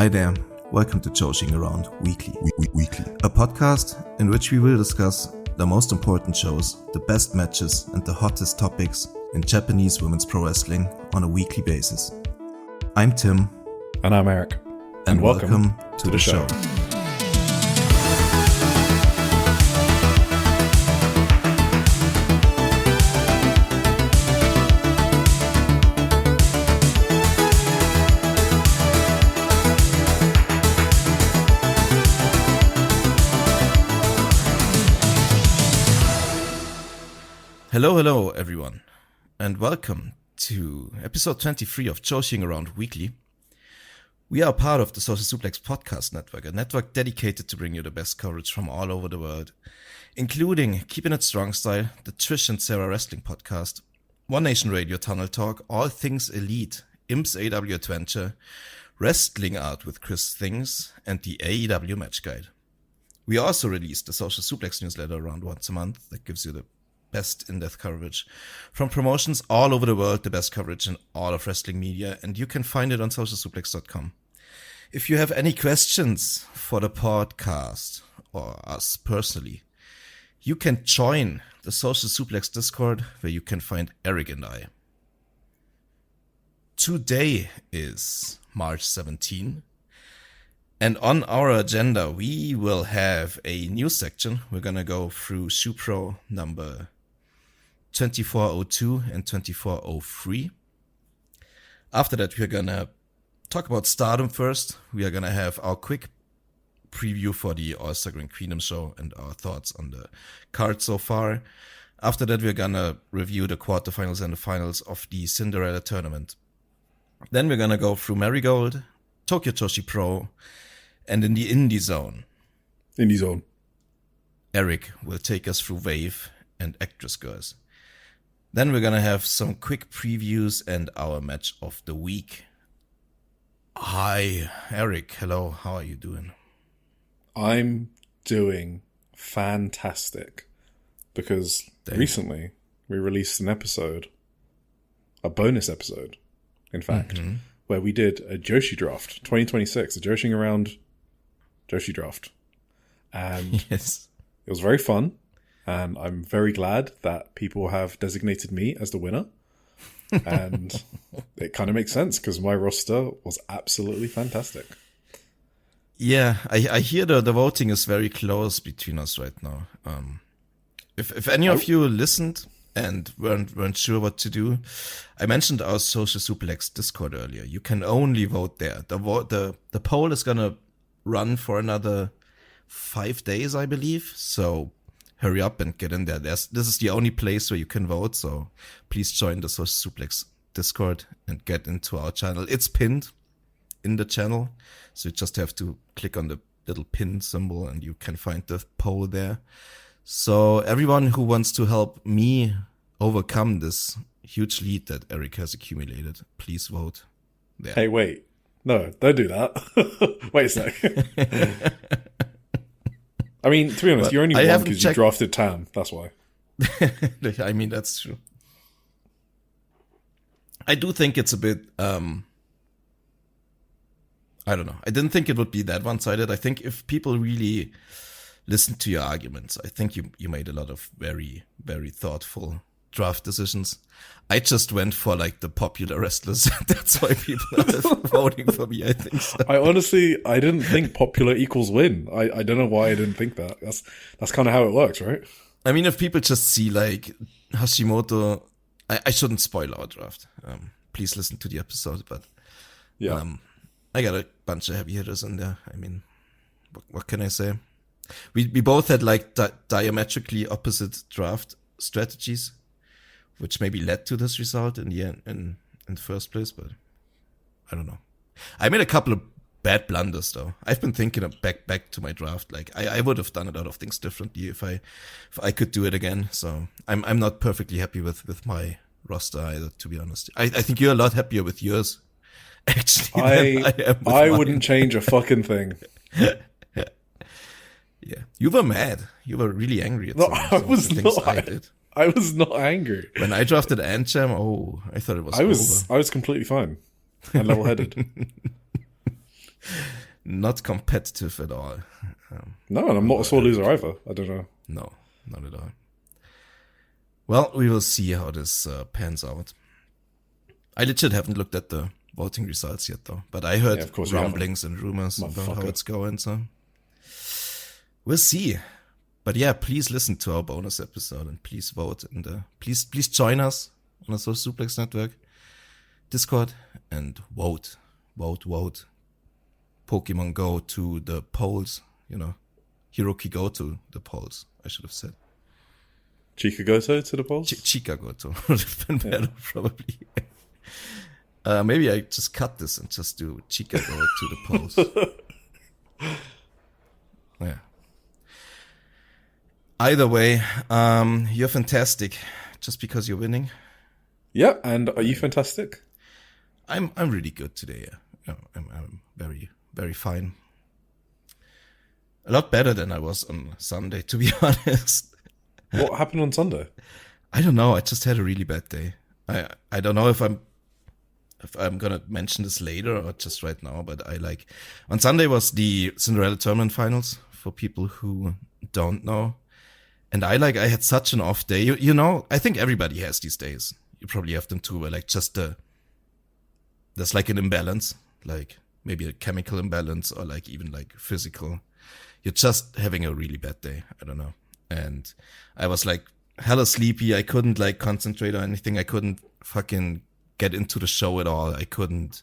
Hi there, welcome to Joshi'ing Around Weekly, a podcast in which we will discuss the most important shows, the best matches and the hottest topics in Japanese women's pro wrestling on a weekly basis. I'm Tim. And I'm Eric. And welcome to the show. Hello everyone, and welcome to episode 23 of Joshi'ing Around Weekly. We are part of the Social Suplex podcast network, a network dedicated to bring you the best coverage from all over the world, including Keeping It Strong Style, the Trish and Sarah Wrestling podcast, One Nation Radio Tunnel Talk, All Things Elite, Imps AW Adventure, Wrestling Art with Chris Things, and the AEW Match Guide. We also release the Social Suplex newsletter around once a month that gives you the best in-depth coverage from promotions all over the world, the best coverage in all of wrestling media, and you can find it on socialsuplex.com. If you have any questions for the podcast or us personally, you can join the Social Suplex Discord where you can find Eric and I. Today is March 17, and on our agenda we will have a news section. We're gonna go through Shupro number 2402 and 2403. After that, we're gonna talk about Stardom first. We are gonna have our quick preview for the All-Star Grand Queendom show and our thoughts on the card so far. After that, we're gonna review the quarterfinals and the finals of the Cinderella tournament. Then we're gonna go through Marigold, Tokyo Joshi Pro, and in the Indie Zone, Eric will take us through Wave and Actwres Girls. Then we're gonna have some quick previews and our match of the week. Hi, Eric. Hello. How are you doing? I'm doing fantastic because recently we released an episode, a bonus episode, in fact, where we did a Joshi draft, 2026, a Joshi'ing Around Joshi draft. And yes, it was very fun. And I'm very glad that people have designated me as the winner. And it kind of makes sense because my roster was absolutely fantastic. Yeah, I hear the voting is very close between us right now. If any of you listened and weren't sure what to do, I mentioned our Social Suplex Discord earlier. You can only vote there. The poll is gonna run for another 5 days, I believe. So hurry up and get in there. This is the only place where you can vote, so please join the Social Suplex Discord and get into our channel. It's pinned in the channel, so you just have to click on the little pin symbol and you can find the poll there. So everyone who wants to help me overcome this huge lead that Eric has accumulated, please vote there. Hey, wait. No, don't do that. Wait a sec. I mean, to be honest, you only won because you drafted Tam. That's why. I mean, that's true. I do think it's a bit, I don't know. I didn't think it would be that one-sided. I think if people really listen to your arguments, I think you made a lot of very, very thoughtful draft decisions. I just went for like the popular wrestlers. That's why people are voting for me, I think so. I didn't think popular equals win. I don't know why I didn't think that. That's kind of how it works, right? I mean, if people just see like Hashimoto, I shouldn't spoil our draft. Please listen to the episode, but yeah, I got a bunch of heavy hitters in there. I mean, what can I say? We both had like diametrically opposite draft strategies, which maybe led to this result in the end, in the first place, but I don't know. I made a couple of bad blunders though. I've been thinking of back to my draft. Like I would have done a lot of things differently if I could do it again. So I'm not perfectly happy with my roster either, to be honest. I think you're a lot happier with yours. Actually, I wouldn't change a fucking thing. Yeah, you were mad. You were really angry at I was not. I did. I was not angry. When I drafted Ancham, I thought it was I was completely fine and level-headed. not competitive at all. No, and I'm not a sore loser either. I don't know. No, not at all. Well, we will see how this pans out. I legit haven't looked at the voting results yet, though. But I heard rumblings and rumors about how it's going, so we'll see. But yeah, please listen to our bonus episode and please vote. And please join us on the Social Suplex Network Discord and vote. Pokemon Go to the polls, Hiroki go to the polls, I should have said. Chikagoto to the polls? Chikagoto would have been better, probably. Maybe I just cut this and just do Chikago to the polls. Yeah. Either way, you're fantastic just because you're winning. Yeah, and are you fantastic? I'm really good today. Yeah. I'm very, very fine. A lot better than I was on Sunday, to be honest. What happened on Sunday? I don't know. I just had a really bad day. I don't know if I'm gonna mention this later or just right now, but on Sunday was the Cinderella tournament finals for people who don't know. And I had such an off day. I think everybody has these days. You probably have them too, where there's an imbalance, maybe a chemical imbalance or even physical. You're just having a really bad day. I don't know. And I was hella sleepy. I couldn't concentrate on anything. I couldn't fucking get into the show at all. I couldn't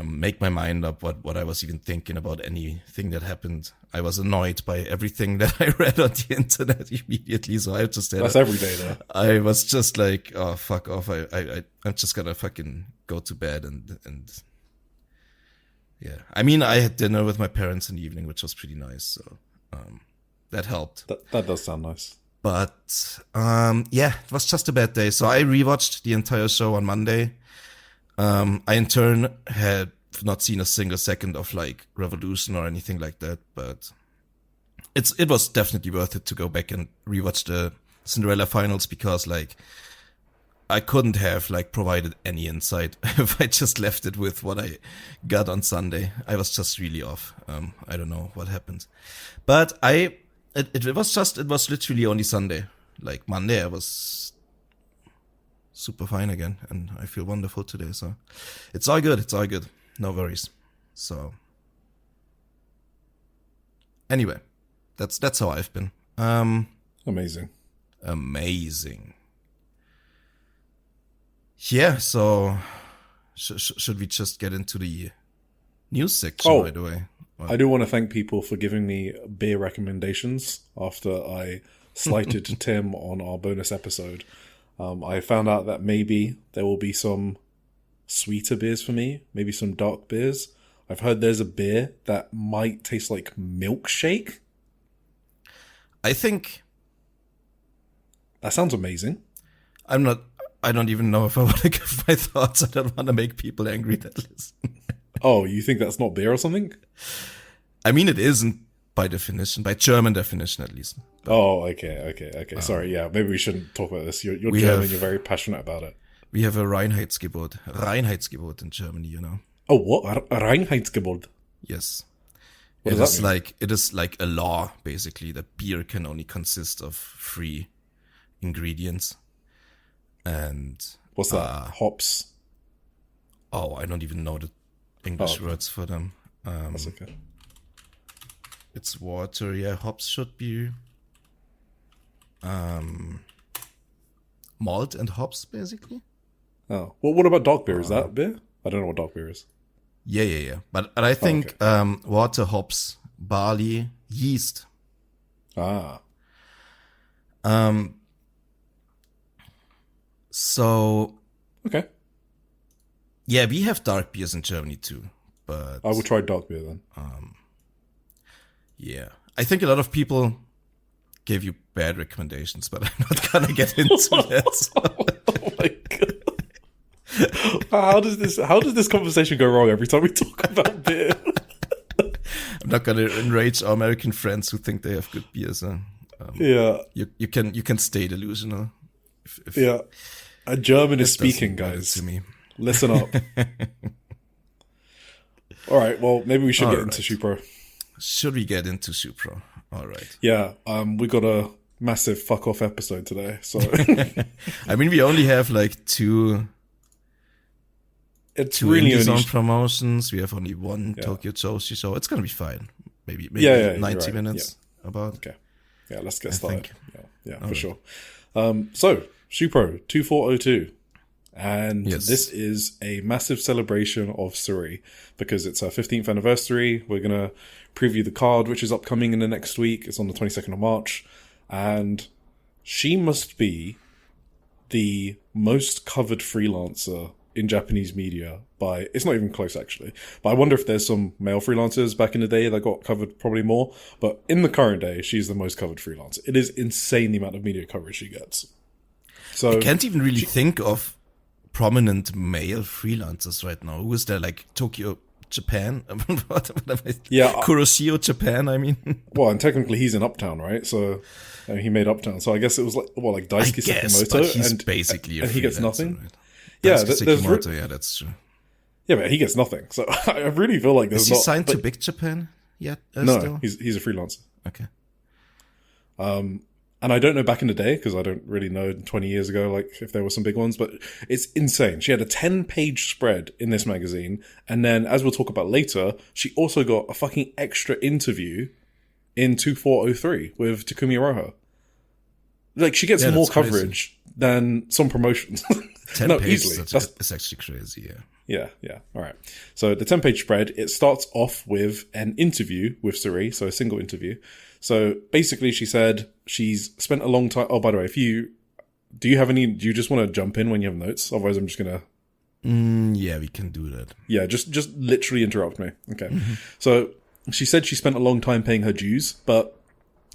make my mind up what I was even thinking about anything that happened. I was annoyed by everything that I read on the internet immediately. So I just had that's every day though. I was just oh, fuck off. I'm just gonna fucking go to bed and yeah. I mean, I had dinner with my parents in the evening, which was pretty nice. So that helped. That does sound nice. But yeah, it was just a bad day. So I rewatched the entire show on Monday. I in turn had not seen a single second of Revolution or anything like that, but it was definitely worth it to go back and rewatch the Cinderella finals because I couldn't have provided any insight if I just left it with what I got on Sunday. I was just really off. I don't know what happened, but it was literally only Sunday. Monday I was super fine again, and I feel wonderful today. So it's all good. No worries. So anyway, that's how I've been. Amazing. Yeah. So should we just get into the news section right away? I do want to thank people for giving me beer recommendations after I slighted Tim on our bonus episode. I found out that maybe there will be some sweeter beers for me, maybe some dark beers. I've heard there's a beer that might taste like milkshake. I think that sounds amazing. I don't even know if I want to give my thoughts. I don't want to make people angry that listen. Oh, you think that's not beer or something? I mean, it isn't by definition, by German definition at least. But, okay. Sorry, yeah, maybe we shouldn't talk about this. You're German, you're very passionate about it. We have a Reinheitsgebot in Germany, Oh, what? A Reinheitsgebot? Yes. What does that mean? It is like a law, basically, that beer can only consist of 3 ingredients. And what's that? Hops? Oh, I don't even know the English words for them. That's okay. It's water, yeah. Hops should be malt and hops, basically. Oh, well, what about dark beer? Is that beer? I don't know what dark beer is. Yeah. But I think water, hops, barley, yeast. So okay. Yeah, we have dark beers in Germany too, but I will try dark beer then. Yeah, I think a lot of people gave you bad recommendations, but I'm not gonna get into that. Oh my god! How does this conversation go wrong every time we talk about beer? I'm not gonna enrage our American friends who think they have good beers. Yeah, you can stay delusional. If yeah, a German is speaking, guys. To me. Listen up. All right, well, maybe we should get into Shupro. Should we get into Shupro? All right. Yeah, we got a massive fuck off episode today, so... I mean, we only have like two really indie zone promotions. We have only one Tokyo Joshi show. It's going to be fine. Maybe 90 minutes about. Okay. Yeah, let's get started. Yeah, for sure. So, Shupro 2402. And this is a massive celebration of Sareee because it's her 15th anniversary. We're going to preview the card, which is upcoming in the next week. It's on the 22nd of March. And she must be the most covered freelancer in Japanese media by... It's not even close, actually. But I wonder if there's some male freelancers back in the day that got covered probably more. But in the current day, she's the most covered freelancer. It is insane the amount of media coverage she gets. So I can't even really think of prominent male freelancers right now. Who is there? Like Tokyo Japan? Kuroshio Japan, I mean. Well, and technically he's in Uptown, right? So he made Uptown. So I guess it was like Daisuke Sekimoto. But he's basically and he gets nothing? Right? Yeah, Sekimoto, that's true. Yeah, but he gets nothing. So I really feel like there's Is he signed to Big Japan yet? No, still? he's a freelancer. Okay. And I don't know back in the day, because I don't really know 20 years ago, like, if there were some big ones, but it's insane. She had a 10-page spread in this magazine, and then, as we'll talk about later, she also got a fucking extra interview in 2403 with Takumi Roha. Like, she gets more coverage than some promotions. 10 pages, that's actually crazy, yeah. Yeah. All right. So the 10-page spread, it starts off with an interview with Sareee, so a single interview. So basically she said she's spent a long time... Oh, by the way, do you just want to jump in when you have notes? Otherwise I'm just going to... Yeah, we can do that. Yeah, just literally interrupt me. Okay. Mm-hmm. So she said she spent a long time paying her dues, but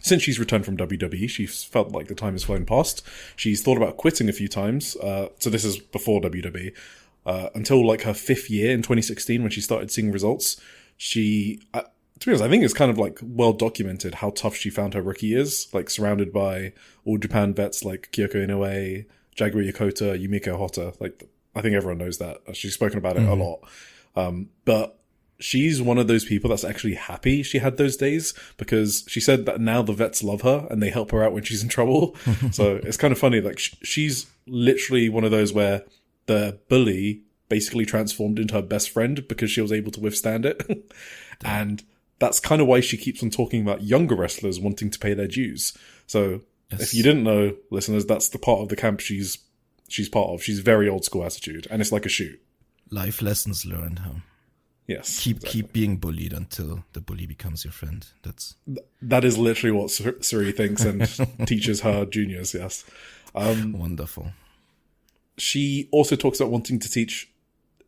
since she's returned from WWE, she felt like the time has flown past. She's thought about quitting a few times. So this is before WWE. Until like her 5th year in 2016 when she started seeing results. To be honest, I think it's kind of like well documented how tough she found her rookie years, like surrounded by all Japan vets like Kyoko Inoue, Jaguar Yokota, Yumiko Hotta. Like, I think everyone knows that. She's spoken about it a lot. But she's one of those people that's actually happy she had those days because she said that now the vets love her and they help her out when she's in trouble. So it's kind of funny. Like, she's literally one of those where the bully basically transformed into her best friend because she was able to withstand it. And that's kind of why she keeps on talking about younger wrestlers wanting to pay their dues. So if you didn't know, listeners, that's the part of the camp she's part of. She's very old school attitude, and it's like a shoot. Life lessons learned, huh? Yes. Keep being bullied until the bully becomes your friend. That is literally what Sareee thinks and teaches her juniors, yes. Wonderful. She also talks about wanting to teach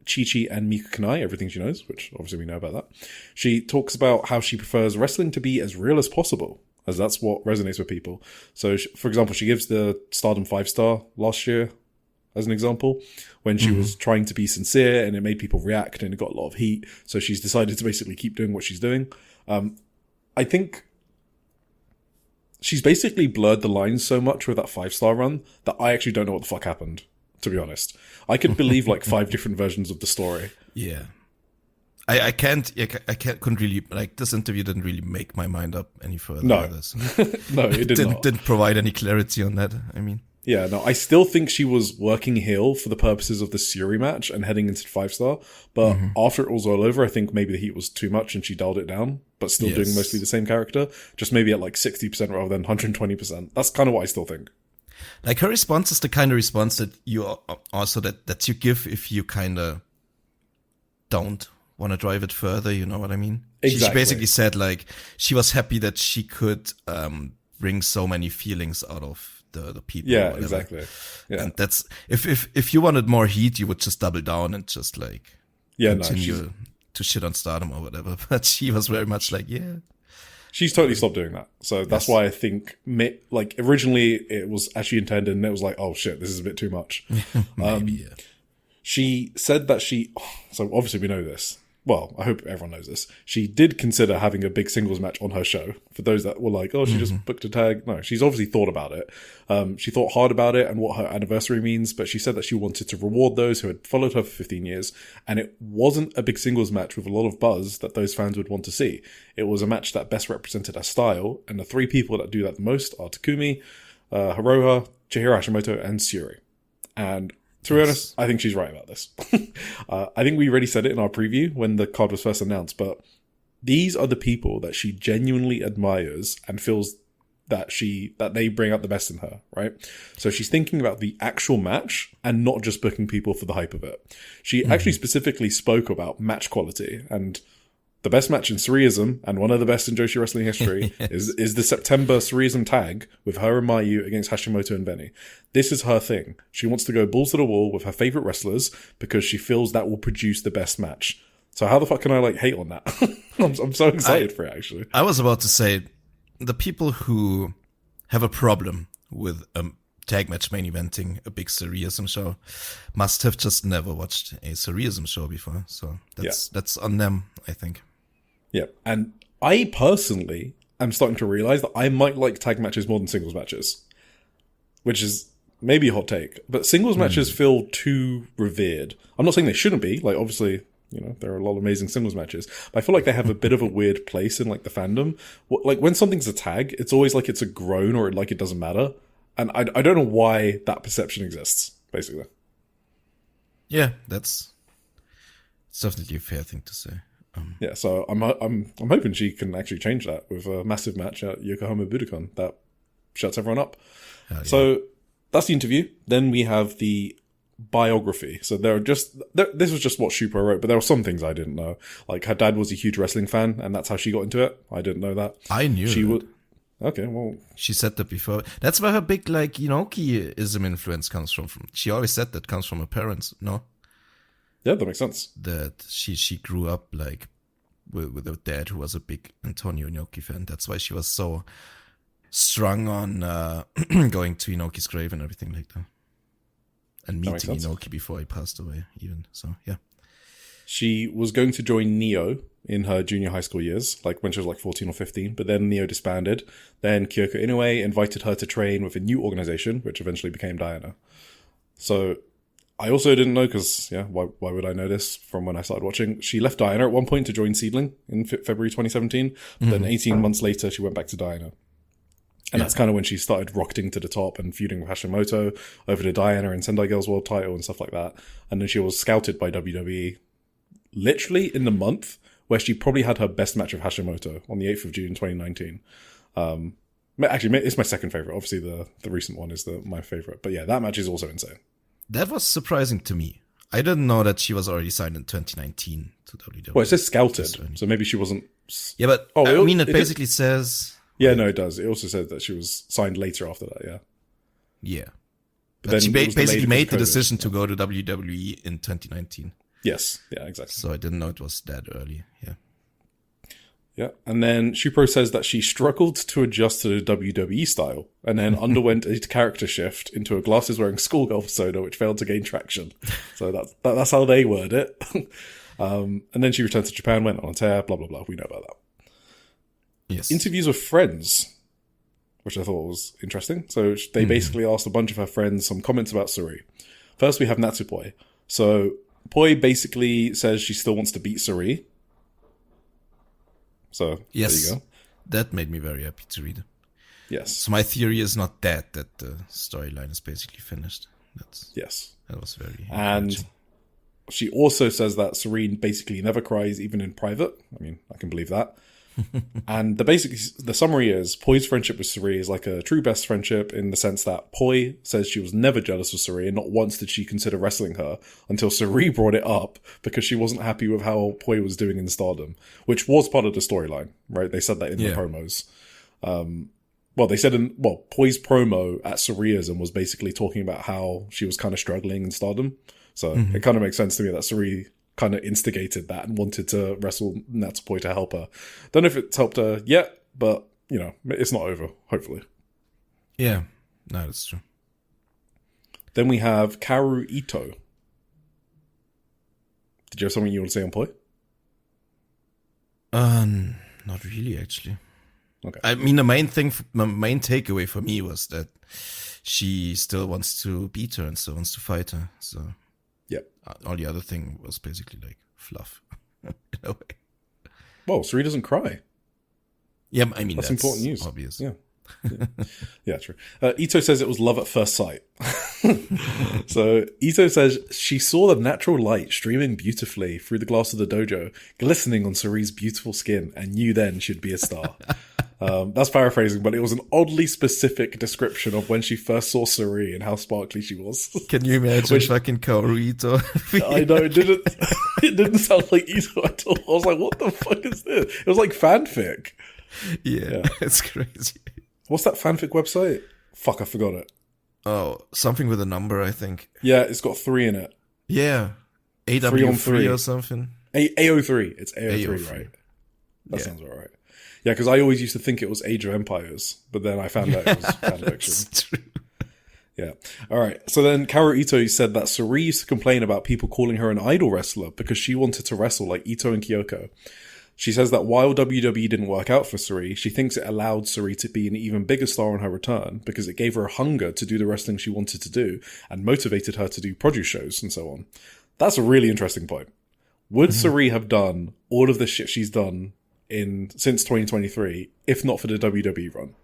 Chi-Chi and Miku Kanai everything she knows, which obviously we know about that. She talks about how she prefers wrestling to be as real as possible, as that's what resonates with people. So, for example, she gives the Stardom 5-star last year as an example, when she was trying to be sincere and it made people react and it got a lot of heat. So she's decided to basically keep doing what she's doing. I think she's basically blurred the lines so much with that 5-star run that I actually don't know what the fuck happened. To be honest, I could believe like 5 different versions of the story. Yeah, I couldn't really, like, this interview didn't really make my mind up any further. No, no, it didn't provide any clarity on that. I mean, yeah, no, I still think she was working heel for the purposes of the Suri match and heading into 5-star. But after it was all over, I think maybe the heat was too much and she dialed it down. But still doing mostly the same character, just maybe at like 60% rather than 120%. That's kind of what I still think. Like, her response is the kind of response that you also that you give if you kind of don't want to drive it further. You know what I mean? Exactly. She basically said like she was happy that she could bring so many feelings out of the people. Yeah, exactly. Yeah. And that's if you wanted more heat, you would just double down and just like continue to shit on Stardom or whatever. But she was very much like, yeah. She's totally stopped doing that. So that's why I think, like, originally it was actually intended and it was like, oh shit, this is a bit too much. Maybe, yeah. She said that so obviously we know this, well, I hope everyone knows this. She did consider having a big singles match on her show. For those that were like, oh, she just booked a tag. No, she's obviously thought about it. She thought hard about it and what her anniversary means, but she said that she wanted to reward those who had followed her for 15 years. And it wasn't a big singles match with a lot of buzz that those fans would want to see. It was a match that best represented her style. And the three people that do that the most are Takumi, Hiroha, Chihiro Hashimoto, and Sareee. And to be honest, I think she's right about this. I think we already said it in our preview when the card was first announced, but these are the people that she genuinely admires and feels that they bring out the best in her, right? So she's thinking about the actual match and not just booking people for the hype of it. She actually specifically spoke about match quality, and the best match in Sareeism, and one of the best in Joshi wrestling history, is the September Sareeism tag with her and Mayu against Hashimoto and Benny. This is her thing. She wants to go balls to the wall with her favorite wrestlers because she feels that will produce the best match. So how the fuck can I hate on that? I'm so excited for it, actually. I was about to say, the people who have a problem with tag match main eventing a big Sareeism show must have just never watched a Sareeism show before. So that's on them, I think. Yeah, and I personally am starting to realize that I might like tag matches more than singles matches, which is maybe a hot take, but singles matches feel too revered. I'm not saying they shouldn't be, obviously, there are a lot of amazing singles matches, but I feel like they have a bit of a weird place in the fandom. When something's a tag, it's always like it's a groan or it doesn't matter, and I don't know why that perception exists, basically. Yeah, it's definitely a fair thing to say. Yeah, so I'm hoping she can actually change that with a massive match at Yokohama Budokan that shuts everyone up. Yeah. So that's the interview. Then we have the biography. So this was just what Shupro wrote, but there were some things I didn't know. Her dad was a huge wrestling fan, and that's how she got into it. I didn't know that. I knew she that. would. Okay, well, she said that before. That's where her big Inoki-ism influence comes from. She always said that comes from her parents. No. Yeah, that makes sense. That she grew up with a dad who was a big Antonio Inoki fan. That's why she was so strung on going to Inoki's grave and everything like that. And meeting Inoki before he passed away, even. So, yeah. She was going to join Neo in her junior high school years, when she was 14 or 15, but then Neo disbanded. Then Kyoko Inoue invited her to train with a new organization, which eventually became Diana. So I also didn't know, because, why would I know this from when I started watching? She left Diana at one point to join Seedling in February 2017. But then 18 months later, she went back to Diana. And that's kind of when she started rocketing to the top and feuding with Hashimoto over to Diana and Sendai Girls World title and stuff like that. And then she was scouted by WWE literally in the month where she probably had her best match with Hashimoto on the 8th of June 2019. Actually, it's my second favorite. Obviously, the recent one is my favorite. But yeah, that match is also insane. That was surprising to me. I didn't know that she was already signed in 2019 to WWE. Well, it says scouted, so maybe she wasn't... Yeah, but it basically says... Yeah, no, it does. It also said that she was signed later after that, yeah. Yeah. But she basically made the decision to go to WWE in 2019. Yes, yeah, exactly. So I didn't know it was that early, yeah. Yeah, and then Shupro says that she struggled to adjust to the WWE style and then underwent a character shift into a glasses-wearing schoolgirl persona which failed to gain traction. So that's how they word it. And then she returned to Japan, went on a tear, blah, blah, blah. We know about that. Yes. Interviews with friends, which I thought was interesting. So they basically asked a bunch of her friends some comments about Sareee. First, we have Natsupoi. So Poi basically says she still wants to beat Sareee. So yes, there you go. That made me very happy to read. Yes. So my theory is not that the storyline is basically finished. That was very And she also says that Sareee basically never cries even in private. I mean, I can believe that. And the summary is Poi's friendship with Sareee is like a true best friendship in the sense that Poi says she was never jealous of Sareee and not once did she consider wrestling her until Sareee brought it up because she wasn't happy with how Poi was doing in Stardom, which was part of the storyline, right? They said that in the promos. Poi's promo at Sareeism was basically talking about how she was kind of struggling in Stardom. So it kind of makes sense to me that Sareee kind of instigated that and wanted to wrestle Natsupoi to help her. Don't know if it's helped her yet, but, it's not over, hopefully. Yeah, no, that's true. Then we have Kaoru Ito. Did you have something you want to say on Poi? Not really, actually. Okay. I mean, the main takeaway for me was that she still wants to beat her and still wants to fight her. So, yep. All the other thing was basically like fluff in a way. Well, Sareee doesn't cry. Yeah, I mean, that's important news. Obvious. Yeah. Yeah, true. Ito says it was love at first sight. So Ito says she saw the natural light streaming beautifully through the glass of the dojo, glistening on Saree's beautiful skin, and knew then she'd be a star. That's paraphrasing, but it was an oddly specific description of when she first saw Sareee and how sparkly she was. Can you imagine fucking Kaoru Ito? I know, it didn't sound like Ito at all. I was like, what the fuck is this? It was like fanfic. Yeah. It's crazy. What's that fanfic website? Fuck, I forgot it. Oh, something with a number, I think. Yeah, it's got 3 in it. Yeah. AW3 or something. AO3. It's AO3, right? That sounds all right. Yeah, because I always used to think it was Age of Empires, but then I found out it was fanfiction. That's true. Yeah. All right. So then Kaoru Ito said that Sareee used to complain about people calling her an idol wrestler because she wanted to wrestle like Ito and Kyoko. She says that while WWE didn't work out for Sareee, she thinks it allowed Sareee to be an even bigger star on her return because it gave her a hunger to do the wrestling she wanted to do and motivated her to do produce shows and so on. That's a really interesting point. Would Sareee have done all of the shit she's done since 2023 if not for the WWE run?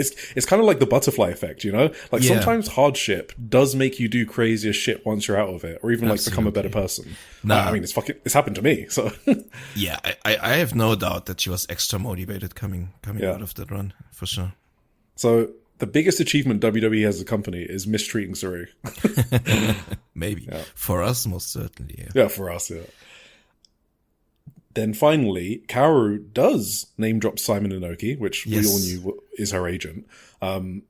It's kind of like the butterfly effect, you know? Like sometimes hardship does make you do crazier shit once you're out of it, or even like become a better person. I mean, it's happened to me. So yeah, I have no doubt that she was extra motivated coming out of that run for sure. So the biggest achievement WWE has as a company is mistreating Sareee. Maybe for us, most certainly. Yeah, for us. Yeah. Then finally, Kaoru does name drop Simon Inoki, which we all knew is her agent.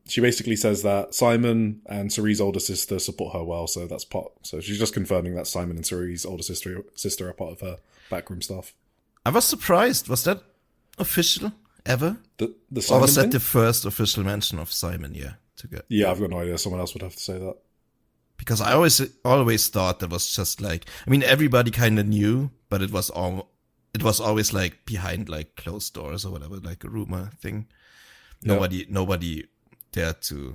She basically says that Simon and Saree's older sister support her well, so that's part. So she's just confirming that Simon and Saree's older sister are part of her backroom staff. I was surprised. Was that official ever? The Simon or was that thing? the first official mention of Simon? Yeah, I've got no idea. Someone else would have to say that. Because I always thought that was just like, I mean, everybody kind of knew, but it was always like behind like closed doors or whatever, like a rumor thing. Nobody dared to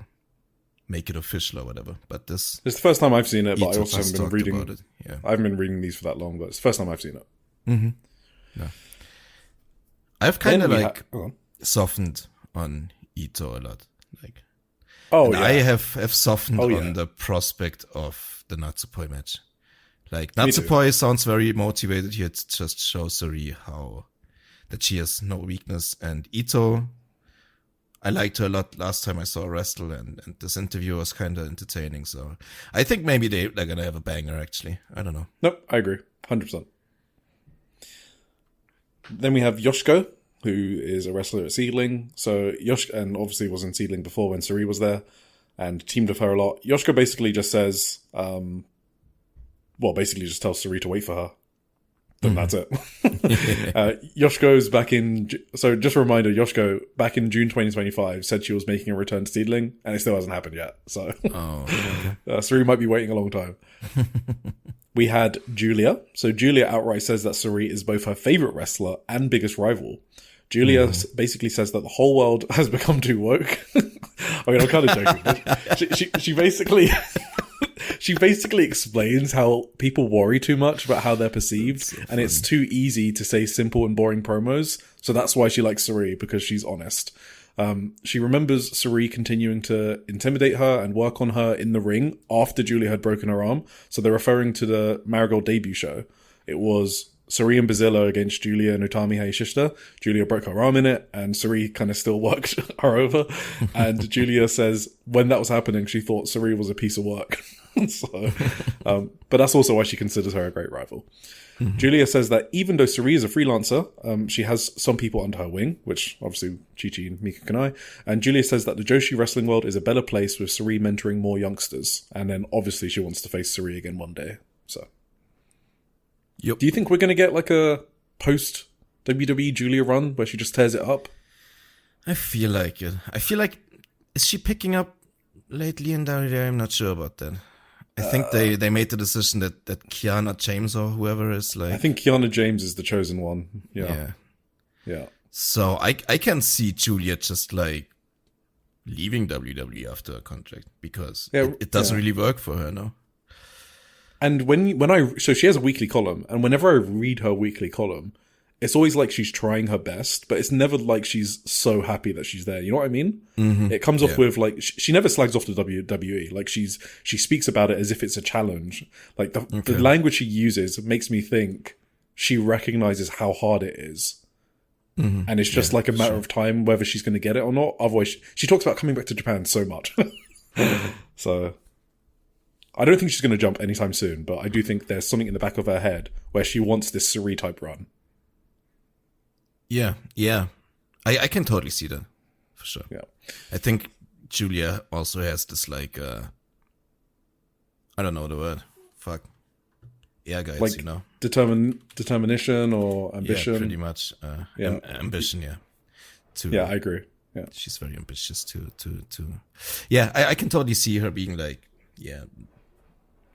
make it official or whatever. But it's the first time I've seen it, but I also haven't been reading about it. Yeah. I haven't been reading these for that long, but it's the first time I've seen it. Mm-hmm. No. I've kind of softened on Ito a lot. Like, I have softened on the prospect of the Natsupoi match. Like, Natsupoi sounds very motivated here to just show Sareee that she has no weakness. And Ito, I liked her a lot last time I saw her wrestle, and this interview was kind of entertaining. So I think maybe they're going to have a banger, actually. I don't know. Nope, I agree. 100%. Then we have Yoshiko, who is a wrestler at Seedling. So and obviously was in Seedling before when Sareee was there, and teamed with her a lot. Yoshiko basically just says... basically just tells Sareee to wait for her. Then that's it. Yoshiko's back in... So just a reminder, Yoshiko, back in June 2025, said she was making a return to Seedling, and it still hasn't happened yet. So Sareee might be waiting a long time. We had Julia. So Julia outright says that Sareee is both her favourite wrestler and biggest rival. Julia basically says that the whole world has become too woke. I mean, I'm kind of joking. But she basically... She basically explains how people worry too much about how they're perceived, and it's too easy to say simple and boring promos. So that's why she likes Sareee, because she's honest. She remembers Sareee continuing to intimidate her and work on her in the ring after Julia had broken her arm. So they're referring to the Marigold debut show. It was Sareee and Bazilla against Julia and Utami Hayashishita. Julia broke her arm in it, and Sareee kind of still worked her over. And Julia says when that was happening, she thought Sareee was a piece of work. So, but that's also why she considers her a great rival. Mm-hmm. Julia says that even though Sareee is a freelancer, she has some people under her wing, which obviously Chi-Chi and Mika Kanai. And Julia says that the Joshi wrestling world is a better place with Sareee mentoring more youngsters. And then obviously she wants to face Sareee again one day. So, Do you think we're going to get like a post WWE Julia run where she just tears it up? I feel like it. Is she picking up lately in WWE? I'm not sure about that. I think they made the decision that Kiana James or whoever is like... I think Kiana James is the chosen one. Yeah. So I can see Julia just like leaving WWE after a contract because it doesn't really work for her, no? And so she has a weekly column, and whenever I read her weekly column, it's always like she's trying her best, but it's never like she's so happy that she's there. You know what I mean? Mm-hmm. It comes off with like she never slags off the WWE. Like she speaks about it as if it's a challenge. Like the language she uses makes me think she recognizes how hard it is, and it's just like a matter of time whether she's going to get it or not. Otherwise, she talks about coming back to Japan so much. So I don't think she's going to jump anytime soon, but I do think there's something in the back of her head where she wants this Sareee type run. Yeah. I can totally see that, for sure. Yeah. I think Julia also has this, like, I don't know the word. Fuck. Ehrgeiz, like, you know? Determination or ambition? Yeah, pretty much. Ambition, yeah. Yeah, I agree. Yeah. She's very ambitious to. Yeah, I can totally see her being like,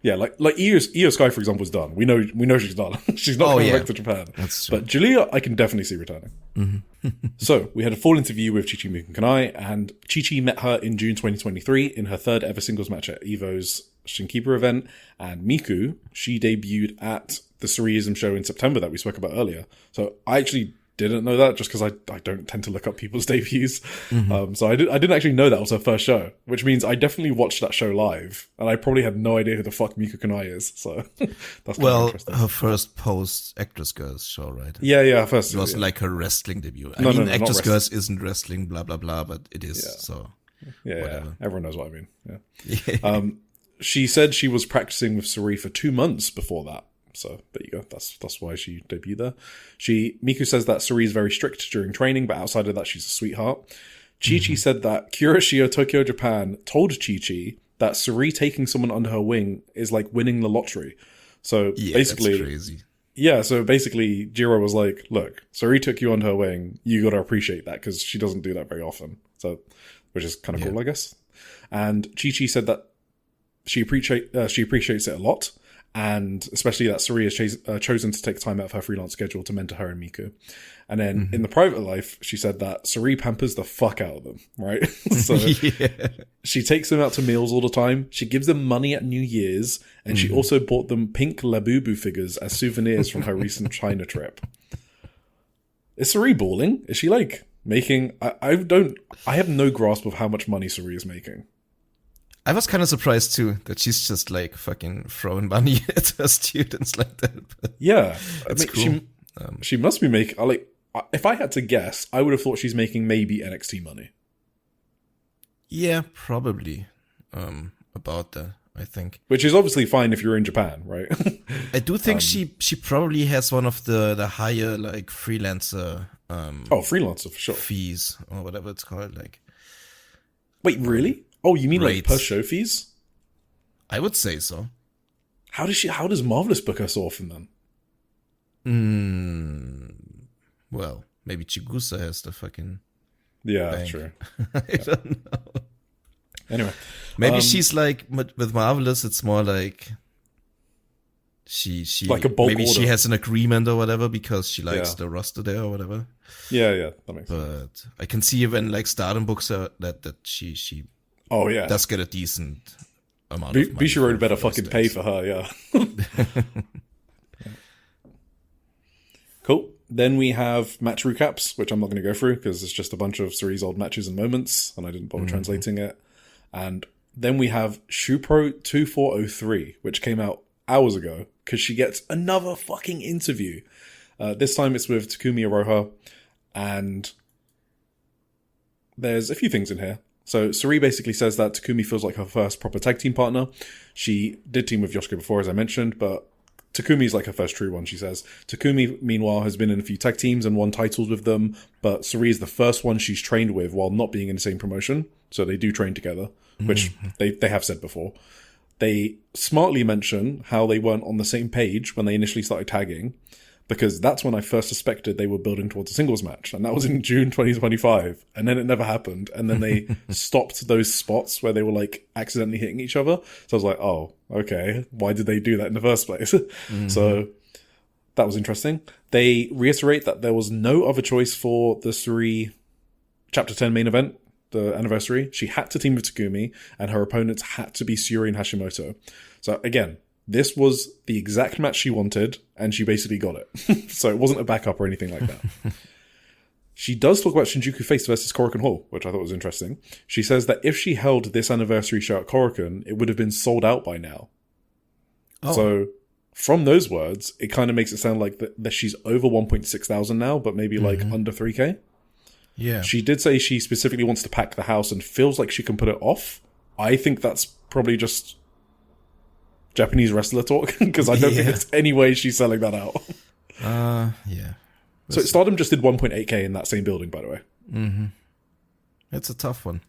Yeah, like Io Sky, for example, is done. We know she's done. She's not coming back to Japan. That's true. But Julia, I can definitely see returning. Mm-hmm. So, we had a full interview with Chi-Chi Mukanai, and Chi-Chi met her in June 2023 in her third ever singles match at EVO's Shinkiba event. And Miku, she debuted at the Sareeism show in September that we spoke about earlier. So, I actually didn't know that just because I don't tend to look up people's debuts. Mm-hmm. So I didn't actually know that was her first show, which means I definitely watched that show live, and I probably had no idea who the fuck Miku Kanai is. So that's kind of interesting. Her first post Actress Girls show, right? Yeah, first. It wasn't like her wrestling debut. I mean, Actress Girls isn't wrestling, blah blah blah, but it is. Yeah. So yeah, everyone knows what I mean. Yeah. She said she was practicing with Sareee for 2 months before that. So there you go. That's why she debuted there. Miku says that Sareee is very strict during training, but outside of that, she's a sweetheart. Chi-Chi said that Kurashio Tokyo Japan told Chi-Chi that Sareee taking someone under her wing is like winning the lottery. So basically, that's crazy. Yeah. So basically, Jiro was like, "Look, Sareee took you under her wing. You got to appreciate that because she doesn't do that very often." So, which is kind of cool, I guess. And Chi-Chi said that she appreciates it a lot. And especially that Sareee has chosen to take time out of her freelance schedule to mentor her and Miku. And then in the private life, she said that Sareee pampers the fuck out of them, right? So she takes them out to meals all the time. She gives them money at New Year's. And she also bought them pink Labubu figures as souvenirs from her recent China trip. Is Sareee balling? Is she like making... I have no grasp of how much money Sareee is making. I was kind of surprised too that she's just like fucking throwing money at her students like that. But yeah, it's cool. She must be making like. If I had to guess, I would have thought she's making maybe NXT money. Yeah, probably about that. I think, which is obviously fine if you're in Japan, right? I do think she probably has one of the higher like freelancer. Freelancer for sure. Fees or whatever it's called. Like, wait, really? Oh, you mean rates. Like per show fees? I would say so. How does Marvelous book her so often then? Well, maybe Chigusa has the fucking bank. True. I don't know. Anyway. Maybe she's like, with Marvelous, it's more like she like a bulk maybe order. She has an agreement or whatever because she likes the roster there or whatever. Yeah, that makes sense. But I can see when like Stardom books her that she does get a decent amount of money. Bushiroad better fucking pay for her, yeah. Cool. Then we have match recaps, which I'm not going to go through because it's just a bunch of Saree's old matches and moments, and I didn't bother translating it. And then we have Shupro 2403, which came out hours ago because she gets another fucking interview. This time it's with Takumi Iroha, and there's a few things in here. So Sareee basically says that Takumi feels like her first proper tag team partner. She did team with Yoshiko before, as I mentioned, but Takumi is like her first true one, she says. Takumi, meanwhile, has been in a few tag teams and won titles with them, but Sareee is the first one she's trained with while not being in the same promotion. So they do train together, which they have said before. They smartly mention how they weren't on the same page when they initially started tagging, because that's when I first suspected they were building towards a singles match, and that was in June 2025, and then it never happened, and then they stopped those spots where they were like accidentally hitting each other. So I was like, oh, okay, why did they do that in the first place? So that was interesting. They reiterate that there was no other choice for the Sareee Chapter 10 main event, the anniversary. She had to team with Takumi, and her opponents had to be Syuri and Hashimoto. So again, this was the exact match she wanted, and she basically got it. So it wasn't a backup or anything like that. She does talk about Shinjuku Face versus Korakuen Hall, which I thought was interesting. She says that if she held this anniversary show at Korakuen, it would have been sold out by now. Oh. So from those words, it kind of makes it sound like that she's over 1.6 thousand now, but maybe like under 3K. Yeah. She did say she specifically wants to pack the house and feels like she can put it off. I think that's probably just Japanese wrestler talk, because I don't think there's any way she's selling that out. Yeah. So Stardom just did 1.8k in that same building, by the way. It's a tough one.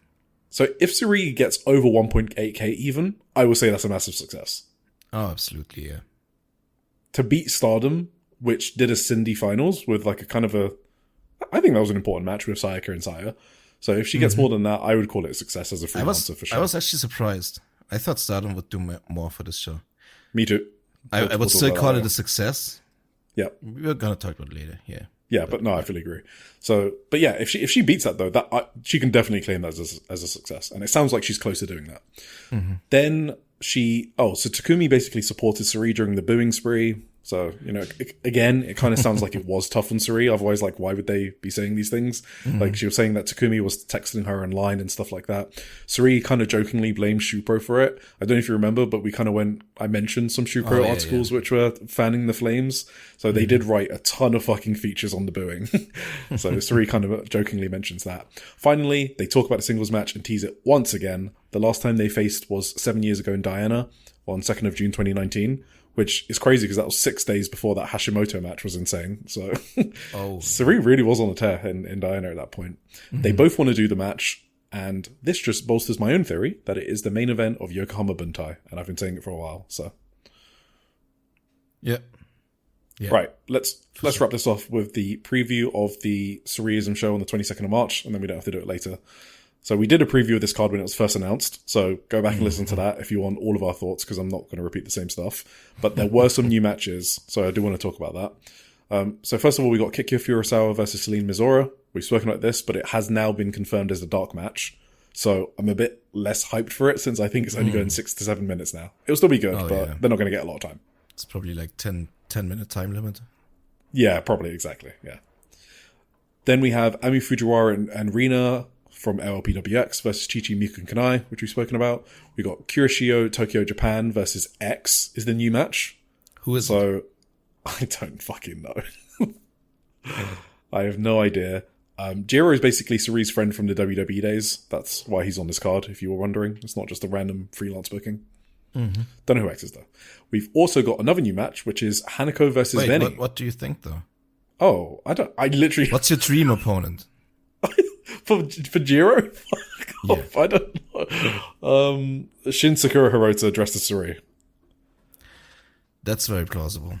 So if Sareee gets over 1.8k even, I will say that's a massive success. Oh, absolutely, yeah. To beat Stardom, which did a Cindy finals with like a kind of a... I think that was an important match with Sayaka and Saya. So if she gets more than that, I would call it a success as a freelancer for sure. I was actually surprised. I thought Stardom would do more for this show. Me too. I would still call it a success. Yeah. We're going to talk about it later, yeah. Yeah, but no, I fully agree. So, but yeah, if she beats that though, she can definitely claim that as a success. And it sounds like she's close to doing that. Then so Takumi basically supported Sareee during the booing spree. So, you know, again, it kind of sounds like it was tough on Sareee. Otherwise, like, why would they be saying these things? Like, she was saying that Takumi was texting her in line and stuff like that. Sareee kind of jokingly blamed Shupro for it. I don't know if you remember, but I mentioned some Shupro articles which were fanning the flames. So they did write a ton of fucking features on the booing. So Sareee kind of jokingly mentions that. Finally, they talk about the singles match and tease it once again. The last time they faced was 7 years ago in Diana on 2nd of June 2019. Which is crazy because that was 6 days before that Hashimoto match was insane. So Sareee really was on a tear in Diana at that point. They both want to do the match, and this just bolsters my own theory that it is the main event of Yokohama Buntai, and I've been saying it for a while. So yeah. Right, let's wrap this off with the preview of the Sareeism show on the 22nd of March, and then we don't have to do it later. So we did a preview of this card when it was first announced. So go back and listen to that if you want all of our thoughts, because I'm not going to repeat the same stuff. But there were some new matches, so I do want to talk about that. So first of all, we got Kikyo Furusawa versus Celine Mizora. We've spoken about this, but it has now been confirmed as a dark match. So I'm a bit less hyped for it since I think it's only going 6 to 7 minutes now. It'll still be good, but they're not going to get a lot of time. It's probably like 10-minute time limit. Yeah, probably, exactly, yeah. Then we have Ami Fujiwara and Rina from LLPWX versus Chi-Chi, Miku, and Kanai, which we've spoken about. We got Kurashio, Tokyo, Japan versus X is the new match. Who is it? I don't fucking know. I have no idea. Jiro is basically Saree's friend from the WWE days. That's why he's on this card, if you were wondering. It's not just a random freelance booking. Don't know who X is, though. We've also got another new match, which is Hanako versus Veni. What do you think, though? Oh, I literally... What's your dream opponent? For Jiro? Yeah. I don't know. Shin Sakura Hirota dressed as Sareee. That's very plausible.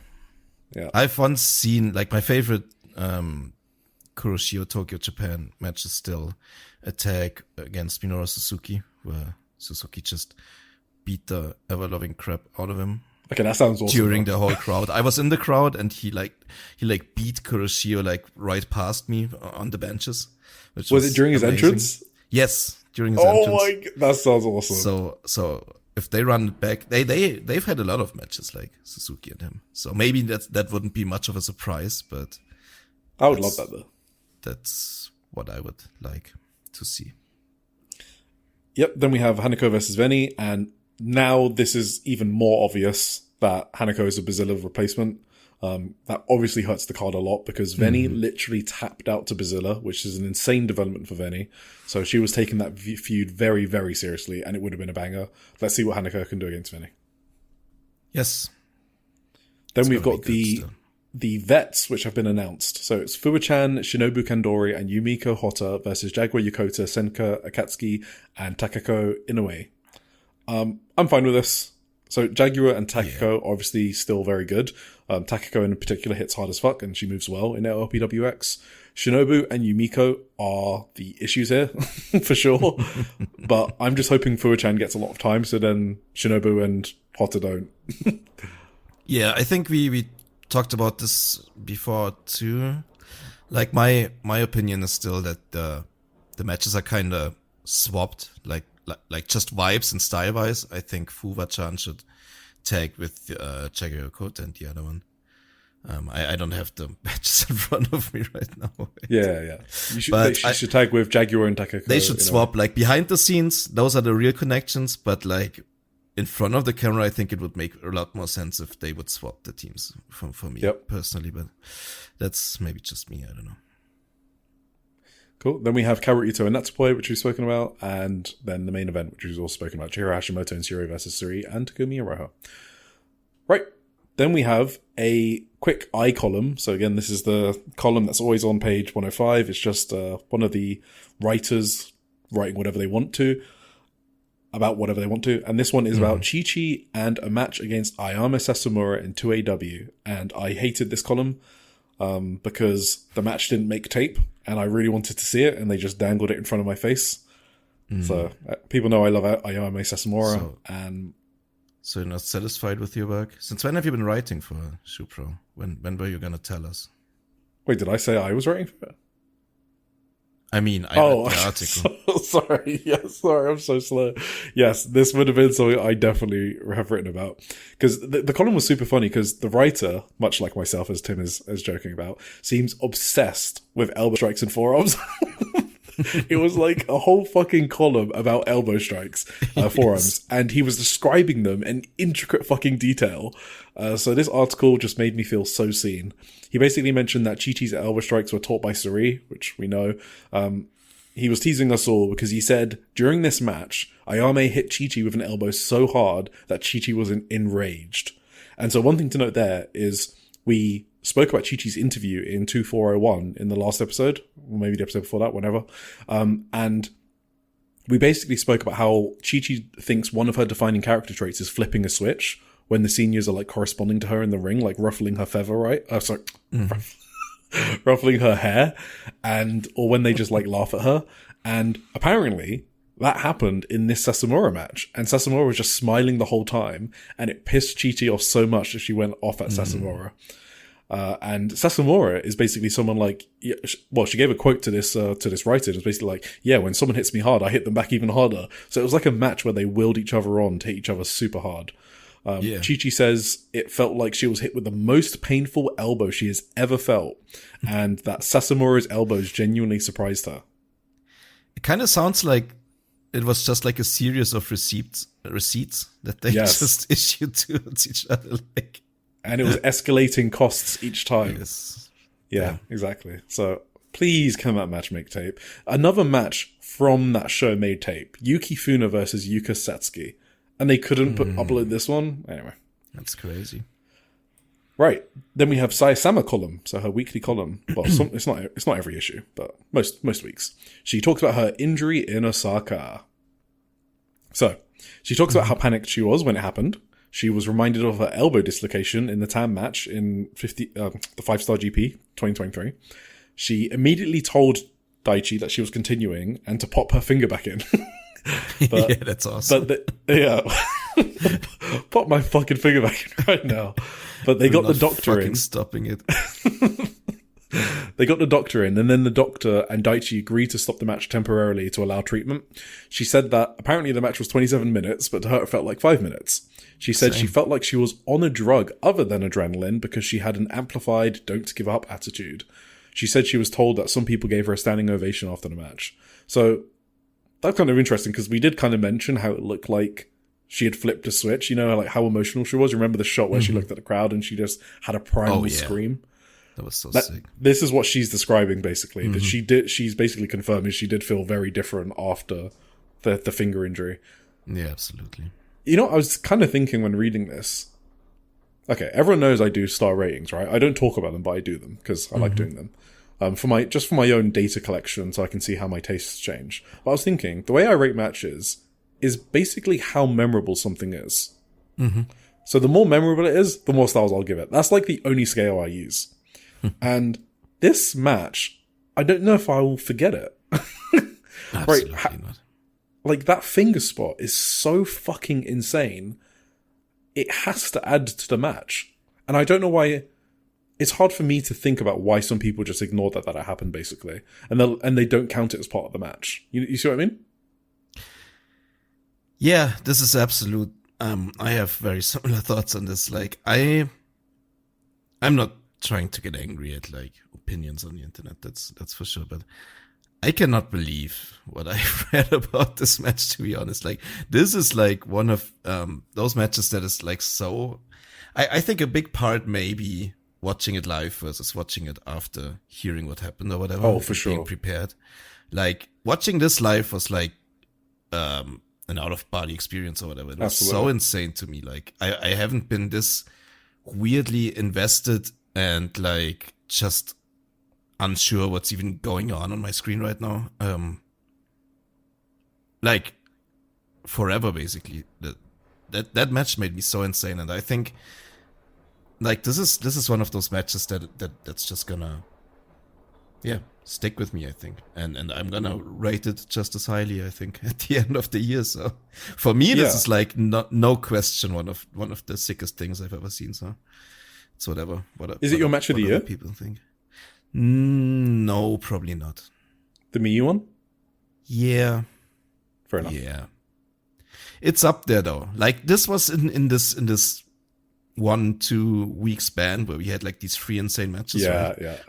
Yeah. I've once seen, like, my favorite Kuroshio Tokyo Japan match is still a tag against Minoru Suzuki, where Suzuki just beat the ever-loving crap out of him. Okay, that sounds awesome. During the whole crowd. I was in the crowd and he beat Kuroshio like right past me on the benches. Which was it during his amazing. Entrance? Yes, during his entrance. Oh my god, that sounds awesome. So if they run it back, they've had a lot of matches like Suzuki and him. So maybe that wouldn't be much of a surprise, but I would love that though. That's what I would like to see. Yep, then we have Hanako versus Veni, and now this is even more obvious that Hanako is a Bazilla replacement. That obviously hurts the card a lot because Veni literally tapped out to Bazilla, which is an insane development for Veni. So she was taking that feud very, very seriously, and it would have been a banger. Let's see what Hanako can do against Veni. Yes. Then we've got the vets, which have been announced. So it's Fuwa-chan, Shinobu Kandori, and Yumiko Hotta versus Jaguar Yokota, Senka Akatsuki, and Takako Inoue. I'm fine with this. So Jaguar and Takako obviously still very good. Takako in particular hits hard as fuck, and she moves well in LPWX. Shinobu and Yumiko are the issues here, for sure. But I'm just hoping Fuwa-chan gets a lot of time, so then Shinobu and Hotta don't. Yeah, I think we talked about this before too. Like my opinion is still that the matches are kind of swapped, like just vibes and style wise. I think Fuwa-chan should tag with Jaguar Code and the other one. I don't have the matches in front of me right now. Yeah. She should tag with Jaguar and Takako. They should swap, like, behind the scenes. Those are the real connections, but like in front of the camera, I think it would make a lot more sense if they would swap the teams for me personally. But that's maybe just me. I don't know. Cool. Then we have Kaoru Ito and Natsupoi, which we've spoken about, and then the main event, which we've also spoken about: Chihiro Hashimoto and Shiro versus Sareee and Takumi Iroha. Right. Then we have a quick I column. So again, this is the column that's always on page 105. It's just one of the writers writing whatever they want to, about whatever they want to. And this one is about Chi-Chi and a match against Ayame Sasumura in 2AW. And I hated this column because the match didn't make tape, and I really wanted to see it, and they just dangled it in front of my face. So people know I love Ayame Sasumura, and... So you're not satisfied with your work? Since when have you been writing for Shupro? When were you going to tell us? Wait, did I say I was writing for it? I mean, I read the article. Sorry. Yes, sorry, I'm so slow. Yes, this would have been something I definitely have written about. Because the column was super funny, because the writer, much like myself, as Tim is joking about, seems obsessed with elbow strikes and forearms. It was like a whole fucking column about elbow strikes, forearms, and he was describing them in intricate fucking detail. So this article just made me feel so seen. He basically mentioned that Chi-Chi's elbow strikes were taught by Sareee, which we know. He was teasing us all because he said, during this match, Ayame hit Chi-Chi with an elbow so hard that Chi-Chi was enraged. And so one thing to note there is we spoke about Chi-Chi's interview in 2401 in the last episode, or maybe the episode before that, whenever. And we basically spoke about how Chi-Chi thinks one of her defining character traits is flipping a switch when the seniors are like corresponding to her in the ring, like ruffling her feather, right? Ruffling her hair, or when they just like laugh at her. And apparently that happened in this Sasumura match, and Sasumura was just smiling the whole time, and it pissed Chi-Chi off so much that she went off at Sasumura. And Sasumura is basically someone like, she gave a quote to this writer. It was basically like, when someone hits me hard, I hit them back even harder. So it was like a match where they willed each other on to hit each other super hard. Chi-Chi says it felt like she was hit with the most painful elbow she has ever felt, and that Sasumura's elbows genuinely surprised her. It kind of sounds like it was just like a series of receipts that they just issued to each other, like. And it was escalating costs each time. Yes. Yeah, exactly. So please come out match make tape. Another match from that show made tape. Yuki Funa versus Yuka Satsuki. And they couldn't upload this one. Anyway. That's crazy. Right. Then we have Sayasama column. So her weekly column. Well, it's not every issue, but most weeks. She talks about her injury in Osaka. So she talks about how panicked she was when it happened. She was reminded of her elbow dislocation in the TAM match in the 5-star GP 2023. She immediately told Daichi that she was continuing and to pop her finger back in. Yeah, that's awesome. Pop my fucking finger back in right now. But they got the doctor in. Stopping it. They got the doctor in, and then the doctor and Daichi agreed to stop the match temporarily to allow treatment. She said that apparently the match was 27 minutes, but to her it felt like 5 minutes. She said she felt like she was on a drug other than adrenaline because she had an amplified don't give up attitude. She said she was told that some people gave her a standing ovation after the match. So that's kind of interesting because we did kind of mention how it looked like she had flipped a switch, like how emotional she was. Remember the shot where she looked at the crowd and she just had a primal scream? That was so sick. This is what she's describing, basically. That she's basically confirming she did feel very different after the finger injury. Yeah, absolutely. I was kind of thinking when reading this, okay, everyone knows I do star ratings, right? I don't talk about them, but I do them because I like doing them. For my own data collection, so I can see how my tastes change. But I was thinking, the way I rate matches is basically how memorable something is. So the more memorable it is, the more stars I'll give it. That's like the only scale I use. And this match, I don't know if I will forget it. Absolutely not. Like, that finger spot is so fucking insane. It has to add to the match. And I don't know why. It's hard for me to think about why some people just ignore that it happened, basically. And they don't count it as part of the match. You see what I mean? Yeah, this is absolute. I have very similar thoughts on this. Like, I'm not trying to get angry at, like, opinions on the internet. That's for sure. But I cannot believe what I read about this match, to be honest. Like, this is like one of those matches that is like so. I think a big part maybe watching it live versus watching it after hearing what happened or whatever. Oh, for sure. Being prepared. Like, watching this live was like an out of body experience or whatever. It was so insane to me. Like, I haven't been this weirdly invested and like just unsure what's even going on my screen right now. Like, forever, basically. That match made me so insane, and I think like this is one of those matches that's just gonna stick with me, I think. And I'm gonna rate it just as highly, I think, at the end of the year. So for me this is like no question one of the sickest things I've ever seen. So it's whatever. Is it your match of the year? People think. No, probably not. The Miyu one? Yeah. Fair enough. Yeah. It's up there though. Like, this was in this 1-2 week span where we had like these 3 insane matches,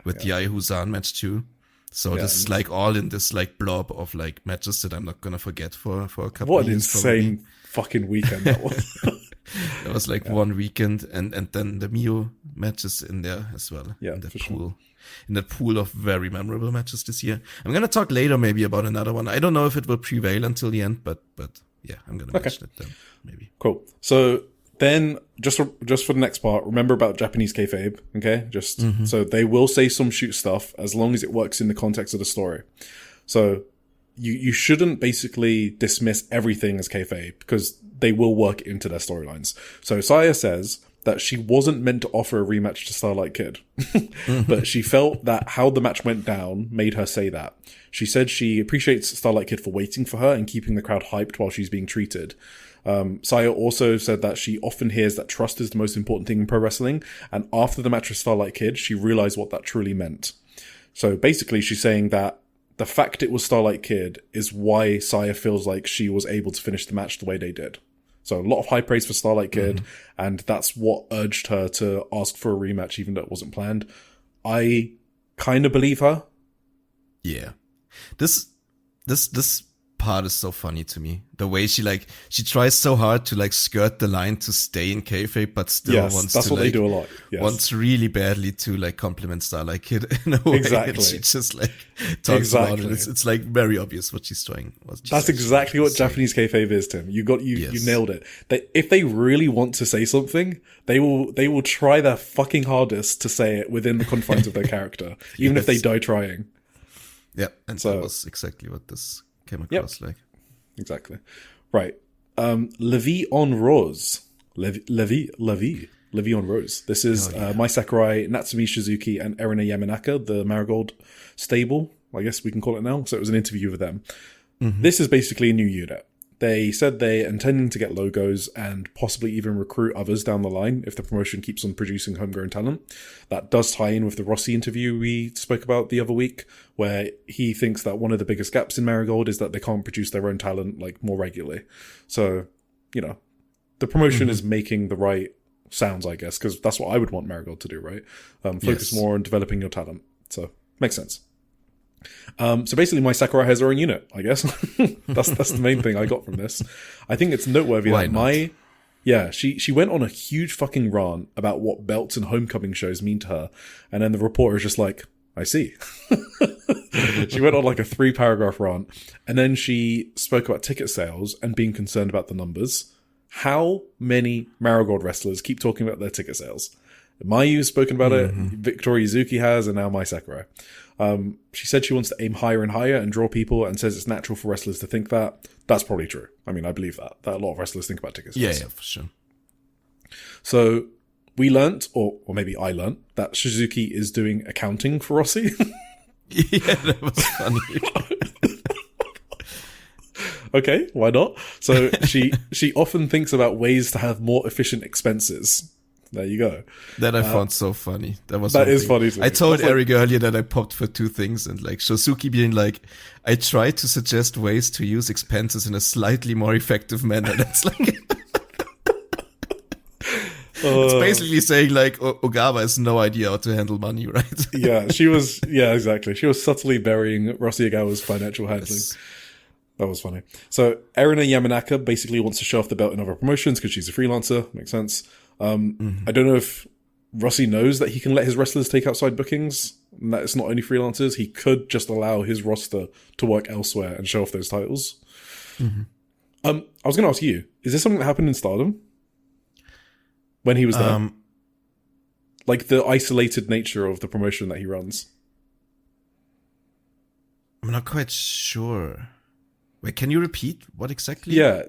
with the Yaihuzan match too. So this is like all in this like blob of like matches that I'm not gonna forget for a couple of years. What an insane fucking weekend that was. It was like one weekend, and then the Miyu matches in there as well. Yeah, in that for pool. sure. In that pool of very memorable matches this year. I'm gonna talk later maybe about another one. I don't know if it will prevail until the end, but yeah, I'm gonna mention it then maybe. Cool. So then, just for the next part, remember about Japanese kayfabe, okay? So they will say some shoot stuff as long as it works in the context of the story. So you shouldn't basically dismiss everything as kayfabe, because they will work into their storylines. So Saya says that she wasn't meant to offer a rematch to Starlight Kid, but she felt that how the match went down made her say that. She said she appreciates Starlight Kid for waiting for her and keeping the crowd hyped while she's being treated. Saya also said that she often hears that trust is the most important thing in pro wrestling, and after the match with Starlight Kid, she realized what that truly meant. So basically, she's saying that the fact it was Starlight Kid is why Saya feels like she was able to finish the match the way they did. So a lot of high praise for Starlight Kid, and that's what urged her to ask for a rematch, even though it wasn't planned. I kind of believe her. Yeah. This part is so funny to me. The way she tries so hard to like skirt the line to stay in kayfabe, but still wants that's to, what like, they do a lot. Yes. Wants really badly to like compliment Starlight Kid in a way. Exactly. And she just like talks about it. It's like very obvious what she's trying. That's exactly what Japanese kayfabe is, Tim. You nailed it. If they really want to say something, they will try their fucking hardest to say it within the confines of their character, even if they die trying. Yeah, and so that was exactly what this came across like. Exactly. Right. Levi on Rose. Levi on Rose. This is Mai Sakurai, Natsumi Shizuki, and Erina Yamanaka, the Marigold stable, I guess we can call it now. So it was an interview with them. This is basically a new unit. They said they're intending to get logos and possibly even recruit others down the line if the promotion keeps on producing homegrown talent. That does tie in with the Rossi interview we spoke about the other week, where he thinks that one of the biggest gaps in Marigold is that they can't produce their own talent like more regularly. So, the promotion is making the right sounds, I guess, because that's what I would want Marigold to do, right? Focus more on developing your talent. So, makes sense. So basically, Mai Sakurai has her own unit, I guess. that's the main thing I got from this. I think it's noteworthy that she went on a huge fucking rant about what belts and homecoming shows mean to her, and then the reporter is just like, I see. She went on like a 3-paragraph rant, and then she spoke about ticket sales and being concerned about the numbers. How many Marigold wrestlers keep talking about their ticket sales? Mayu's spoken about it, Victoria Yuzuki has, and now Mai Sakurai. She said she wants to aim higher and higher and draw people, and says it's natural for wrestlers to think that. That's probably true. I mean, I believe that a lot of wrestlers think about tickets. Yeah, for sure. So we learnt, or maybe I learnt, that Shizuki is doing accounting for Rossi. Yeah, that was funny. Okay, why not? So she often thinks about ways to have more efficient expenses. There you go. That I found so funny. That is funny. I told Eric earlier that I popped for two things, and like Shosuke being like, I try to suggest ways to use expenses in a slightly more effective manner. That's like it's basically saying like Ogawa has no idea how to handle money, right? Yeah, exactly. She was subtly burying Rossi Ogawa's financial handling. Yes. That was funny. So Erina Yamanaka basically wants to show off the belt in other promotions because she's a freelancer. Makes sense. I don't know if Rossi knows that he can let his wrestlers take outside bookings, and that it's not only freelancers. He could just allow his roster to work elsewhere and show off those titles. Mm-hmm. I was going to ask you, is this something that happened in Stardom? When he was there? Like the isolated nature of the promotion that he runs? I'm not quite sure. Wait, can you repeat what exactly? Yeah.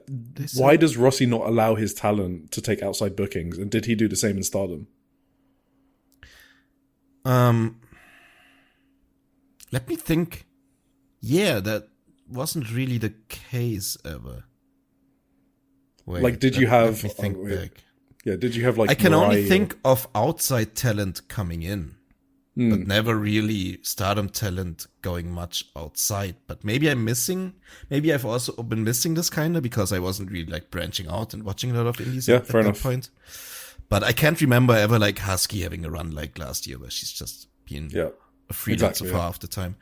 Why does Rossi not allow his talent to take outside bookings? And did he do the same in Stardom? Let me think. Yeah, that wasn't really the case ever. Wait, like, did you have... Let me think back. Yeah, did you have like... I can only think of outside talent coming in. But never really Stardom talent going much outside. But maybe I'm missing. Maybe I've also been missing this kind of because I wasn't really like branching out and watching a lot of indies at that point. But I can't remember ever like Husky having a run like last year where she's just been a freelancer for half the time,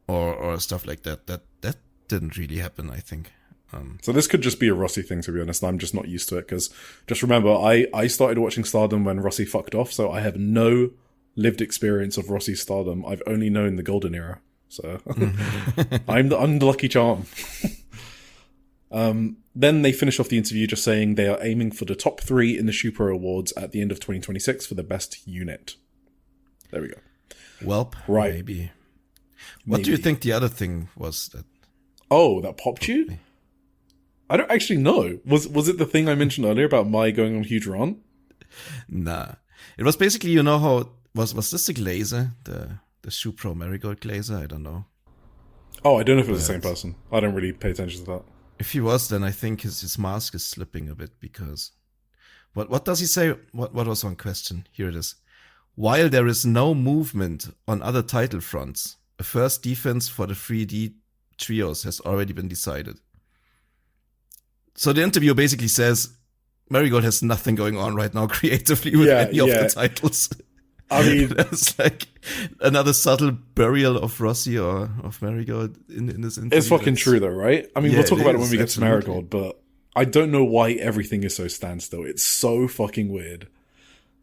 or stuff like that. That didn't really happen, I think. So this could just be a Rossi thing, to be honest. I'm just not used to it because just remember, I started watching Stardom when Rossi fucked off, so I have no lived experience of Rossi's Stardom. I've only known the golden era, so I'm the lucky charm. Then they finish off the interview just saying they are aiming for the top 3 in the Shupro Awards at the end of 2026 for the best unit. There we go. Welp, right. Maybe. What do you think the other thing was that? Oh, that popped you? I don't actually know. Was it the thing I mentioned earlier about Mai going on a huge rant? Nah. It was basically, you know how... Was this the glazer? The Shupro Marigold glazer? I don't know. Oh, I don't know if it was the same person. I don't really pay attention to that. If he was, then I think his mask is slipping a bit because... What does he say? What was one question? Here it is. While there is no movement on other title fronts, a first defense for the 3D trios has already been decided. So the interview basically says Marigold has nothing going on right now creatively with any of the titles. I mean, that's like another subtle burial of Rossi or of Marigold in this interview. It's fucking true though, right? I mean, we'll talk about it when we get to Marigold, but I don't know why everything is so standstill. It's so fucking weird.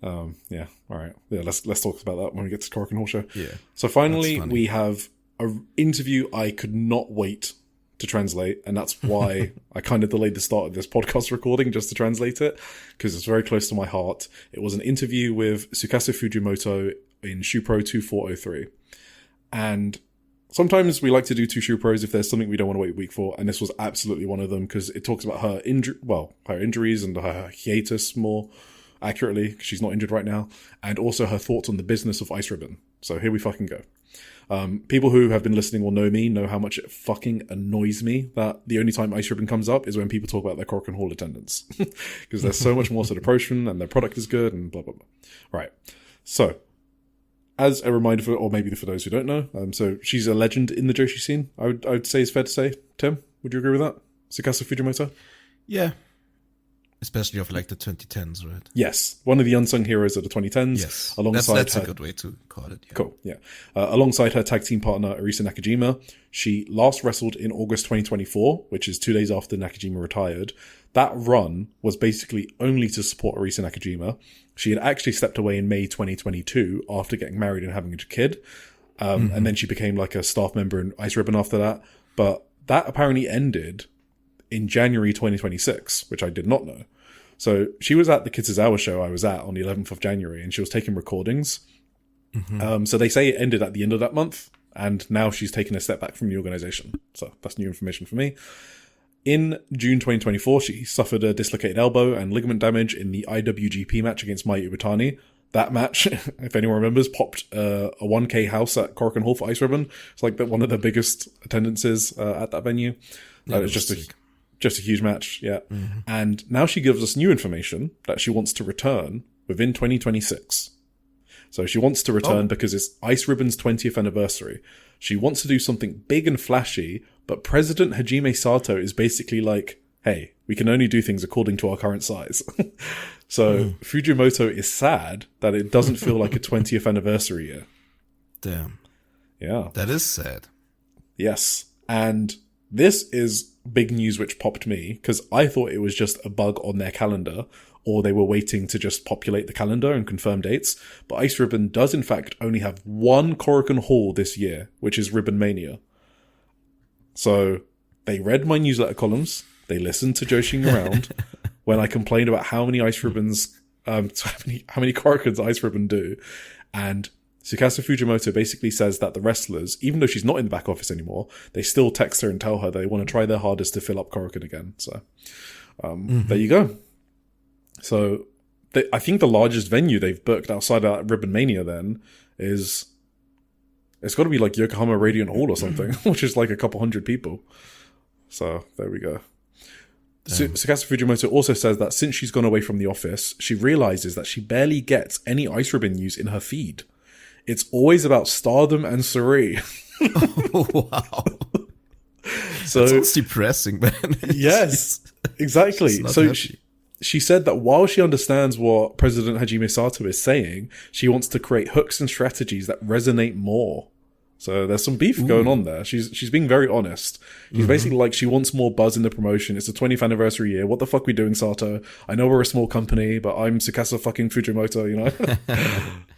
Yeah, all right. Yeah, let's talk about that when we get to Korakuen Hall Show. Yeah. So finally, we have an interview I could not wait to translate, and that's why I kind of delayed the start of this podcast recording just to translate it, because it's very close to my heart. It was an interview with Tsukasa Fujimoto in Shupro 2403. And sometimes we like to do 2 Shupros if there's something we don't want to wait a week for, and this was absolutely one of them, because it talks about her injuries and her hiatus more accurately, because she's not injured right now, and also her thoughts on the business of Ice Ribbon. So here we fucking go. People who have been listening will know me, know how much it fucking annoys me that the only time Ice Ribbon comes up is when people talk about their Korakuen Hall attendance. Because there's so much more to the promotion and their product is good and blah, blah, blah. Right. So, as a reminder or maybe for those who don't know, so she's a legend in the Joshi scene, I would say it's fair to say. Tim, would you agree with that? Tsukasa Fujimoto? Yeah. Especially of like the 2010s, right? Yes. One of the unsung heroes of the 2010s. Yes. Alongside that's a good way to call it. Yeah. Cool. Yeah. Alongside her tag team partner, Arisa Nakajima, she last wrestled in August 2024, which is 2 days after Nakajima retired. That run was basically only to support Arisa Nakajima. She had actually stepped away in May 2022 after getting married and having a kid. And then she became like a staff member in Ice Ribbon after that. But that apparently ended in January 2026, which I did not know. So she was at the Kitazawa show I was at on the 11th of January, and she was taking recordings. So they say it ended at the end of that month, and now she's taken a step back from the organization. So that's new information for me. In June 2024, she suffered a dislocated elbow and ligament damage in the IWGP match against Mayu Iwatani. That match, if anyone remembers, popped a 1K house at Korakuen Hall for Ice Ribbon. It's like one of the biggest attendances at that venue. Yeah, it was just a huge match, yeah. Mm-hmm. And now she gives us new information that she wants to return within 2026. So she wants to return because it's Ice Ribbon's 20th anniversary. She wants to do something big and flashy, but President Hajime Sato is basically like, hey, we can only do things according to our current size. So Fujimoto is sad that it doesn't feel like a 20th anniversary year. Damn. Yeah. That is sad. Yes. And this is big news which popped me, because I thought it was just a bug on their calendar, or they were waiting to just populate the calendar and confirm dates. But Ice Ribbon does in fact only have one Korakuen Hall this year, which is Ribbon Mania. So they read my newsletter columns, they listened to Joshi'ing Around when I complained about how many Ice Ribbons, how many Korakuens Ice Ribbon do, and Tsukasa Fujimoto basically says that the wrestlers, even though she's not in the back office anymore, they still text her and tell her they want to try their hardest to fill up Korakuen again. So there you go. So I think the largest venue they've booked outside of Ribbon Mania then is, it's got to be like Yokohama Radiant Hall or something, which is like a couple hundred people. So there we go. Tsukasa Fujimoto also says that since she's gone away from the office, she realizes that she barely gets any Ice Ribbon news in her feed. It's always about Stardom and Sareee. Oh, wow. So it's depressing, man. Yes, exactly. So she said that while she understands what President Hajime Sato is saying, she wants to create hooks and strategies that resonate more. So there's some beef going on there. She's being very honest. She's basically like, she wants more buzz in the promotion. It's the 20th anniversary year. What the fuck we doing, Sato? I know we're a small company, but I'm Tsukasa fucking Fujimoto, you know?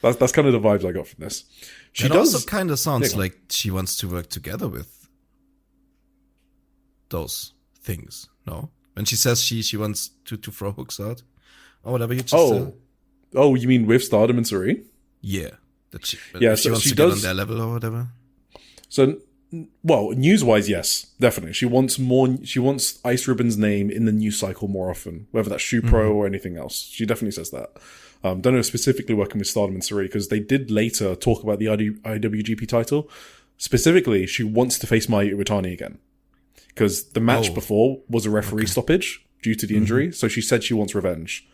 That's kind of the vibes I got from this. It also kind of sounds like she wants to work together with those things, no? When she says she wants to throw hooks out or whatever you just said. Oh, you mean with Stardom and Sareee? Yeah. She wants to get on their level or whatever. So, well, news-wise, yes, definitely. She wants Ice Ribbon's name in the news cycle more often, whether that's Shupro or anything else. She definitely says that. Don't know specifically working with Stardom and Sareee, because they did later talk about the IWGP title. Specifically, she wants to face Mayu Iwatani again, because the match before was a referee stoppage due to the injury. So she said she wants revenge.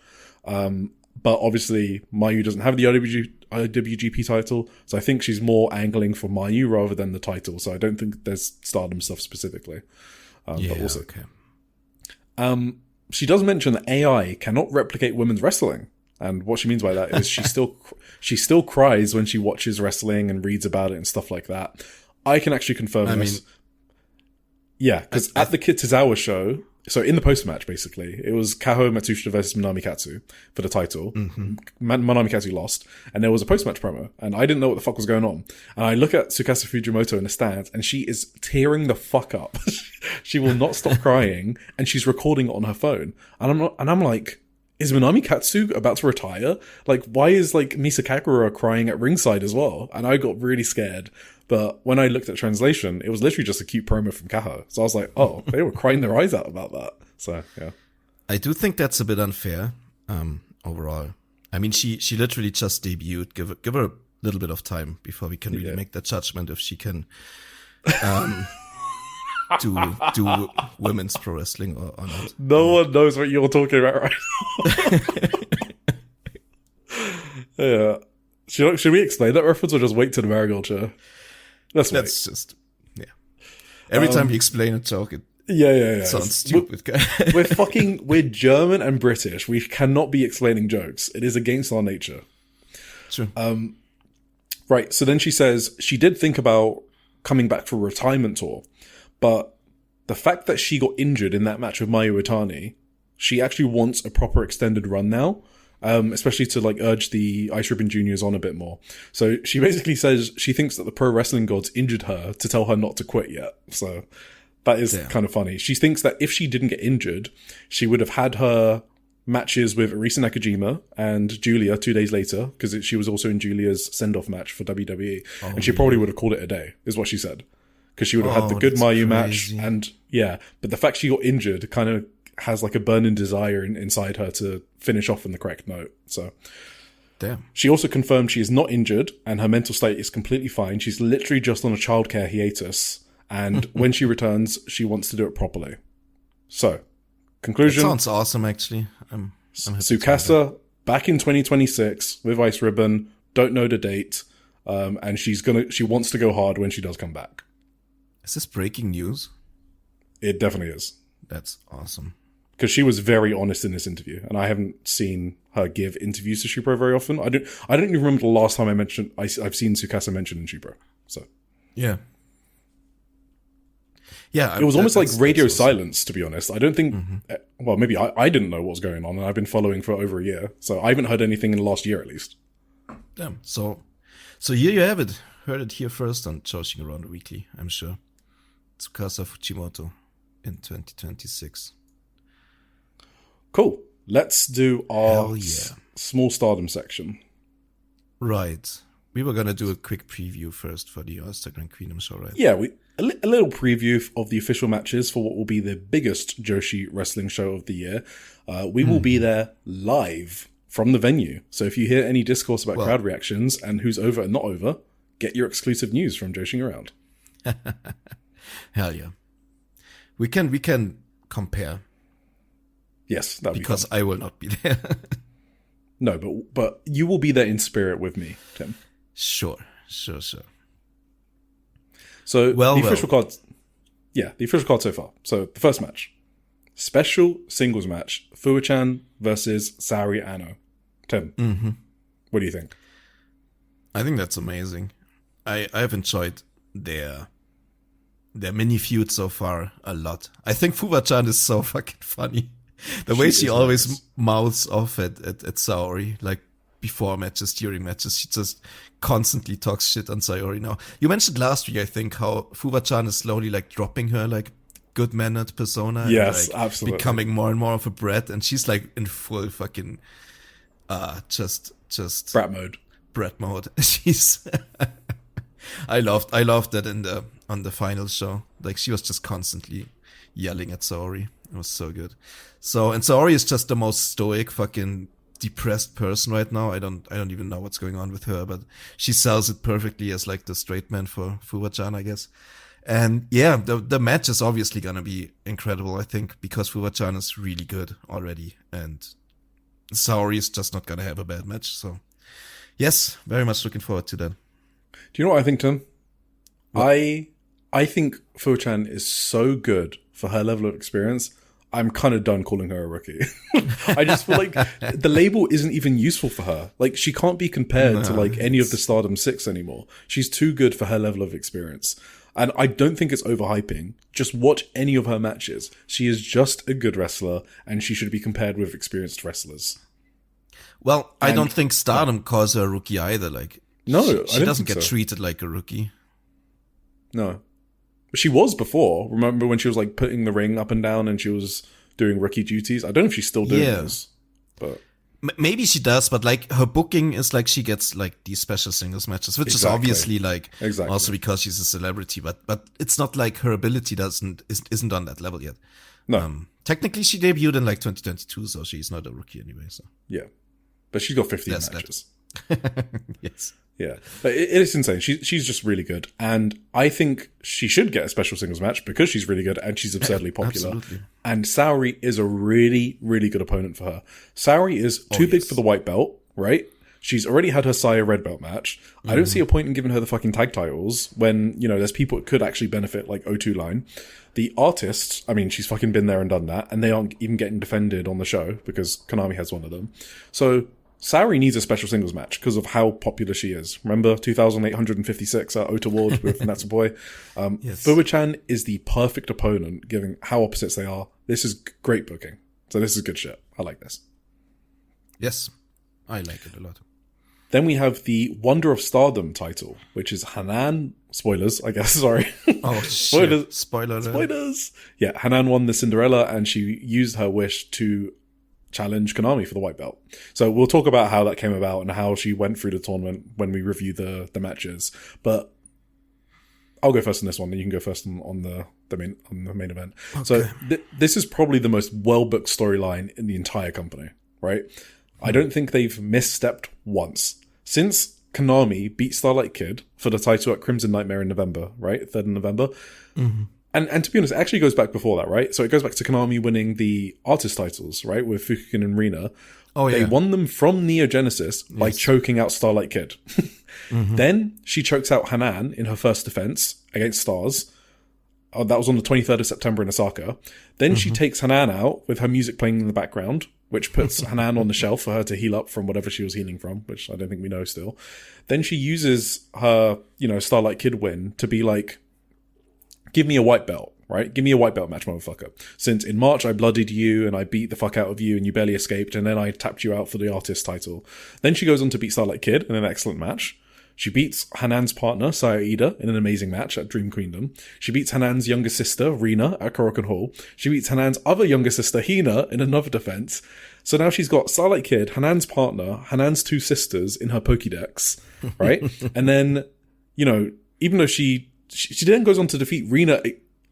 But obviously, Mayu doesn't have the IWGP title, so I think she's more angling for Mayu rather than the title. So I don't think there's Stardom stuff specifically. But also, she does mention that AI cannot replicate women's wrestling, and what she means by that is she still cries when she watches wrestling and reads about it and stuff like that. I can actually confirm this. Yeah, because at the Kitazawa show, so in the post-match, basically, it was Kaho Matsushita versus Manami Katsu for the title. Manami Katsu lost, and there was a post-match promo, and I didn't know what the fuck was going on. And I look at Tsukasa Fujimoto in the stands, and she is tearing the fuck up. She will not stop crying, and she's recording it on her phone. And I'm like, is Manami Katsu about to retire? Like, why is like Misa Kakura crying at ringside as well? And I got really scared. But when I looked at translation, it was literally just a cute promo from Kaho. So I was like, oh, they were crying their eyes out about that. So, yeah. I do think that's a bit unfair, overall. I mean, she literally just debuted. Give her a little bit of time before we can really make that judgment if she can do women's pro wrestling or not. No one knows what you're talking about right now. Yeah. Should we explain that reference or just wait to the Marigold show? Let's just, Every time we explain a joke, it sounds stupid. We're German and British. We cannot be explaining jokes. It is against our nature. Sure. Right. So then she says she did think about coming back for a retirement tour, but the fact that she got injured in that match with Mayu Iwatani, she actually wants a proper extended run now. Especially to like urge the Ice Ribbon Juniors on a bit more. So she basically says she thinks that the pro wrestling gods injured her to tell her not to quit yet. So that is kind of funny. She thinks that if she didn't get injured, she would have had her matches with Arisa Nakajima and Julia 2 days later, because she was also in Julia's send-off match for WWE. And she probably would have called it a day, is what she said. because she would have had the good that's Mayu match. crazy. And yeah, but the fact she got injured kind of has like a burning desire inside her to finish off on the correct note. So Damn. she also confirmed she is not injured and her mental state is completely fine. She's literally just on a childcare hiatus. And when she returns, she wants to do it properly. So, conclusion. That sounds awesome, actually. I'm happy Tsukasa back in 2026 with Ice Ribbon. Don't know the date. And she wants to go hard when she does come back. Is this breaking news? It definitely is. That's awesome. Because she was very honest in this interview, and I haven't seen her give interviews to Shupro very often. I don't even remember the last time I've seen Tsukasa mentioned in Shupro. So Yeah, it was almost like radio that's awesome. silence, to be honest. I don't think. Well, maybe I didn't know what was going on, and I've been following for over a year, so I haven't heard anything in the last year at least. Damn. So here you have it. Heard it here first on Joshi'ing Around Weekly, I'm sure. Tsukasa Fujimoto in 2026. Cool. Let's do our Hell yeah. small stardom section. Right. We were gonna do a quick preview first for the All-Star Grand Queendom show, right? Yeah, a little preview of the official matches for what will be the biggest Joshi wrestling show of the year. We will be there live from the venue. So if you hear any discourse about crowd reactions and who's over and not over, get your exclusive news from Joshi'ing Around. Hell yeah. We can compare. Yes, that'd be Because fun. I will not be there. No, but you will be there in spirit with me, Tim. Sure. So the official card, the official card so far. So the first match, special singles match, Fuwa-chan versus Sareee Ano. Tim, what do you think? I think that's amazing. I've enjoyed their mini feud so far a lot. I think Fuwa-chan is so fucking funny. The way she always mouths off at Saori, like before matches, during matches, she just constantly talks shit on Saori now. You mentioned last week, I think, how Fuwa-chan is slowly like dropping her like good-mannered persona. Yes, and, like, absolutely. Becoming more and more of a brat, and she's like in full fucking just brat mode. She's I loved that on the final show. Like she was just constantly yelling at Saori. It was so good. And Saori is just the most stoic, fucking depressed person right now. I don't even know what's going on with her, but she sells it perfectly as like the straight man for Fuwa-chan, I guess. And yeah, the match is obviously gonna be incredible, I think, because Fuwa-chan is really good already, and Saori is just not gonna have a bad match. So yes, very much looking forward to that. Do you know what I think, Tim? What? I think Fuwa-chan is so good for her level of experience. I'm kind of done calling her a rookie. I just feel like the label isn't even useful for her. Like, she can't be compared to like any of the Stardom 6 anymore. She's too good for her level of experience. And I don't think it's overhyping. Just watch any of her matches. She is just a good wrestler, and she should be compared with experienced wrestlers. Well, I don't think Stardom calls her a rookie either. Like, no, she doesn't get treated like a rookie. No. She was before. Remember when she was like putting the ring up and down and she was doing rookie duties? I don't know if she's still doing this, but maybe she does. But like her booking is like she gets like these special singles matches, which is obviously like also because she's a celebrity. But it's not like her ability isn't on that level yet. No, technically she debuted in like 2022, so she's not a rookie anyway. So yeah, but she's got 15 matches. Yes. Yeah, but it is insane. She's just really good, and I think she should get a special singles match because she's really good and she's absurdly popular. Absolutely. And Sareee is a really, really good opponent for her. Sareee is too big for the white belt, right? She's already had her Saya red belt match. I don't see a point in giving her the fucking tag titles when, you know, there's people that could actually benefit, like O2 Line. The artists, I mean, she's fucking been there and done that, and they aren't even getting defended on the show because Konami has one of them. So Sareee needs a special singles match because of how popular she is. Remember 2,856 at Ota Ward with Natsuboy? Yes. Fuwa-chan is the perfect opponent given how opposites they are. This is great booking. So this is good shit. I like this. Yes, I like it a lot. Then we have the Wonder of Stardom title, which is Hanan. Spoilers, I guess. Sorry. Oh, shit. Spoilers. Yeah, Hanan won the Cinderella and she used her wish to challenge Konami for the white belt. So we'll talk about how that came about and how she went through the tournament when we review the matches. But I'll go first on this one, and you can go first on the main event. Okay. So this is probably the most well-booked storyline in the entire company, right? I don't think they've misstepped once. Since Konami beat Starlight Kid for the title at Crimson Nightmare in November, right? 3rd of November. Mm-hmm. And to be honest, it actually goes back before that, right? So it goes back to Konami winning the artist titles, right? With Fukukin and Rina. Oh, yeah. They won them from Neo Genesis by choking out Starlight Kid. Mm-hmm. Then she chokes out Hanan in her first defense against Stars. That was on the 23rd of September in Osaka. Then she takes Hanan out with her music playing in the background, which puts Hanan on the shelf for her to heal up from whatever she was healing from, which I don't think we know still. Then she uses her, Starlight Kid win to be like, give me a white belt, right? Give me a white belt match, motherfucker. Since in March I bloodied you and I beat the fuck out of you and you barely escaped, and then I tapped you out for the artist title. Then she goes on to beat Starlight Kid in an excellent match. She beats Hanan's partner, Sareee, in an amazing match at Dream Queendom. She beats Hanan's younger sister, Rina, at Korakuen Hall. She beats Hanan's other younger sister, Hina, in another defense. So now she's got Starlight Kid, Hanan's partner, Hanan's two sisters in her Pokédex, right? And then, even though she then goes on to defeat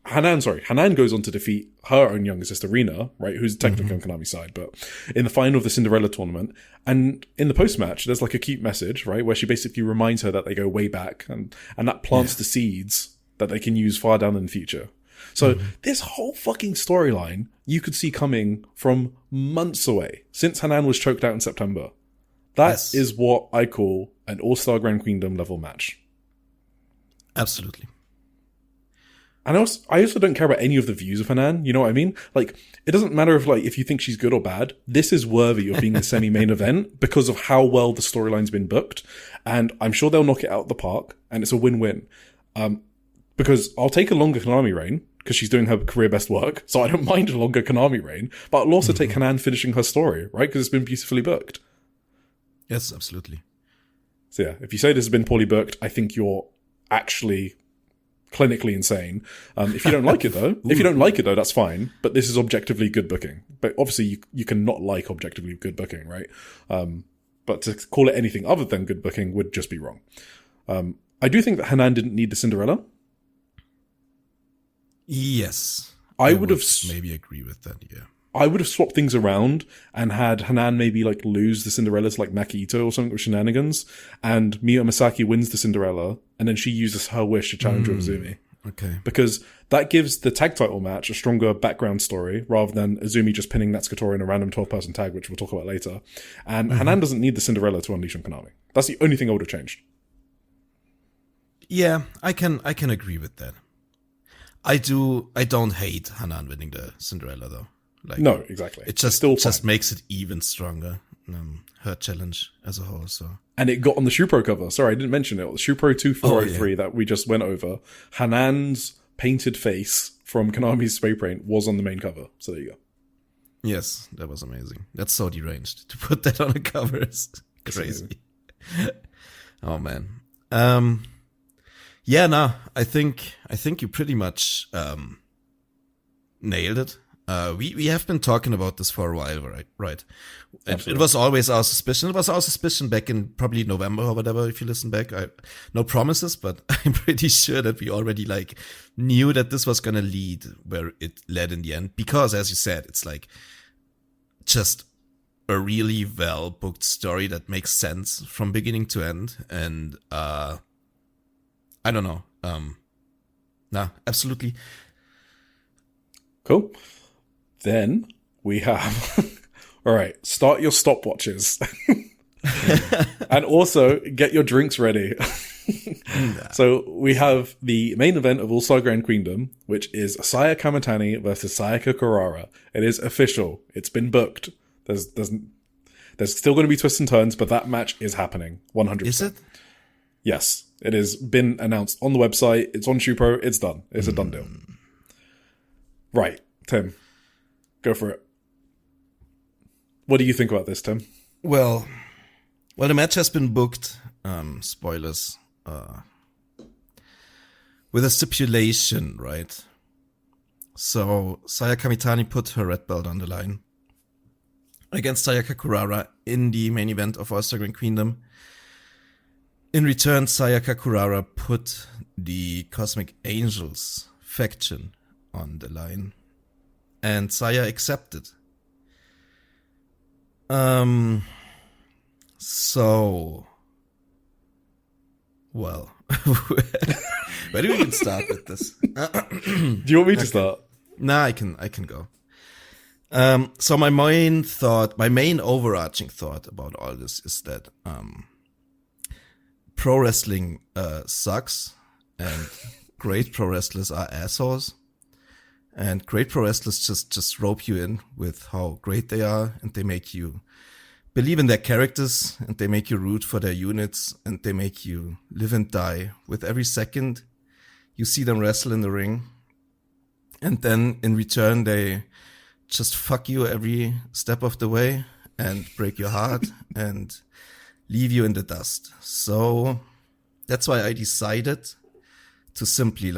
Hanan goes on to defeat her own younger sister, Rina, right, who's technically on Konami's side, but in the final of the Cinderella tournament. And in the post-match, there's like a cute message, right, where she basically reminds her that they go way back, and that plants the seeds that they can use far down in the future. So this whole fucking storyline you could see coming from months away, since Hanan was choked out in September. That is what I call an All-Star Grand Queendom level match. Absolutely. And I also don't care about any of the views of Hanan, you know what I mean? Like, it doesn't matter if you think she's good or bad. This is worthy of being the semi-main event because of how well the storyline's been booked. And I'm sure they'll knock it out of the park, and it's a win-win. Because I'll take a longer Konami reign, because she's doing her career best work, so I don't mind a longer Konami reign, but I'll also take Hanan finishing her story, right? Because it's been beautifully booked. Yes, absolutely. So yeah, if you say this has been poorly booked, I think you're actually clinically insane. If you don't like it though, that's fine. But this is objectively good booking. But obviously you can not like objectively good booking, right? But to call it anything other than good booking would just be wrong. I do think that Hanan didn't need the Cinderella. Yes. I would have maybe agree with that, yeah. I would have swapped things around and had Hanan maybe like lose the Cinderella to like Makito or something with shenanigans, and Miyo Masaki wins the Cinderella, and then she uses her wish to challenge Azumi. Okay. Because that gives the tag title match a stronger background story rather than Azumi just pinning Natsukatori in a random 12-person tag, which we'll talk about later. And Hanan doesn't need the Cinderella to unleash on Konami. That's the only thing I would have changed. Yeah, I can agree with that. I don't hate Hanan winning the Cinderella though. Like, no, exactly. It just makes it even stronger, her challenge as a whole. So, and it got on the Shupro cover. Sorry, I didn't mention it. The Shupro 2403 that we just went over. Hanan's painted face from Konami's spray paint was on the main cover. So there you go. Yes, that was amazing. That's so deranged to put that on a cover. Is crazy. Oh man. Yeah, no, I think you pretty much nailed it. We have been talking about this for a while, right? It was always our suspicion. It was our suspicion back in probably November or whatever, if you listen back. No promises, but I'm pretty sure that we already knew that this was gonna lead where it led in the end. Because as you said, it's just a really well booked story that makes sense from beginning to end. And I don't know. Absolutely. Cool. Then we have, all right, start your stopwatches and also get your drinks ready. So we have the main event of All-Star Grand Queendom, which is Saya Kamitani versus Sayaka Kurara. It is official. It's been booked. There's still going to be twists and turns, but that match is happening 100%. Is it? Yes. It has been announced on the website. It's on Shupro. It's done. It's a done deal. Right. Tim, go for it. What do you think about this, Tim? Well, the match has been booked. Spoilers. With a stipulation, right? So Saya Kamitani put her red belt on the line against Sayaka Kurara in the main event of All-Star Grand Queendom. In return, Sayaka Kurara put the Cosmic Angels faction on the line. And Saya accepted. So, well, where do we even start with this? Do you want me to start? Nah, I can go. So my main overarching thought about all this is that pro wrestling sucks, and great pro wrestlers are assholes, and great pro wrestlers just rope you in with how great they are, and they make you believe in their characters, and they make you root for their units, and they make you live and die with every second you see them wrestle in the ring. And then in return, they just fuck you every step of the way and break your heart and leave you in the dust. So that's why I decided to simply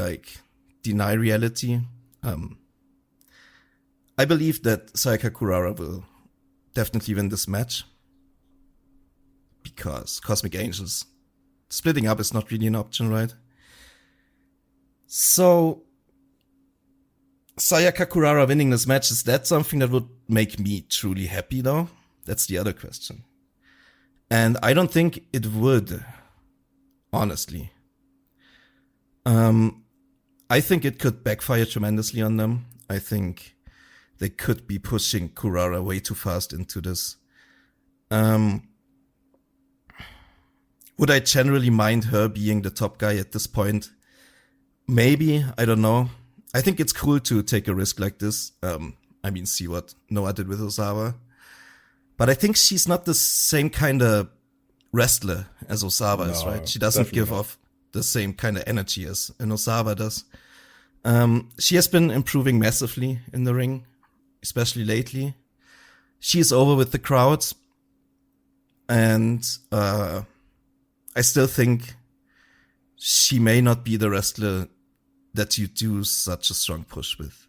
deny reality. I believe that Sayaka Kurara will definitely win this match because Cosmic Angels splitting up is not really an option, right? So Sayaka Kurara winning this match, is that something that would make me truly happy though? That's the other question. And I don't think it would, honestly. I think it could backfire tremendously on them. I think they could be pushing Kurara way too fast into this. Would I generally mind her being the top guy at this point? Maybe, I don't know. I think it's cool to take a risk like this. See what Noah did with Osawa. But I think she's not the same kind of wrestler as Osawa is, right? She doesn't give off the same kind of energy as an Osawa does. She has been improving massively in the ring, especially lately. She's over with the crowds. And I still think she may not be the wrestler that you do such a strong push with.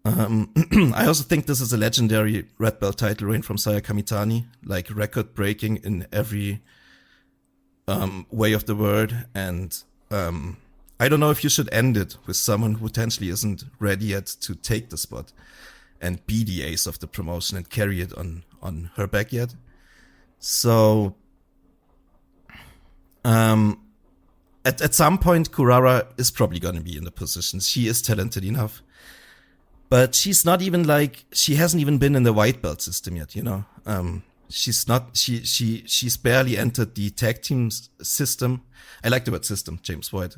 I also think this is a legendary red belt title reign from Sayaka Mitani, record breaking in every way of the word. And I don't know if you should end it with someone who potentially isn't ready yet to take the spot and be the ace of the promotion and carry it on her back yet. So at some point, Kurara is probably going to be in the position. She is talented enough. But she's not even she hasn't even been in the white belt system yet, you know. She's barely entered the tag team system. I like the word system, James White,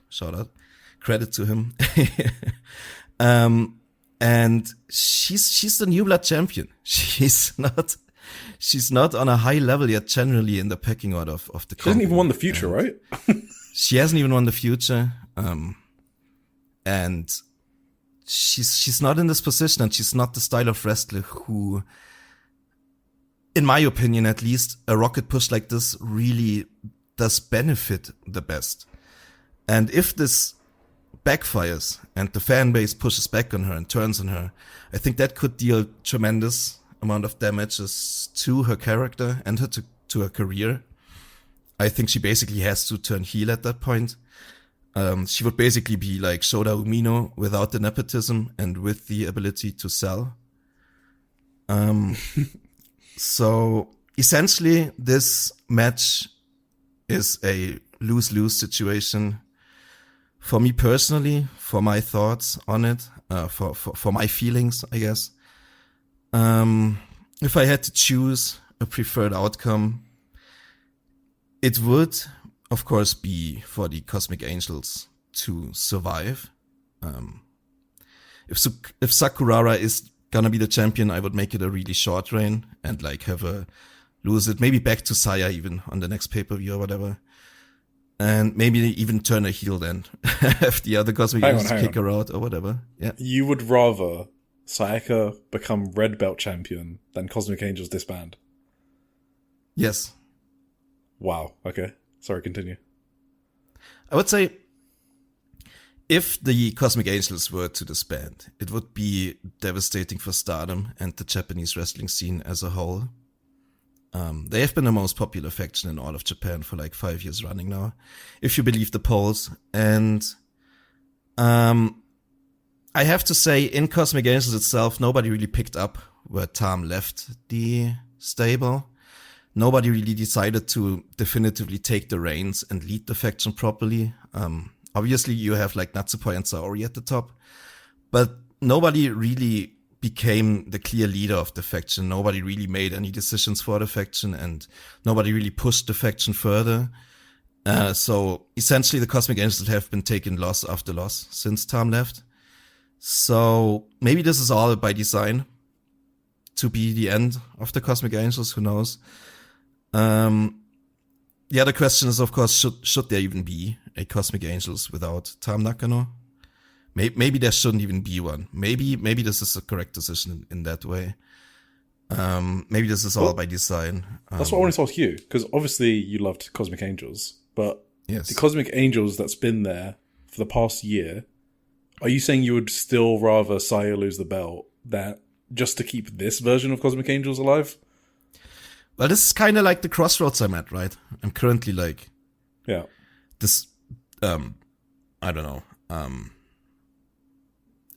shout out. Credit to him. And she's the new blood champion. She's not on a high level yet generally in the pecking order of the company. She hasn't even won the future, right? She hasn't even won the future. And she's not in this position, and she's not the style of wrestler who, in my opinion at least, a rocket push like this really does benefit the best. And if this backfires and the fan base pushes back on her and turns on her, I think that could deal tremendous amount of damages to her character and to her career. I think she basically has to turn heel at that point. She would basically be like Shota Umino without the nepotism and with the ability to sell. So essentially this match is a lose-lose situation for me personally, for my thoughts on it, for my feelings, I guess. If I had to choose a preferred outcome, it would, of course, be for the Cosmic Angels to survive. If Sakurara is gonna be the champion, I would make it a really short reign and have her lose it, maybe back to Saya even on the next pay-per-view or whatever. And maybe even turn a heel then if the other Cosmic Angels kick her out or whatever. Yeah. You would rather Sayaka become red belt champion than Cosmic Angels disband? Yes. Wow. Okay. Sorry, continue. I would say if the Cosmic Angels were to disband, it would be devastating for Stardom and the Japanese wrestling scene as a whole. And maybe even turn a heel then if the other Cosmic Angels kick her out or whatever. Yeah. You would rather Sayaka become red belt champion than Cosmic Angels disband? Yes. I would say if the Cosmic Angels were to disband, it would be devastating for Stardom and the Japanese wrestling scene as a whole. They have been the most popular faction in all of Japan for like 5 years running now, if you believe the polls. And I have to say, in Cosmic Angels itself, nobody really picked up where Tam left the stable. Nobody really decided to definitively take the reins and lead the faction properly. Obviously, you have like Natsupoi and Saori at the top, but nobody really became the clear leader of the faction. Nobody really made any decisions for the faction, and nobody really pushed the faction further. So essentially, the Cosmic Angels have been taking loss after loss since Tam left. So maybe this is all by design to be the end of the Cosmic Angels. Who knows? The other question is, of course, should there even be a Cosmic Angels without Tam Nakano? Maybe there shouldn't even be one. Maybe this is a correct decision in that way. Maybe this is all by design. That's what I wanted to ask you, because obviously you loved Cosmic Angels, but yes. The Cosmic Angels that's been there for the past year, are you saying you would still rather Saya lose the belt than just to keep this version of Cosmic Angels alive? Well, this is kind of like the crossroads I'm at, right? I'm currently like, this, I don't know,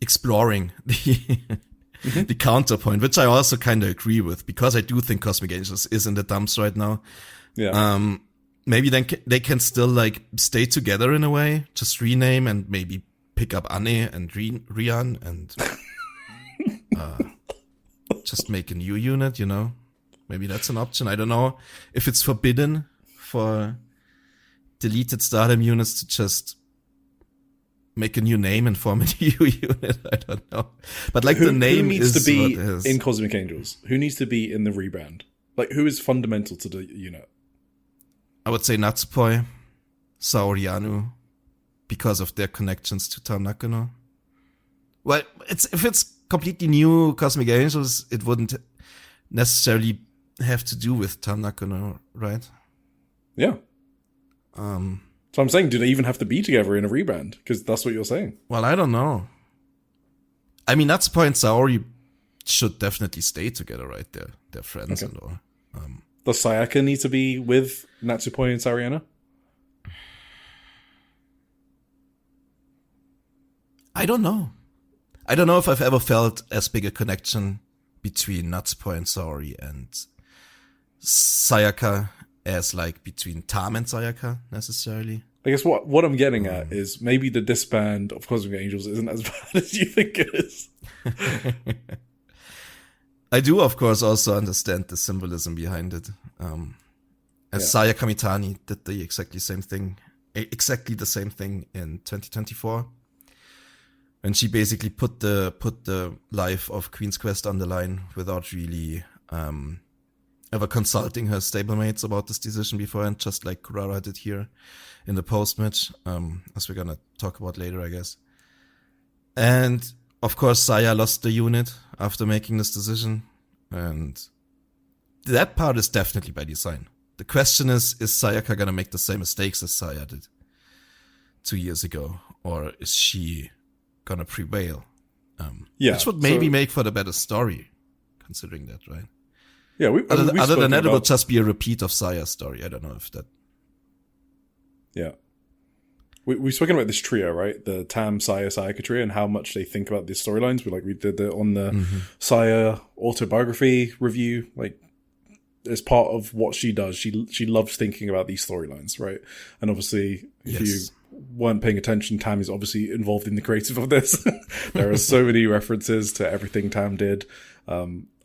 exploring the counterpoint, which I also kind of agree with, because I do think Cosmic Angels is in the dumps right now. Yeah. Maybe then they can still like stay together in a way, just rename and maybe pick up Anne and Rian and just make a new unit, you know? Maybe that's an option. I don't know if it's forbidden for deleted Stardom units to just make a new name and form a new unit. I don't know. But like the name who needs is to be what is. In Cosmic Angels? Who needs to be in the rebrand? Like, who is fundamental to the unit? I would say Natsupoi, Saorianu, because of their connections to Tam Nakano. Well, if it's completely new Cosmic Angels, it wouldn't necessarily have to do with Tam Nakano, right? Yeah. So I'm saying, do they even have to be together in a rebrand? Because that's what you're saying. Well, I don't know. I mean, Natsupoi and Saori should definitely stay together, right? They're friends and all. Does Sayaka need to be with Natsupoi and Sariana? I don't know. I don't know if I've ever felt as big a connection between Natsupoi and Saori and Sayaka as like between Tam and Sayaka necessarily. I guess what I'm getting at is maybe the disband of Cosmic Angels isn't as bad as you think it is. I do, of course, also understand the symbolism behind it. As Saya Kamitani did the exactly the same thing in 2024. And she basically put the life of Queen's Quest on the line without really ever consulting her stablemates about this decision beforehand, just like Kurara did here in the post-match, as we're gonna talk about later, I guess. And, of course, Saya lost the unit after making this decision, and that part is definitely by design. The question is Sayaka gonna make the same mistakes as Saya did 2 years ago, or is she gonna prevail? Which would maybe make for the better story, considering that, right? Yeah, other than that, it will just be a repeat of Saya's story. I don't know if that. Yeah, we've spoken about this trio, right? The Tam, Saya, Sayaka trio, and how much they think about these storylines. We did that on the Saya autobiography review. Like, as part of what she does, she loves thinking about these storylines, right? And obviously, if you weren't paying attention, Tam is obviously involved in the creative of this. There are so many references to everything Tam did.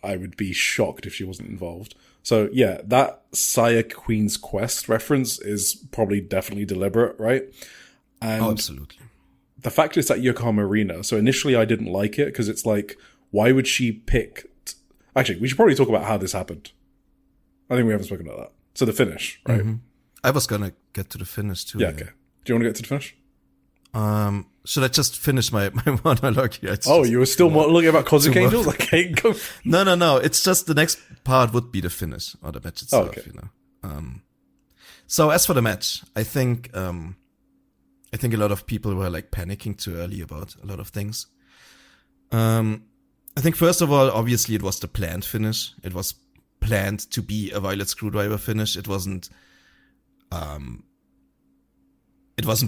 I would be shocked if she wasn't involved. So yeah, that Saya Queen's Quest reference is probably definitely deliberate, right? And absolutely. The fact is at Yokohama Arena. So initially I didn't like it because it's like, why would she pick... Actually, we should probably talk about how this happened. I think we haven't spoken about that. So the finish, right? Mm-hmm. I was gonna get to the finish too. Yeah, okay. Do you want to get to the finish? Should I just finish my monologue here? You were still looking about Cosmic Angels? Okay, go. No. It's just the next part would be the finish or the match itself, you know. So as for the match, I think a lot of people were like panicking too early about a lot of things. I think first of all, obviously it was the planned finish. It was planned to be a Violet Screwdriver finish. It wasn't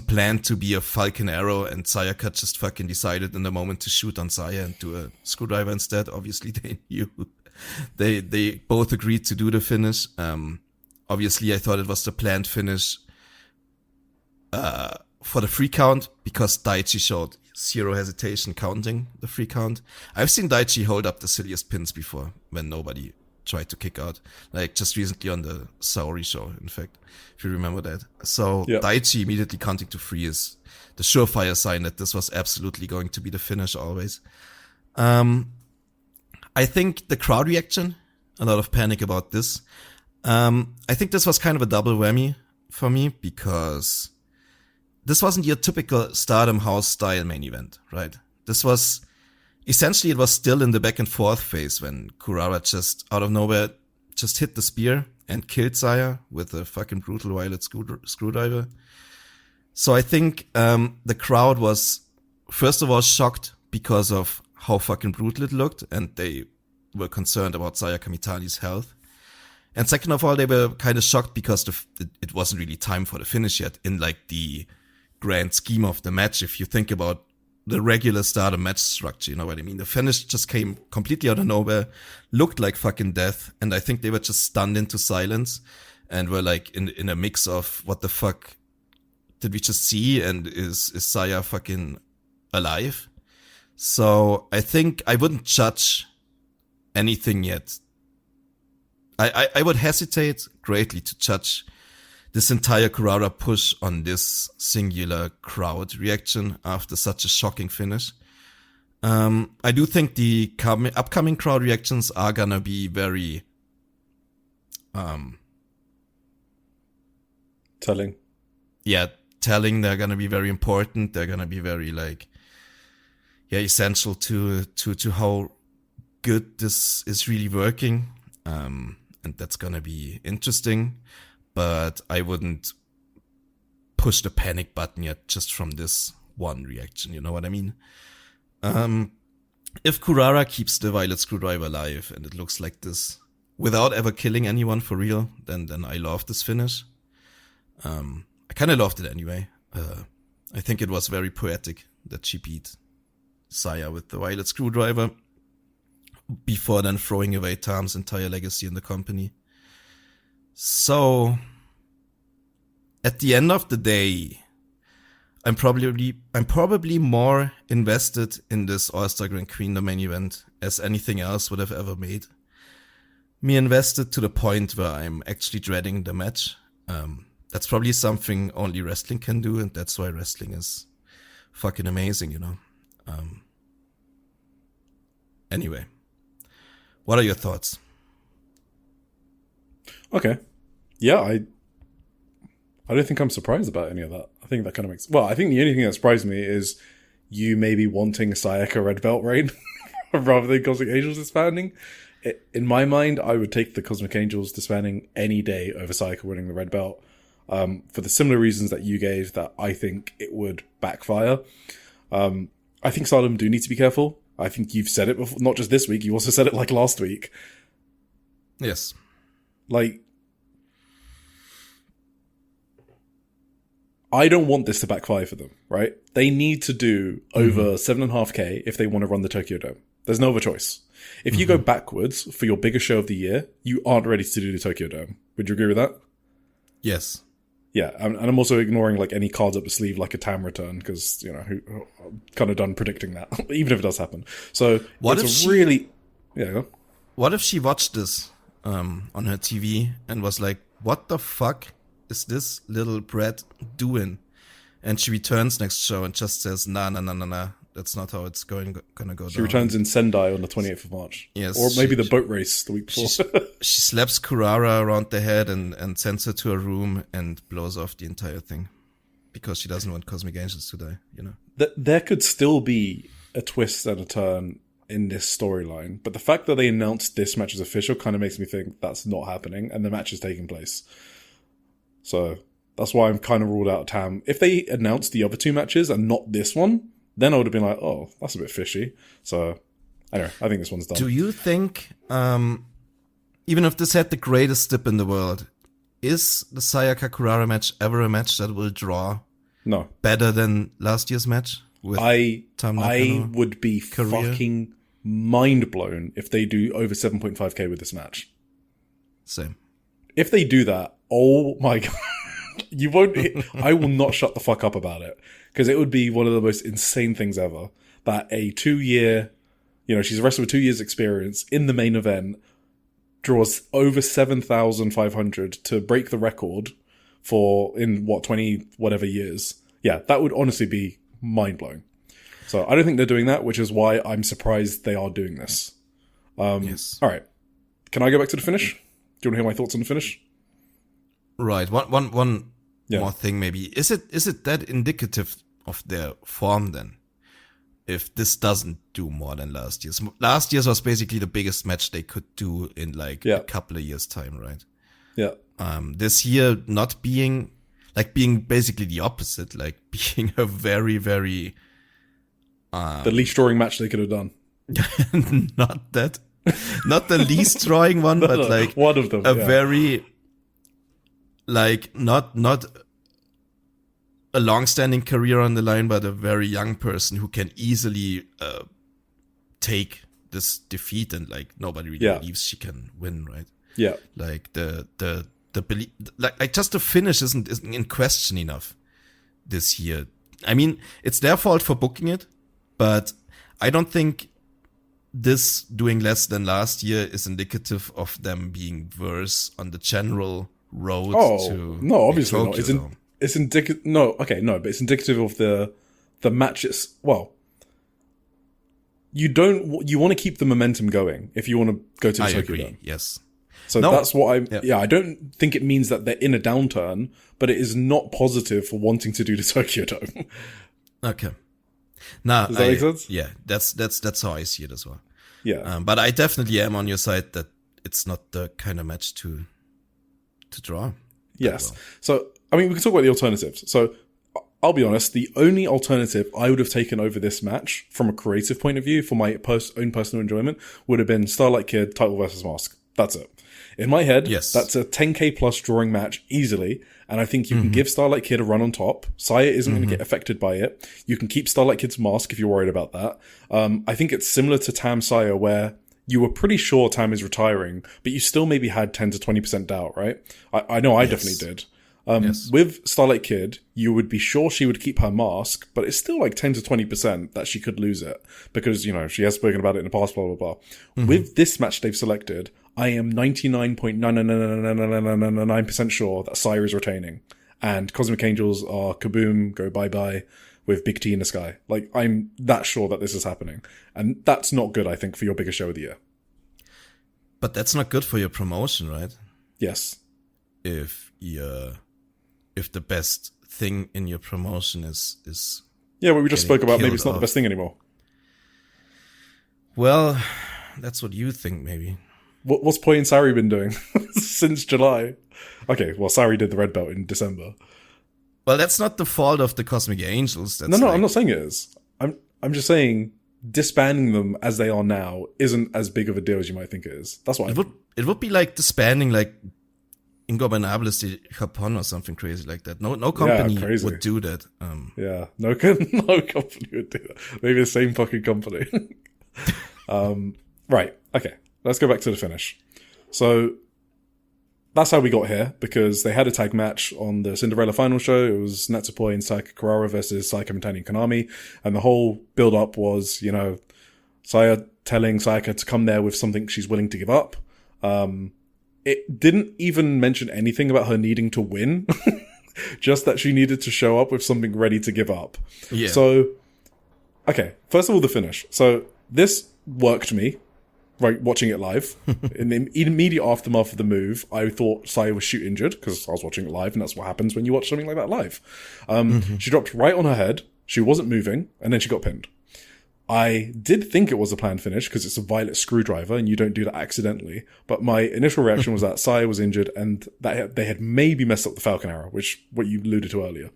planned to be a Falcon Arrow, and Sayaka just fucking decided in the moment to shoot on Saya and do a Screwdriver instead. Obviously, they knew. They both agreed to do the finish. Obviously, I thought it was the planned finish for the free count, because Daichi showed zero hesitation counting the free count. I've seen Daichi hold up the silliest pins before when nobody tried to kick out, like just recently on the Saori show, in fact, if you remember that. So yep. Daichi immediately counting to 3 is the surefire sign that this was absolutely going to be the finish always. I think the crowd reaction, a lot of panic about this. I think this was kind of a double whammy for me, because this wasn't your typical Stardom House style main event, right? This was, essentially it was still in the back and forth phase when Kurara just out of nowhere just hit the spear and killed Saya with a fucking brutal Violet Screwdriver. So I think the crowd was, first of all, shocked because of how fucking brutal it looked, and they were concerned about Saya Kamitani's health. And second of all, they were kind of shocked because it wasn't really time for the finish yet in like the grand scheme of the match. If you think about the regular Stardom match structure, you know what I mean? The finish just came completely out of nowhere, looked like fucking death, and I think they were just stunned into silence and were like in a mix of what the fuck did we just see, and is Saya fucking alive? So I think I wouldn't judge anything yet. I would hesitate greatly to judge this entire Kurara push on this singular crowd reaction after such a shocking finish. I do think the upcoming crowd reactions are gonna be very telling. Yeah, telling. They're gonna be very important. They're gonna be very essential to how good this is really working. And that's gonna be interesting. But I wouldn't push the panic button yet just from this one reaction, you know what I mean? If Kurara keeps the Violet Screwdriver alive and it looks like this without ever killing anyone for real, then I love this finish. I kind of loved it anyway. I think it was very poetic that she beat Saya with the Violet Screwdriver before then throwing away Tam's entire legacy in the company. So, at the end of the day, I'm probably more invested in this All-Star Grand Queendom main event as anything else would have ever made me invested, to the point where I'm actually dreading the match. That's probably something only wrestling can do, and that's why wrestling is fucking amazing, you know? Anyway, what are your thoughts? Okay. Yeah, I don't think I'm surprised about any of that. I think that kind of makes... Well, I think the only thing that surprised me is you maybe wanting Sayaka red belt reign rather than Cosmic Angels disbanding. In my mind, I would take the Cosmic Angels disbanding any day over Sayaka winning the red belt, for the similar reasons that you gave, that I think it would backfire. I think Stardom do need to be careful. I think you've said it before, not just this week, you also said it like last week. Yes. Like, I don't want this to backfire for them, right? They need to do over 7.5K if they want to run the Tokyo Dome. There's no other choice. If you go backwards for your biggest show of the year, you aren't ready to do the Tokyo Dome. Would you agree with that? Yes. Yeah, and I'm also ignoring like any cards up the sleeve, like a Tam return, because I'm kind of done predicting that, even if it does happen. So what if she watched this on her TV and was like, "What the fuck is this little brat doing?" And she returns next show and just says, "Nah, that's not how it's gonna go down." She returns in Sendai on the 28th of March. Yes, or maybe the boat race the week before. She slaps Kurara around the head and sends her to her room and blows off the entire thing because she doesn't want Cosmic Angels to die, you know? There could still be a twist and a turn in this storyline, but the fact that they announced this match as official kind of makes me think that's not happening and the match is taking place. So that's why I'm kind of ruled out Tam. If they announced the other two matches and not this one, then I would have been like, oh, that's a bit fishy. So, anyway, I think this one's done. Do you think even if this had the greatest dip in the world, is the Sayaka Kurara match ever a match that will draw No. better than last year's match? With I Nakano would be fucking mind blown if they do over 7.5k with this match. Same. If they do that, oh my god. You won't. I will not shut the fuck up about it, because it would be one of the most insane things ever. That a 2-year, she's a wrestler with 2 years experience in the main event draws over 7,500 to break the record for in 20 whatever years. Yeah, that would honestly be mind blowing. So I don't think they're doing that, which is why I'm surprised they are doing this. Yes. All right. Can I go back to the finish? Do you want to hear my thoughts on the finish? Right. One more thing maybe. Is it that indicative of their form then? If this doesn't do more than last year's. Last year's was basically the biggest match they could do in a couple of years' time, right? Yeah. This year not being basically the opposite, like being a very, very the least drawing match they could have done. not the least drawing one, but like one of them. Very not a long-standing career on the line, but a very young person who can easily take this defeat, and nobody really believes she can win, right? Yeah. Like the belief, just the finish isn't in question enough this year. I mean, it's their fault for booking it, but I don't think this doing less than last year is indicative of them being worse on the general road to no, obviously not. Tokyo, It's indicative. No, okay, no, but it's indicative of the matches. Well, you want to keep the momentum going if you want to go to the Tokyo agree. Dome. Yes. So that's what I don't think it means that they're in a downturn, but it is not positive for wanting to do the Tokyo Dome. Okay. Nah, does that make sense? Yeah, that's how I see it as well. Yeah. But I definitely am on your side that it's not the kind of match to draw. Yes. Well. So, I mean, we can talk about the alternatives. So, I'll be honest, the only alternative I would have taken over this match from a creative point of view for my own personal enjoyment would have been Starlight Kid, title versus mask. That's it. In my head, that's a 10k plus drawing match easily, and I think you can give Starlight Kid a run on top. Saya isn't going to get affected by it. You can keep Starlight Kid's mask if you're worried about that. I think it's similar to Tam Saya, where you were pretty sure Tam is retiring, but you still maybe had 10 to 20% doubt, right? I know I definitely did. With Starlight Kid, you would be sure she would keep her mask, but it's still 10 to 20% that she could lose it because, she has spoken about it in the past, blah, blah, blah. With this match they've selected, I am 99.99999% sure that Saya is retaining and Cosmic Angels are kaboom, go bye-bye with Big T in the sky. I'm that sure that this is happening. And that's not good, I think, for your biggest show of the year. But that's not good for your promotion, right? Yes. If the best thing in your promotion is what we just spoke about, maybe it's not the best thing anymore. Well, that's what you think, maybe. What's Poi and Sareee been doing since July? Okay, well, Sareee did the red belt in December. Well, that's not the fault of the Cosmic Angels. That's no, I'm not saying it is. I'm just saying disbanding them as they are now isn't as big of a deal as you might think it is. That's what it would be like disbanding Ingobernables de Japón or something crazy like that. No company would do that. No company would do that. Maybe the same fucking company. Right. Okay. Let's go back to the finish. So that's how we got here, because they had a tag match on the Cinderella final show. It was Natsupoi and Sayaka Kurara versus Sayaka Mitani and Konami. And the whole build up was, Saya telling Sayaka to come there with something she's willing to give up. It didn't even mention anything about her needing to win, just that she needed to show up with something ready to give up. Yeah. So, okay, first of all, the finish. So this worked me, right, watching it live. In the immediate aftermath of the move, I thought Saya was shoot injured, because I was watching it live, and that's what happens when you watch something like that live. She dropped right on her head, she wasn't moving, and then she got pinned. I did think it was a planned finish because it's a violet screwdriver and you don't do that accidentally. But my initial reaction was that Saya was injured and that they had maybe messed up the Falcon Arrow, which what you alluded to earlier.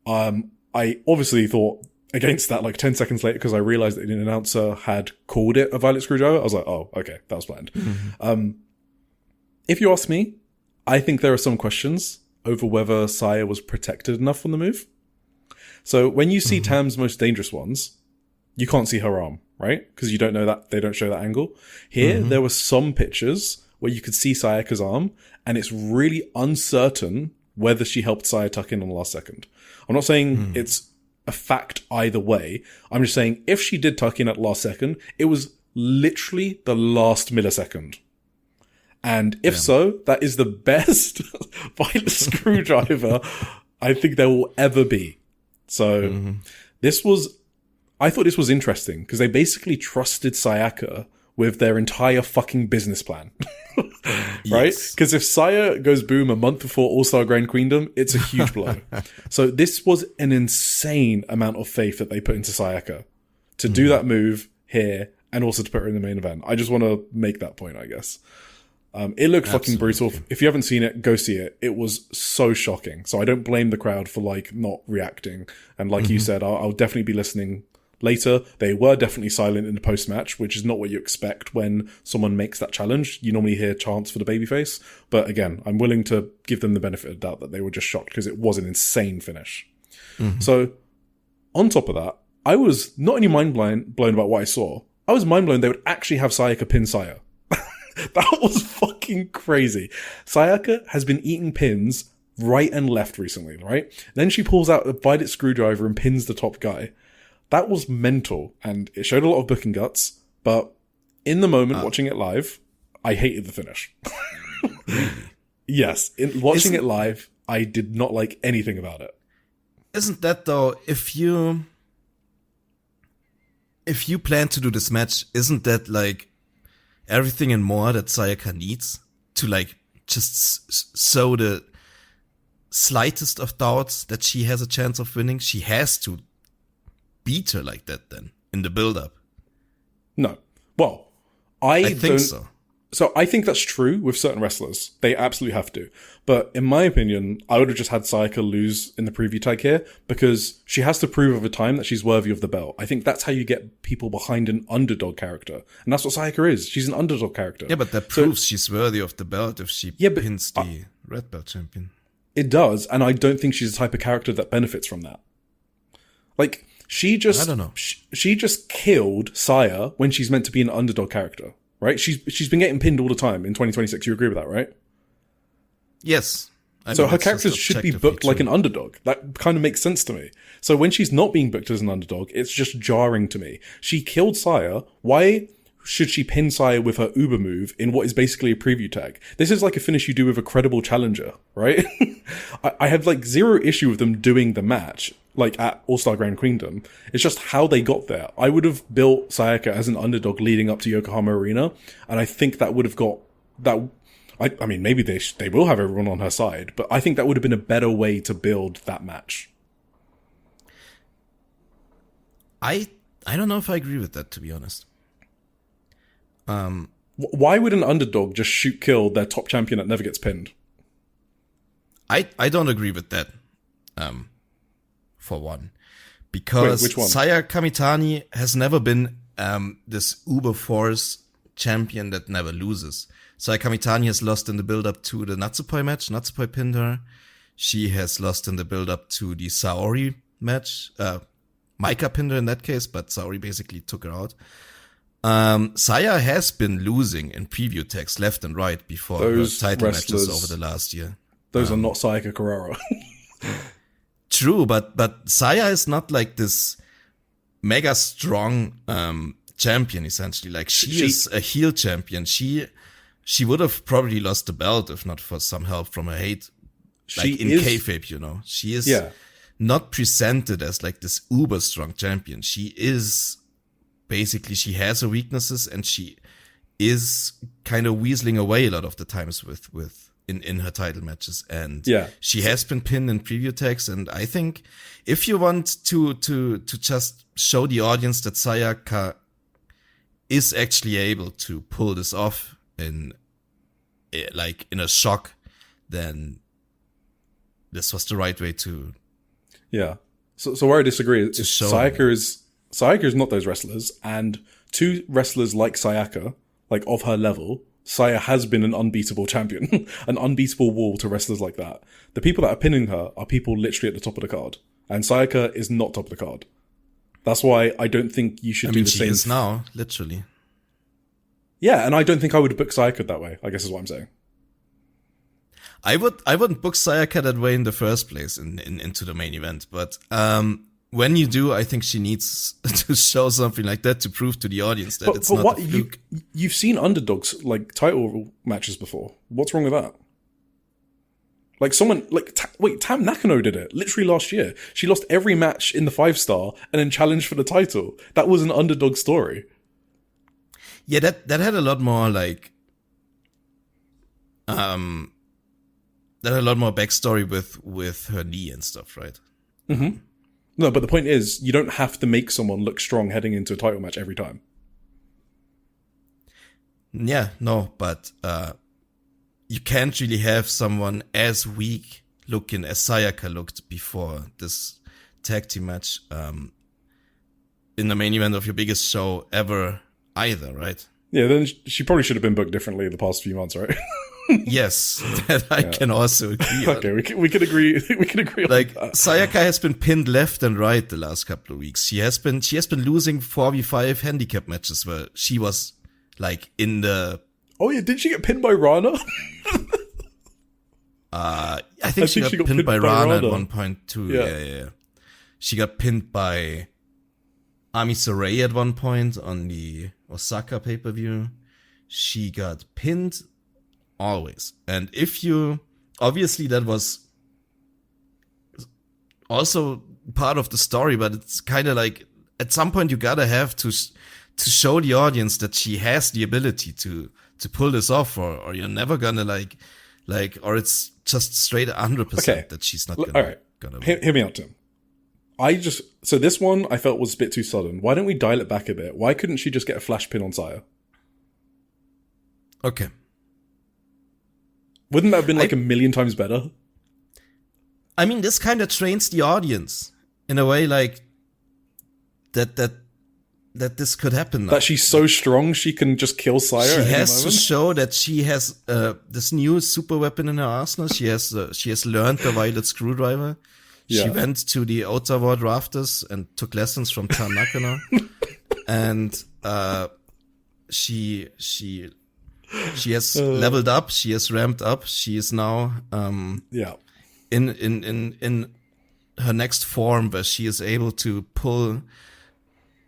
I obviously thought against that 10 seconds later because I realized that an announcer had called it a violet screwdriver. I was like, oh, okay, that was planned. if you ask me, I think there are some questions over whether Saya was protected enough on the move. So when you see Tam's most dangerous ones, you can't see her arm, right? Because you don't know that, they don't show that angle. Here, there were some pictures where you could see Sayaka's arm, and it's really uncertain whether she helped Saya tuck in on the last second. I'm not saying it's a fact either way. I'm just saying if she did tuck in at last second, it was literally the last millisecond. And if so, that is the best violet screwdriver I think there will ever be. So I thought this was interesting because they basically trusted Sayaka with their entire fucking business plan. Right? Because if Saya goes boom a month before All-Star Grand Queendom, it's a huge blow. So this was an insane amount of faith that they put into Sayaka to do that move here and also to put her in the main event. I just want to make that point, I guess. It looked fucking brutal. If you haven't seen it, go see it. It was so shocking. So I don't blame the crowd for like not reacting. And like you said, I'll definitely be listening later. They were definitely silent in the post-match, which is not what you expect when someone makes that challenge. You normally hear chants for the babyface. But again, I'm willing to give them the benefit of the doubt that they were just shocked because it was an insane finish. So on top of that, I was not only blown about what I saw, I was mind blown they would actually have Sayaka pin Saya. That was fucking crazy. Sayaka has been eating pins right and left recently, right? Then she pulls out a violet screwdriver and pins the top guy. That was mental, and it showed a lot of booking guts, but in the moment, watching it live, I hated the finish. Yes, watching it live, I did not like anything about it. Isn't that though, if you plan to do this match, isn't that like everything and more that Sayaka needs to like just sow the slightest of doubts that she has a chance of winning? She has to beat her like that then in the build-up. No. Well, I think so. So I think that's true with certain wrestlers. They absolutely have to. But in my opinion, I would have just had Sayaka lose in the preview tag here because she has to prove over time that she's worthy of the belt. I think that's how you get people behind an underdog character. And that's what Sayaka is. She's an underdog character. Yeah, but that proves she's worthy of the belt if she pins the red belt champion. It does. And I don't think she's the type of character that benefits from that. Like, I don't know. She just killed Saya when she's meant to be an underdog character. Right? She's been getting pinned all the time in 2026. You agree with that, right? Yes. So her characters should be booked like an underdog. That kind of makes sense to me. So when she's not being booked as an underdog, it's just jarring to me. She killed Saya. Why should she pin Saya with her Uber move in what is basically a preview tag? This is like a finish you do with a credible challenger, right? I have like zero issue with them doing the match, like at All-Star Grand Queendom. It's just how they got there. I would have built Sayaka as an underdog leading up to Yokohama Arena, and I think that would have got that. I mean, maybe they will have everyone on her side, but I think that would have been a better way to build that match. I don't know if I agree with that, to be honest. Why would an underdog just shoot kill their top champion that never gets pinned? I don't agree with that. For one, because which one? Saya Kamitani has never been this uber force champion that never loses. Saya Kamitani has lost in the build-up to the Natsupoi match. Natsupoi pinned her. She has lost in the build-up to the Saori match. Maika pinned her in that case, but Saori basically took her out. Saya has been losing in preview tags left and right before those her title matches over the last year. Those are not Sayaka Carrara. True, but Saya is not like this mega strong champion, essentially. Like she is a heel champion. She would have probably lost the belt if not for some help from her hate. Like in kayfabe, you know. She is not presented as like this uber strong champion. She is basically, she has her weaknesses and she is kind of weaseling away a lot of the times with in her title matches, and she has been pinned in preview tags. And I think if you want to just show the audience that Sayaka is actually able to pull this off in a shock, then this was the right way to. Yeah. So where I disagree is Sayaka is not those wrestlers, and two wrestlers like Sayaka, like of her level, Saya has been an unbeatable champion, an unbeatable wall to wrestlers like that. The people that are pinning her are people literally at the top of the card. And Sayaka is not top of the card. That's why I don't think you should do the same. She is now, literally. Yeah, and I don't think I would book Sayaka that way, I guess is what I'm saying. I wouldn't book Sayaka that way in the first place into the main event, but when you do, I think she needs to show something like that to prove to the audience that it's not a fluke. You've seen underdogs like title matches before. What's wrong with that? Like someone like Tam Nakano did it literally last year. She lost every match in the 5-star and then challenged for the title. That was an underdog story. Yeah, that had a lot more like that had a lot more backstory with her knee and stuff, right? Mm-hmm. No, but the point is, you don't have to make someone look strong heading into a title match every time. Yeah, no, but you can't really have someone as weak looking as Sayaka looked before this tag team match in the main event of your biggest show ever either, right? Yeah, then she probably should have been booked differently the past few months, right? Yes, that I can also agree on. Okay, we can agree. We can agree on like that. Sayaka has been pinned left and right the last couple of weeks. She has been losing 4v5 handicap matches where she was like in the. Oh yeah, did she get pinned by Rana? I think she got pinned by Rana at one point too. Yeah. She got pinned by Sareee at one point on the Osaka pay-per-view. She got pinned always. And obviously that was also part of the story, but it's kind of like at some point you gotta have to show the audience that she has the ability to pull this off, or you're never gonna like, or it's just straight 100% that she's not gonna. All right, hear me out, Tim. So this one I felt was a bit too sudden. Why don't we dial it back a bit? Why couldn't she just get a flash pin on Saya? Okay. Wouldn't that have been like a million times better? I mean, this kind of trains the audience in a way, like that this could happen now. That she's so strong she can just kill Saya. She has to show that she has this new super weapon in her arsenal. She has learned the violet screwdriver. Yeah. She went to the Ottawa drafters and took lessons from Tam Nakano, and she has leveled up. She has ramped up. She is now in her next form where she is able to pull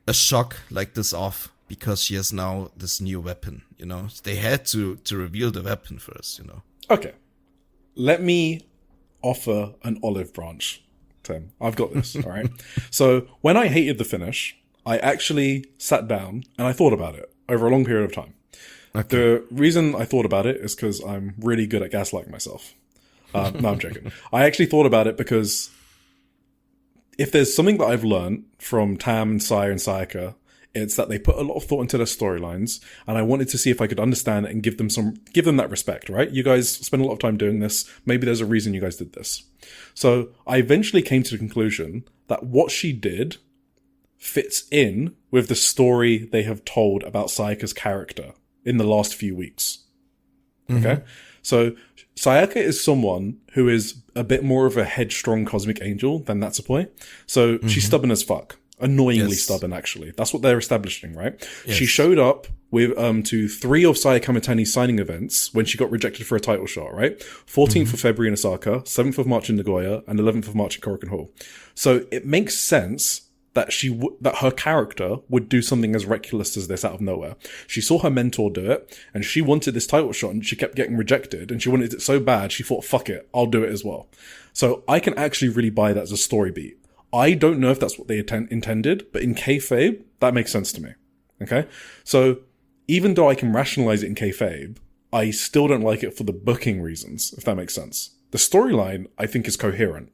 a shock like this off because she has now this new weapon. You know, they had to reveal the weapon first. You know. Okay, let me offer an olive branch, Tim. I've got this. All right. So when I hated the finish, I actually sat down and I thought about it over a long period of time. Okay. The reason I thought about it is because I'm really good at gaslighting myself. No, I'm joking. I actually thought about it because if there's something that I've learned from Tam and Saya and Sayaka, it's that they put a lot of thought into their storylines, and I wanted to see if I could understand it and give them that respect, right? You guys spend a lot of time doing this. Maybe there's a reason you guys did this. So I eventually came to the conclusion that what she did fits in with the story they have told about Sayaka's character in the last few weeks. Okay? Mm-hmm. So Sayaka is someone who is a bit more of a headstrong cosmic angel than Natsupoi. So she's stubborn as fuck. Annoyingly stubborn, actually. That's what they're establishing, right? Yes. She showed up with to 3 of Saya Kamitani's signing events when she got rejected for a title shot, right? 14th of February in Osaka, 7th of March in Nagoya, and 11th of March in Korakuen Hall. So it makes sense that that her character would do something as reckless as this out of nowhere. She saw her mentor do it, and she wanted this title shot, and she kept getting rejected, and she wanted it so bad, she thought, fuck it, I'll do it as well. So I can actually really buy that as a story beat. I don't know if that's what they intended, but in kayfabe, that makes sense to me. Okay? So even though I can rationalize it in kayfabe, I still don't like it for the booking reasons, if that makes sense. The storyline, I think, is coherent.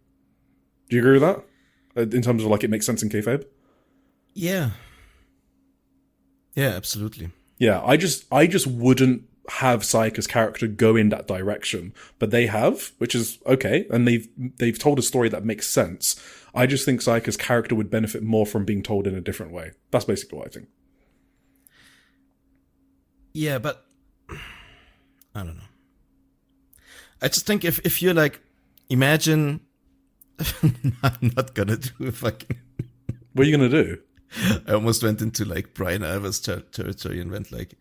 Do you agree with that? In terms of, like, it makes sense in kayfabe? Yeah. Yeah, absolutely. Yeah, I just wouldn't have Sayaka's character go in that direction, but they have, which is okay, and they've told a story that makes sense. I just think Sayaka's character would benefit more from being told in a different way. That's basically what I think. Yeah, but I don't know. I just think if you're like, imagine, I'm not gonna do a fucking. What are you gonna do? I almost went into like Brian Alvarez territory and went like,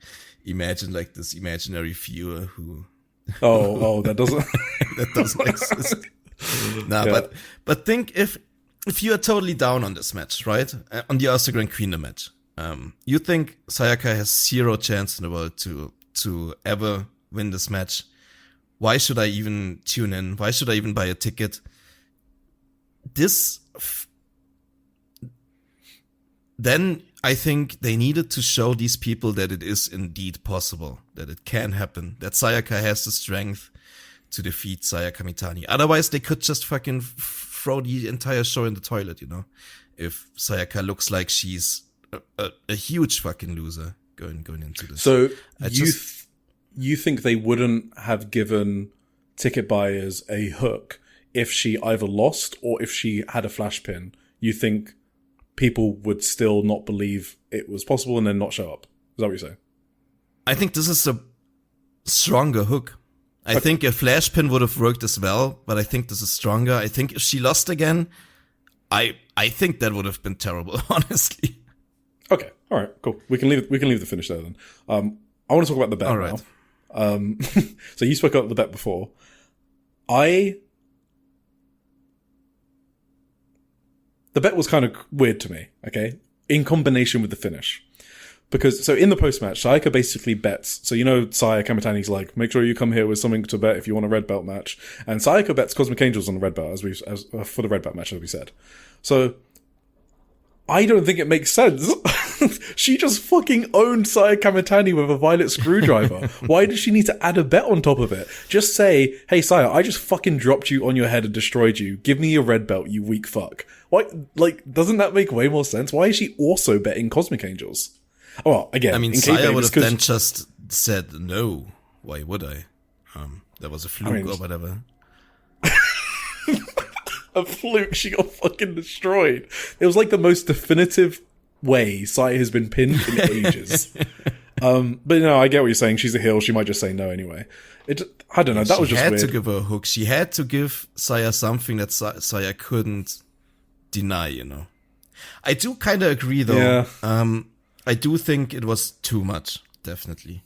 imagine like this imaginary viewer who. Oh, that doesn't. That doesn't exist. But think if you are totally down on this match, right? On the Asuka and Queen match, you think Sayaka has zero chance in the world to ever win this match. Why should I even tune in? Why should I even buy a ticket? Then I think they needed to show these people that it is indeed possible, that it can happen, that Sayaka has the strength to defeat Saya Kamitani. Otherwise, they could just fucking throw the entire show in the toilet, you know? If Sayaka looks like she's a huge fucking loser going into this. So you think they wouldn't have given ticket buyers a hook if she either lost or if she had a flash pin? You think people would still not believe it was possible and then not show up? Is that what you're saying? I think this is a stronger hook. I think a flash pin would have worked as well, but I think this is stronger. I think if she lost again, I think that would have been terrible, honestly. Okay, all right, cool. We can leave the finish there then. I want to talk about the bet all right. now. So you spoke about the bet before. The bet was kind of weird to me, okay? In combination with the finish. Because, so in the post-match, Sayaka basically bets, so you know Saya Kamitani's like, make sure you come here with something to bet if you want a red belt match. And Sayaka bets Cosmic Angels on the red belt, for the red belt match, as we said. So, I don't think it makes sense. She just fucking owned Saya Kamitani with a violet screwdriver. Why does she need to add a bet on top of it? Just say, hey Saya, I just fucking dropped you on your head and destroyed you. Give me your red belt, you weak fuck. Why, like, doesn't that make way more sense? Why is she also betting Cosmic Angels? Well, again, I mean, Saya would have then just said no. Why would I? That was a fluke or whatever. A fluke, she got fucking destroyed. It was like the most definitive way Saya has been pinned in ages. But no, I get what you're saying. She's a heel. She might just say no anyway. I don't know. That was just weird. She had to give her a hook. She had to give Saya something that Saya couldn't deny, you know. I do kind of agree, though. Yeah. I do think it was too much, definitely.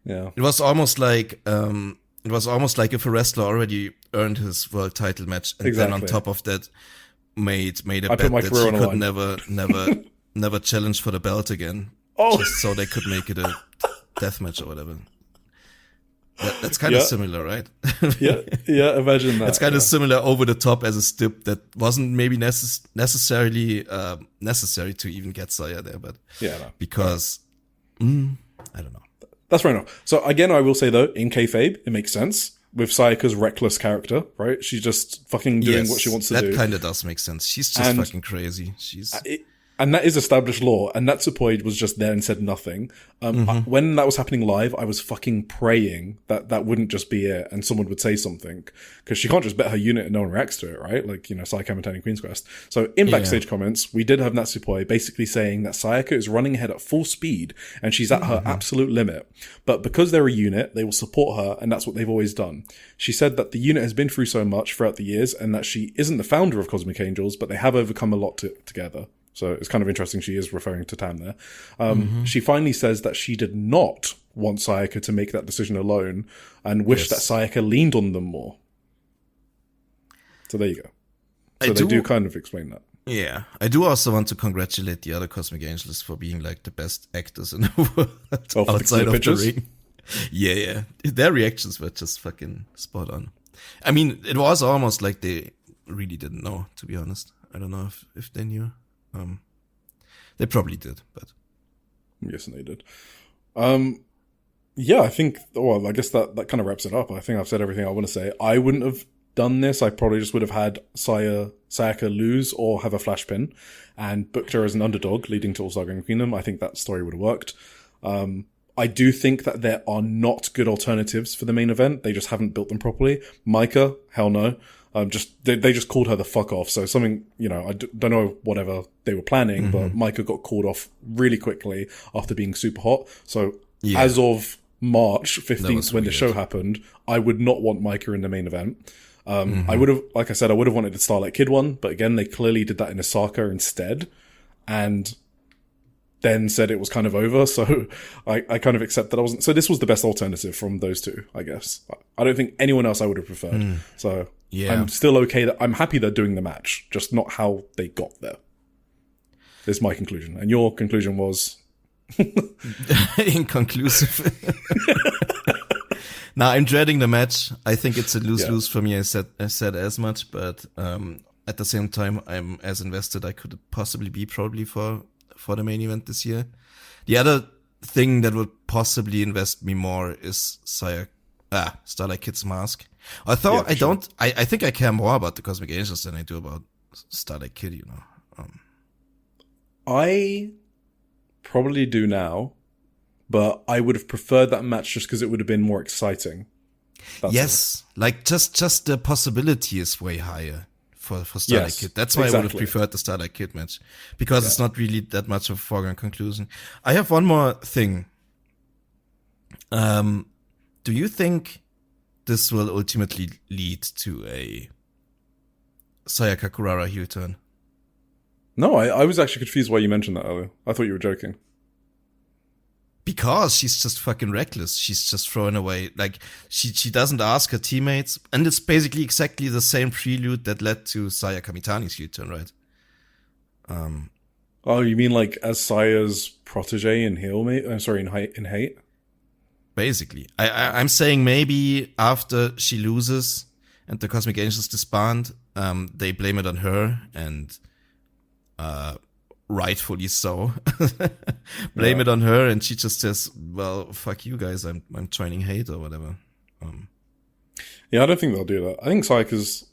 Yeah. It was almost like if a wrestler already earned his world title match and then on top of that made a bet that he could never challenge for the belt again. Oh. Just so they could make it a death match or whatever. That's kind of similar, right? yeah, imagine that. It's kind of similar over the top as a stip that wasn't maybe necessarily necessary to even get Saya there, but because I don't know. That's right now. So again, I will say though, in kayfabe, it makes sense with Sayaka's reckless character, right? She's just fucking doing what she wants to do. That kind of does make sense. She's just fucking crazy. And that is established law. And Natsupoi was just there and said nothing. When that was happening live, I was fucking praying that wouldn't just be it and someone would say something. Because she can't just bet her unit and no one reacts to it, right? Like, you know, Saya Kamitani Queen's Quest. So in backstage comments, we did have Natsupoi basically saying that Sayaka is running ahead at full speed and she's at her absolute limit. But because they're a unit, they will support her and that's what they've always done. She said that the unit has been through so much throughout the years and that she isn't the founder of Cosmic Angels, but they have overcome a lot together. So it's kind of interesting she is referring to Tam there. She finally says that she did not want Sayaka to make that decision alone and wished that Sayaka leaned on them more. So there you go. So they do kind of explain that. Yeah. I do also want to congratulate the other Cosmic Angels for being like the best actors in the world outside of the ring. Yeah. Their reactions were just fucking spot on. I mean, it was almost like they really didn't know, to be honest. I don't know if they knew. They probably did, but I'm guessing they did. Yeah, I think. Well, I guess that kind of wraps it up. I think I've said everything I want to say. I wouldn't have done this. I probably just would have had Sayaka lose or have a flash pin, and booked her as an underdog, leading to All-Star Grand Kingdom. I think that story would have worked. I do think that there are not good alternatives for the main event. They just haven't built them properly. Micah, hell no. They just called her the fuck off. So something, you know, I don't know whatever they were planning, but Micah got called off really quickly after being super hot. So as of March 15th when the show happened, I would not want Micah in the main event. I would have, like I said, I would have wanted the Starlight Kid one, but again, they clearly did that in Osaka instead, and then said it was kind of over, so I kind of accept that I wasn't. So this was the best alternative from those two, I guess. I don't think anyone else I would have preferred. So yeah. I'm still okay. I'm happy they're doing the match, just not how they got there. This is my conclusion. And your conclusion was? Inconclusive. Now I'm dreading the match. I think it's a lose-lose for me. I said as much, but at the same time, I'm as invested I could possibly be probably for the main event this year. The other thing that would possibly invest me more is Starlight Kid's mask. Although I think I care more about the Cosmic Angels than I do about Starlight Kid, you know. I probably do now, but I would have preferred that match just because it would have been more exciting. That's it. Like just the possibility is way higher for Starlight Kid. That's why I would have preferred the Starlight Kid match, because it's not really that much of a foregone conclusion. I have one more thing. Do you think this will ultimately lead to a Sayaka Kurara heel turn? No, I was actually confused why you mentioned that earlier. I thought you were joking. Because she's just fucking reckless. She's just throwing away, like, she doesn't ask her teammates, and it's basically exactly the same prelude that led to Saya Kamitani's U-turn, right? Oh, you mean like as Saya's protege in in Hate? Basically. I'm saying maybe after she loses and the Cosmic Angels disband, they blame it on her, and rightfully so. Blame it on her, and she just says, well, fuck you guys, I'm joining Hate or whatever. Yeah, I don't think they'll do that. I think Sayaka's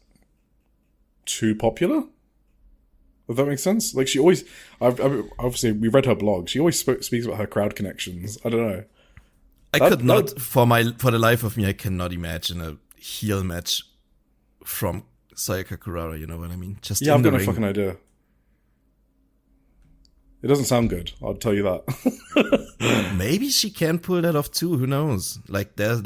too popular, if that makes sense. Like, she always, obviously we read her blog, she always speaks about her crowd connections. I don't know. For the life of me, I cannot imagine a heel match from Sayaka Kurara, you know what I mean? Just I've got no fucking idea. It doesn't sound good, I'll tell you that. Maybe she can pull that off too, who knows? Like, there's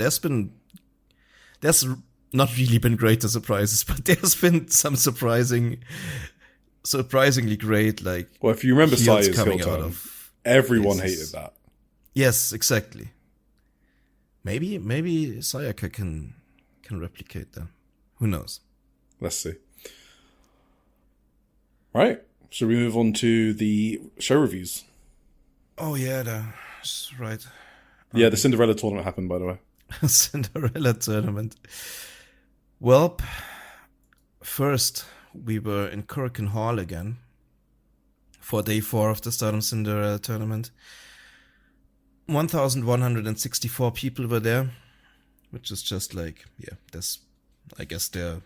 not really been greater surprises, but there's been some surprisingly great, like, well, if you remember Saya's coming heel out turn, of everyone hated that. Yes, exactly. Maybe Sayaka can replicate that. Who knows? Let's see. Right. Should we move on to the show reviews? Oh yeah, that's right. Yeah, the Cinderella tournament happened, by the way. Cinderella tournament. Well, first we were in Korakuen Hall again for day 4 of the STARDOM Cinderella tournament. 1,164 people were there, which is just like, that's, I guess, their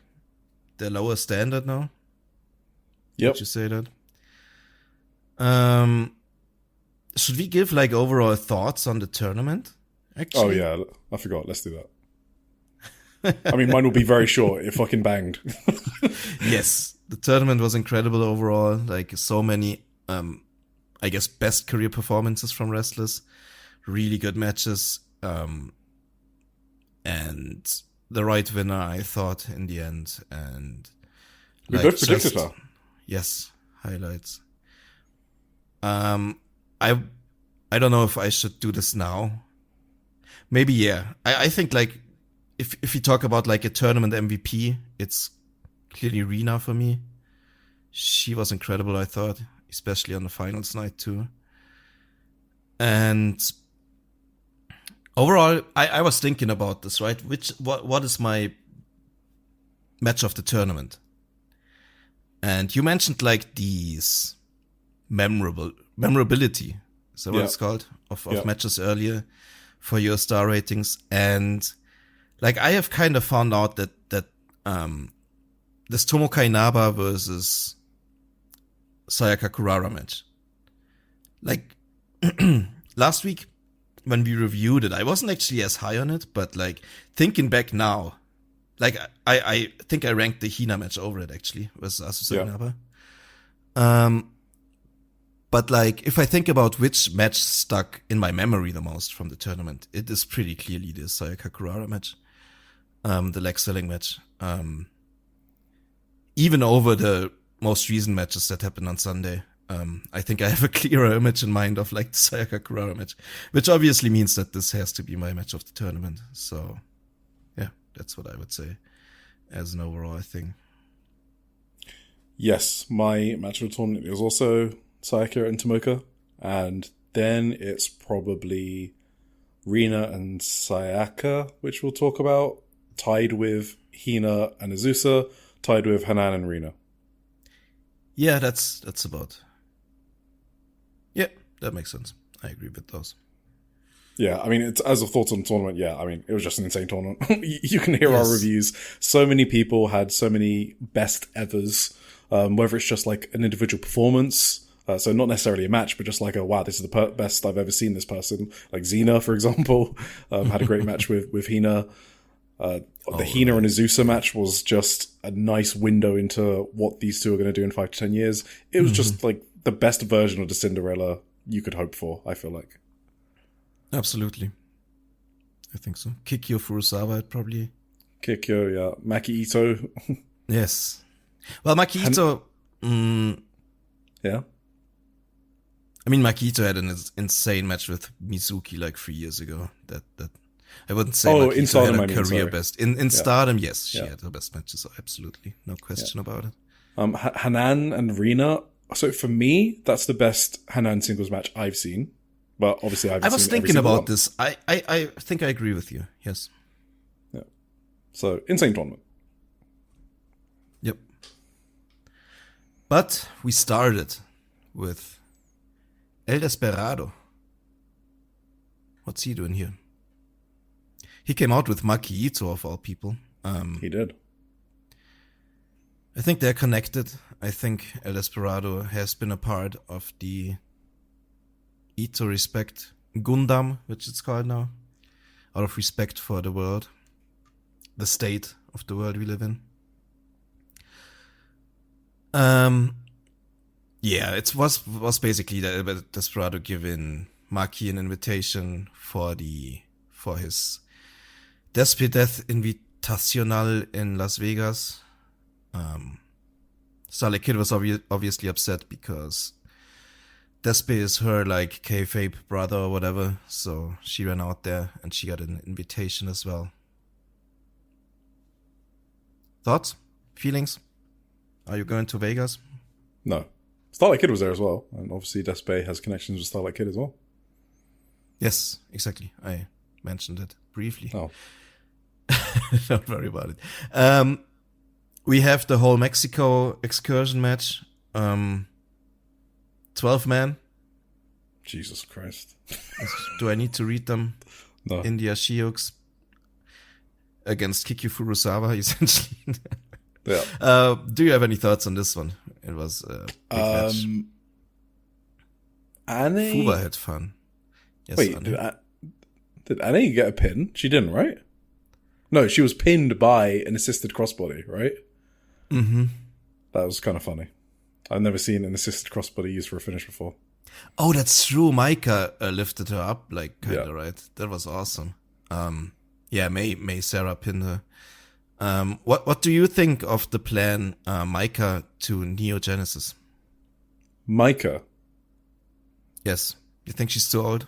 lower standard now. Yep. Would you say that? Should we give like overall thoughts on the tournament? Actually? Oh yeah, I forgot. Let's do that. I mean, mine will be very short. It fucking banged. Yes, the tournament was incredible overall. Like, so many, I guess, best career performances from wrestlers. Really good matches. And the right winner, I thought, in the end. And we both predicted that. Yes, highlights. I don't know if I should do this now. Maybe, yeah. I think, like, if you talk about like a tournament MVP, it's clearly Rina for me. She was incredible, I thought, especially on the finals night too. And overall, I was thinking about this, right? What is my match of the tournament? And you mentioned like these memorability, is that what it's called? Of matches earlier for your star ratings. And like, I have kind of found out that this Tomoka Inaba versus Sayaka Kurara match, like, last week when we reviewed it, I wasn't actually as high on it, but like, thinking back now, like, I think I ranked the Hina match over it, actually, versus Asusa Inaba. But like, if I think about which match stuck in my memory the most from the tournament, it is pretty clearly the Sayaka Kurara match, the leg selling match. Even over the most recent matches that happened on Sunday, I think I have a clearer image in mind of like the Sayaka Kurara match, which obviously means that this has to be my match of the tournament. So, yeah, that's what I would say as an overall thing. Yes, my match of the tournament is also Sayaka and Tomoka, and then it's probably Rina and Sayaka, which we'll talk about, tied with Hina and Azusa, tied with Hanan and Rina. Yeah, that's about. Yeah, that makes sense. I agree with those. Yeah, I mean, it's, as a thoughts on the tournament, yeah, I mean, it was just an insane tournament. You can hear our reviews. So many people had so many best evers, whether it's just like an individual performance, so not necessarily a match, but just like wow, this is the best I've ever seen this person. Like Xena, for example, had a great match with Hina. The Hina and Azusa match was just a nice window into what these two are going to do in 5 to 10 years. It was just like the best version of the Cinderella you could hope for, I feel like. Absolutely. I think so. Kikyo Furusawa, probably. Kikyo, yeah. Maki Ito. Yes. Well, Maki Ito... yeah. I mean, Maki Ito had an insane match with Mizuki like 3 years ago. That I wouldn't say Maki in Ito had Stardom, a career best. In Stardom, yes, she had her best matches, absolutely. No question about it. Hanan and Rina. So for me, that's the best Hanan singles match I've seen. But obviously, I was thinking about this. I think I agree with you. Yes. Yeah. So insane tournament. Yep. But we started with El Desperado. What's he doing here? He came out with Maki Ito of all people. He did. I think they're connected. I think El Desperado has been a part of the Ito Respect Gundam, which it's called now, out of respect for the world, the state of the world we live in. Yeah, it was basically that Desperado giving Maki an invitation for his Despe Death Invitational in Las Vegas. Starlight Kid was obviously upset because Despe is her like kayfabe brother or whatever, so she ran out there and she got an invitation as well. Thoughts? Feelings? Are you going to Vegas? No. Starlight Kid was there as well, and obviously Despe has connections with Starlight Kid as well. Yes, exactly. I mentioned it briefly. Oh. Don't worry about it. We have the whole Mexico excursion match. 12-man. Jesus Christ. Do I need to read them? No. India Shiuks against Kikyo Furusawa, essentially. Yeah. Do you have any thoughts on this one? It was a big match. Annie... Fuba had fun. Yes, wait, Annie. did Annie get a pin? She didn't, right? No, she was pinned by an assisted crossbody, right? Mm-hmm. That was kind of funny. I've never seen an assisted crossbody used for a finish before. Oh, that's true. Micah lifted her up, like, kind of, right? That was awesome. Yeah, May Sarah pinned her. What do you think of the plan, Micah to Neo Genesis? Micah? Yes. You think she's too old?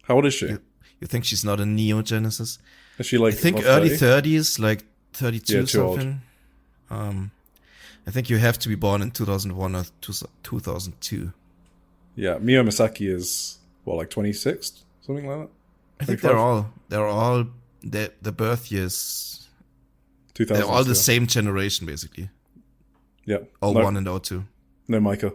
How old is she? You think she's not a Neo Genesis? Is she like I think early 30s, like 32 something. I think you have to be born in 2001 or 2002. Yeah, Mio Misaki is, what, like 26? Something like that? I think they're all the birth years. 2000. They're all the same generation, basically. Yeah. 01 and 02. No Micah.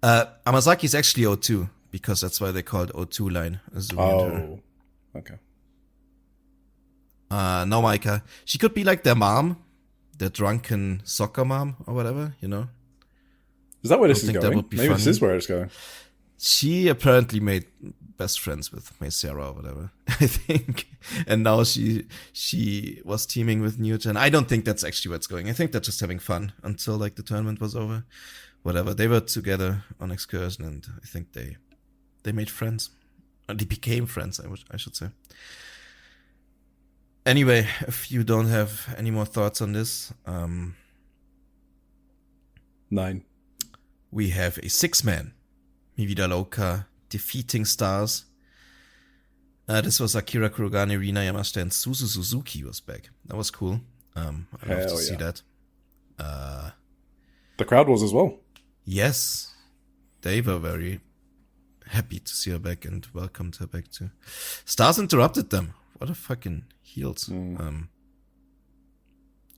Amazaki is actually 02, because that's why they called 02 line. Oh, okay. No Micah. She could be like their mom, their drunken soccer mom or whatever, you know? Is that where this is going? Maybe funny. This is where it's going. She apparently made best friends with May Sarah or whatever, I think. And now she was teaming with Neo Gen. I don't think that's actually where it's going. I think they're just having fun until like the tournament was over. whatever. They were together on excursion, and I think they made friends. Or they became friends, I should say. Anyway, if you don't have any more thoughts on this, 9. We have a 6-man, Mi Vida Loca, defeating stars. This was Akira Kurogane, Rina Yamashita, and Suzu Suzuki was back. That was cool. I'd love to see that. The crowd was as well. Yes. They were very happy to see her back and welcomed her back too. Stars interrupted them. What a fucking heels.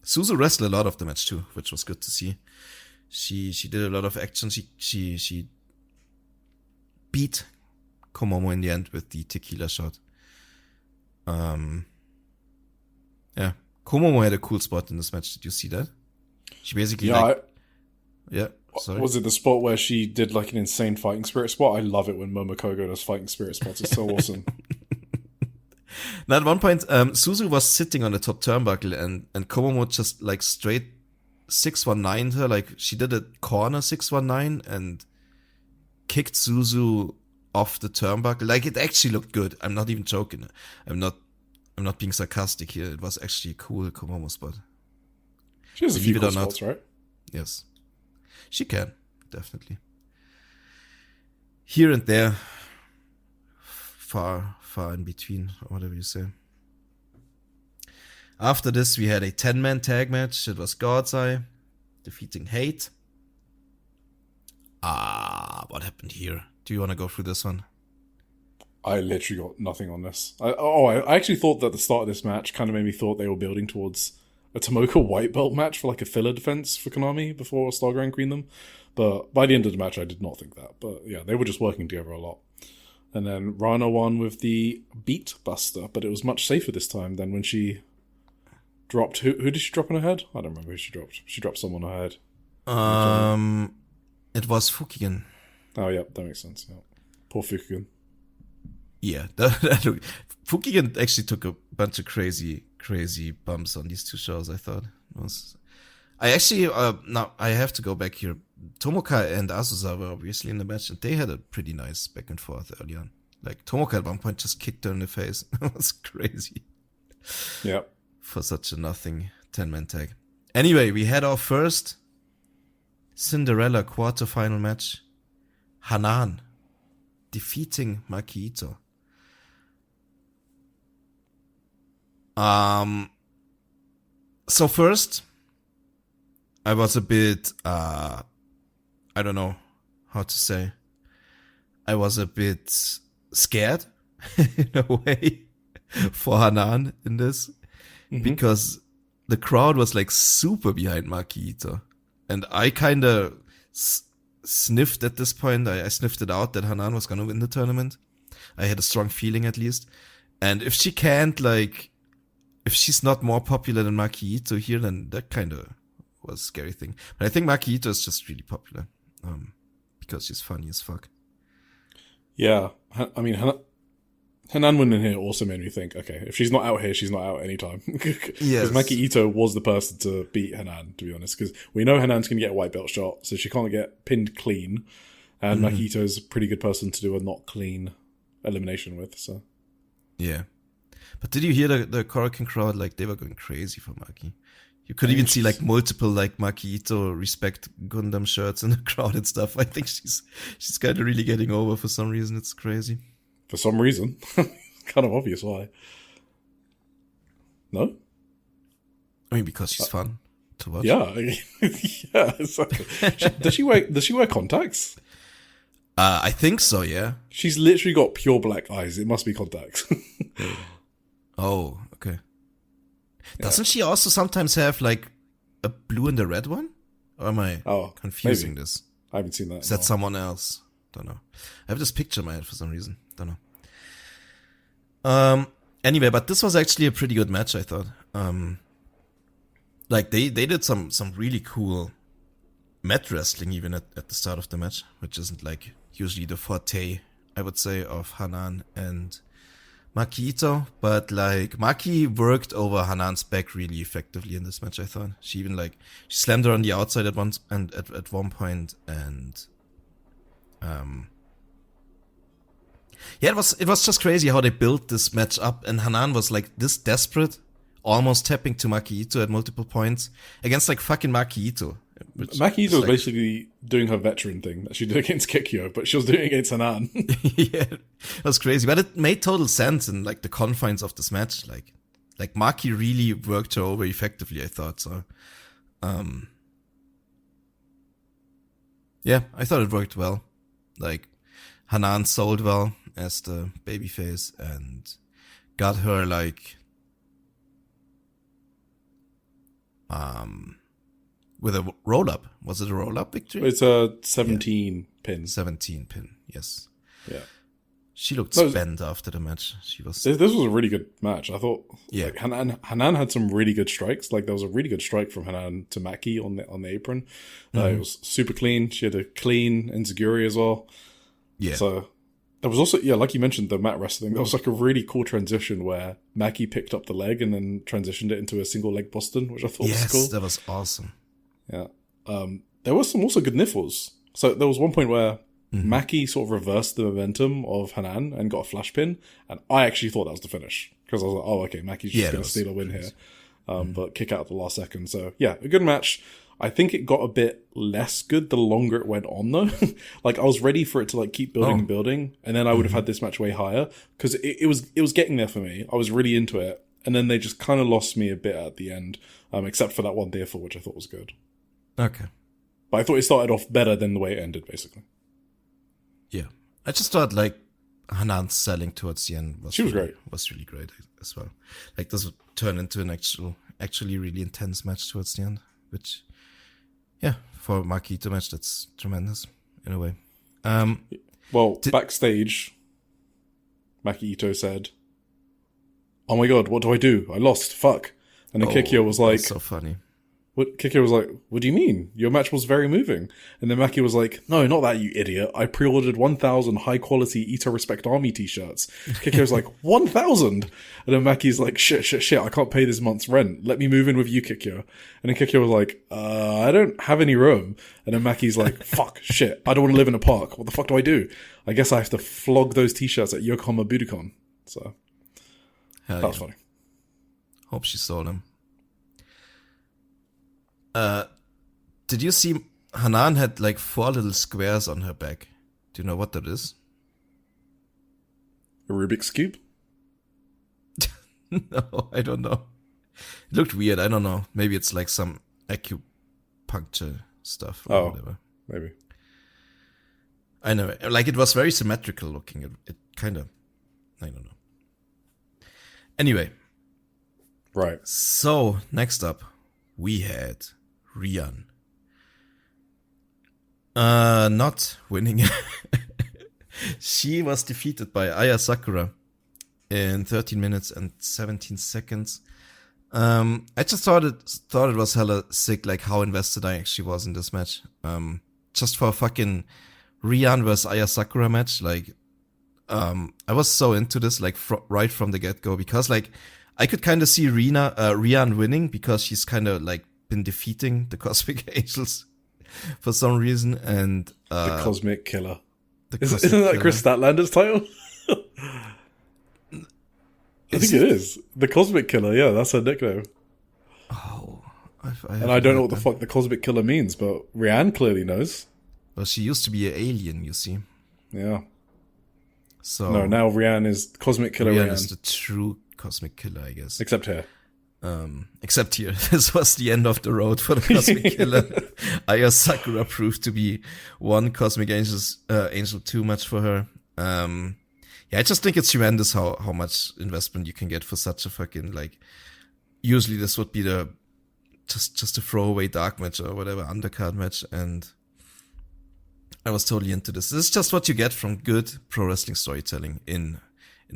Suzu wrestled a lot of the match too, which was good to see. She did a lot of action. She beat Komomo in the end with the tequila shot. Yeah. Komomo had a cool spot in this match. Did you see that? She basically sorry. Was it the spot where she did like an insane fighting spirit spot? I love it when Momokogo does fighting spirit spots. It's so awesome. Now at one point, Suzu was sitting on the top turnbuckle and Komomo just like straight 619'd her. Like she did a corner 619 and kicked Suzu off the turnbuckle. Like it actually looked good. I'm not even joking. I'm not being sarcastic here. It was actually a cool Komomo spot. She has a few cool spots, right? Yes. She can, definitely. Here and there, far in between, or whatever you say. After this, we had a 10-man tag match. It was God's Eye defeating Hate. What happened here? Do you want to go through this one? I literally got nothing on this. I actually thought that the start of this match kind of made me thought they were building towards a Tomoka white belt match for like a filler defense for Konami before Starground Queen them. But by the end of the match, I did not think that. But yeah, they were just working together a lot. And then Rana won with the Beat Buster, but it was much safer this time than when she dropped. Who did she drop on her head? I don't remember who she dropped. She dropped someone on her head. It was Fukigen. Oh yeah, that makes sense. Yeah. Poor Fukigen. Yeah, Fukigen actually took a bunch of crazy bumps on these two shows. I thought I actually now I have to go back here. Tomoka and Azusa were obviously in the match, and they had a pretty nice back and forth early on. Like Tomoka at one point just kicked her in the face. It was crazy. Yeah, for such a nothing 10-man tag. Anyway, we had our first Cinderella quarterfinal match. Hanan defeating Maki Ito. So first, I was a bit, I don't know how to say. I was a bit scared in a way for Hanan in this because the crowd was like super behind Maki Ito. And I kind of sniffed at this point. I sniffed it out that Hanan was going to win the tournament. I had a strong feeling at least. And if she can't if she's not more popular than Maki Ito here, then that kind of was a scary thing. But I think Maki Ito is just really popular because she's funny as fuck. Yeah, I mean, Hanan winning here also made me think, okay, if she's not out here, she's not out anytime. Yes. Because Maki Ito was the person to beat Hanan, to be honest, because we know Hanan's going to get a white belt shot, so she can't get pinned clean, and Maki Ito is a pretty good person to do a not clean elimination with, so. Yeah. But did you hear the Korakuen crowd? Like, they were going crazy for Maki. You could even see like multiple like Maki Ito respect Gundam shirts in the crowd and stuff. I think she's kind of really getting over for some reason. It's crazy. For some reason. Kind of obvious why. No? I mean, because she's fun to watch. Yeah. Yeah, exactly. Does she wear contacts? I think so, yeah. She's literally got pure black eyes. It must be contacts. Oh, okay. Doesn't she also sometimes have like a blue and a red one? Or am I confusing this? I haven't seen that. Is that someone else? Don't know. I have this picture in my head for some reason. Don't know. Anyway, but this was actually a pretty good match, I thought. Like they did some really cool mat wrestling even at the start of the match, which isn't like usually the forte, I would say, of Hanan and Maki Ito, but like Maki worked over Hanan's back really effectively in this match. I thought she even like she slammed her on the outside at once and at one point, and yeah, it was just crazy how they built this match up, and Hanan was like this desperate, almost tapping to Maki Ito at multiple points against like fucking Maki Ito. Maki Ito was like, basically doing her veteran thing that she did against Kikyo, but she was doing it against Hanan. Yeah, it was crazy, but it made total sense in like the confines of this match. Like Maki really worked her over effectively, I thought. So, yeah, I thought it worked well. Like Hanan sold well as the babyface and got her like with a roll-up. Was it a roll-up victory? It's a 17 pin. 17 pin, yes. Yeah. She looked spent after the match. She was. This was a really good match. I thought. Yeah. Like, Hanan had some really good strikes. Like there was a really good strike from Hanan to Maki on the apron. It was super clean. She had a clean enziguri as well. Yeah. So there was also, like you mentioned, the mat wrestling. There was like a really cool transition where Maki picked up the leg and then transitioned it into a single leg Boston, which I thought was cool. Yes, that was awesome. Yeah. There was some also good niffles. So there was one point where Maki sort of reversed the momentum of Hanan and got a flash pin, and I actually thought that was the finish because I was like, oh, okay, Maki's just going to steal a win here, but kick out at the last second. So yeah, a good match. I think it got a bit less good the longer it went on though. Like I was ready for it to like keep building and building, and then I would have had this match way higher because it was getting there for me. I was really into it, and then they just kind of lost me a bit at the end, except for that one Deerfall, which I thought was good. Okay. But I thought it started off better than the way it ended, basically. Yeah. I just thought, like, Hanan's selling towards the end was great. Was really great as well. Like, this would turn into an actually really intense match towards the end, which, yeah, for a Maki Ito match, that's tremendous, in a way. Backstage, Maki Ito said, "Oh my god, what do I do? I lost, fuck." And then Kikyo was like... That's so funny. Kikyo was like, "What do you mean? Your match was very moving." And then Maki was like, "No, not that, you idiot. I pre-ordered 1,000 high-quality Ito Respect Army t-shirts." Kikyo was like, 1,000? And then Maki's like, shit, I can't pay this month's rent. Let me move in with you, Kikyo. And then Kikyo was like, I don't have any room. And then Maki's like, fuck, shit, I don't want to live in a park. What the fuck do I do? I guess I have to flog those t-shirts at Yokohama Budokan. So, that was funny. Hope she sold them. Did you see Hanan had like 4 little squares on her back? Do you know what that is? A Rubik's Cube? No, I don't know. It looked weird. I don't know. Maybe it's like some acupuncture stuff or whatever. Maybe. I know. Like it was very symmetrical looking. It kind of, I don't know. Anyway. Right. So, next up, we had Rian. Not winning. She was defeated by Aya Sakura in 13 minutes and 17 seconds. I just thought it was hella sick, like how invested I actually was in this match. Just for a fucking Rian versus Aya Sakura match, like, I was so into this, like, right from the get-go, because, like, I could kind of see Rian winning because she's kind of, like, been defeating the Cosmic Angels for some reason, and the Cosmic Killer. Isn't that Chris Statlander's title? I think it is. The Cosmic Killer, yeah, that's her nickname. Oh. I don't know what the fuck the Cosmic Killer means, but Rian clearly knows. Well, she used to be an alien, you see. Yeah. So no, now Rian is Cosmic Killer. Rian is the true Cosmic Killer, I guess. Except here. Except here. This was the end of the road for the Cosmic Killer. Aya Sakura proved to be one Cosmic Angel too much for her. Yeah, I just think it's tremendous how much investment you can get for such a fucking, like, usually this would be the just a throwaway dark match or whatever, undercard match, and I was totally into this. This is just what you get from good pro wrestling storytelling in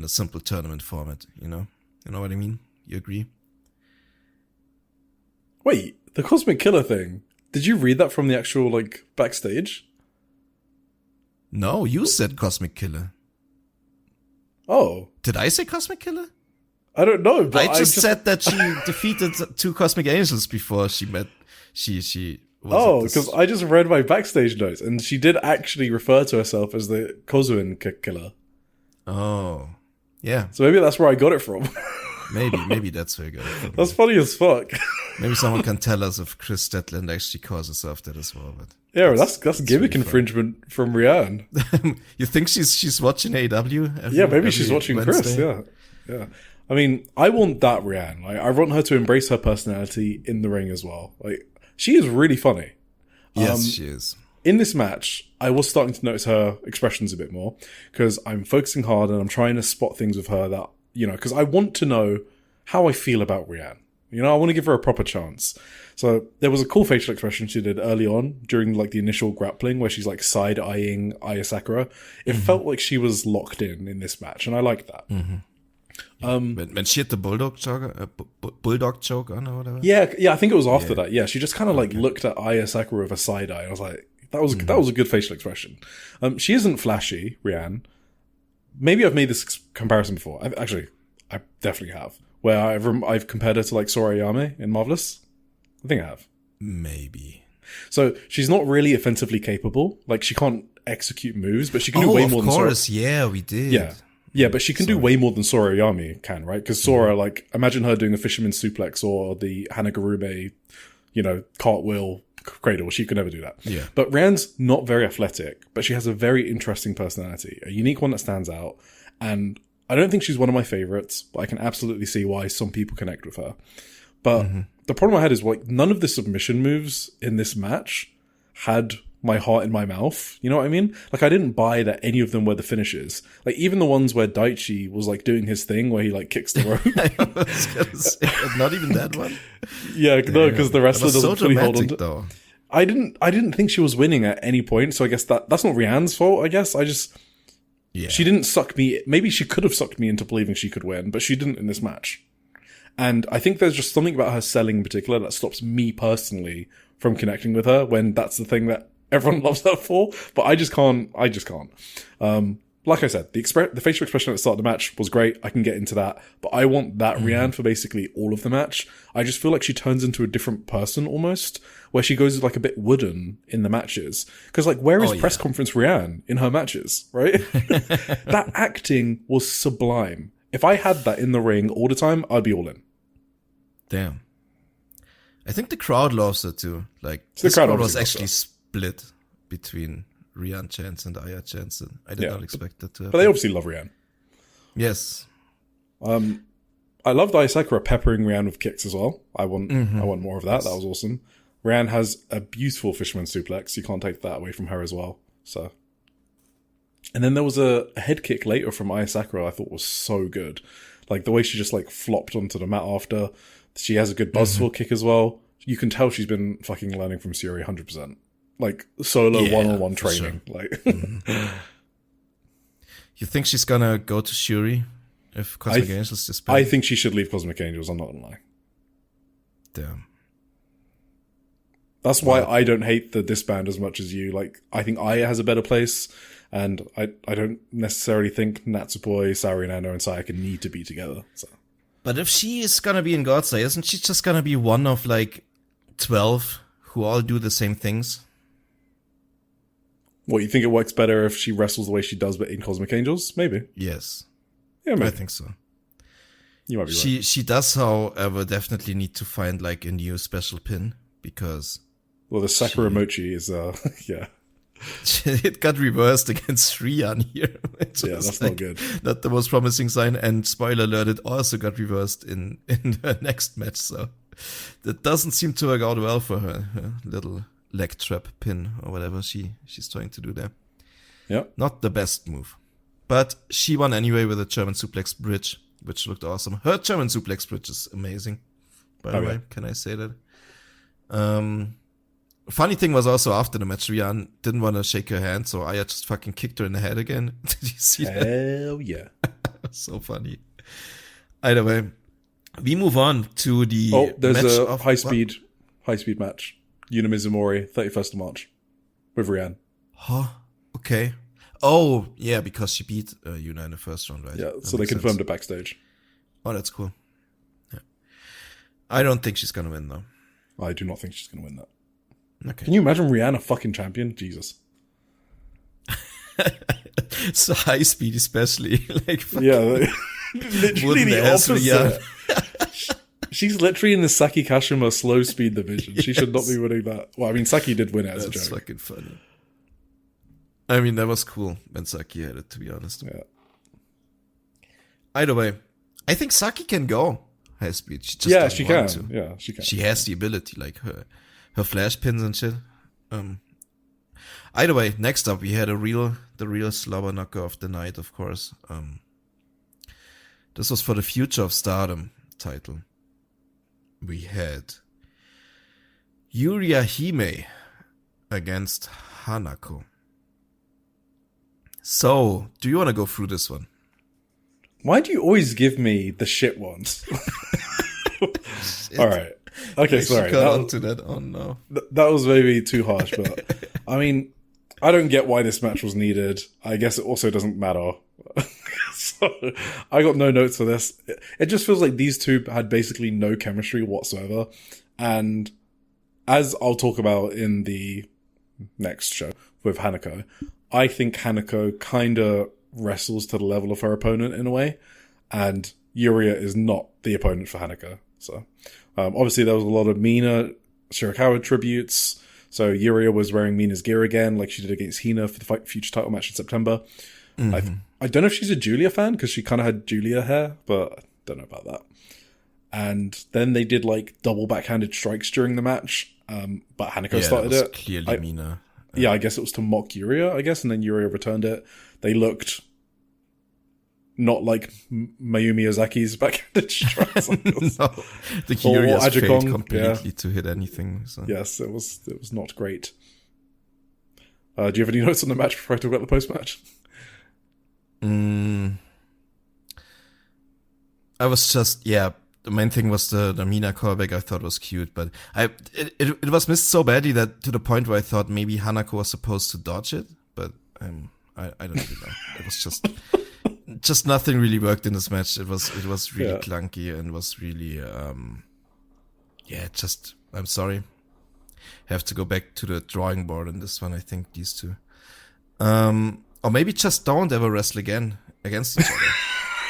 a simple tournament format, you know? You know what I mean? You agree? Wait, the Cosmic Killer thing. Did you read that from the actual, like, backstage? No, you said Cosmic Killer. Oh. Did I say Cosmic Killer? I don't know, but I just said that she defeated 2 Cosmic Angels before she met... She because I just read my backstage notes, and she did actually refer to herself as the Korakuen killer. Oh. Yeah. So maybe that's where I got it from. Maybe that's where you got it from. That's funny as fuck. Maybe someone can tell us if Chris Statland actually calls herself that as well. But yeah, that's gimmick really infringement from Rianne. You think she's watching AEW? Maybe she's watching Wednesday? Chris. Yeah. I mean, I want that Rianne. Like, I want her to embrace her personality in the ring as well. Like, she is really funny. Yes, she is. In this match, I was starting to notice her expressions a bit more because I'm focusing hard and I'm trying to spot things with her that, because I want to know how I feel about Rianne. I want to give her a proper chance. So there was a cool facial expression she did early on during like the initial grappling where she's like side-eyeing Aya Sakura. It felt like she was locked in this match, and I like that. When she hit the bulldog choke on or whatever. Yeah, I think it was after that. Yeah, she just kind of like looked at Aya Sakura with a side eye. I was like, that was a good facial expression. She isn't flashy, Rianne. Maybe I've made this comparison before. I definitely have. Where I've compared her to like Sora Ayame in Marvelous. I think I have. Maybe. So she's not really offensively capable. Like she can't execute moves, but she can do way more than Sora. Of course, yeah, we did. Yeah, but she can do way more than Sora Ayame can, right? Because Sora, like, imagine her doing a fisherman suplex or the Hanagurume, cartwheel cradle. She could never do that. Yeah. But Rianne's not very athletic, but she has a very interesting personality, a unique one that stands out. And I don't think she's one of my favorites, but I can absolutely see why some people connect with her. But the problem I had is, like, none of the submission moves in this match had my heart in my mouth. You know what I mean? Like, I didn't buy that any of them were the finishes. Like, even the ones where Daichi was, like, doing his thing where he, like, kicks the rope. I was gonna say, not even that one? Yeah, no, because the wrestler doesn't fully hold on to... though. I didn't think she was winning at any point, so I guess that's not Rianne's fault, I guess. She didn't suck me... Maybe she could have sucked me into believing she could win, but she didn't in this match. And I think there's just something about her selling in particular that stops me personally from connecting with her when that's the thing that everyone loves her for, but I just can't. Like I said, the facial expression at the start of the match was great. I can get into that, but I want that Rianne for basically all of the match. I just feel like she turns into a different person almost, where she goes like a bit wooden in the matches. Because like, where is press conference Rianne in her matches, right? That acting was sublime. If I had that in the ring all the time, I'd be all in. Damn. I think the crowd loves her too. Like, the crowd was actually split between Rianne chants and Aya chants, and I did not expect that to happen. But they obviously love Rianne. Yes. I loved Aya Sakura peppering Rianne with kicks as well. I want more of that. Yes. That was awesome. Rianne has a beautiful fisherman suplex. You can't take that away from her as well. So, and then there was a head kick later from Aya Sakura I thought was so good. Like the way she just like flopped onto the mat after. She has a good buzzsaw kick as well. You can tell she's been fucking learning from Sareee 100%. Like solo one-on-one training. Sure. Like, you think she's gonna go to Shuri if Cosmic Angels disband? I think she should leave Cosmic Angels. I'm not gonna lie. Damn. That's why I don't hate the disband as much as you. Like, I think Aya has a better place, and I don't necessarily think Natsupoi, Sareee, Nano, and Sayaka need to be together. So. But if she is gonna be in God's Eye, isn't she just gonna be one of like 12 who all do the same things? What, you think it works better if she wrestles the way she does, but in Cosmic Angels? Maybe. Yes. Yeah, maybe. I think so. You might be right. She does, however, definitely need to find like a new special pin because... Well, the Sakura Mochi is, yeah. It got reversed against Rian here. Yeah, that's like, not good. Not the most promising sign. And spoiler alert, it also got reversed in the next match. So that doesn't seem to work out well for her little leg trap pin or whatever she's trying to do there. Yeah. Not the best move. But she won anyway with a German suplex bridge, which looked awesome. Her German suplex bridge is amazing. By the way, can I say that? Funny thing was also after the match, Rianne didn't want to shake her hand, so Aya just fucking kicked her in the head again. Did you see that? Hell yeah. So funny. Either way, we move on to the there's match a high speed match. Yuna Mizumori, 31st of March, with Rianne. Huh? Okay. Oh, yeah, because she beat Yuna in the first round, right? Yeah, That so they makes confirmed sense. it backstage. Oh, that's cool. Yeah. I don't think she's gonna win, though. I do not think she's going to win that. Okay. Can you imagine Rihanna fucking champion? Jesus. So high speed, especially. Like, Yeah, literally the opposite. She's literally in the Saki Kashima slow speed division. She should not be winning that. Well, I mean, Saki did win it as a joke. That's fucking funny. I mean, that was cool when Saki had it, to be honest. Yeah. Either way, I think Saki can go high speed. She just doesn't want to. Yeah, she can. She has the ability, like her flash pins and shit. Either way, next up we had the real slobber knocker of the night, of course. This was for the Future of Stardom title. We had Yuria Hime against Hanako. So, do you want to go through this one? Why do you always give me the shit ones? All right. Okay, sorry. That was maybe too harsh, but I mean, I don't get why this match was needed. I guess it also doesn't matter. So I got no notes for this. It just feels like these two had basically no chemistry whatsoever. And as I'll talk about in the next show with Hanako, I think Hanako kind of wrestles to the level of her opponent in a way. And Yuria is not the opponent for Hanako. So obviously there was a lot of Mina Shirakawa tributes. So Yuria was wearing Mina's gear again, like she did against Hina for the Future title match in September. Mm-hmm. I don't know if she's a Julia fan, because she kind of had Julia hair, but I don't know about that. And then they did like double backhanded strikes during the match, but Hanako started it. Clearly Mina. Yeah, I guess it was to mock Yuria, I guess, and then Yuria returned it. They looked not like Mayu Miyazaki's backhanded strikes. No, the Yuria's failed completely to hit anything. So. Yes, it was not great. Do you have any notes on the match before I talk about the post-match? I was just, the main thing was the Mina callback I thought was cute, but it was missed so badly that to the point where I thought maybe Hanako was supposed to dodge it, but I don't really know. It was just nothing really worked in this match. It was really clunky and was really, I'm sorry. Have to go back to the drawing board in this one, I think, these two. Or maybe just don't ever wrestle again against each other.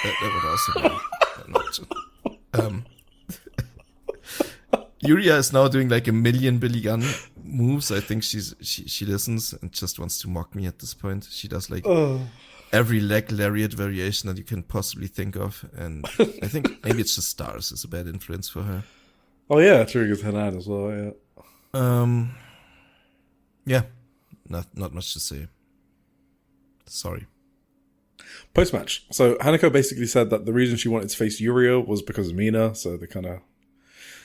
That would also be an option. Yuria is now doing like a million Billy Gunn moves. I think she listens and just wants to mock me at this point. She does like every leg lariat variation that you can possibly think of. And I think maybe it's just Stars is a bad influence for her. Oh yeah, triggers Hanan as well, yeah. Not much to say. Sorry. Post-match. So Hanako basically said that the reason she wanted to face Yuria was because of Mina, so they kind of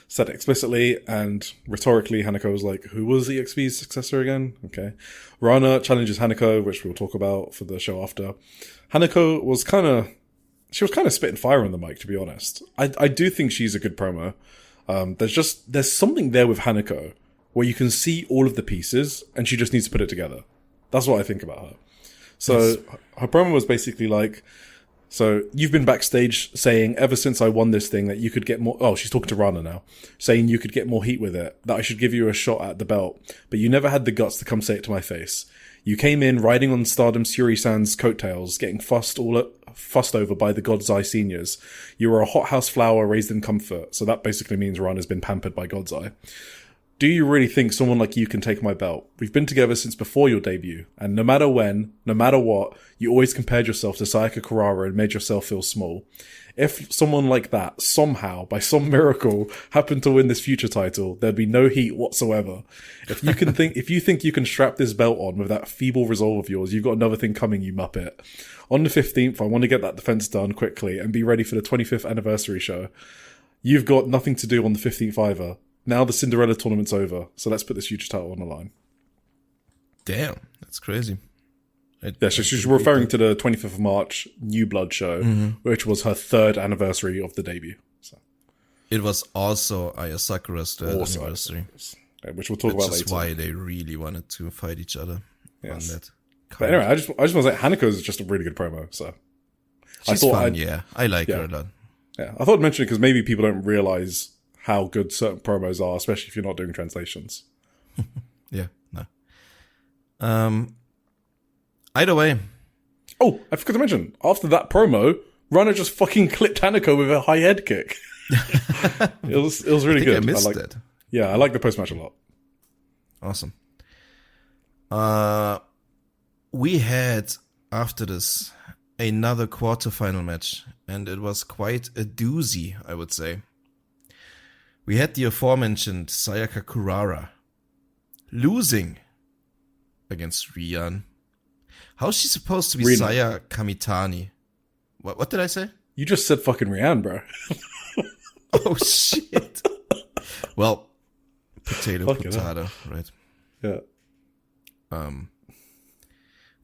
said it explicitly, and rhetorically Hanako was like, who was EXP's successor again? Okay. Rana challenges Hanako, which we'll talk about for the show after. Hanako was kind of spitting fire on the mic, to be honest. I do think she's a good promo. There's something there with Hanako where you can see all of the pieces and she just needs to put it together. That's what I think about her. So her promo was basically like, so you've been backstage saying ever since I won this thing that you could get more, she's talking to Rana now, saying you could get more heat with it, that I should give you a shot at the belt, but you never had the guts to come say it to my face. You came in riding on Stardom Suri-san's coattails, getting fussed over by the God's Eye seniors. You were a hothouse flower raised in comfort, so that basically means Rana's been pampered by God's Eye. Do you really think someone like you can take my belt? We've been together since before your debut, and no matter when, no matter what, you always compared yourself to Sayaka Kurara and made yourself feel small. If someone like that, somehow, by some miracle, happened to win this future title, there'd be no heat whatsoever. If you think you can strap this belt on with that feeble resolve of yours, you've got another thing coming, you muppet. On the 15th, I want to get that defense done quickly and be ready for the 25th anniversary show. You've got nothing to do on the 15th either. Now the Cinderella tournament's over, so let's put this future title on the line. Damn, that's crazy. She's referring to the 25th of March New Blood show, which was her 3rd anniversary of the debut. So. It was also Aya Sakura's 3rd anniversary. Which we'll talk about later. Which is why they really wanted to fight each other on that. But anyway, I just want to say Haneko's just a really good promo. So she's fun. I like her a lot. Yeah, I thought I'd mention it because maybe people don't realize how good certain promos are, especially if you're not doing translations. Yeah, no. Either way. Oh, I forgot to mention, after that promo, Runner just fucking clipped Hanako with a high head kick. It was really good. I missed it. Yeah, I like the post match a lot. Awesome. We had, after this, another quarterfinal match, and it was quite a doozy, I would say. We had the aforementioned Sayaka Kurara losing against Rian. How's she supposed to be Rina. Saya Kamitani? What did I say? You just said fucking Rian, bro. Oh, shit. Well, potato, right? Yeah.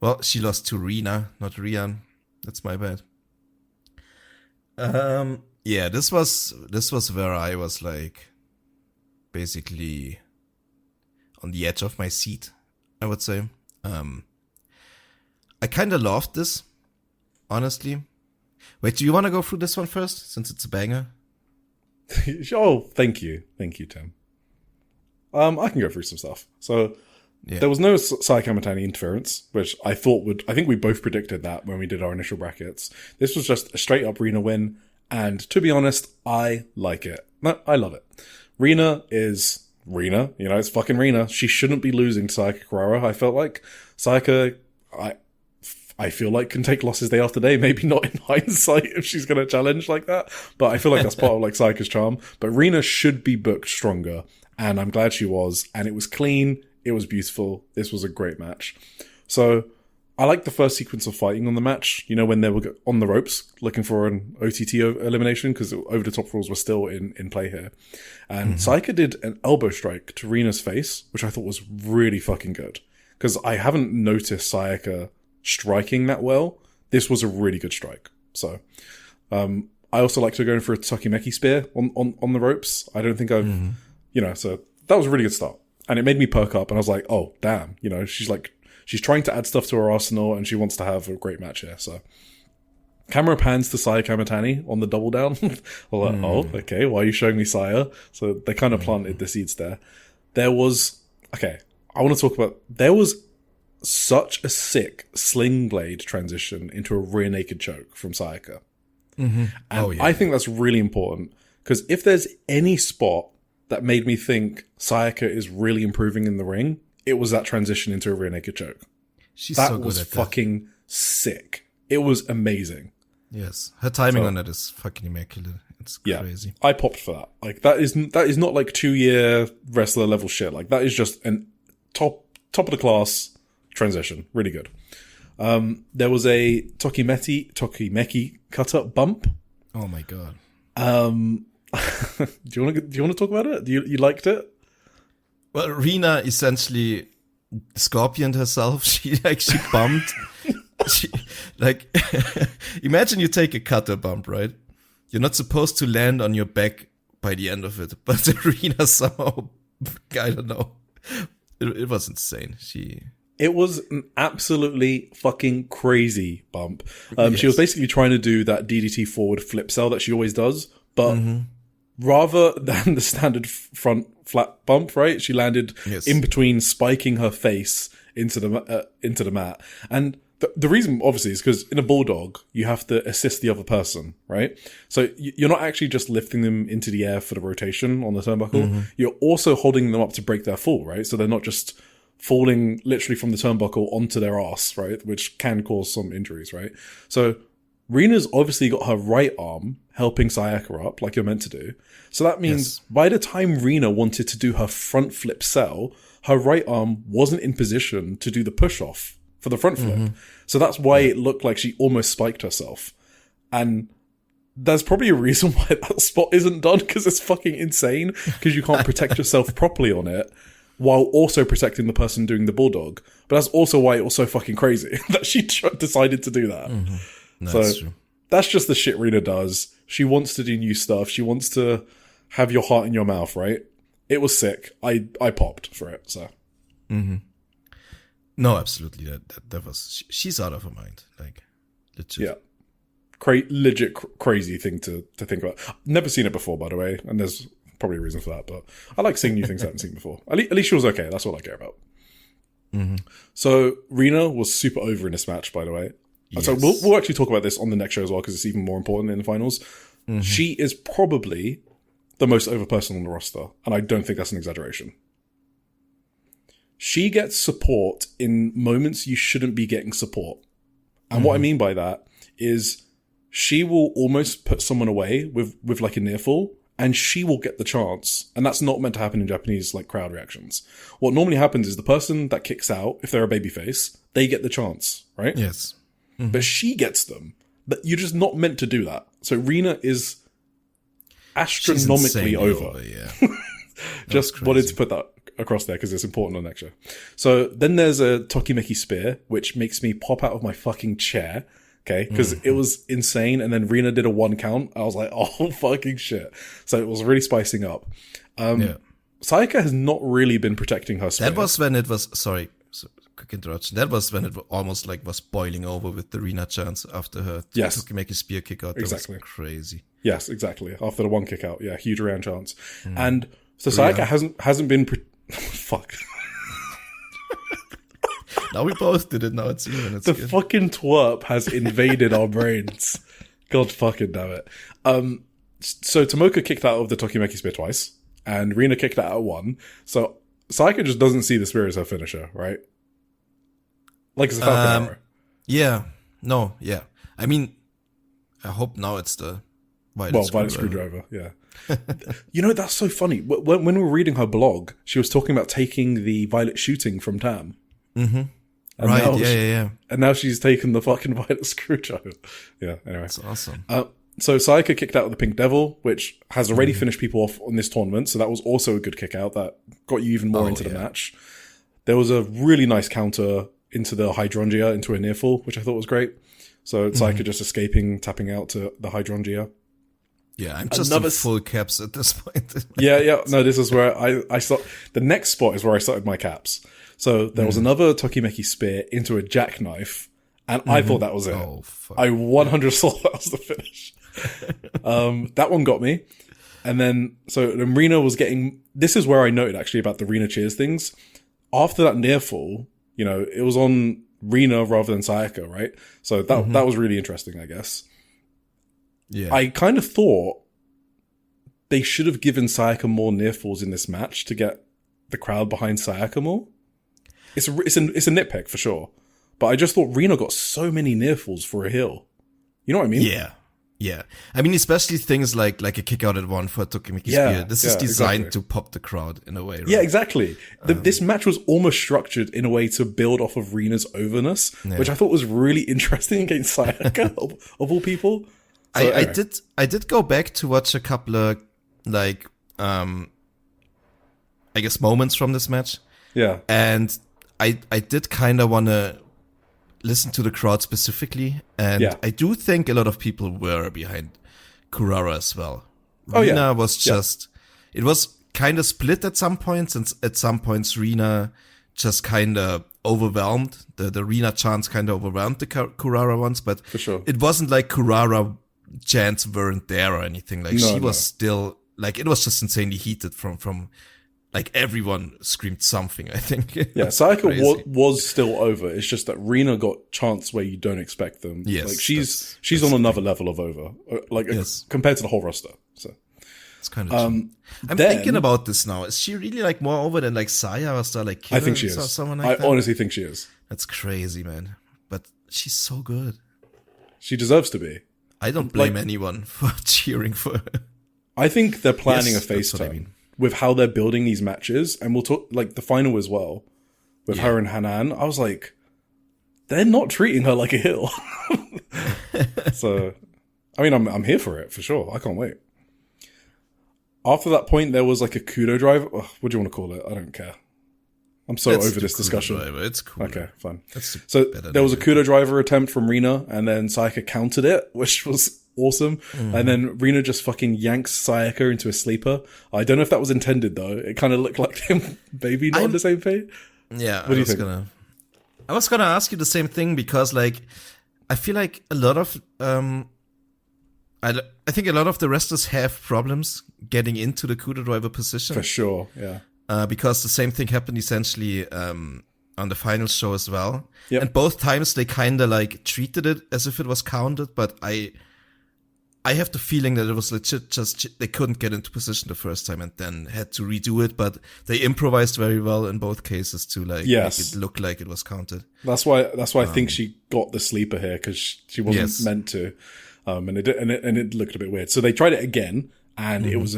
Well, she lost to Rina, not Rian. That's my bad. Yeah, this was where I was like basically on the edge of my seat, I would say. I kind of loved this, honestly. Wait, do you want to go through this one first, since it's a banger? Oh, thank you, Tim. I can go through some stuff. So there was no Saya Kamitani interference, which I think we both predicted that when we did our initial brackets. This was just a straight up Rina win, and to be honest, I like it. No, I love it. Rina is Rina, it's fucking Rina. She shouldn't be losing to Sayaka Kurara. I felt like Sayaka, I feel like can take losses day after day. Maybe not in hindsight if she's going to challenge like that, but I feel like that's part of like Sayaka's charm. But Rina should be booked stronger, and I'm glad she was. And it was clean. It was beautiful. This was a great match. So I like the first sequence of fighting on the match. When they were on the ropes looking for an OTT elimination, because over the top rules were still in play here. And Sayaka did an elbow strike to Rina's face, which I thought was really fucking good, because I haven't noticed Sayaka striking that well. This was a really good strike. So I also like to go in for a Tokimeki spear on the ropes. I don't think I've so that was a really good start, and it made me perk up, and I was like, oh damn, she's trying to add stuff to her arsenal, and she wants to have a great match here. So camera pans to Saya Kamitani on the double down. Well, like, oh, okay, why are you showing me Saya? So they kind of planted the seeds there. There was such a sick sling blade transition into a rear naked choke from Sayaka. And I think that's really important, because if there's any spot that made me think Sayaka is really improving in the ring, it was that transition into a rear naked choke. That was fucking sick. It was amazing. Yes. Her timing on that is fucking immaculate. It's crazy. I popped for that. Like, that is not like 2-year wrestler level shit. Like, that is just an top of the class transition. Really good. There was a Tokimeki cut-up bump. Oh my god. Do you want to talk about it? You liked it? Well, Rina essentially scorpioned herself. She bumped. Imagine you take a cutter bump, right? You're not supposed to land on your back by the end of it, but Rina somehow, I don't know. It was insane. It was an absolutely fucking crazy bump. Yes. She was basically trying to do that DDT forward flip cell that she always does, but rather than the standard front flat bump, right? She landed in between, spiking her face into the mat. And the reason, obviously, is because in a bulldog, you have to assist the other person, right? So you're not actually just lifting them into the air for the rotation on the turnbuckle. You're also holding them up to break their fall, right? So they're not just falling literally from the turnbuckle onto their ass, right? Which can cause some injuries, right? So Rina's obviously got her right arm helping Sayaka up, like you're meant to do. So that means by the time Rina wanted to do her front flip cell, her right arm wasn't in position to do the push off for the front flip. So that's why it looked like she almost spiked herself. And there's probably a reason why that spot isn't done, because it's fucking insane, because you can't protect yourself properly on it while also protecting the person doing the bulldog. But that's also why it was so fucking crazy that she decided to do that. No, so that's true. That's just the shit Rina does. She wants to do new stuff. She wants to have your heart in your mouth, right? It was sick. I popped for it, so. No, absolutely. That was she's out of her mind. Like, legit. Yeah. Legit crazy thing to think about. Never seen it before, by the way, and there's probably a reason for that, but I like seeing new things I haven't seen before. At least she was okay. That's all I care about. Mm-hmm. So Rina was super over in this match, by the way. Yes. So we'll actually talk about this on the next show as well, because it's even more important in the finals. Mm-hmm. She is probably the most over person on the roster, and I don't think that's an exaggeration. She gets support in moments you shouldn't be getting support. And what I mean by that is she will almost put someone away with like a near fall, and she will get the chance. And that's not meant to happen in Japanese like crowd reactions. What normally happens is the person that kicks out, if they're a babyface, they get the chance, right? Yes. Mm-hmm. But she gets them. But you're just not meant to do that. So Rina is astronomically over. Yeah. Just wanted to put that across there because it's important on next show. So then there's a Tokimeki Spear, which makes me pop out of my fucking chair. Okay, because it was insane, and then Rina did a 1 count. I was like, oh, fucking shit. So it was really spicing up. Sayaka has not really been protecting her spear. That was when it was, sorry, quick interruption. That was when it almost like was boiling over with the Rina chance after her Tokimeki Spear kick out. That was crazy. Yes, exactly. After the 1 kick out. Yeah, huge round chance. And so Sayaka hasn't been... Fuck. Now we both did it. Now it's even. It's the good. Fucking twerp has invaded our brains. God fucking damn it. So Tomoka kicked out of the Tokimeki Spear twice, and Rina kicked out at 1. So Sayaka just doesn't see the spear as her finisher, right? Like it's a Falcon arrow. Yeah. No. Yeah. I mean, I hope now it's the violet screwdriver. Yeah. You know, that's so funny. When we were reading her blog, she was talking about taking the violet shooting from Tam. Mm-hmm. And right, yeah. And now she's taken the fucking violet screwdriver. Yeah, anyway. That's awesome. So Sayaka kicked out of the Pink Devil, which has already finished people off on this tournament, so that was also a good kick out that got you even more into the match. There was a really nice counter into the Hydrangea, into a near fall, which I thought was great. So Sayaka just escaping, tapping out to the Hydrangea. Yeah, I'm just in full caps at this point. Yeah. No, this is where I start. The next spot is where I started my caps. So there was another Tokimeki Spear into a jackknife, and I thought that was it. Oh, fuck. I 100 saw that was the finish. That one got me. And then Rina was getting... This is where I noted, actually, about the Rina cheers things. After that near fall, you know, it was on Rina rather than Sayaka, right? So that was really interesting, I guess. Yeah. I kind of thought they should have given Sayaka more near falls in this match to get the crowd behind Sayaka more. It's a nitpick for sure, but I just thought Rina got so many near falls for a heel. You know what I mean? Yeah. I mean, especially things like a kick out at 1 for Tokimeki Spear. This is designed to pop the crowd in a way, right? Yeah, exactly. This match was almost structured in a way to build off of Rina's overness, which I thought was really interesting against Sayaka of all people. So, anyway. I did go back to watch a couple of like I guess moments from this match. Yeah. And I did kind of want to listen to the crowd specifically, and I do think a lot of people were behind Kurara as well. Rina was just it was kind of split at some points, and at some points Rina just kind of overwhelmed the Rina chants, kind of overwhelmed the Kurara ones, but for sure. It wasn't like Kurara chants weren't there or anything. Like she was still like, it was just insanely heated from like everyone screamed something, I think. Yeah, Sayaka was still over. It's just that Rina got chants where you don't expect them. Yes, like she's on another level of over, like compared to the whole roster. So it's kind of. I'm thinking about this now. Is she really like more over than like Saya or Star like Killer? I think she is. Someone like that? Honestly think she is. That's crazy, man. But she's so good. She deserves to be. I don't blame anyone for cheering for her. I think they're planning a face turn with how they're building these matches, and we'll talk like the final as well with her and Hanan. I was like, they're not treating her like a heel. So, I mean, I'm here for it for sure. I can't wait. After that point, there was like a kudo drive. Oh, what do you want to call it? I don't care. I'm so over this discussion. Driver. It's cool. Okay, fine. So there was a kudo driver attempt from Rina, and then Sayaka countered it, which was awesome. And then Rina just fucking yanks Sayaka into a sleeper. I don't know if that was intended though. It kind of looked like them maybe not on the same page. Yeah, what do you think? I was gonna ask you the same thing because, like, I feel like a lot of, I think a lot of the wrestlers have problems getting into the Kudo driver position. For sure, yeah. Because the same thing happened essentially on the final show as well. Yep. And both times they kind of like treated it as if it was counted, but I have the feeling that it was legit just they couldn't get into position the first time and then had to redo it, but they improvised very well in both cases to like make it look like it was counted. That's why I think she got the sleeper here, because she wasn't meant to. And it looked a bit weird. So they tried it again, and it was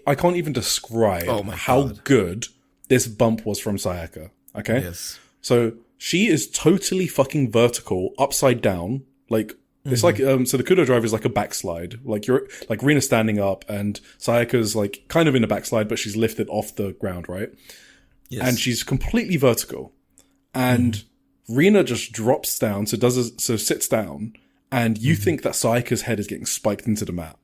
I can't even describe how good this bump was from Sayaka. Okay? Yes. So she is totally fucking vertical, upside down, like it's like so the Kudo drive is like a backslide. Like you're like Rina's standing up and Sayaka's like kind of in a backslide, but she's lifted off the ground, right? Yes. And she's completely vertical. And Rina just drops down, so sits down, and you think that Sayaka's head is getting spiked into the mat.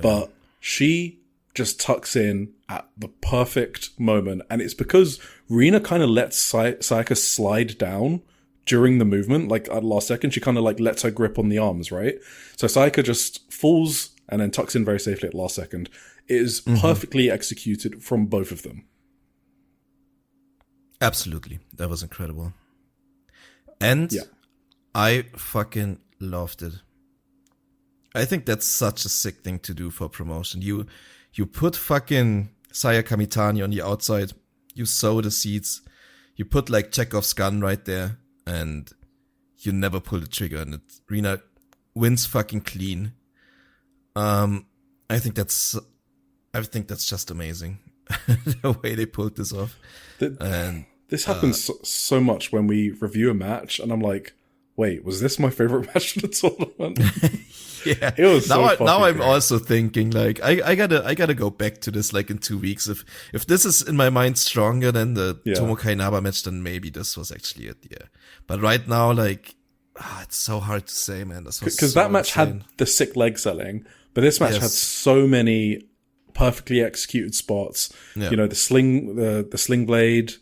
But she just tucks in at the perfect moment, and it's because Rina kind of lets Sayaka slide down during the movement, like at the last second. She kind of like lets her grip on the arms, right? So Sayaka just falls and then tucks in very safely at the last second. It is perfectly executed from both of them. Absolutely. That was incredible. And I fucking loved it. I think that's such a sick thing to do for promotion. You put fucking Sayaka Mitani on the outside, you sow the seeds, you put like Chekhov's gun right there, and you never pull the trigger, and Rina wins fucking clean. I think that's just amazing. The way they pulled this off. This happens so much when we review a match, and I'm like, wait, was this my favorite match of the tournament? Yeah. It was now I'm also thinking like I gotta go back to this like in 2 weeks. If this is in my mind stronger than the Tomoka Inaba match, then maybe this was actually it. Yeah. But right now, like, it's so hard to say, man. Because that match had the sick leg selling, but this match had so many perfectly executed spots. Yeah. You know, the sling blade,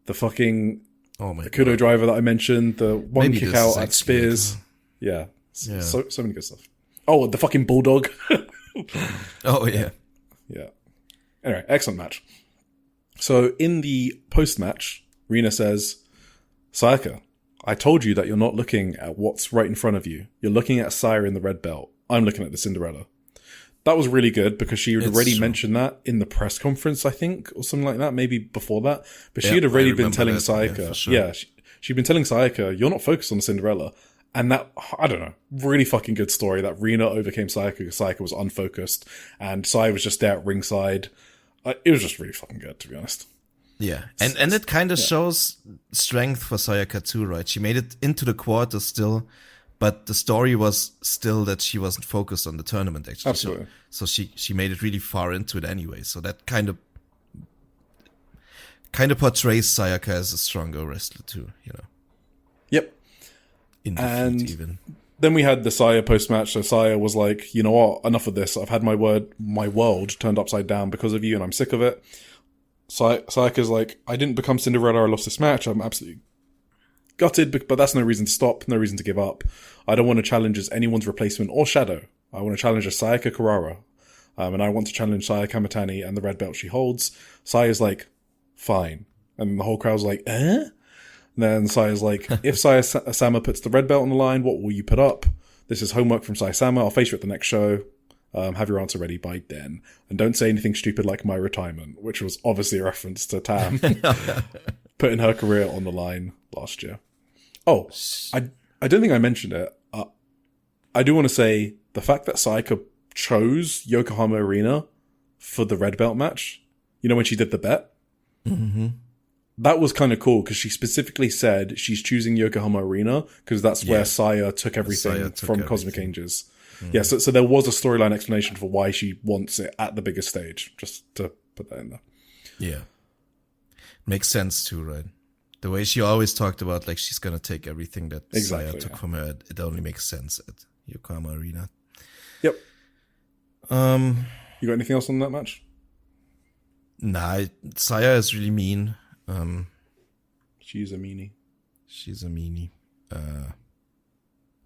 the fucking the Kudo driver that I mentioned, the one maybe kick out at Spears. Yeah. So many good stuff. Oh, the fucking bulldog. Oh, yeah. Yeah. Anyway, excellent match. So in the post-match, Rina says, Sayaka, I told you that you're not looking at what's right in front of you. You're looking at Sareee in the red belt. I'm looking at the Cinderella. That was really good because she had already mentioned that in the press conference, I think, or something like that, maybe before that. But she had already been telling Sayaka, she'd been telling Sayaka, you're not focused on Cinderella. And that, I don't know, really fucking good story that Rina overcame Sayaka because Sayaka was unfocused and Sai was just there at ringside. It was just really fucking good, to be honest. Yeah. And it kind of shows strength for Sayaka too, right? She made it into the quarters still, but the story was still that she wasn't focused on the tournament, actually. Absolutely. So she made it really far into it anyway. So that kind of portrays Sayaka as a stronger wrestler too, you know? Yep. In defeat, even. Then we had the Saya post-match. So Saya was like, you know what, enough of this. I've had my world turned upside down because of you, and I'm sick of it. Sayaka's like, I didn't become Cinderella, I lost this match. I'm absolutely gutted, but that's no reason to stop, no reason to give up. I don't want to challenge as anyone's replacement or shadow. I want to challenge as Sayaka Kurara. And I want to challenge Saya Kamitani and the red belt she holds. Saya's like, fine. And the whole crowd's like, eh? And then Saya's like, if Saya Sama puts the red belt on the line, what will you put up? This is homework from Saya Sama. I'll face you at the next show. Have your answer ready by then. And don't say anything stupid like my retirement, which was obviously a reference to Tam putting her career on the line last year. Oh, I don't think I mentioned it. I do want to say the fact that Sayaka chose Yokohama Arena for the red belt match, you know, when she did the bet? Mm-hmm. That was kind of cool because she specifically said she's choosing Yokohama Arena because that's where Saya took everything from Cosmic Angels. Mm. Yeah, so there was a storyline explanation for why she wants it at the biggest stage, just to put that in there. Yeah. Makes sense too, right? The way she always talked about, like, she's going to take everything that Saya took from her, it only makes sense at Yokohama Arena. Yep. You got anything else on that match? Nah, Saya is really mean. She's a meanie. She's a meanie.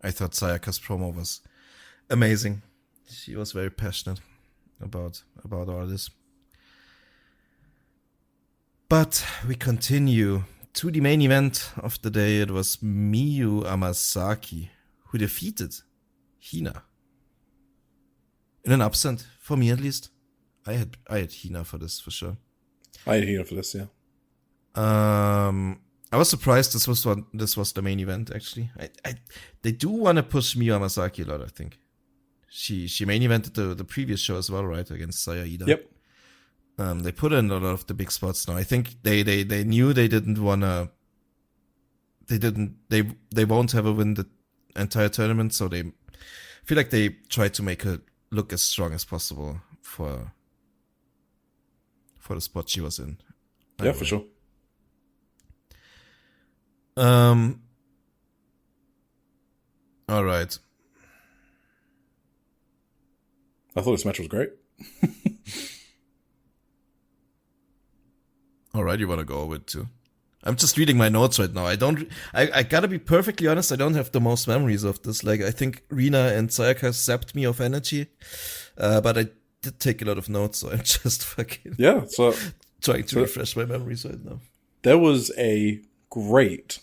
I thought Sayaka's promo was amazing. She was very passionate about all this. But we continue to the main event of the day. It was Miyu Amasaki who defeated Hina. In an upset, for me at least. I had Hina for this for sure. I had Hina for this, yeah. I was surprised this was the main event actually. They do want to push Miyu Amasaki a lot, I think. She main evented the previous show as well, right, against Saya Ida. Yep. They put in a lot of the big spots now. I think they knew they didn't wanna. They won't have a win the entire tournament, so they feel like they tried to make her look as strong as possible for the spot she was in. Yeah, for sure. All right. I thought this match was great. All right, you want to go over it too? I'm just reading my notes right now. I gotta be perfectly honest, I don't have the most memories of this. Like, I think Rina and Sayaka zapped me of energy. But I did take a lot of notes, so I'm just fucking trying to refresh my memories right now. There was a great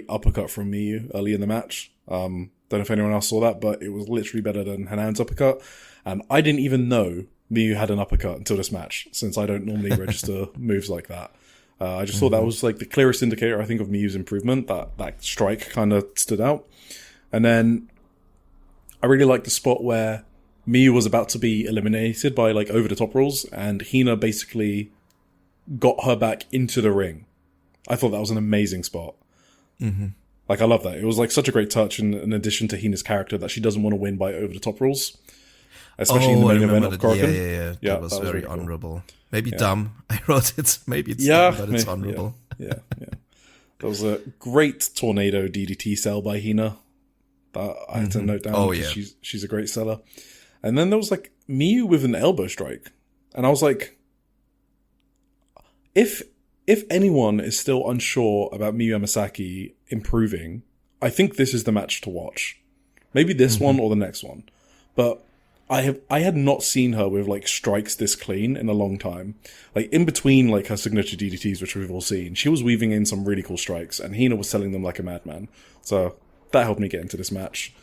uppercut from Miyu early in the match. Don't know if anyone else saw that, but it was literally better than Hanan's uppercut. And I didn't even know Miyu had an uppercut until this match, since I don't normally register moves like that. I just thought that was like the clearest indicator, I think, of Miyu's improvement. That strike kind of stood out. And then I really liked the spot where Miyu was about to be eliminated by like over the top rules, and Hina basically got her back into the ring. I thought that was an amazing spot. Mm-hmm. Like, I love that. It was like such a great touch in addition to Hina's character that she doesn't want to win by over the top rules. Especially in the main event of Korakuen. Yeah. That was very really honorable. Cool. Maybe dumb. I wrote it. Maybe it's dumb, but it's honorable. Yeah. There was a great tornado DDT sell by Hina that I had to note down. Oh, yeah. She's a great seller. And then there was like Miyu with an elbow strike. And I was like, if anyone is still unsure about Miyu Amasaki improving, I think this is the match to watch. Maybe this one or the next one. But I had not seen her with like strikes this clean in a long time. Like in between like her signature DDTs, which we've all seen, she was weaving in some really cool strikes, and Hina was selling them like a madman. So that helped me get into this match.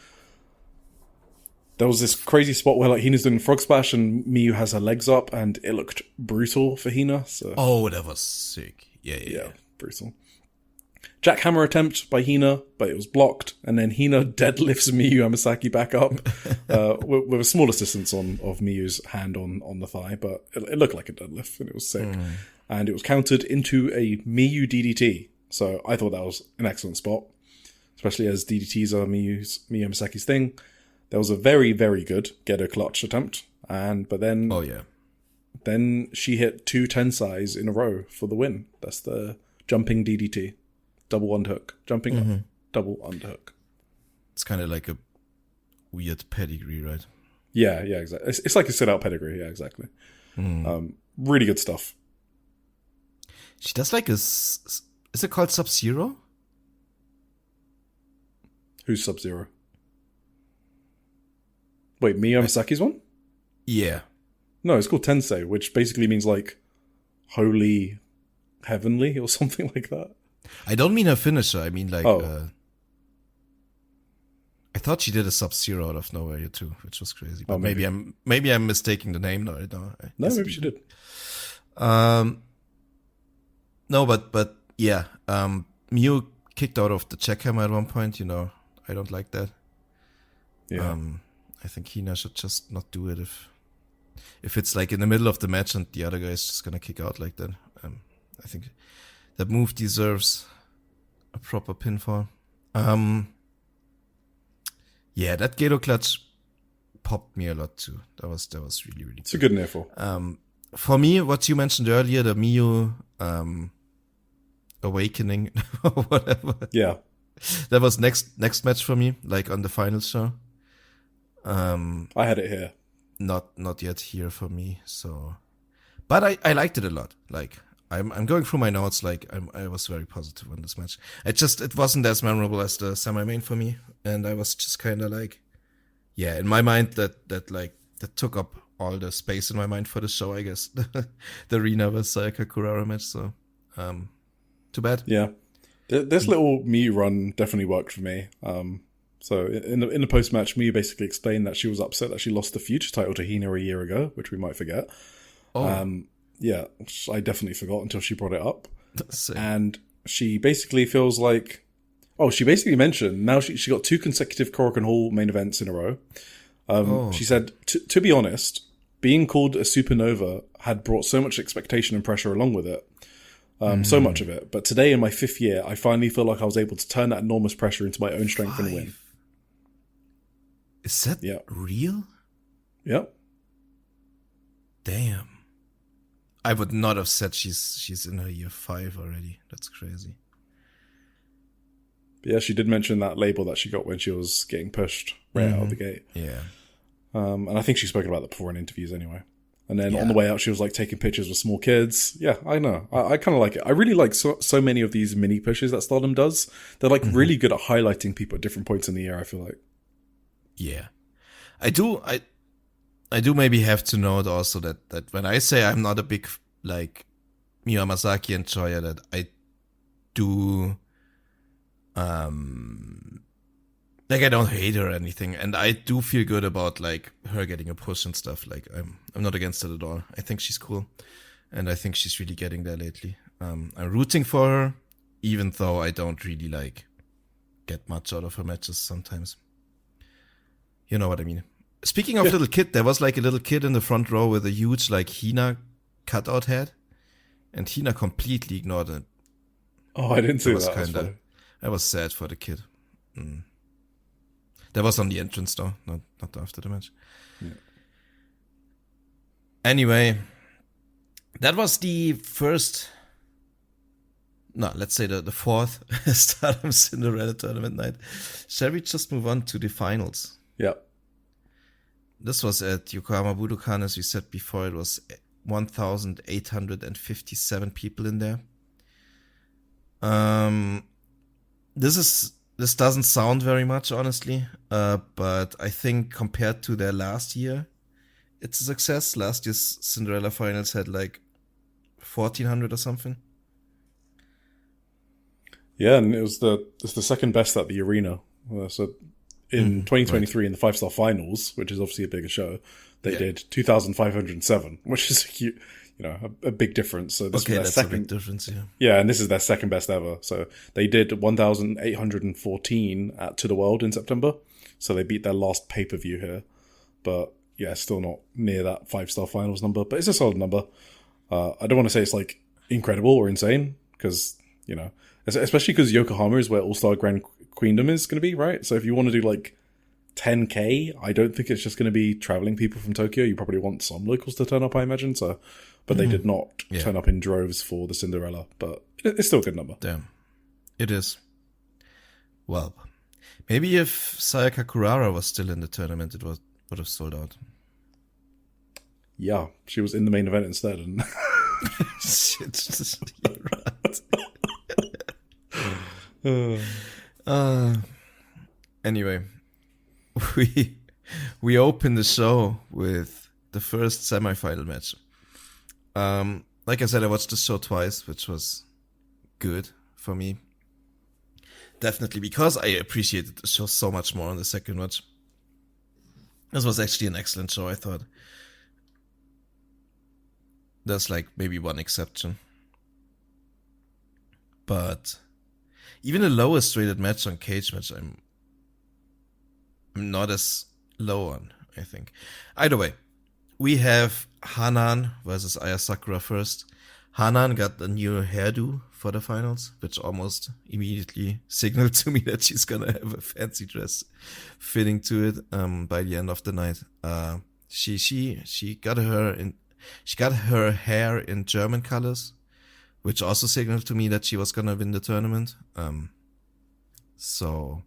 There was this crazy spot where like Hina's doing frog splash and Miyu has her legs up, and it looked brutal for Hina. So that was sick. Yeah, brutal. Jackhammer attempt by Hina, but it was blocked, and then Hina deadlifts Miyu Amasaki back up with a small assistance of Miyu's hand on the thigh, but it looked like a deadlift, and it was sick. And it was countered into a Miyu DDT, so I thought that was an excellent spot, especially as DDTs are Miyu Amasaki's thing. There was a very, very good Gedo clutch attempt, but then then she hit 2 tensais in a row for the win. That's the jumping DDT. Double underhook. Jumping up. Double underhook. It's kind of like a weird pedigree, right? Yeah, exactly. It's like a sit-out pedigree. Yeah, exactly. Really good stuff. She does like is it called Sub-Zero? Who's Sub-Zero? Wait, Miyu Amasaki's one? Yeah. No, it's called Tensei, which basically means like holy heavenly or something like that. I don't mean her finisher. I mean like I thought she did a Sub-Zero out of nowhere here too, which was crazy. But maybe I'm mistaking the name. No, maybe she did. No, but yeah. Miyu kicked out of the jackhammer at one point. You know, I don't like that. Yeah. I think Hina should just not do it if it's like in the middle of the match and the other guy is just gonna kick out like that. I think that move deserves a proper pinfall. Yeah, that Gedo clutch popped me a lot too. That was really, really It's a good near-fall. For me, what you mentioned earlier, the Miyu awakening or whatever. Yeah. That was next match for me, like on the final show. I had it here. Not yet here for me, so but I liked it a lot. Like I'm going through my notes. Like I was very positive on this match. It wasn't as memorable as the semi-main for me, and I was just kind of like, yeah, in my mind that took up all the space in my mind for the show. I guess the Rina vs Sayaka Kurara match. So, too bad. Yeah, this little Miyu run definitely worked for me. So in the post match, Miyu basically explained that she was upset that she lost the future title to Hina a year ago, which we might forget. Oh. Yeah, I definitely forgot until she brought it up. And she basically feels like... Oh, she basically mentioned now she got 2 consecutive Korakuen Hall main events in a row. She said, to be honest, being called a supernova had brought so much expectation and pressure along with it. So much of it. But today, in my 5th year, I finally feel like I was able to turn that enormous pressure into my own strength and win. Is that real? Yep. Damn. I would not have said she's in her year 5 already. That's crazy. But yeah, she did mention that label that she got when she was getting pushed right out of the gate. Yeah. And I think she's spoken about that before in interviews anyway. And then on the way out, she was like taking pictures with small kids. Yeah, I know. I kind of like it. I really like so many of these mini pushes that Stardom does. They're like really good at highlighting people at different points in the year, I feel like. Yeah. I do maybe have to note also that when I say I'm not a big, like, Miyu Hamasaki enjoyer, that I do, like, I don't hate her or anything, and I do feel good about, like, her getting a push and stuff. Like, I'm not against it at all. I think she's cool, and I think she's really getting there lately. I'm rooting for her, even though I don't really, like, get much out of her matches sometimes. You know what I mean? Speaking of little kid, there was like a little kid in the front row with a huge like Hina cutout head, and Hina completely ignored it. Oh, I didn't see that. That was sad for the kid. That was on the entrance though, not after the match. Yeah. Anyway, that was the first. No, let's say the 4th Stardom Cinderella tournament night. Shall we just move on to the finals? Yeah. This was at Yokohama Budokan, as we said before. It was 1,857 people in there. This doesn't sound very much, honestly, but I think compared to their last year, it's a success. Last year's Cinderella finals had like 1,400 or something. Yeah, and it's the second best at the arena. So in 2023, in the 5-star finals, which is obviously a bigger show, they did 2,507, which is a big difference. So this was their second, a big difference. Yeah, and this is their second best ever. So they did 1,814 at To The World in September. So they beat their last pay-per-view here, but yeah, still not near that 5-star finals number. But it's a solid number. I don't want to say it's like incredible or insane because especially because Yokohama is where All-Star Grand Queendom is going to be, right? So if you want to do like 10K, I don't think it's just going to be traveling people from Tokyo. You probably want some locals to turn up, I imagine. So, but they did not turn up in droves for the Cinderella, but it's still a good number. Damn, it is. Well, maybe if Sayaka Kurara was still in the tournament, it would have sold out. Yeah, she was in the main event instead, and shit, you're right. Anyway, we open the show with the first semi-final match. Like I said, I watched the show twice, which was good for me. Definitely because I appreciated the show so much more on the second watch. This was actually an excellent show, I thought. There's like maybe one exception. But even the lowest rated match on Cage Match, I'm not as low on, I think. Either way, we have Hanan versus Aya Sakura first. Hanan got a new hairdo for the finals, which almost immediately signaled to me that she's gonna have a fancy dress fitting to it by the end of the night. She got her hair in German colors, which also signaled to me that she was gonna win the tournament. So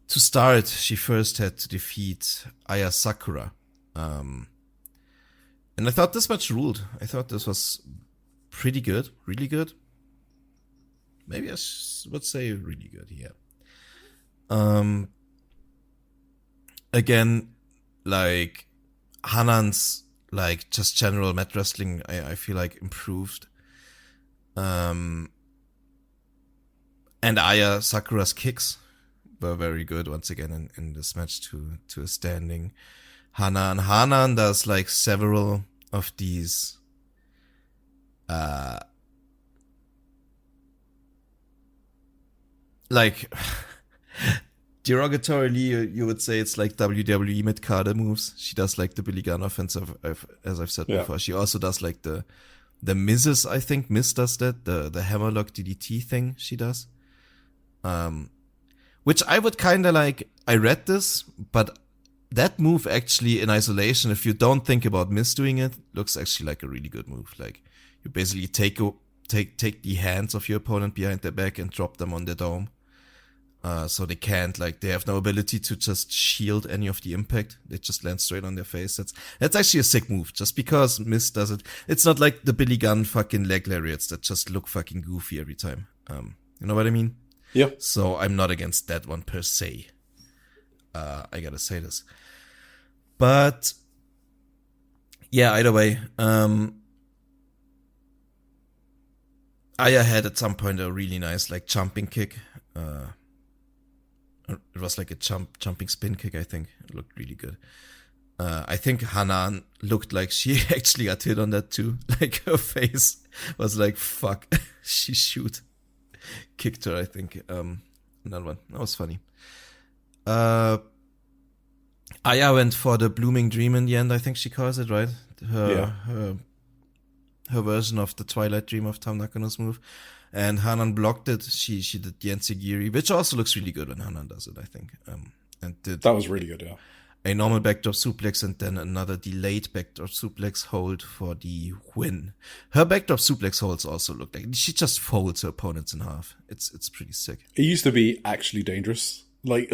to start, she first had to defeat Aya Sakura. And I thought this match ruled. I thought this was pretty good, really good. Maybe I would say really good, yeah. Again, like Hanan's like just general mat wrestling, I feel like improved. And Aya Sakura's kicks were very good once again in this match to a standing. Hanan does like several of these like derogatorily you would say it's like WWE mid-carder moves. She does like the Billy Gunn offensive, as I've said before. She also does like the Miz's, I think Miz does that, the hammerlock DDT thing she does. Which I would kind of like, I read this, but that move actually in isolation, if you don't think about Miz doing it, looks actually like a really good move. Like you basically take the hands of your opponent behind their back and drop them on their dome. So they can't, like, they have no ability to just shield any of the impact. They just land straight on their face. That's actually a sick move. Just because Miz does it, it's not like the Billy Gunn fucking leg lariats that just look fucking goofy every time. You know what I mean? Yeah. So I'm not against that one per se. I gotta say this. But yeah, either way, Aya had at some point a really nice like jumping kick. It was like a jumping spin kick, I think. It looked really good. I think Hanan looked like she actually got hit on that too. Like her face was like, fuck, she shoot. Kicked her, I think. Another one. That was funny. Aya went for the Blooming Dream in the end, I think she calls it, right? Her version of the Twilight Dream of Tam Nakano's move. And Hanan blocked it. She did the Enzigiri, which also looks really good when Hanan does it, I think. And did that was really good, yeah. A normal backdrop suplex and then another delayed backdrop suplex hold for the win. Her backdrop suplex holds also look like she just folds her opponents in half. It's pretty sick. It used to be actually dangerous. Like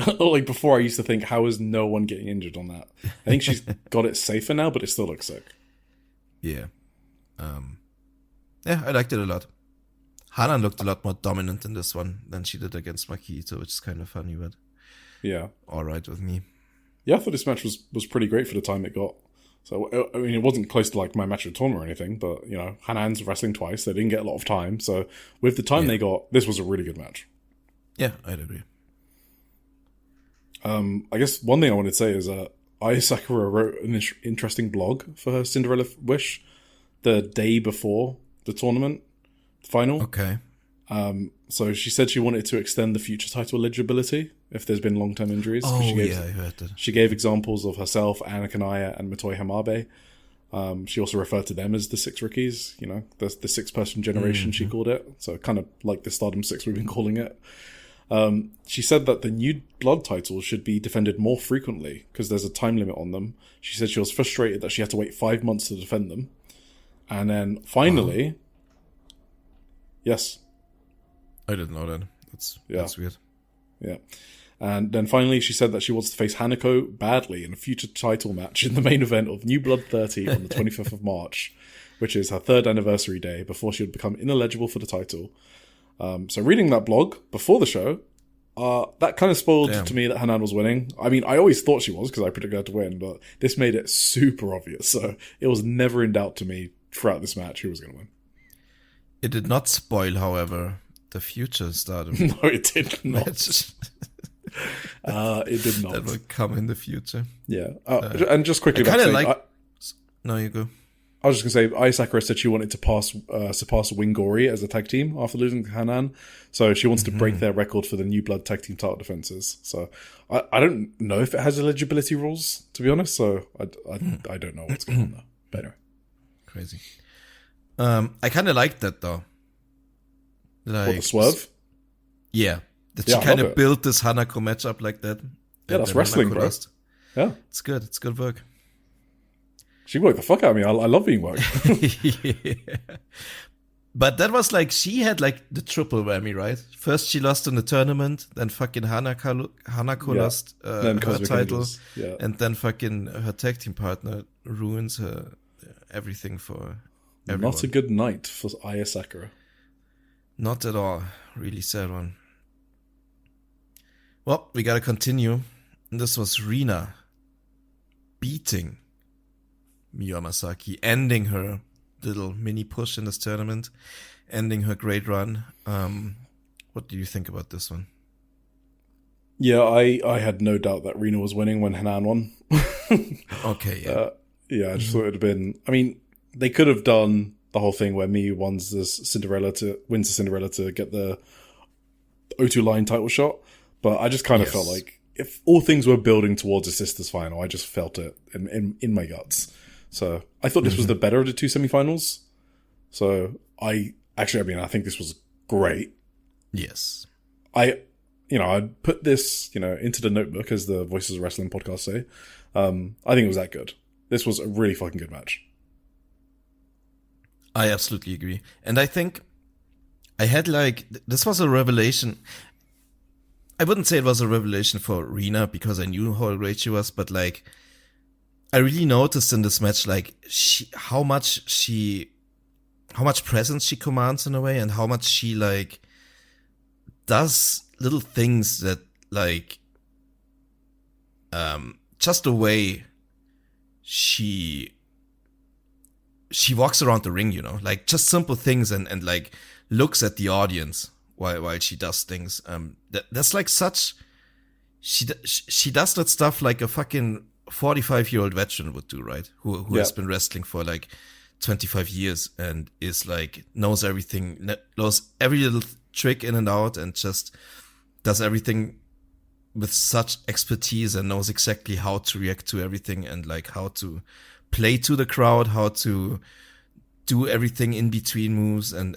before, I used to think, how is no one getting injured on that? I think she's got it safer now, but it still looks sick. Yeah. Yeah, I liked it a lot. Hanan looked a lot more dominant in this one than she did against Makito, which is kind of funny, but yeah, all right with me. Yeah, I thought this match was pretty great for the time it got. So, I mean, it wasn't close to like my match of the tournament or anything, but, you know, Hanan's wrestling twice. They didn't get a lot of time. So, with the time they got, this was a really good match. Yeah, I'd agree. I guess one thing I wanted to say is Aya Sakura wrote an interesting blog for her Cinderella wish the day before the tournament final. Okay. So she said she wanted to extend the future title eligibility if there's been long-term injuries. Oh, I heard that. She gave examples of herself, Anna Kanaya, and Motoi Hamabe. She also referred to them as the six rookies, you know, the six-person generation, she called it. So kind of like the Stardom 6 we've been calling it. She said that the new blood titles should be defended more frequently because there's a time limit on them. She said she was frustrated that she had to wait 5 months to defend them. And then finally... Yes. I didn't know that. That's weird. Yeah. And then finally she said that she wants to face Hanako badly in a future title match in the main event of New Blood 30 on the 25th of March, which is her 3rd anniversary day before she would become ineligible for the title. So reading that blog before the show, that kind of spoiled to me that Hanan was winning. I mean, I always thought she was because I predicted her to win, but this made it super obvious. So it was never in doubt to me throughout this match who was going to win. It did not spoil, however, the future Stardom. No, it did not. It did not. That will come in the future. Yeah. And just quickly, no, you go. I was just going to say, Aya Sakura said she wanted to surpass Wingori as a tag team after losing to Hanan. So she wants to break their record for the New Blood tag team title defenses. So I don't know if it has eligibility rules, to be honest. So I don't know what's going on there. But anyway. Crazy. I kind of liked that though. Like, what, the swerve? Yeah. That she kind of built this Hanako matchup like that. Yeah, that's wrestling, bro. Yeah. It's good. It's good work. She worked the fuck out of me. I love being worked. Yeah. But that was like, she had like the triple whammy, right? First she lost in the tournament, then fucking Hanako lost her title, and then fucking her tag team partner ruins her everything for everyone. Not a good night for Aya Sakura. Not at all. Really sad one. Well, we gotta continue. This was Rina beating Miyu Amasaki, ending her little mini push in this tournament, ending her great run. What do you think about this one? Yeah, I had no doubt that Rina was winning when Hanan won. Okay, yeah. Yeah, I just thought it would have been... I mean, they could have done the whole thing where Miyu wins the Cinderella to get the O2 line title shot, but I just kind of felt like if all things were building towards a sisters final, I just felt it in my guts. So I thought this was the better of the two semifinals. So I think this was great. Yes. I'd put this, into the notebook, as the Voices of Wrestling podcast say. I think it was that good. This was a really fucking good match. I absolutely agree. And I think I had this was a revelation. I wouldn't say it was a revelation for Rina because I knew how great she was, but I really noticed in this match, how much presence she commands in a way, and how much she does little things that just the way she walks around the ring, just simple things and looks at the audience while she does things. That's such, she does that stuff like a fucking 45-year-old veteran would do, right? Who has been wrestling for 25 years and is knows everything, knows every little trick in and out, and just does everything with such expertise and knows exactly how to react to everything and how to play to the crowd, how to do everything in between moves, and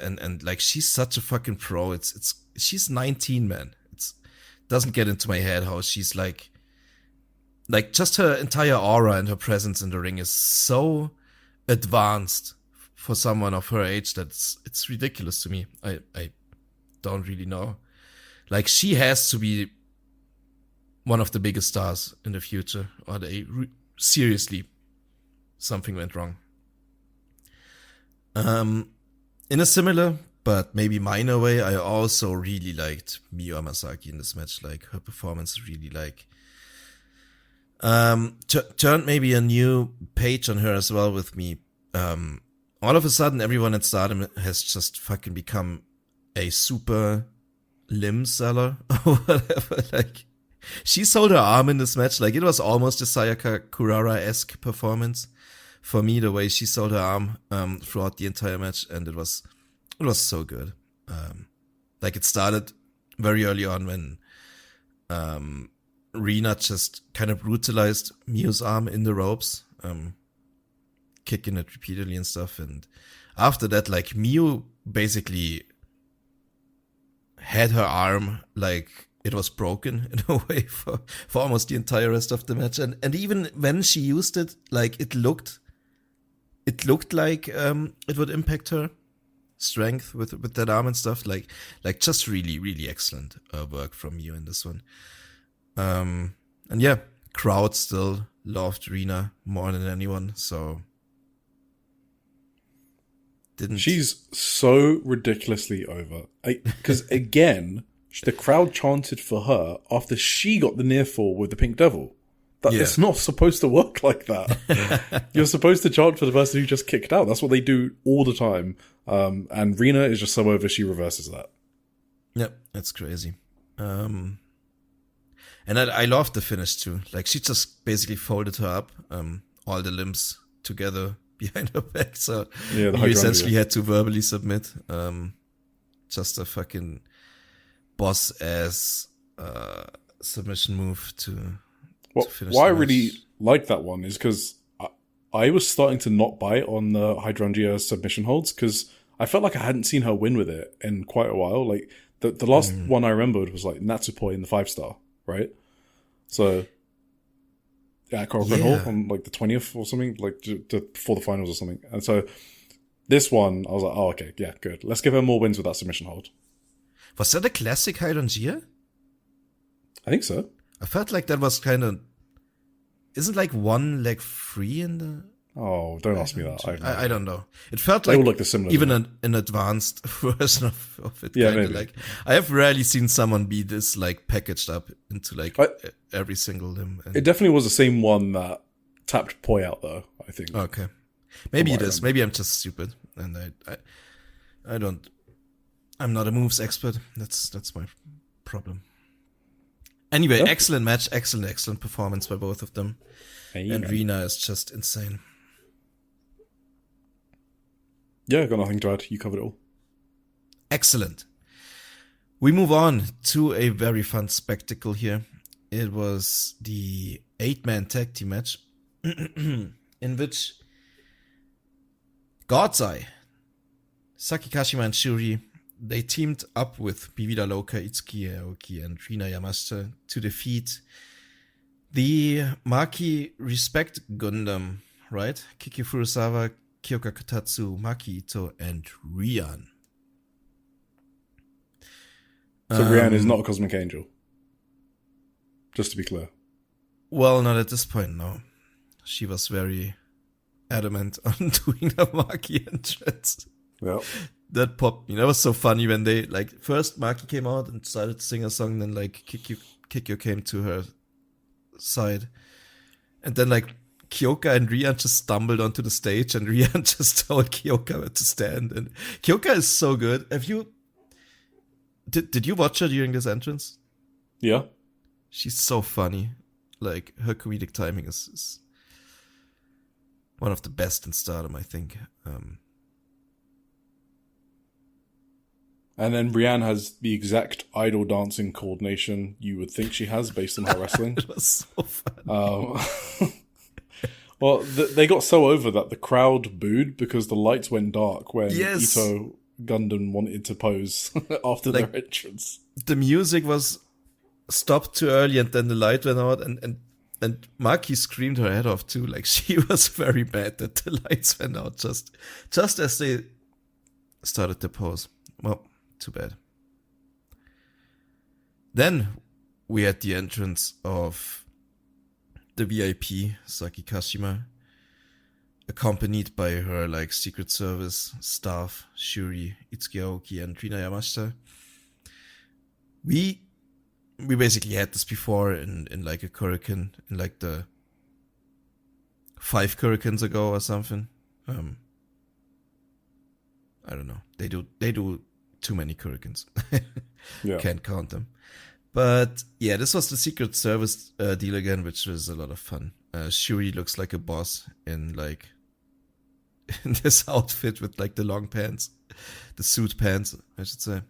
she's such a fucking pro. She's 19, man. It doesn't get into my head how she's just her entire aura and her presence in the ring is so advanced for someone of her age that it's ridiculous to me. I don't really know. She has to be one of the biggest stars in the future, or seriously, something went wrong. In a similar but maybe minor way, I also really liked Miyu Amasaki in this match. Her performance really turned maybe a new page on her as well with me. All of a sudden, everyone at Stardom has just fucking become a super limb seller or whatever. She sold her arm in this match. It was almost a Sayaka Kurara-esque performance for me, the way she sold her arm throughout the entire match, and it was so good. It started very early on when Rina just kind of brutalized Miyu's arm in the ropes, kicking it repeatedly and stuff, and after that, Miyu basically had her arm it was broken in a way for almost the entire rest of the match, and even when she used it, it looked like it would impact her strength with that arm and stuff. Just really, really excellent work from Miyu in this one. And yeah, crowd still loved Rina more than anyone, so she's so ridiculously over. Because again, the crowd chanted for her after she got the near fall with the Pink Devil. It's not supposed to work like that. You're supposed to chant for the person who just kicked out. That's what they do all the time. And Rina is just so over, she reverses that. Yep, that's crazy. And I loved the finish too. She just basically folded her up, all the limbs together behind her back. So you essentially had to verbally submit. Just a fucking boss ass submission move to finish. Why I really like that one is because I was starting to not bite on the hydrangea submission holds because I felt like I hadn't seen her win with it in quite a while. The last one I remembered was Natsupoi in the 5-star, right? So at Korakuen Hall on the 20th or something, before the finals or something. And so this one, I was like, oh, okay, yeah, good. Let's give her more wins with that submission hold. Was that a classic hydrangea? I think so. I felt like that was kind of... Isn't one leg free in the Oh, don't ask me that. I don't know. It felt they like all look the similar. Even an advanced version of it. Yeah, kinda. maybe. Like I have rarely seen someone be this like packaged up into like every single limb. It definitely was the same one that tapped Poi out, though. I think. Okay, maybe it is. Maybe I'm just stupid, and I don't. I'm not a moves expert. That's my problem. Anyway, excellent match, excellent performance by both of them, and Rina is just insane. Yeah, got nothing to add. You covered it all. Excellent. We move on to a very fun spectacle here. It was the 8-man tag team match in which God's Eye, Saki Kashima and Shuri, they teamed up with Bivida Loka, Itsuki Aoki, and Rina Yamashita to defeat the Maki Respect Gundam, right? Kiki Furusawa, Kyoka Kotatsu, Maki Ito, and Rian. So Rian is not a Cosmic Angel. Just to be clear. Well, not at this point, no. She was very adamant on doing the Maki entrance. Yeah. That popped me. That was so funny when they, like, first Maki came out and started to sing a song, then, like, Kikyo came to her side. And then, like, Kyoka and Rian just stumbled onto the stage, and Rian just told Kyoka where to stand. And Kyoka is so good. Have you... Did you watch her during this entrance? Yeah. She's so funny. Like, her comedic timing is one of the best in Stardom, I think. And then Brienne has the exact idol dancing coordination you would think she has based on her wrestling. It was so fun. Well, they got so over that the crowd booed because the lights went dark when Ito Gundam wanted to pose after their entrance. The music was stopped too early and then the light went out and Maki screamed her head off too. Like, she was very mad that the lights went out just as they started to pose. Well, too bad. Then we had the entrance of the VIP, Saki Kashima, accompanied by her, like, Secret Service staff, Shuri, Itsuki Aoki, and Rina Yamashita. We basically had this before in like a Korakuen, in like the 5 Korakuens ago or something. I don't know. They do too many Korakuens. Can't count them. But yeah, this was the Secret Service deal again, which was a lot of fun. Shuri looks like a boss in like in this outfit with like the long pants, the suit pants, I should say.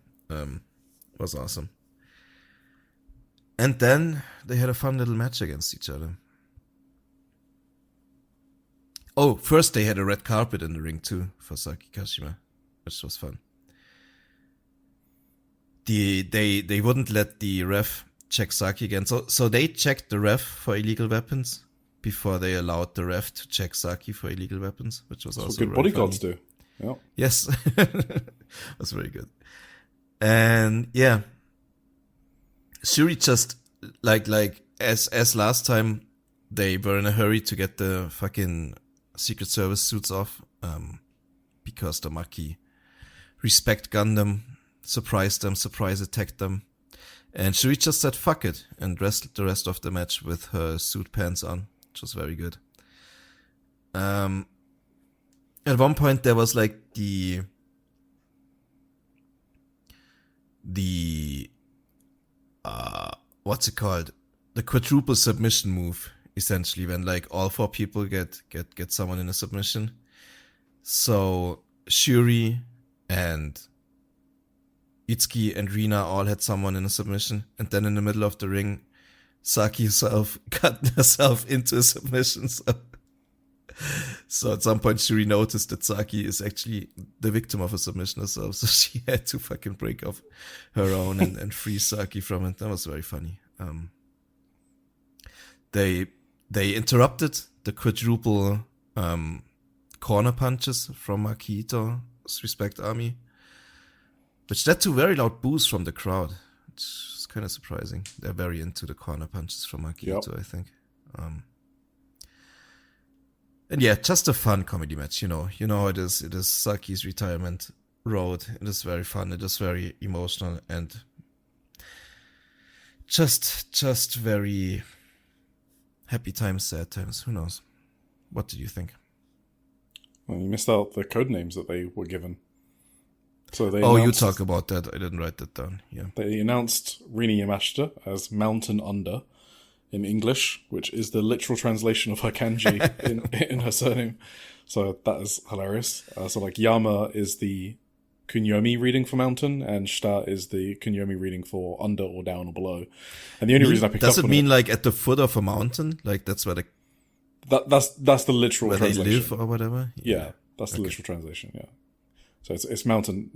Was awesome. And then they had a fun little match against each other. Oh, first they had a red carpet in the ring too for Saki Kashima, which was fun. They wouldn't let the ref check Saki again. So they checked the ref for illegal weapons before they allowed the ref to check Saki for illegal weapons, which was also good bodyguards do. Yeah. Yes. That's very good. And yeah. Shuri just like as last time, they were in a hurry to get the fucking Secret Service suits off, because the Maki Respect Gundam surprise attacked them, and Shuri just said fuck it and wrestled the rest of the match with her suit pants on, which was very good. At one point there was like the what's it called? The quadruple submission move, essentially, when like all 4 people get someone in a submission. So Shuri and Itsuki and Rina all had someone in a submission, and then in the middle of the ring, Saki herself got herself into a submission. So at some point, Shuri noticed that Saki is actually the victim of a submission herself, so she had to fucking break off her own and free Saki from it. That was very funny. They interrupted the quadruple corner punches from Makito's Respect Army, which led to very loud boos from the crowd. It's kind of surprising. They're very into the corner punches from Makito, I think. And yeah, just a fun comedy match, you know. You know how it is. It is Saki's retirement road. It is very fun. It is very emotional and just very happy times, sad times. Who knows? What did you think? Well, you missed out the code names that they were given. So they you talk about that. I didn't write that down. Yeah. They announced Rini Yamashita as Mountain Under in English, which is the literal translation of her kanji in her surname. So that is hilarious. So like Yama is the kunyomi reading for mountain, and shita is the kunyomi reading for under or down or below. And the only reason I picked up on it... Does it mean like at the foot of a mountain? Like that's where that's the literal translation. They live or whatever? Yeah, that's the literal translation, yeah. So it's mountain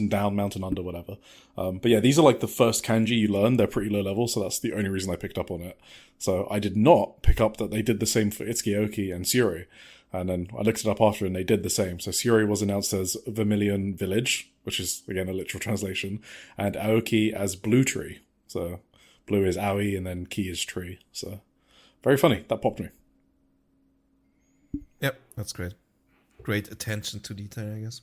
down, mountain under, whatever. But yeah, these are like the first kanji you learn. They're pretty low level, so that's the only reason I picked up on it. So I did not pick up that they did the same for Itsuki and Sareee. And then I looked it up after and they did the same. So Sareee was announced as Vermilion Village, which is, again, a literal translation. And Aoki as Blue Tree. So blue is Aoi and then ki is tree. So very funny. That popped me. Yep, that's great. Great attention to detail, I guess.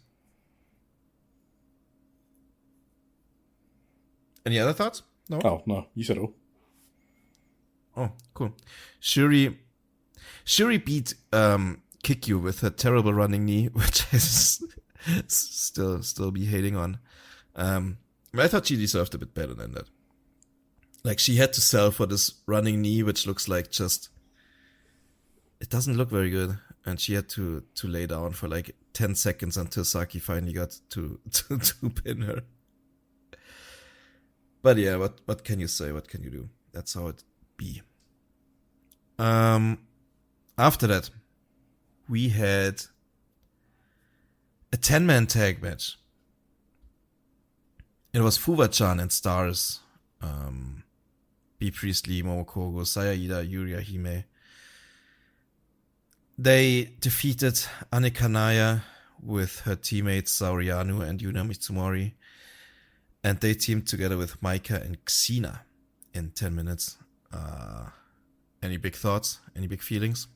Any other thoughts? No? Oh, no. You said all. Oh, cool. Shuri beat Kikyu with her terrible running knee, which I still be hating on. I thought she deserved a bit better than that. Like, she had to sell for this running knee, which looks like just... It doesn't look very good. And she had to lay down for like 10 seconds until Saki finally got to pin her. But yeah, what can you say? What can you do? That's how it be. After that, we had a 10-man tag match. It was Fuwa-chan and Stars. B. Priestley, Momokogo, Sayaida, Yuria Hime. They defeated Ane Kanaya with her teammates Saorianu and Yuna Mitsumori. And they teamed together with Maika and Xena in 10 minutes. Any big thoughts? Any big feelings?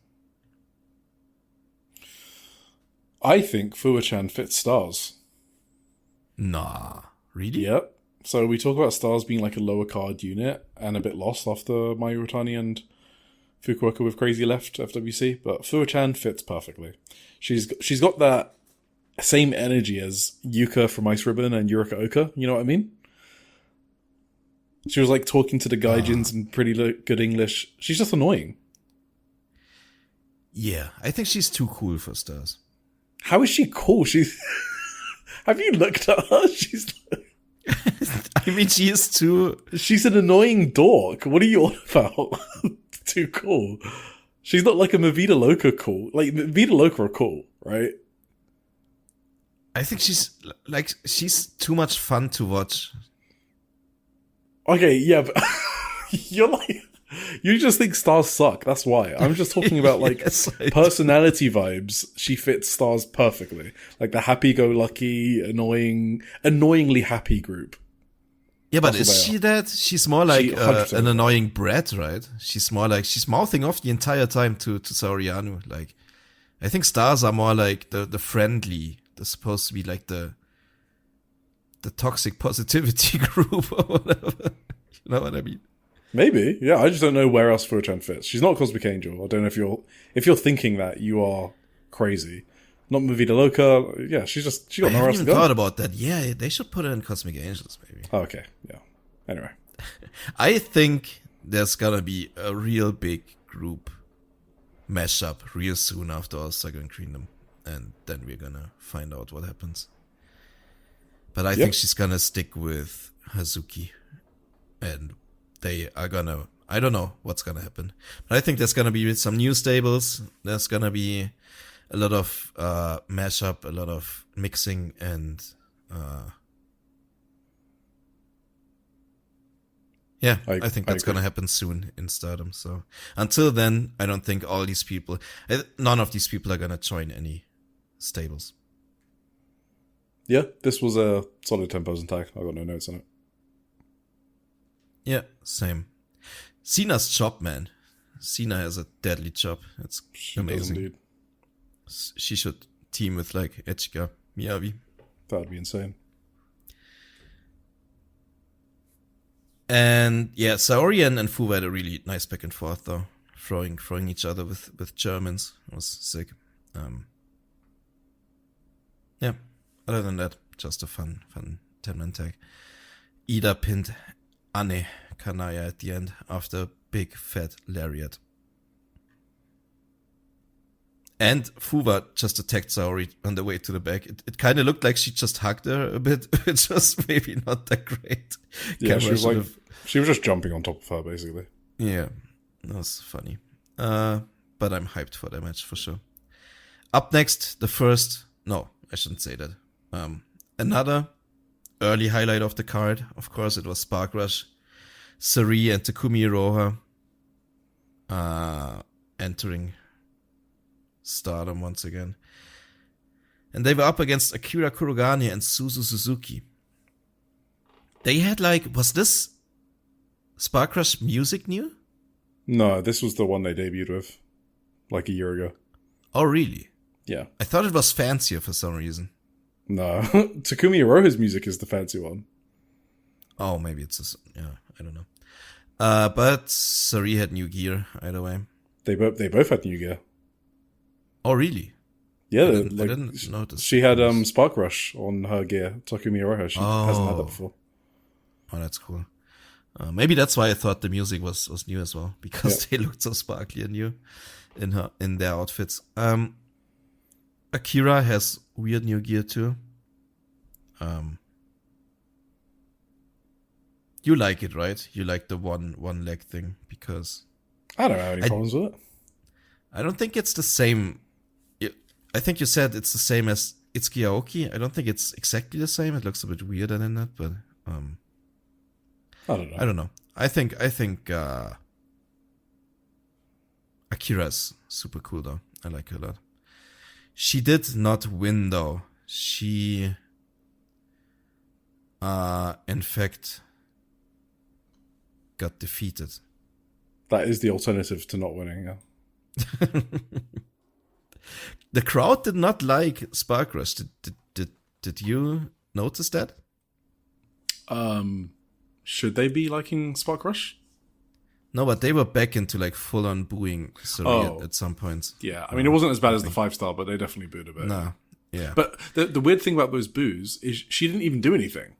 I think Fuwa-chan fits Stars. Nah, really? Yep. So we talk about Stars being like a lower card unit and a bit lost after Mayu Utani and Fukuoka with Crazy left FWC, but Fuwa-chan fits perfectly. She's got that same energy as Yuka from Ice Ribbon and Yurika Oka, you know what I mean? She was like talking to the gaijins in pretty good English. She's just annoying. Yeah, I think she's too cool for Stars. How is she cool? She's... Have you looked at her? She's... I mean, she is too... She's an annoying dork. What are you on about? Too cool. She's not like a Mavida Loca cool. Like, Mavida Loca are cool, right? I think she's too much fun to watch. Okay, yeah, but you just think Stars suck. That's why. I'm just talking about like yes, personality vibes. She fits Stars perfectly. Like the happy-go-lucky, annoyingly happy group. Yeah, but is she that? She's more like an annoying brat, right? She's more like she's mouthing off the entire time to Saorianu. Like, I think Stars are more like the friendly. They're supposed to be like the toxic positivity group or whatever. You know what I mean? Maybe, yeah. I just don't know where else Fuwa-chan fits. She's not Cosmic Angel. I don't know if you're thinking that, you are crazy. Not Mavida Loca. Yeah, she got nowhere else to go. I haven't even thought about that. Yeah, they should put her in Cosmic Angels, maybe. Oh, okay, yeah. Anyway. I think there's gonna be a real big group mashup real soon after All-Star Grand Kingdom. And then we're gonna find out what happens. But I think she's gonna stick with Hazuki. And they are gonna... I don't know what's gonna happen. But I think there's gonna be some new stables. There's gonna be a lot of mashup, a lot of mixing, and... yeah, I think that's gonna happen soon in Stardom. So until then, I don't think all these people... None of these people are gonna join any stables. Yeah, this was a solid 10-person tag. I got no notes on it. Yeah, same. Cena's chop, man. Cena has a deadly chop. It's amazing. she should team with like Echika Miyabi. That would be insane. And yeah, Sareee and Fuwa had a really nice back and forth though, throwing each other with Germans. It was sick. Yeah. Other than that, just a fun 10-man tag. Ida pinned Ane Kanaya at the end after a big fat lariat. And Fuwa just attacked Sareee on the way to the back. It kind of looked like she just hugged her a bit, which was maybe not that great. Yeah, she was just jumping on top of her, basically. Yeah, that was funny. But I'm hyped for that match for sure. Up next, no, I shouldn't say that. Another early highlight of the card. Of course, it was Spark Rush. Sareee and Takumi Iroha entering Stardom once again. And they were up against Akira Kurogane and Suzu Suzuki. They had was this Spark Rush music new? No, this was the one they debuted with, like a year ago. Oh, really? Yeah. I thought it was fancier for some reason. No, Takumi Iroha's music is the fancy one. Oh, maybe it's I don't know. But Sareee had new gear either way. They both had new gear. Oh, really? Yeah, I didn't notice. She had Spark Rush on her gear. Takumi Iroha, she hasn't had that before. Oh, that's cool. Maybe that's why I thought the music was new as well, because they looked so sparkly and new in their outfits. Akira has weird new gear too. You like it, right? You like the one leg thing because I don't have any problems with it. I don't think it's the same. I think you said it's the same as Itsuki Aoki. I don't think it's exactly the same. It looks a bit weirder than that, but I don't know. I think Akira's super cool though. I like her a lot. She did not win though. She in fact got defeated. That is the alternative to not winning, yeah. The crowd did not like Spark Rush. Did you notice that? Should they be liking Spark Rush? No, but they were back into full on booing Sareee at some point. Yeah, I mean, it wasn't as bad as the 5-star, but they definitely booed a bit. No, yeah. But the weird thing about those boos is she didn't even do anything.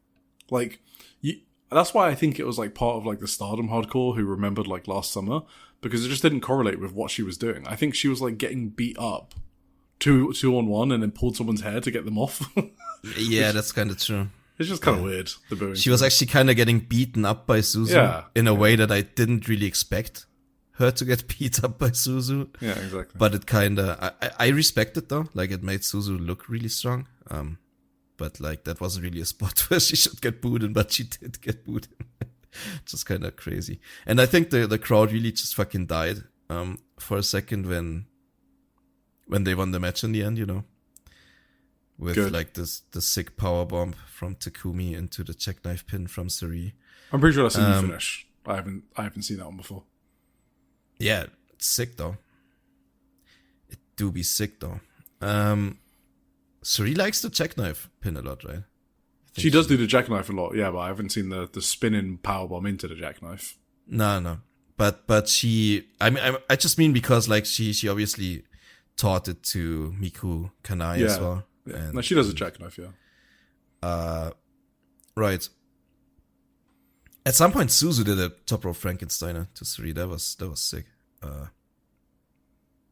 That's why I think it was part of the Stardom hardcore who remembered last summer, because it just didn't correlate with what she was doing. I think she was getting beat up 2-on-1 and then pulled someone's hair to get them off. Yeah, that's kind of true. It's just kind of weird, the booing. She was actually kind of getting beaten up by Suzu in a way that I didn't really expect her to get beat up by Suzu. Yeah, exactly. But it kind of, I respect it though. It made Suzu look really strong. But that wasn't really a spot where she should get booed in, but she did get booed in. Just kind of crazy. And I think the crowd really just fucking died for a second when they won the match in the end, with Good. the sick power bomb from Takumi into the jackknife pin from Sareee. I'm pretty sure that's a new finish. I haven't seen that one before. Yeah, it's sick though. It do be sick though. Sareee likes the jackknife pin a lot, right? She does do the jackknife a lot, yeah, but I haven't seen the spinning powerbomb into the jackknife. No. But she, I just mean because she obviously taught it to Miku Kanai as well. Yeah. And, no, she does a jackknife, yeah. Right. At some point, Suzu did a top rope Frankensteiner to Sareee. That was sick.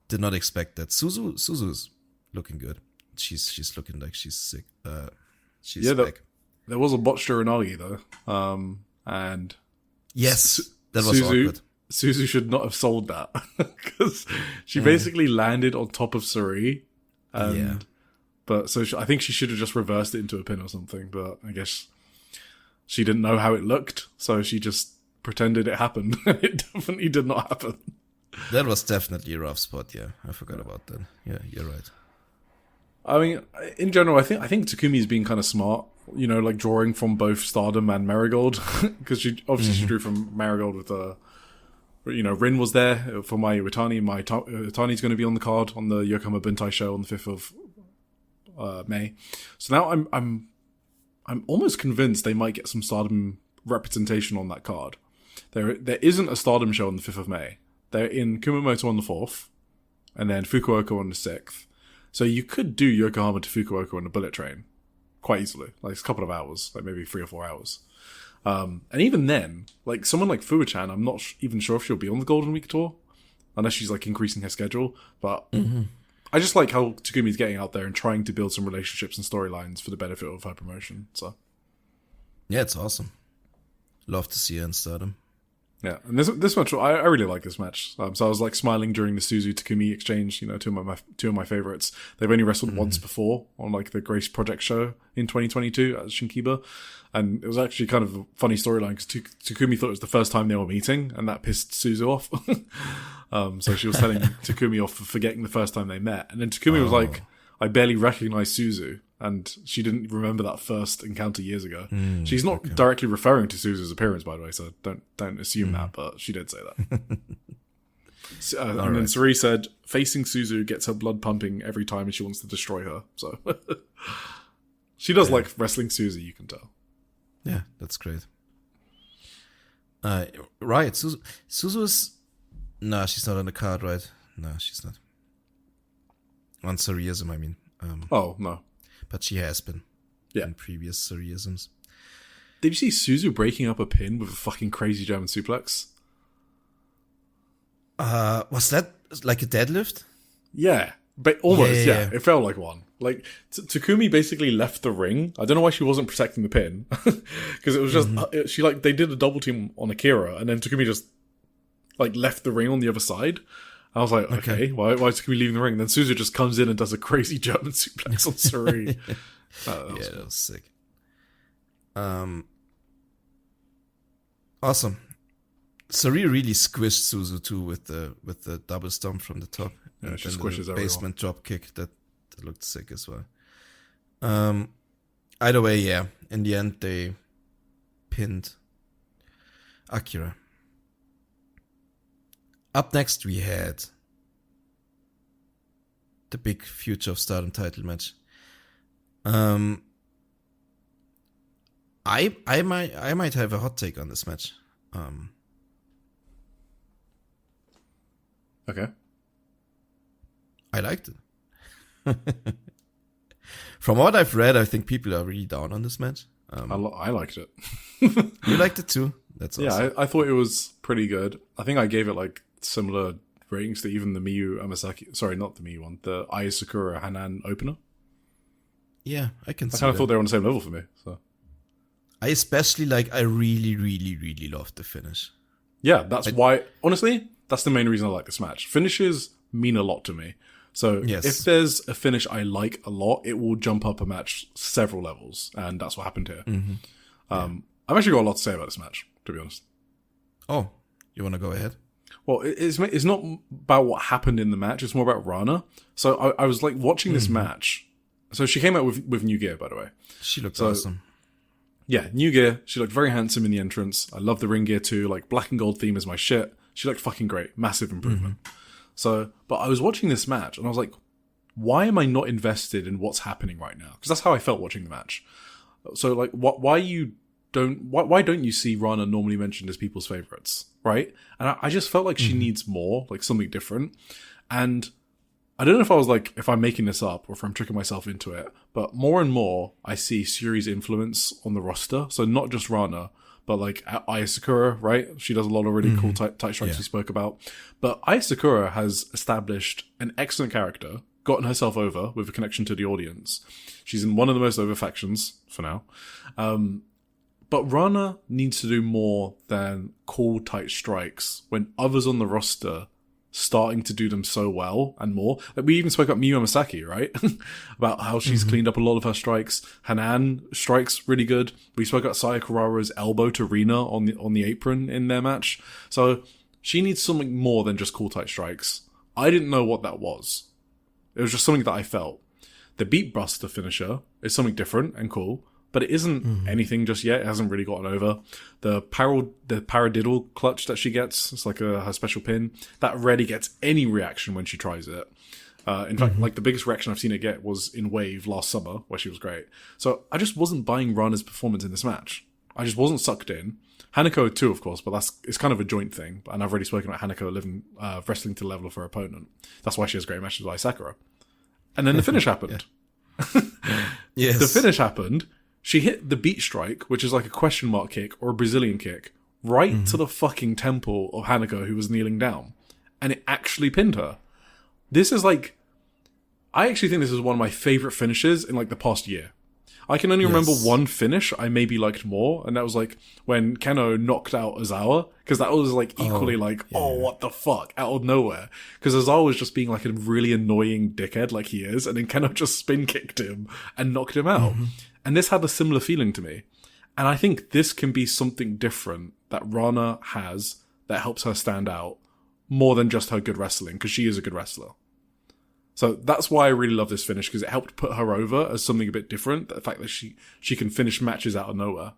Did not expect that. Suzu's looking good. She's looking like she's sick. She's back. There was a botched Uranagi though, and yes, that was awkward. Suzu should not have sold that because she basically landed on top of Sareee, but I think she should have just reversed it into a pin or something. But I guess she didn't know how it looked, so she just pretended it happened. It definitely did not happen. That was definitely a rough spot. Yeah, I forgot about that. Yeah, you're right. I mean, in general, I think Takumi's been kind of smart, drawing from both Stardom and Marigold, because she drew from Marigold with Rin was there for my Iwatani. My Iwatani's going to be on the card on the Yokohama Buntai show on the 5th of May. So now I'm almost convinced they might get some Stardom representation on that card. There isn't a Stardom show on the 5th of May. They're in Kumamoto on the 4th, and then Fukuoka on the 6th. So you could do Yokohama to Fukuoka on a bullet train quite easily. Like, it's a couple of hours, like maybe 3 or 4 hours. And even then, like, someone like Fuwa-chan, I'm not even sure if she'll be on the Golden Week tour, unless she's, like, increasing her schedule. But I just like how Takumi's getting out there and trying to build some relationships and storylines for the benefit of her promotion. So, yeah, it's awesome. Love to see her in Stardom. Yeah, and this match, I really like this match. So I was like smiling during the Suzu Takumi exchange. Two of my favorites. They've only wrestled once before on like the Grace Project show in 2022 at Shinkiba, and it was actually kind of a funny storyline because Takumi thought it was the first time they were meeting, and that pissed Suzu off. So she was telling Takumi off for forgetting the first time they met, and then Takumi was like, "I barely recognize Suzu." And she didn't remember that first encounter years ago. She's not directly referring to Suzu's appearance, by the way, so don't assume that, but she did say that. And then Sareee said, facing Suzu gets her blood pumping every time and she wants to destroy her. So she does like wrestling Suzu, you can tell. Yeah, that's great. Right, Suzu's... No, she's not on the card, right? No, she's not. On Sareeism, I mean. No. But she has been in previous Sareeisms. Did you see Suzu breaking up a pin with a fucking crazy German suplex? Was that like a deadlift? Yeah, but almost, yeah. It felt like one. Like, Takumi basically left the ring. I don't know why she wasn't protecting the pin. Because it was just, they did a double team on Akira, and then Takumi just, left the ring on the other side. I was like, okay, why is Takumi leaving the ring? And then Suzu just comes in and does a crazy German suplex on Sareee. That was sick. Awesome. Sareee really squished Suzu too with the double stomp from the top. Yeah, she squishes the everyone. Basement drop kick that looked sick as well. Either way, yeah. In the end, they pinned Akira. Up next, we had the big Future of Stardom title match. I might have a hot take on this match. Okay. I liked it. From what I've read, I think people are really down on this match. I liked it. You liked it too? That's awesome. Yeah, I thought it was pretty good. I think I gave it similar ratings to even the Miyu Amasaki. Sorry, not the Miyu one. The Ai Sakura Hanan opener. Yeah, I can see I kind of thought they were on the same level for me. So I especially I really, really, really loved the finish. Yeah, that's why, honestly, that's the main reason I like this match. Finishes mean a lot to me. So if there's a finish I like a lot, it will jump up a match several levels. And that's what happened here. I've actually got a lot to say about this match, to be honest. Oh, you want to go ahead? Well, it's not about what happened in the match. It's more about Rana. So I was watching this match. So she came out with new gear, by the way. She looked awesome. Yeah, new gear. She looked very handsome in the entrance. I love the ring gear too. Black and gold theme is my shit. She looked fucking great. Massive improvement. So, but I was watching this match and I was like, why am I not invested in what's happening right now? Because that's how I felt watching the match. So, why don't you see Rana normally mentioned as people's favorites, right? And I just felt like she needs more, something different. And I don't know if I was if I'm making this up or if I'm tricking myself into it, but more and more I see Suri's influence on the roster. So not just Rana, but Aya Sakura, right? She does a lot of really cool tight strikes we spoke about. But Aya Sakura has established an excellent character, gotten herself over with a connection to the audience. She's in one of the most over factions for now. But Rana needs to do more than cool tight strikes when others on the roster starting to do them so well and more. We even spoke about Miyu Amasaki, right? About how she's cleaned up a lot of her strikes. Hanan strikes really good. We spoke about Saya Kurara's elbow to Rina on the apron in their match. So she needs something more than just cool tight strikes. I didn't know what that was. It was just something that I felt. The Beat Buster finisher is something different and cool. but it isn't anything just yet. It hasn't really gotten over. The paradiddle clutch that she gets, it's like her special pin, that rarely gets any reaction when she tries it. In fact, like the biggest reaction I've seen it get was in Wave last summer, where she was great. So I just wasn't buying Rana's performance in this match. I just wasn't sucked in. Hanako too, of course, but it's kind of a joint thing. And I've already spoken about Hanako wrestling to the level of her opponent. That's why she has great matches with Sakura. And then the finish happened. Yes. The finish happened. She hit the beat strike, which is like a question mark kick or a Brazilian kick, right to the fucking temple of Hanako, who was kneeling down. And it actually pinned her. This is like... I actually think this is one of my favourite finishes in like the past year. I can only remember one finish I maybe liked more, and that was like when Keno knocked out Ozawa, because that was like equally what the fuck, out of nowhere. Because Ozawa was just being like a really annoying dickhead like he is, and then Keno just spin kicked him and knocked him out. And this had a similar feeling to me. And I think this can be something different that Rana has that helps her stand out more than just her good wrestling, because she is a good wrestler. So that's why I really love this finish, because it helped put her over as something a bit different. The fact that she can finish matches out of nowhere.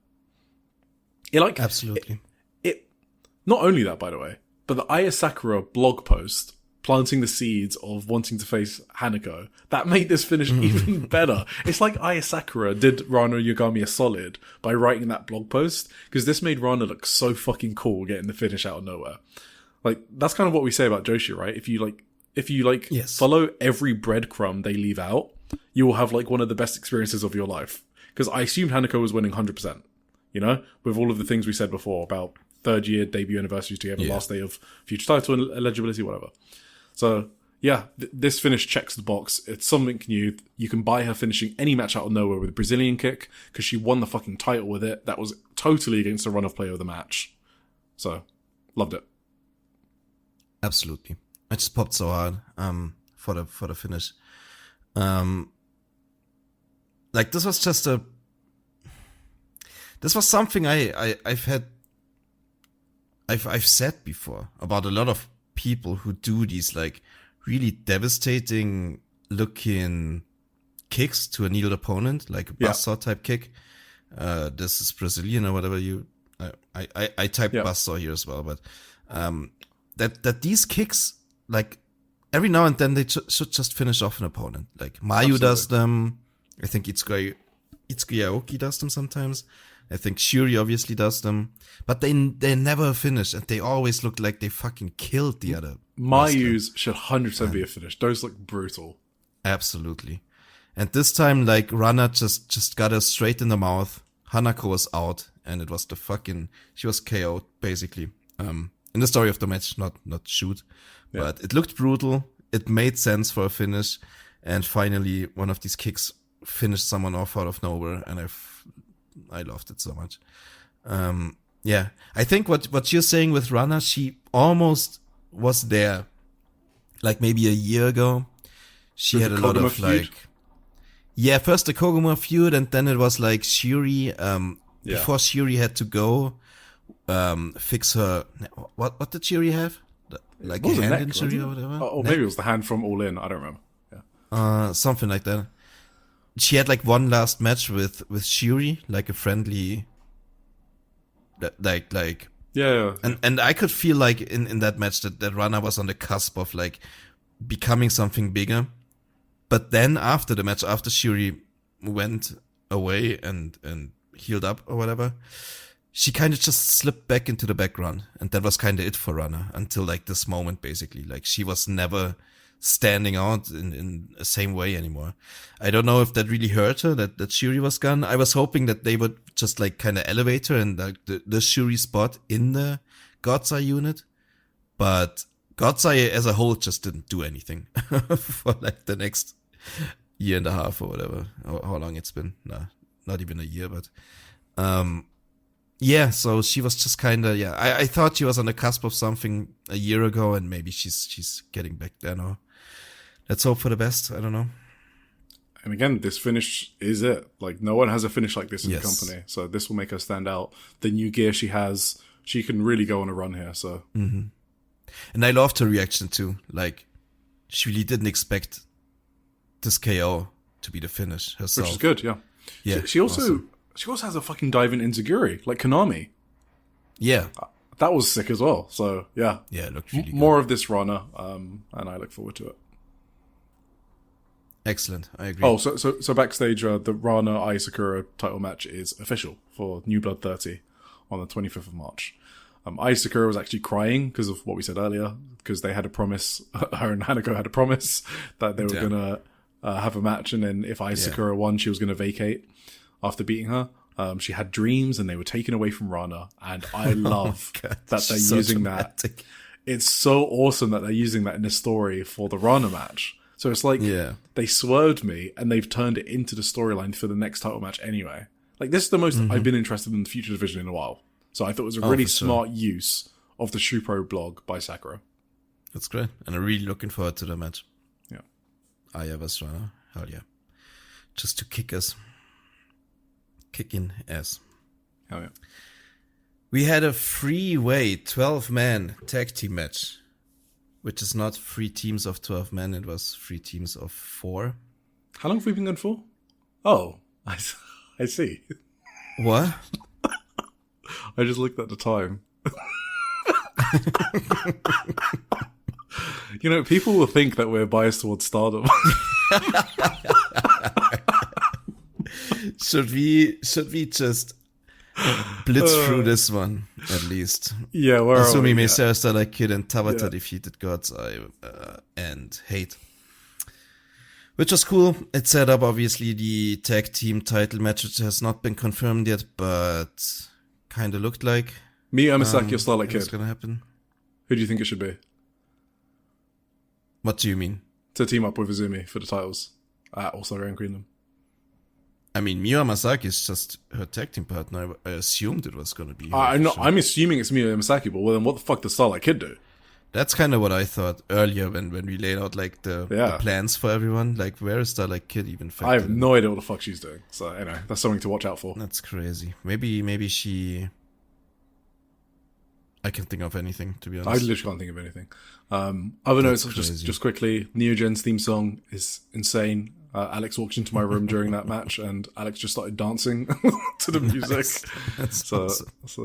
Absolutely. It not only that, by the way, but the Aya Sakura blog post planting the seeds of wanting to face Hanako, that made this finish even better. It's like Aya Sakura did Rana Yagami a solid by writing that blog post, because this made Rana look so fucking cool getting the finish out of nowhere. Like, that's kind of what we say about Joshi, right? If you follow every breadcrumb they leave out, you will have like one of the best experiences of your life. Because I assumed Hanako was winning 100%, you know, with all of the things we said before about third year debut anniversaries together, last day of future title eligibility, whatever. So yeah, this finish checks the box. It's something new. You can buy her finishing any match out of nowhere with a Brazilian kick, because she won the fucking title with it. That was totally against the run of play of the match. So loved it. Absolutely. I just popped so hard for the finish. Like this was something I've said before about a lot of people who do these like really devastating looking kicks to a needled opponent, like a buzzsaw type kick. This is Brazilian or whatever I typed buzzsaw here as well, but that these kicks, like every now and then they should just finish off an opponent. Like Mayu does them. I think Itsuki Aoki does them sometimes. I think Shuri obviously does them, but they never finish, and they always look like they fucking killed the other. Mayu's should 100% be a finish. Those look brutal. Absolutely. And this time, like, Rana just got her straight in the mouth. Hanako was out, and it was she was KO'd, basically. In the story of the match, not shoot. Yeah. But it looked brutal. It made sense for a finish. And finally, one of these kicks finished someone off out of nowhere, and I loved it so much. Yeah, I think what you're saying with Rana, she almost was there, like maybe a year ago. She had a lot of feud? First the Koguma feud, and then it was like Shuri. Before Shuri had to go, fix her. What did Shuri have? Like a hand injury or whatever? Oh, maybe it was the hand from All In. I don't remember. Yeah, something like that. She had like one last match with Shuri, like a friendly, like. Yeah. And I could feel like in that match that Rana was on the cusp of like becoming something bigger. But then after the match, after Shuri went away and healed up or whatever, she kind of just slipped back into the background. And that was kind of it for Rana until like this moment, basically. Like she was never standing out in the same way anymore. I don't know if that really hurt her, that Shuri was gone. I was hoping that they would just like kind of elevate her and like the Shuri spot in the God's Eye unit. But God's Eye as a whole just didn't do anything for like the next year and a half or whatever. How long it's been? Nah, not even a year, but so she was just kind of, I thought she was on the cusp of something a year ago, and maybe she's getting back there now. Let's hope for the best. I don't know. And again, this finish is it. Like, no one has a finish like this in the company. So this will make her stand out. The new gear she has, she can really go on a run here. So, And I loved her reaction too. Like, she really didn't expect this KO to be the finish herself. Which is good, yeah. She also She also has a fucking dive-in enziguri, like Konami. Yeah. That was sick as well. So, yeah. Yeah, it looked really good. More of this Rana, and I look forward to it. Excellent. I agree. Oh, so backstage, the Rana Ai Sakura title match is official for New Blood 30 on the 25th of March. Ai Sakura was actually crying because of what we said earlier, because they had a promise, her and Hanako had a promise that they were going to have a match, and then if Ai Sakura won, she was going to vacate after beating her. She had dreams, and they were taken away from Rana, and I love that they're using that. It's so awesome that they're using that in the story for the Rana match. So it's like they swerved me, and they've turned it into the storyline for the next title match anyway. Like, this is the most I've been interested in the Future Division in a while. So I thought it was a really smart use of the Shupro blog by Sakura. That's great. And I'm really looking forward to the match. Yeah. Aya vs. Rana. Hell yeah. Just to kick us. Kicking ass. Hell yeah. We had a three-way 12-man tag team match, which is not 3 teams of 12 men. It was 3 teams of 4. How long have we been going for? Oh, I see. What? I just looked at the time. You know, people will think that we're biased towards Stardom. Should we just blitz through this one at least? Yeah, where are we? Asumi Meiser, Starlight Kid, and Tabata defeated God's Eye and Hate. Which was cool. It set up, obviously, the tag team title match, which has not been confirmed yet, but kind of looked like Miyu Amasaki or Starlight Kid. What's going to happen? Who do you think it should be? What do you mean? To team up with Azumi for the titles at All-Star Grand Kingdom. I mean, Miyu Amasaki is just her tag team partner. I assumed it was going to be her. I'm assuming it's Miyu Amasaki, but well, then what the fuck does Starlight Kid do? That's kind of what I thought earlier when we laid out like the plans for everyone. Like, where is Starlight Kid even factored? I have no idea what the fuck she's doing. So, anyway, that's something to watch out for. That's crazy. Maybe she... I can't think of anything, to be honest. I literally can't think of anything. Other notes, just quickly, Neogen's theme song is insane. Alex walked into my room during that match, and Alex just started dancing to the music. So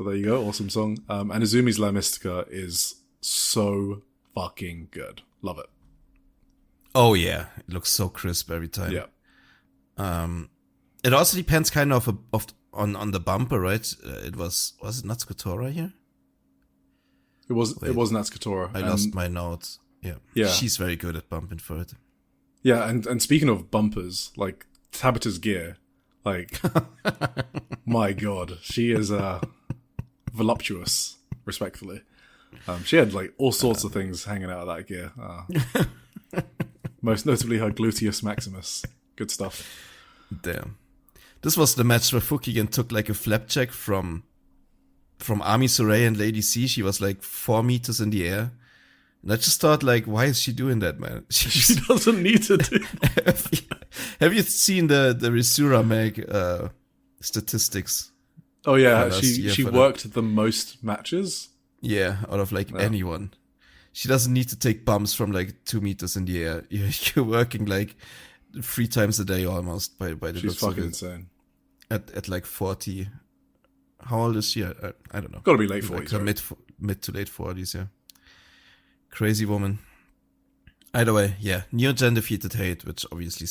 there you go, awesome song. And Azumi's La Mystica is so fucking good. Love it. Oh yeah, it looks so crisp every time. Yeah. It also depends kind of on the bumper, right? Was it Natsuko here? It was Natsuko. I lost my notes. Yeah. She's very good at bumping for it. Yeah, and speaking of bumpers, like Tabata's gear, like my god, she is voluptuous, respectfully. She had like all sorts of things hanging out of that gear. Most notably her gluteus maximus. Good stuff. Damn. This was the match where Fukigen took like a flapjack from Ami Sareee and Lady C. She was like 4 meters in the air. And I just thought, like, why is she doing that, man? She doesn't need to do that. Have you seen the Risura Mag statistics? Oh, yeah. She worked the most matches? Yeah, out of, like, anyone. She doesn't need to take bumps from, like, 2 meters in the air. You're working, like, 3 times a day almost by the She's looks of it. fucking insane. At, like, 40. How old is she? I don't know. Gotta be late 40s. Like right? mid to late 40s, yeah. Crazy woman. Either way, yeah. Neogen defeated Hate, which obviously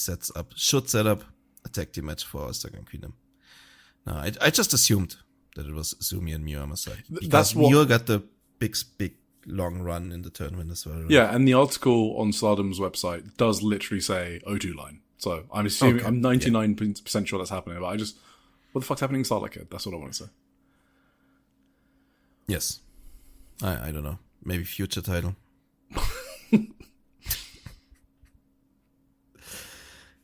should set up a tag team match for Second Kingdom. No, I just assumed that it was Azumi and Miyu Amasaki. Because Miyu got the big, long run in the tournament as well. Right? Yeah, and the article on Stardom's website does literally say O2 line. So I'm assuming, I'm 99% sure that's happening, but what the fuck's happening in Starlight Kid? That's what I want to say. Yes. I don't know. Maybe future title.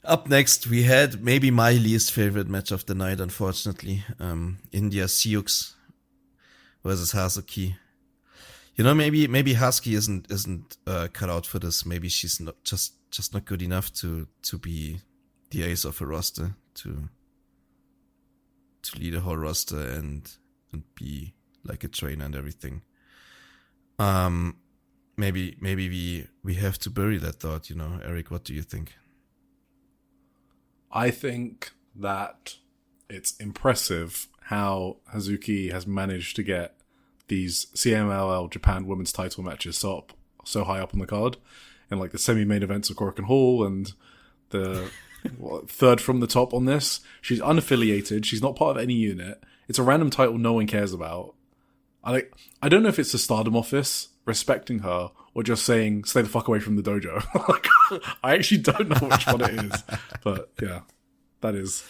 Up next, we had maybe my least favorite match of the night, unfortunately. India Sioux versus Hazuki. You know, maybe Hazuki isn't cut out for this. Maybe she's not just not good enough to be the ace of a roster, to lead a whole roster and be like a trainer and everything. Maybe we have to bury that thought, you know. Eric, what do you think? I think that it's impressive how Hazuki has managed to get these CMLL Japan women's title matches so high up on the card, and like the semi-main events of Korakuen Hall and the third from the top on this. She's unaffiliated. She's not part of any unit. It's a random title no one cares about. I don't know if it's the Stardom office respecting her or just saying stay the fuck away from the dojo. I actually don't know which one it is, but yeah, that is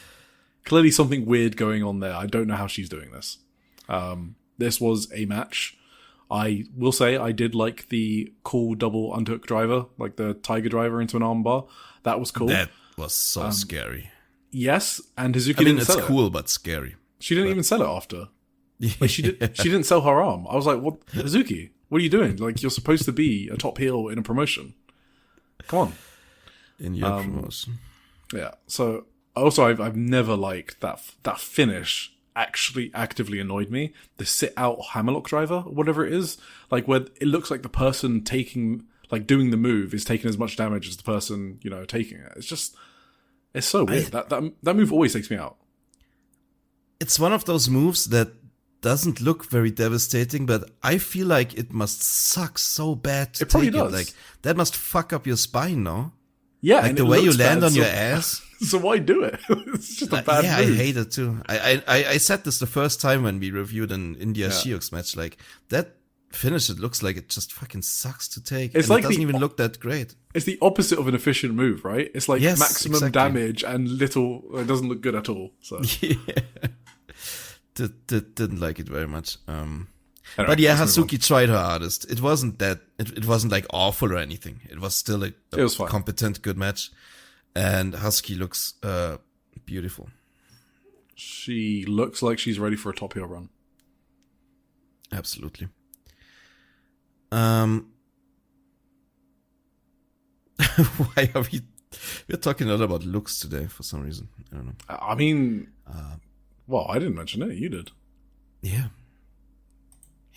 clearly something weird going on there. I don't know how she's doing this. This was a match. I will say I did like the cool double underhook driver, like the tiger driver into an armbar. That was cool. That was so scary. Yes, and Hazuki didn't sell it. It's cool, but scary. She didn't even sell it after. Like she didn't sell her arm. I was like, "What, Hazuki? What are you doing? Like you're supposed to be a top heel in a promotion. Come on." In your promotion. Yeah. So also, I've never liked that finish. Actually, actively annoyed me. The sit out hammerlock driver, whatever it is, like where it looks like the person doing the move is taking as much damage as the person taking it. It's so weird. That move always takes me out. It's one of those moves that doesn't look very devastating, but I feel like it must suck so bad to take it. Like that must fuck up your spine, no? Yeah, like the way you land on your ass. So why do it? It's just a bad move. I hate it too. I said this the first time when we reviewed an India Shiok's match. Like that finish, it looks like it just fucking sucks to take. It doesn't even look that great. It's the opposite of an efficient move, right? It's like maximum damage and little. It doesn't look good at all. So yeah, didn't like it very much. Anyway, but yeah, Hazuki tried her hardest. It wasn't that. It wasn't like awful or anything. It was still a competent, good match. And Hazuki looks beautiful. She looks like she's ready for a top heel run. Absolutely. Why are we're talking a lot about looks today for some reason. I don't know. I mean, well, I didn't mention it. You did. Yeah.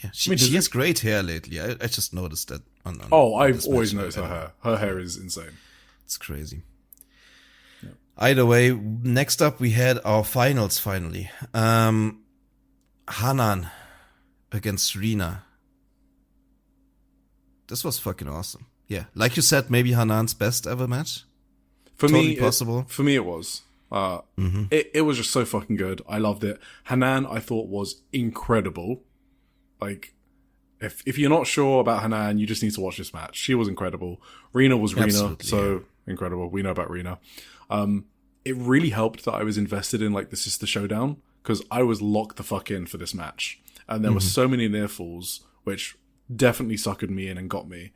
Yeah, she has great hair lately. I just noticed that. I've always noticed her hair. Her hair is insane. It's crazy. Yeah. Either way, next up we had our finals finally. Hanan against Rina. This was fucking awesome. Yeah, like you said, maybe Hanan's best ever match. For me, it was. It was just so fucking good. I loved it. Hanan, I thought, was incredible. Like, if you're not sure about Hanan, you just need to watch this match. She was incredible. Rina was Rina, incredible. We know about Rina. It really helped that I was invested in like the sister showdown because I was locked the fuck in for this match, and there were so many near falls which definitely suckered me in and got me.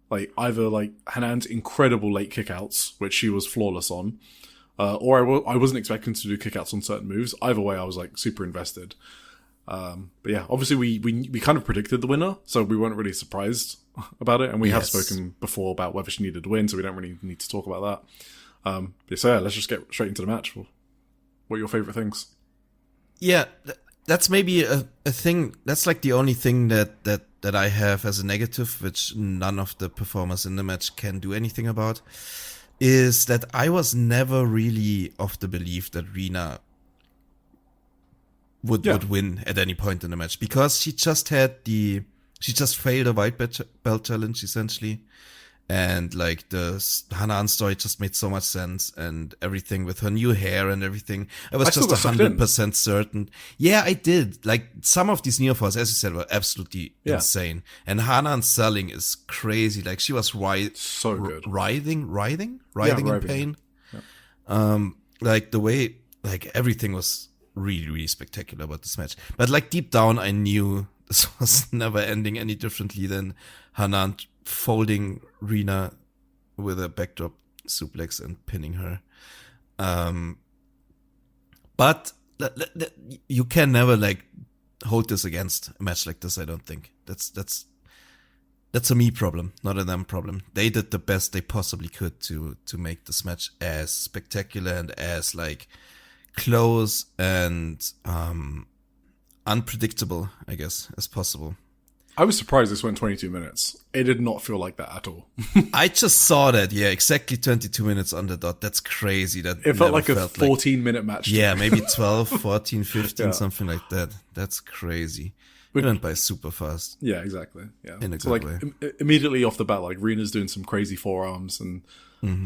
Like either like Hanan's incredible late kickouts, which she was flawless on, or I wasn't expecting to do kickouts on certain moves. Either way, I was like super invested. But yeah, obviously we kind of predicted the winner, so we weren't really surprised about it, and we have spoken before about whether she needed to win, so we don't really need to talk about that. So yeah, let's just get straight into the match. What are your favorite things? Yeah, that's maybe a thing. That's like the only thing that I have as a negative, which none of the performers in the match can do anything about, is that I was never really of the belief that Rina would win at any point in the match, because she just failed a white belt challenge essentially, and like the Hanan story just made so much sense, and everything with her new hair and everything. I was just 100% certain. Yeah, I did. Like some of these near falls, as you said, were absolutely insane, and Hanan's selling is crazy. Like she was so good, writhing in pain. Yeah. Like the way, like everything was really, really spectacular about this match. But like deep down, I knew this was never ending any differently than Hanan folding Rina with a backdrop suplex and pinning her. But you can never like hold this against a match like this. I don't think that's a me problem, not a them problem. They did the best they possibly could to make this match as spectacular and as like close and unpredictable, I guess, as possible. I was surprised this went 22 minutes. It did not feel like that at all. I just saw that. Yeah, exactly 22 minutes on the dot. That's crazy. That it felt like a 14-minute match. Yeah, maybe 12, 14, 15, something like that. That's crazy. It went by super fast. Yeah, exactly. Yeah. In a good way. Immediately off the bat, like, Rina's doing some crazy forearms, and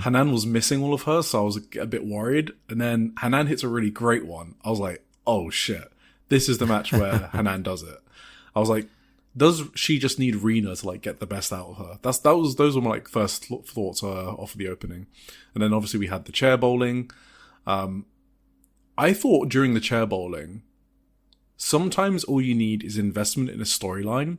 Hanan was missing all of her, so I was a bit worried. And then Hanan hits a really great one. I was like, oh shit. This is the match where Hanan does it. I was like, does she just need Rina to, like, get the best out of her? Those were my, like, first thoughts off of the opening. And then obviously we had the chair bowling. I thought during the chair bowling, sometimes all you need is investment in a storyline,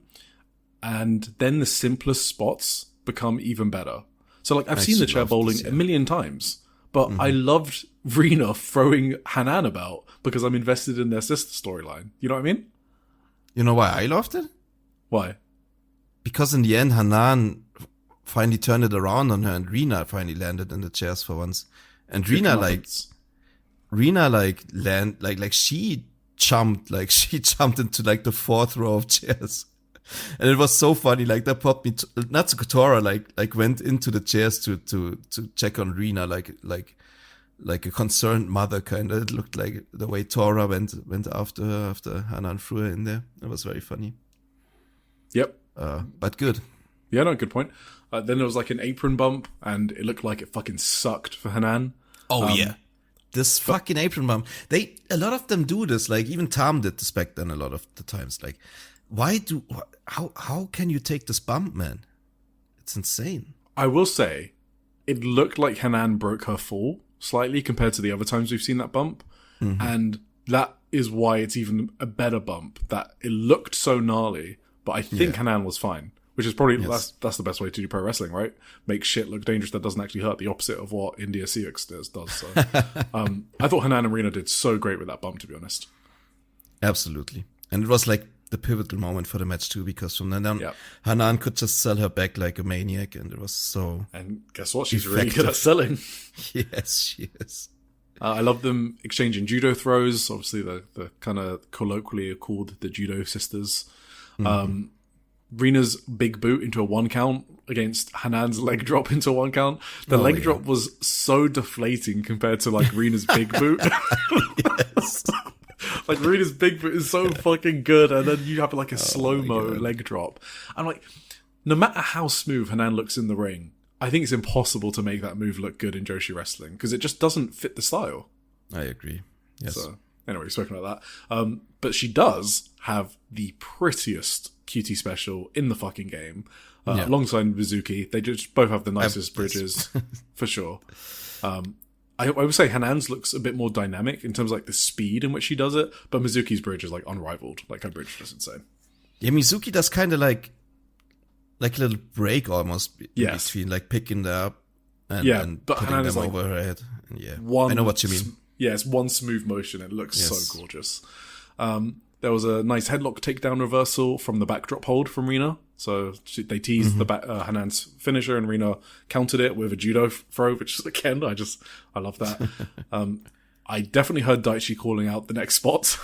and then the simplest spots become even better. So, like, I've seen the chair bowling a million times, but I loved Rina throwing Hanan about because I'm invested in their sister storyline. You know what I mean? You know why I loved it? Why? Because in the end, Hanan finally turned it around on her, and Rina finally landed in the chairs for once. And Rina she jumped into, like, the fourth row of chairs. And it was so funny, like, that popped me. Natsuko Tora, like went into the chairs to check on Rina, like a concerned mother, kind of. It looked like the way Tora went after her, after Hanan threw her in there. It was very funny. Yep. But good. Yeah, no, good point. Then there was, like, an apron bump, and it looked like it fucking sucked for Hanan. Oh, yeah. This fucking apron bump. A lot of them do this. Like, even Tom did this back then a lot of the times. Like, how can you take this bump, man? It's insane. I will say, it looked like Hanan broke her fall slightly compared to the other times we've seen that bump. And that is why it's even a better bump. That it looked so gnarly, but I think Hanan was fine. Which is probably, that's the best way to do pro wrestling, right? Make shit look dangerous that doesn't actually hurt, the opposite of what India CX does. So, I thought Hanan and Rina did so great with that bump, to be honest. Absolutely. And it was like the pivotal moment for the match too, because from then on, Hanan could just sell her back like a maniac, and it was so... And guess what? She's really good at selling. Yes, she is. I love them exchanging judo throws. Obviously, the kind of colloquially are called the judo sisters. Rina's big boot into a 1 count against Hanan's leg drop into a 1 count. The leg drop was so deflating compared to, like, Rina's big boot. Yes. Like, Rina's big boot is so fucking good, and then you have, like, a slow-mo leg drop. I'm like, no matter how smooth Hanan looks in the ring, I think it's impossible to make that move look good in Joshi wrestling, because it just doesn't fit the style. I agree. Yes. So, anyway, spoken about that. But she does have the prettiest QT special in the fucking game, alongside Mizuki. They just both have the nicest bridges, for sure. I would say Hanan's looks a bit more dynamic in terms of, like, the speed in which she does it, but Mizuki's bridge is, like, unrivaled. Like, her bridge is insane. Yeah, Mizuki does kind of like a little break almost between, like, picking them up and but putting Hanan is, them like, over her head. I know what you mean. It's one smooth motion. It looks so gorgeous. There was a nice headlock takedown reversal from the backdrop hold from Rina. So they teased Hanan's finisher, and Rina countered it with a judo throw, which is, again, I love that. I definitely heard Daichi calling out the next spot.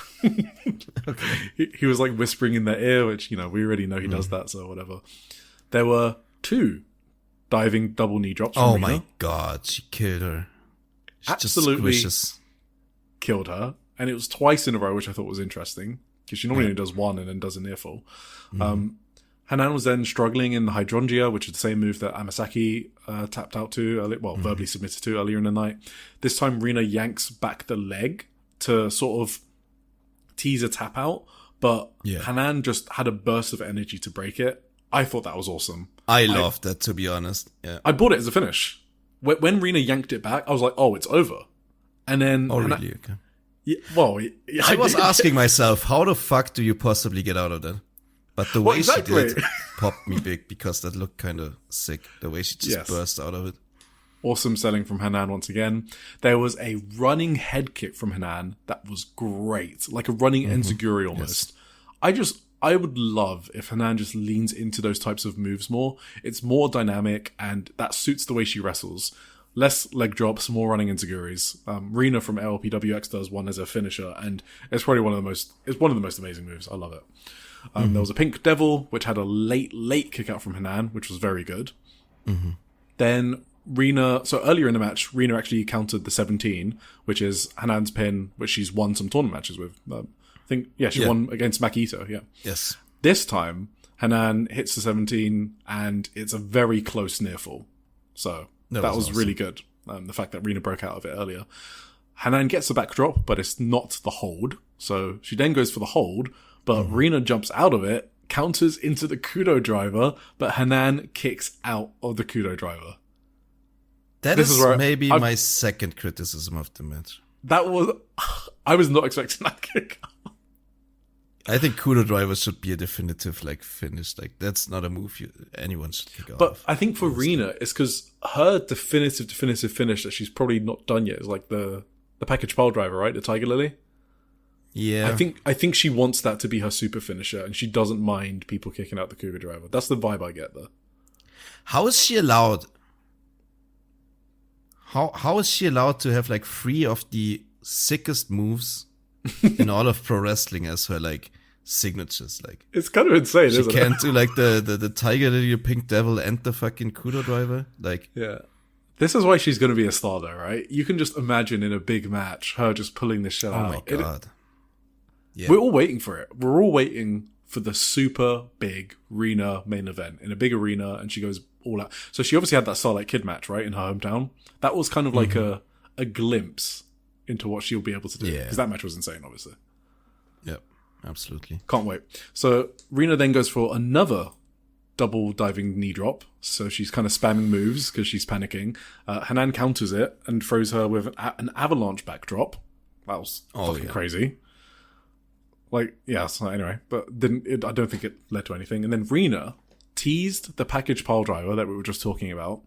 He was, like, whispering in their ear, which, you know, we already know he does that, so whatever. There were 2 diving double knee drops from Rina. My god, she killed her. She's Absolutely just killed her. And it was twice in a row, which I thought was interesting, because she normally only does one and then does a near fall. Hanan was then struggling in the hydrangea, which is the same move that Amasaki tapped out to, verbally submitted to earlier in the night. This time, Rina yanks back the leg to sort of tease a tap out, but Hanan just had a burst of energy to break it. I thought that was awesome. I loved that, to be honest. Yeah. I bought it as a finish. When Rina yanked it back, I was like, oh, it's over. And then... Oh, really? Okay. Yeah, well, I was asking myself, how the fuck do you possibly get out of that? But the way she did popped me big, because that looked kind of sick. The way she just burst out of it. Awesome selling from Hanan once again. There was a running head kick from Hanan that was great. Like a running enziguri almost. Yes. I would love if Hanan just leans into those types of moves more. It's more dynamic, and that suits the way she wrestles. Less leg drops, more running enziguris. Rina from LPWX does one as a finisher, and it's probably one of the most amazing moves. I love it. There was a Pink Devil, which had a late kick out from Hanan, which was very good. Then Rina, so earlier in the match, Rina actually countered the 17, which is Hanan's pin, which she's won some tournament matches with. I think, she won against Makito, Yes. This time, Hanan hits the 17, and it's a very close near fall. So that was awesome. Really good. The fact that Rina broke out of it earlier. Hanan gets the backdrop, but it's not the hold. So she then goes for the hold, but Rina jumps out of it, counters into the Kudo driver, but Hanan kicks out of the Kudo driver. That is maybe my second criticism of the match. I was not expecting that kick. I think Kudo driver should be a definitive finish. That's not a move anyone should kick off. But I think for Rina, it's because her definitive finish that she's probably not done yet is the package pile driver, right? The Tiger Lily. Yeah. I think she wants that to be her super finisher, and she doesn't mind people kicking out the Kudo driver. That's the vibe I get there. How is she allowed? How is she allowed to have 3 of the sickest moves in all of pro wrestling as her signatures? It's kind of insane, isn't it? She can't do the Tiger Lily, Pink Devil, and the fucking Kudo driver. Yeah. This is why she's going to be a star, though, right? You can just imagine in a big match her just pulling this shit out. Oh my god. Yeah. We're all waiting for it. We're all waiting for the super big Rina main event in a big arena, and she goes all out. So she obviously had that Starlight Kid match, right, in her hometown. That was kind of like a glimpse into what she'll be able to do. Because that match was insane, obviously. Yep, absolutely. Can't wait. So Rina then goes for another double diving knee drop. So she's kind of spamming moves because she's panicking. Hanan counters it and throws her with an avalanche backdrop. That was fucking crazy. So anyway, but I don't think it led to anything. And then Rina teased the package pile driver that we were just talking about,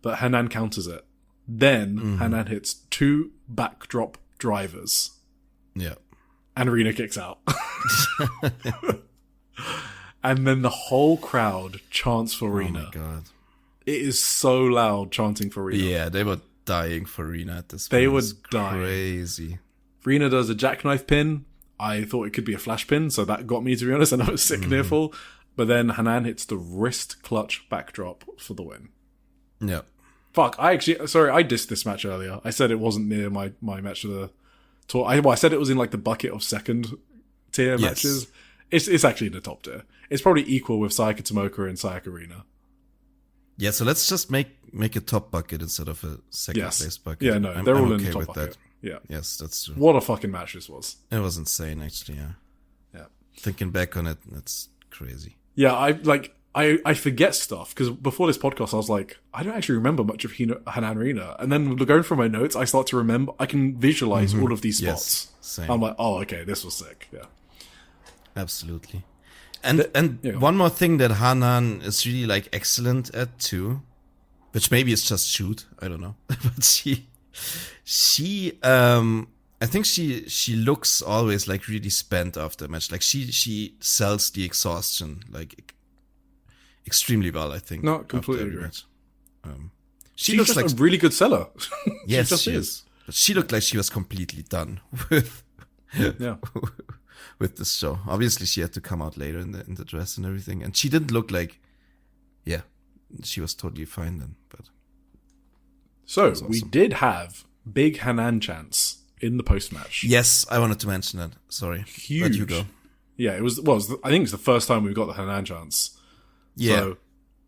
but Hanan counters it. Then Hanan hits 2 backdrop drivers. Yeah. And Rina kicks out. And then the whole crowd chants for Rina. Oh my god. It is so loud chanting for Rina. Yeah, they were dying for Rina at this point. They were dying. Crazy. Rina does a jackknife pin. I thought it could be a flash pin, so that got me, to be honest. I know it's sick near full. But then Hanan hits the wrist clutch backdrop for the win. Yeah. Fuck, I dissed this match earlier. I said it wasn't near my match of the tour. I said it was in the bucket of second tier matches. It's actually in the top tier. It's probably equal with Sayaka Tomoka and Sayaka Rina. Yeah, so let's just make a top bucket instead of a second place bucket. Yeah, no, they're all in the top bucket. That. Yeah. Yes, that's true. What a fucking match this was. It was insane, actually, yeah. Yeah. Thinking back on it, that's crazy. Yeah, I forget stuff, because before this podcast I was like, I don't actually remember much of Hanan Rina. And then going through my notes, I start to remember, I can visualize all of these spots. Yes, same. I'm like, oh, okay, this was sick. Yeah. Absolutely. And one more thing that Hanan is really excellent at too, which maybe it's just shoot, I don't know. But she I think she looks always really spent after a match. She sells the exhaustion extremely well, I think. No, completely agree. She She's looks just a really good seller. Yes, she is. But she looked like she was completely done with with this show. Obviously, she had to come out later in the dress and everything, and she didn't look she was totally fine then. But so we did have big Hanan chants in the post match. Yes, I wanted to mention that. Sorry, huge. Let you go. Yeah, it was. Well, I think it's the first time we've got the Hanan chants. Yeah, so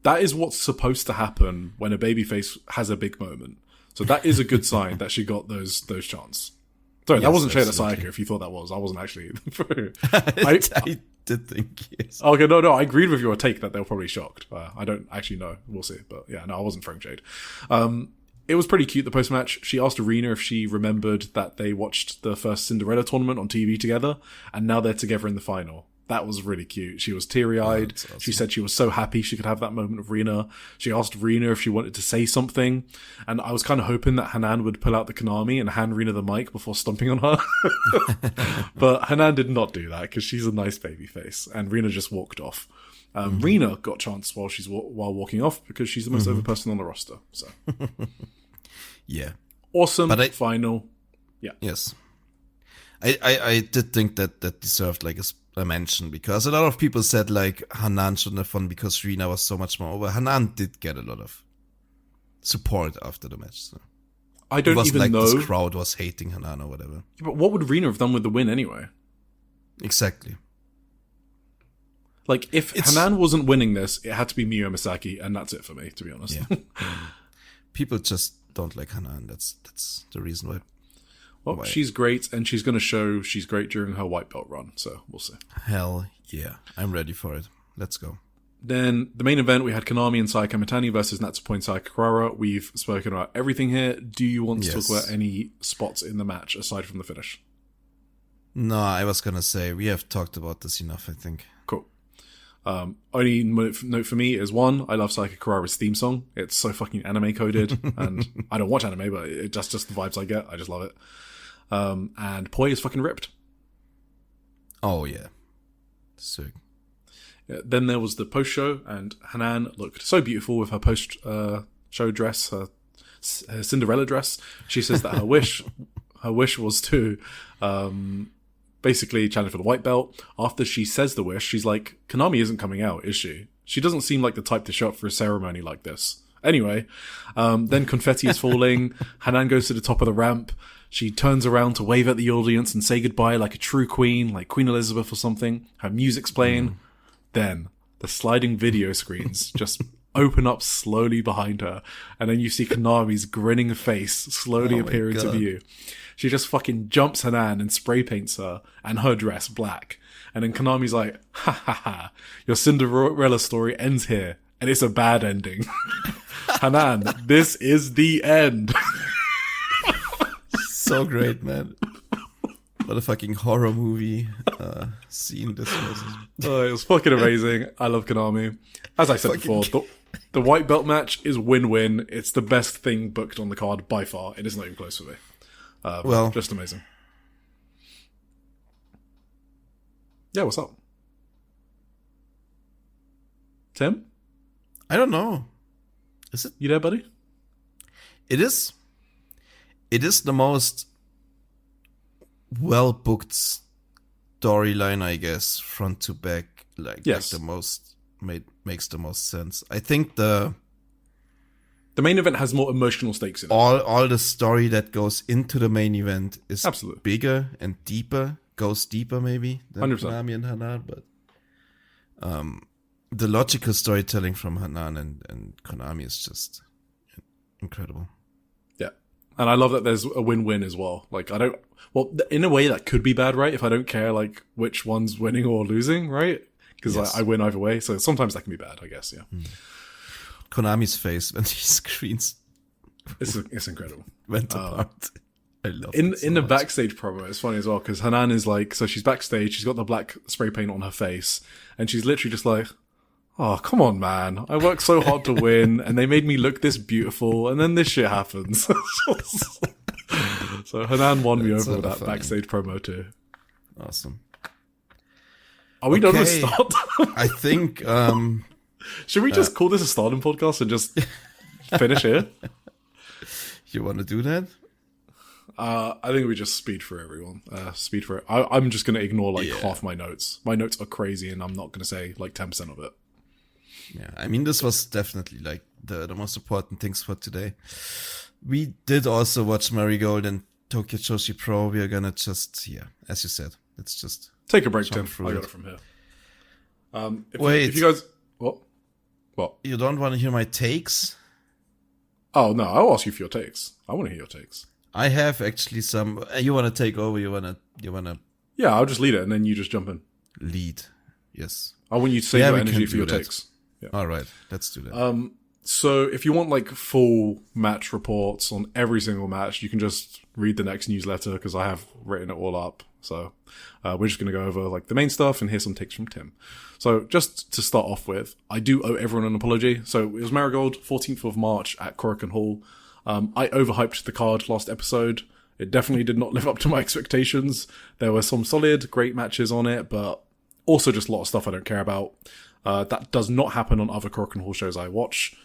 that is what's supposed to happen when a babyface has a big moment. So that is a good sign that she got those chants. Sorry, that wasn't shade at Sayaka. If you thought that was, I wasn't actually. I did think yes. Okay, no, I agreed with your take that they were probably shocked. I don't actually know. We'll see. But yeah, no, I wasn't throwing shade. It was pretty cute, the post-match. She asked Rina if she remembered that they watched the first Cinderella tournament on TV together, and now they're together in the final. That was really cute. She was teary-eyed. Awesome. She said she was so happy she could have that moment with Rina. She asked Rina if she wanted to say something, and I was kind of hoping that Hanan would pull out the Konami and hand Rina the mic before stomping on her. But Hanan did not do that, because she's a nice baby face, and Rina just walked off. Rina got chance while walking off, because she's the most over person on the roster. So yeah, awesome. Final. Yeah. Yes, I did think that deserved a mention, because a lot of people said like Hanan shouldn't have won because Rina was so much more over. Hanan did get a lot of support after the match. So. I don't even know. This crowd was hating Hanan or whatever. Yeah, but what would Rina have done with the win anyway? Exactly. Like, if Hanan wasn't winning this, it had to be Miyu Misaki, and that's it for me, to be honest. Yeah. People just don't like Hanan. That's the reason why. Well, she's great, and she's going to show she's great during her white belt run, so we'll see. Hell yeah. I'm ready for it. Let's go. Then, the main event, we had Konami and Sai Kamitani versus Natsupo and Sai Kawara. We've spoken about everything here. Do you want to talk about any spots in the match, aside from the finish? No, I was going to say, we have talked about this enough, I think. Cool. Only note for me is one, I love Sai Kawara's theme song. It's so fucking anime coded, and I don't watch anime, but that's just the vibes I get. I just love it. And Poi is fucking ripped. Oh, yeah. Sick. Then there was the post-show, and Hanan looked so beautiful with her post-show dress, her Cinderella dress. She says that her wish was to basically challenge for the white belt. After she says the wish, she's like, Konami isn't coming out, is she? She doesn't seem like the type to show up for a ceremony like this. Anyway, then confetti is falling. Hanan goes to the top of the ramp. She turns around to wave at the audience and say goodbye like a true queen, like Queen Elizabeth or something. Her music's playing. Then the sliding video screens just open up slowly behind her, and then you see Konami's grinning face slowly appear into view. She just fucking jumps Hanan and spray paints her and her dress black. And then Konami's like, ha ha ha, your Cinderella story ends here, and it's a bad ending. Hanan, this is the end. So great, man. What a fucking horror movie scene this was. Oh, it was fucking amazing. I love Konami. As I said before, the white belt match is win-win. It's the best thing booked on the card by far. It is not even close for me. Well, just amazing. Yeah, what's up? Tim? I don't know. Is it? You there, buddy? It is. It is the most well-booked storyline, I guess, front to back. Like the most makes the most sense. I think the main event has more emotional stakes in it. All the story that goes into the main event is bigger and deeper. Goes deeper maybe than 100%. Konami and Hanan, but the logical storytelling from Hanan and Konami is just incredible. Yeah. And I love that there's a win-win as well. Like, in a way that could be bad, right? If I don't care, like, which one's winning or losing, right? Because I win either way. So sometimes that can be bad, I guess, yeah. Konami's face when he screens. It's incredible. Went apart. I love it so in the backstage promo, it's funny as well, because Hanan is like, so she's backstage, she's got the black spray paint on her face, and she's literally just like, oh, come on, man. I worked so hard to win, and they made me look this beautiful, and then this shit happens. So Hanan won me over with that backstage promo too. Awesome. Are we done with Start? I think... Should we just call this a Stardom podcast and just finish here? You want to do that? I think we just speed through everyone. Speed through it. I'm just going to ignore half my notes. My notes are crazy, and I'm not going to say 10% of it. Yeah, I mean, this was definitely the most important things for today. We did also watch Marigold and Tokyo Joshi Pro. We are going to just, as you said, let's just take a break, Tim. I got it from here. If you guys... What? You don't want to hear my takes? Oh, no, I'll ask you for your takes. I want to hear your takes. I have actually some... You want to take over? You want to... Yeah, I'll just lead it, and then you just jump in. Lead. Yes. I want you to save your energy for your takes. Yeah. All right, let's do that. So if you want full match reports on every single match, you can just read the next newsletter, because I have written it all up. So we're just going to go over the main stuff and hear some takes from Tim. So just to start off with, I do owe everyone an apology. So it was Marigold, 14th of March at Korakuen Hall. I overhyped the card last episode. It definitely did not live up to my expectations. There were some solid, great matches on it, but also just a lot of stuff I don't care about. That does not happen on other Korakuen Hall shows I watch.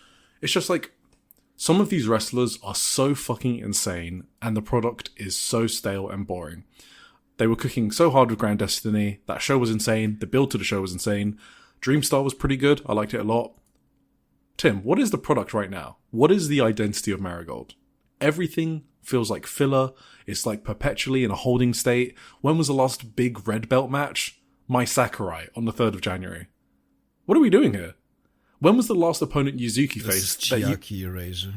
It's just some of these wrestlers are so fucking insane, and the product is so stale and boring. They were cooking so hard with Grand Destiny. That show was insane. The build to the show was insane. Dreamstar was pretty good. I liked it a lot. Tim, what is the product right now? What is the identity of Marigold? Everything feels like filler. It's like perpetually in a holding state. When was the last big red belt match? My Sakurai on the 3rd of January. What are we doing here? When was the last opponent Yuzuki faced? Chiaki Erasure.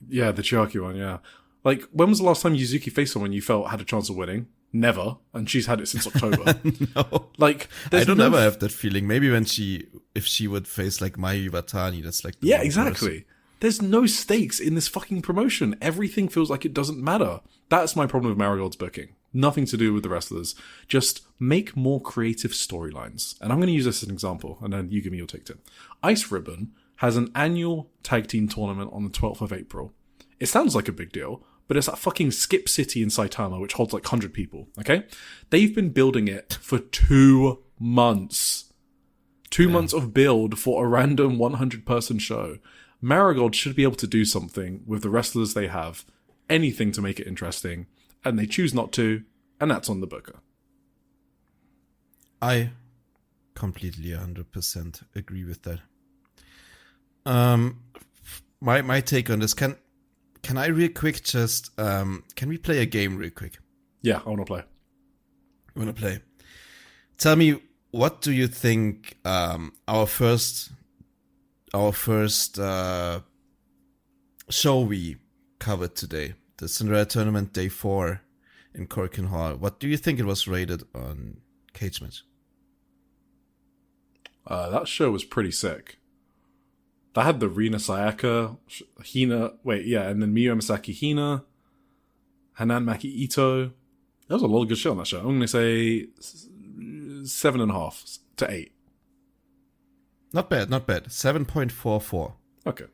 Yeah, the Chiaki one, yeah. Like, when was the last time Yuzuki faced someone you felt had a chance of winning? Never. And she's had it since October. No. Like, I don't ever have that feeling. Maybe if she would face like Mai Iwatani, that's like the yeah, exactly. There's no stakes in this fucking promotion. Everything feels like it doesn't matter. That's my problem with Marigold's booking. Nothing to do with the wrestlers. Just make more creative storylines. And I'm going to use this as an example, and then you give me your take, Tim. Ice Ribbon has an annual tag team tournament on the 12th of April. It sounds like a big deal, but it's at fucking Skip City in Saitama, which holds like 100 people, okay? They've been building it for 2 months. 2 months of build for a random 100-person show. Marigold should be able to do something with the wrestlers they have, anything to make it interesting, and they choose not to, and that's on the booker. I completely 100% agree with that. My take on this, can I real quick just can we play a game real quick? Yeah, I want to play. You want to play? Tell me, what do you think our first show we covered today, the Cinderella tournament day 4 in Korakuen Hall, what do you think it was rated on Cage Match? That show was pretty sick. That had the Rina Sayaka, Hina, and then Miyu Emasaki Hina, Hanan Maki Ito. There was a lot of good shit on that show. I'm going to say 7.5 to 8. Not bad. 7.44. Okay.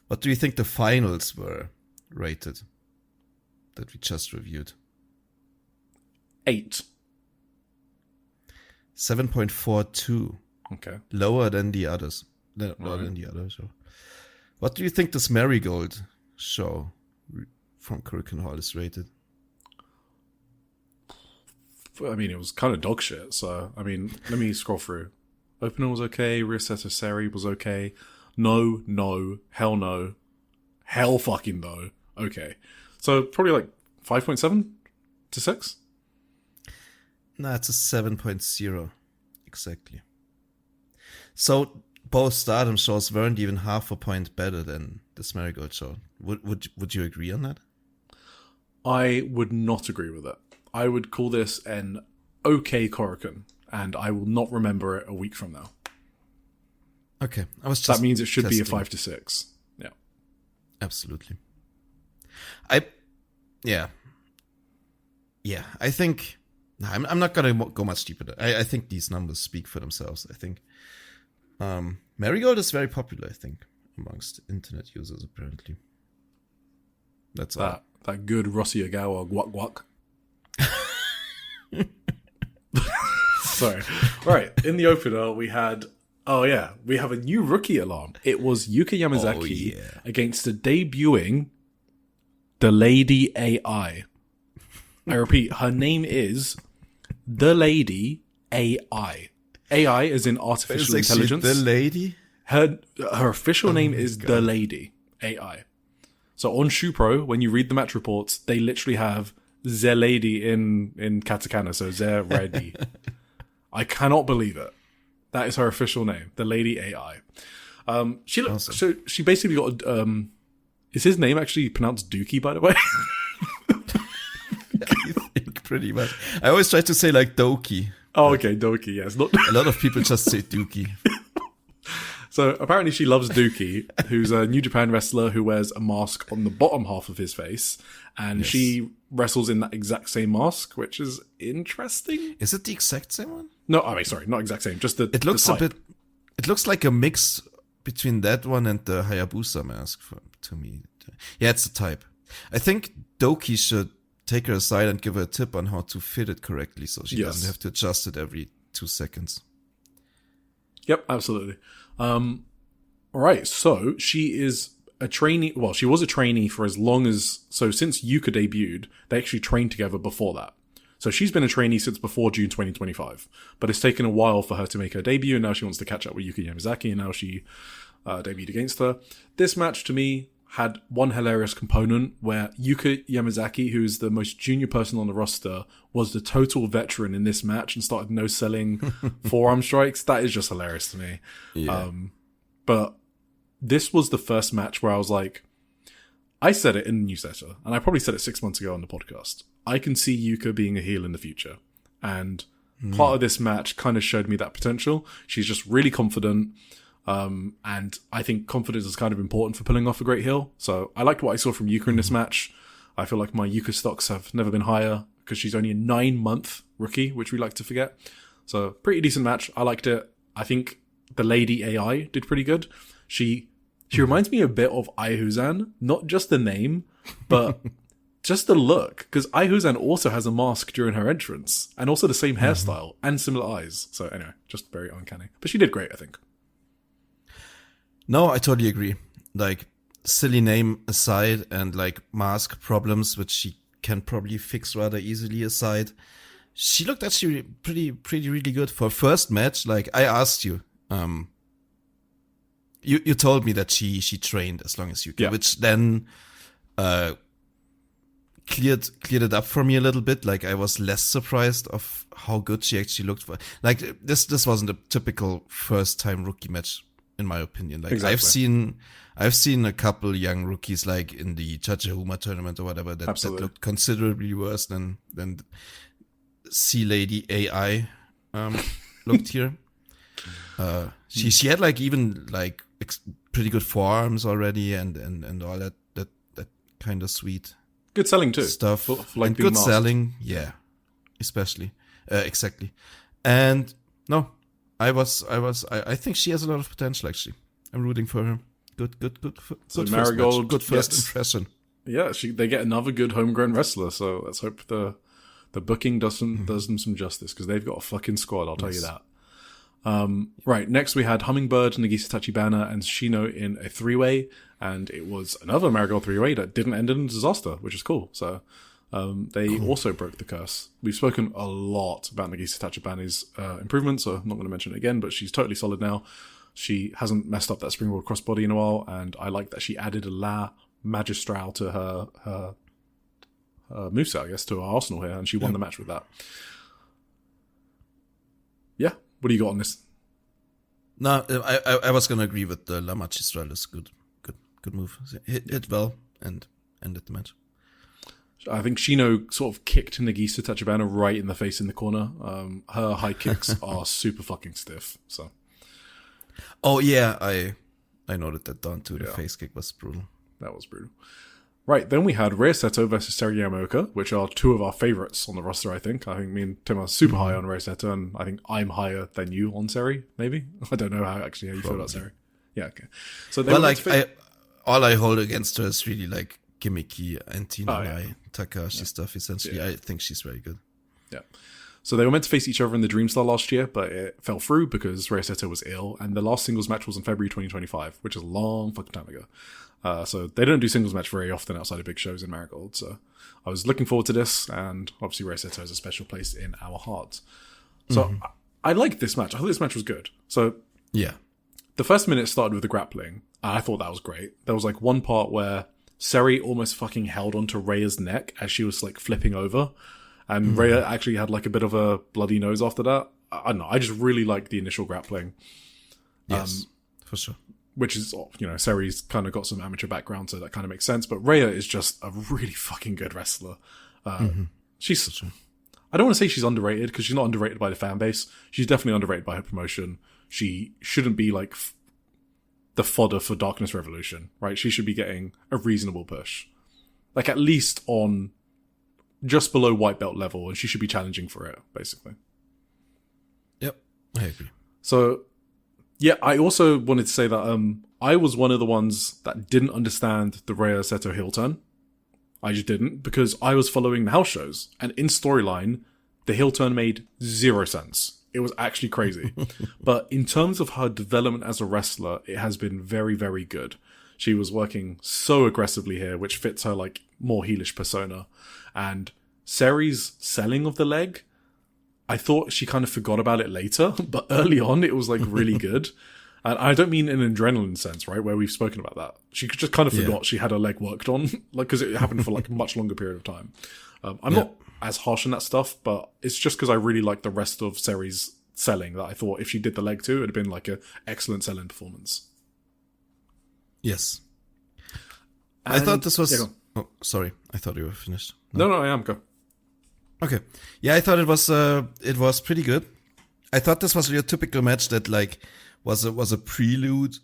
What do you think the finals were rated that we just reviewed? 8. 7.42. Okay. Lower than the others. Lower than the other show. What do you think this Marigold show from Korakuen Hall is rated? I mean, it was kind of dog shit. So, I mean, let me scroll through. Opener was okay. Rear set of Sareee was okay. No, hell no. Hell fucking no. Okay. So, probably like 5.7 to 6? Nah, it's a 7.0. Exactly. So, both Stardom shows weren't even half a point better than this Marigold show. Would you agree on that? I would not agree with it. I would call this an okay Korakuen, and I will not remember it a week from now. Okay, I was just that means it should testing. be a 5 to 6. Yeah, absolutely. I think I'm not gonna go much deeper. I think these numbers speak for themselves. I think Marigold is very popular. I think amongst internet users apparently. That's all. That good Rossi Ogawa guac guac. Sorry. Right, in the opener we have a new rookie alarm. It was Yuka Yamazaki against the debuting The Lady AI. I repeat, her name is The Lady AI. AI is in artificial intelligence. The Lady? Her official name is The Lady AI. So on Shupro, when you read the match reports, they literally have The Lady in katakana, so The Ready. I cannot believe it. That is her official name, The Lady AI. So she basically got is his name actually pronounced Dookie, by the way? I think pretty much. I always try to say like Doki. Oh, okay, Doki, yes. A lot of people just say Dookie. So apparently she loves Dookie, who's a New Japan wrestler who wears a mask on the bottom half of his face. And she wrestles in that exact same mask, which is interesting. Is it the exact same one? No, I mean, sorry, not exact same. Just it looks it looks like a mix between that one and the Hayabusa mask to me. Yeah, it's the type. I think Doki should take her aside and give her a tip on how to fit it correctly so she doesn't have to adjust it every 2 seconds. Yep, absolutely. All right, so she is a trainee. Well, she was a trainee for as long as... So since Yuka debuted, they actually trained together before that. So she's been a trainee since before June 2025, but it's taken a while for her to make her debut, and now she wants to catch up with Yuki Yamazaki, and now she debuted against her. This match, to me, had one hilarious component where Yuki Yamazaki, who's the most junior person on the roster, was the total veteran in this match and started no-selling forearm strikes. That is just hilarious to me. Yeah. But this was the first match where I was like, I said it in the newsletter, and I probably said it 6 months ago on the podcast. I can see Yuka being a heel in the future. And part of this match kind of showed me that potential. She's just really confident. And I think confidence is kind of important for pulling off a great heel. So I liked what I saw from Yuka in this match. I feel like my Yuka stocks have never been higher because she's only a 9-month rookie, which we like to forget. So pretty decent match. I liked it. I think the lady AI did pretty good. She reminds me a bit of Aihuzan, not just the name, but just the look. Because Aihuzan also has a mask during her entrance, and also the same hairstyle and similar eyes. So anyway, just very uncanny. But she did great, I think. No, I totally agree. Like, silly name aside, and like mask problems, which she can probably fix rather easily aside, she looked actually pretty really good for first match. Like, I asked you, you told me that she trained as long as you can, which then cleared it up for me a little bit. Like, I was less surprised of how good she actually looked for. Like, this wasn't a typical first time rookie match, in my opinion. Like, exactly. I've seen a couple young rookies, like in the Chachahuma tournament or whatever, that looked considerably worse than Sea Lady AI looked here. She had like even like pretty good forearms already, and all that kind of sweet good selling too stuff. Like and good masked. Selling, yeah, especially exactly. And no, I think she has a lot of potential. Actually, I'm rooting for her. Good. So Marigold, good first impression. Yeah, they get another good homegrown wrestler. So let's hope the booking does them some justice, because they've got a fucking squad. I'll tell you that. Right, next we had Hummingbird, Nagisa Tachibana, and Shino in a 3-way, and it was another Marigold 3-way that didn't end in a disaster, which is cool. So they also broke the curse. We've spoken a lot about Nagisa Tachibana's improvements, so I'm not going to mention it again, but she's totally solid now. She hasn't messed up that springboard crossbody in a while, and I like that she added a La Magistral to her moveset, I guess, to her arsenal here, and she won the match with that. Yeah, what do you got on this? No, I was gonna agree with the La Magistral is good move. Hit well and ended the match. I think Shino sort of kicked Nagisa Tachibana right in the face in the corner. Her high kicks are super fucking stiff. So. Oh yeah, I noted that down too. The face kick was brutal. That was brutal. Right, then we had Rei Seto versus Sareee Yamaoka, which are two of our favorites on the roster, I think. I think me and Tim are super high on Rei Seto, and I think I'm higher than you on Sareee, maybe? I don't know how you feel about Sareee. Yeah, okay. So all I hold against her is really like gimmicky anti-Nai Takahashi stuff, essentially. I think she's very good. Yeah. So they were meant to face each other in the Dreamstar last year, but it fell through because Rei Seto was ill, and the last singles match was in February 2025, which is a long fucking time ago. So they don't do singles match very often outside of big shows in Marigold. So I was looking forward to this, and obviously Rei Seto has a special place in our hearts. So I liked this match. I thought this match was good. So yeah, the first minute started with the grappling. I thought that was great. There was like one part where Sareee almost fucking held onto Rhea's neck as she was like flipping over. And Rhea actually had like a bit of a bloody nose after that. I don't know. I just really liked the initial grappling. Yes, for sure. Which is, Saree's kind of got some amateur background, so that kind of makes sense. But Rhea is just a really fucking good wrestler. She's, I don't want to say she's underrated, because she's not underrated by the fan base. She's definitely underrated by her promotion. She shouldn't be like the fodder for Darkness Revolution, right? She should be getting a reasonable push. Like at least on just below white belt level, and she should be challenging for it, basically. Yep, I agree. So, yeah, I also wanted to say that I was one of the ones that didn't understand the Rei Seto heel turn. I just didn't, because I was following the house shows, and in storyline, the heel turn made zero sense. It was actually crazy. But in terms of her development as a wrestler, it has been very, very good. She was working so aggressively here, which fits her like more heelish persona. And Saree's selling of the leg, I thought she kind of forgot about it later, but early on it was like really good. And I don't mean in an adrenaline sense, right, where we've spoken about that. She just kind of forgot she had her leg worked on, like, because it happened for like a much longer period of time. I'm not as harsh on that stuff, but it's just because I really like the rest of Saree's selling that I thought if she did the leg too, it'd have been like an excellent selling performance. Yes. And I thought this was... Yeah, oh, sorry. I thought you were finished. No, I am. Go. Okay. Yeah, I thought it was pretty good. I thought this was your typical match that like was a prelude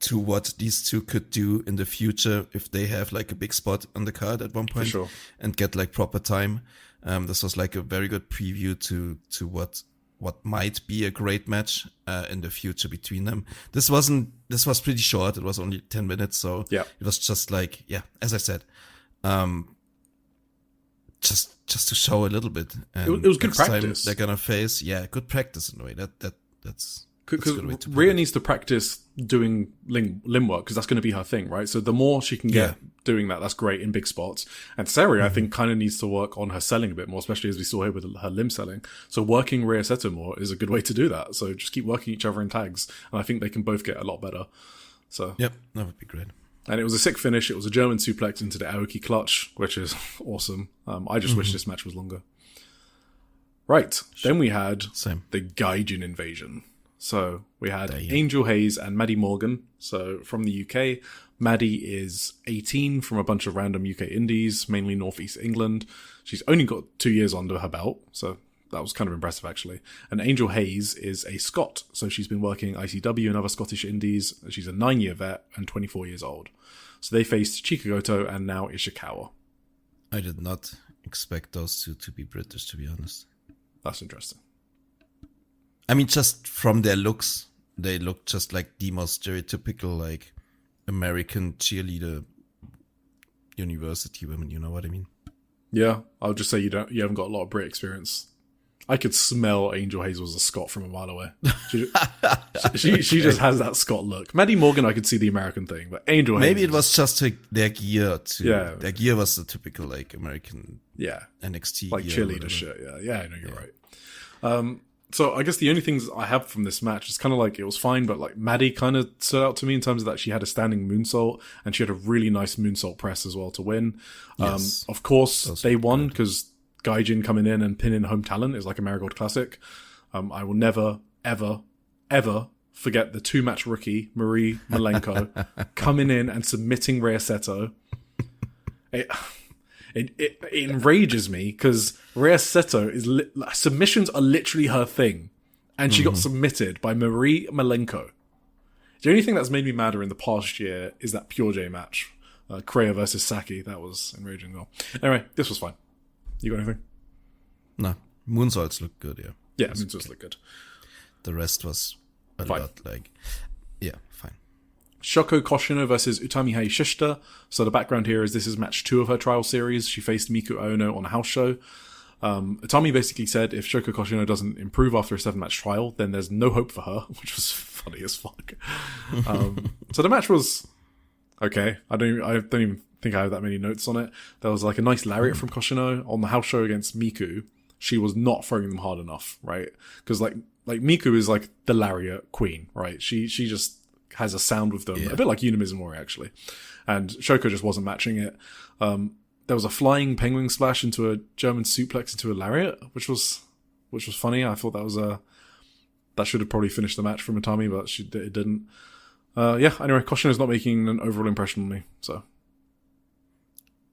to what these two could do in the future if they have like a big spot on the card at one point and get like proper time. This was like a very good preview to what might be a great match in the future between them. This was pretty short. It was only 10 minutes, so it was just like, as I said, just to show a little bit. And it was good practice. They're gonna face good practice in a way. That's because Rhea needs to practice doing limb work because that's going to be her thing, right? So the more she can get doing that, that's great in big spots. And Sareee, I think, kind of needs to work on her selling a bit more, especially as we saw here with her limb selling. So working Rhea Seto more is a good way to do that. So just keep working each other in tags, and I think they can both get a lot better. So that would be great. And it was a sick finish. It was a German suplex into the Aoki clutch, which is awesome. I just wish this match was longer. Right. Then we had the Gaijin invasion. So we had Angel Hayes and Maddie Morgan. So from the UK, Maddie is 18 from a bunch of random UK indies, mainly Northeast England. She's only got 2 years under her belt, so that was kind of impressive actually. And Angel Hayes is a Scot, so she's been working ICW and other Scottish indies. She's a 9-year vet and 24 years old. So they faced Chikagoto and now Ishikawa. I did not expect those two to be British, to be honest. That's interesting. I mean, just from their looks, they look just like the most stereotypical, like, American cheerleader university women, you know what I mean? Yeah, I'll just say you haven't got a lot of Brit experience. I could smell Angel Hayes was a Scot from a mile away. She just has that Scot look. Maddie Morgan, I could see the American thing, but Angel Hayes... Maybe it was just their gear, too. Yeah. Their gear was the typical, like, American NXT like cheerleader shit, yeah. I know, you're right. So I guess the only things I have from this match is kind of like it was fine, but like Maddie kind of stood out to me in terms of that she had a standing moonsault and she had a really nice moonsault press as well to win. Yes. Of course, they won because Gaijin coming in and pinning home talent is like a Marigold classic. I will never, ever, ever forget the 2-match rookie, Marie Malenko, coming in and submitting Rhea Seto. It enrages me because Rhea Seto is submissions are literally her thing, and she got submitted by Marie Malenko. The only thing that's made me madder in the past year is that Pure J match, Kreia versus Saki. That was enraging. Well, anyway, this was fine. You got anything? No, moonsaults look good. Yeah, moonsaults look good. The rest was a lot like, fine. Shoko Koshino versus Utami Hayashishita. So the background here is this is match 2 of her trial series. She faced Miku Aono on a house show. Utami basically said if Shoko Koshino doesn't improve after a 7-match trial, then there's no hope for her, which was funny as fuck. So the match was okay. I don't even think I have that many notes on it. There was like a nice lariat from Koshino on the house show against Miku. She was not throwing them hard enough, right? Because like Miku is like the lariat queen, right? She just has a sound with them, a bit like Yuna Mizumori actually, and Shoko just wasn't matching it. There was a flying penguin splash into a German suplex into a lariat, which was funny. I thought that should have probably finished the match for Utami, but it didn't. Anyway, Koshino's not making an overall impression on me, so.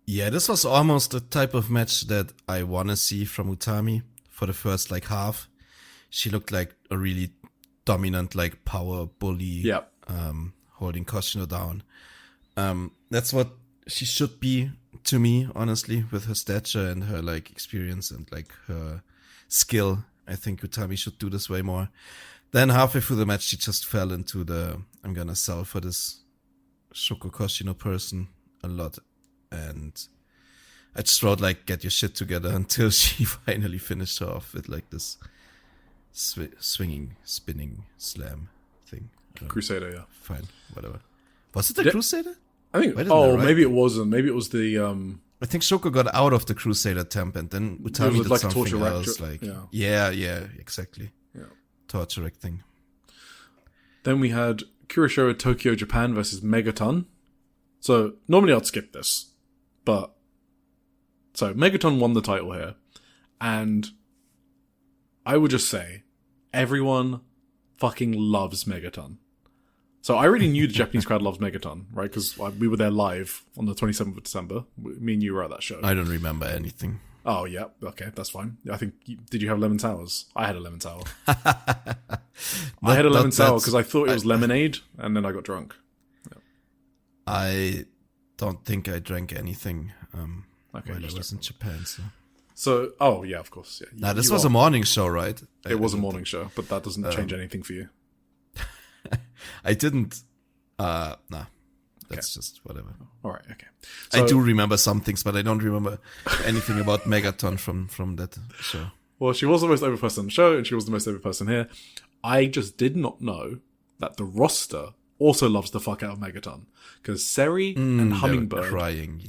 Yeah, this was almost the type of match that I want to see from Utami for the first like half. She looked like a really dominant like power bully. Yeah. Holding Koshino down. That's what she should be to me, honestly, with her stature and her like experience and like her skill. I think Utami should do this way more. Then halfway through the match, she just fell into the I'm gonna sell for this Shoko Koshino person a lot. And I just wrote like get your shit together until she finally finished her off with like this swinging, spinning slam thing. Crusader, yeah. Fine, whatever. Was it the Crusader? I think. Oh, maybe it wasn't. Maybe it was the I think Shoko got out of the Crusader temp, and then Utami did like something else. Like, yeah, exactly. Yeah. Torture rack thing. Then we had Kuroshiro Tokyo Japan versus Megaton. So, normally I'd skip this. But, so Megaton won the title here. And I would just say, everyone fucking loves Megaton. So I already knew the Japanese crowd loves Megaton, right? Because we were there live on the 27th of December. Me and you were at that show. I don't remember anything. Oh, yeah. Okay, that's fine. I think, did you have lemon sours? I had a lemon sour. I had a lemon sour because I thought it was lemonade, and then I got drunk. Yeah. I don't think I drank anything okay, while I was in Japan. So, oh, yeah, of course. Yeah. Now, this was a morning show, right? It was a morning show, but that doesn't change anything for you. I didn't. That's just whatever. All right, okay. So, I do remember some things, but I don't remember anything about Megaton from that show. Well, she was the most over person on the show, and she was the most over person here. I just did not know that the roster also loves the fuck out of Megaton. Because Sareee and Hummingbird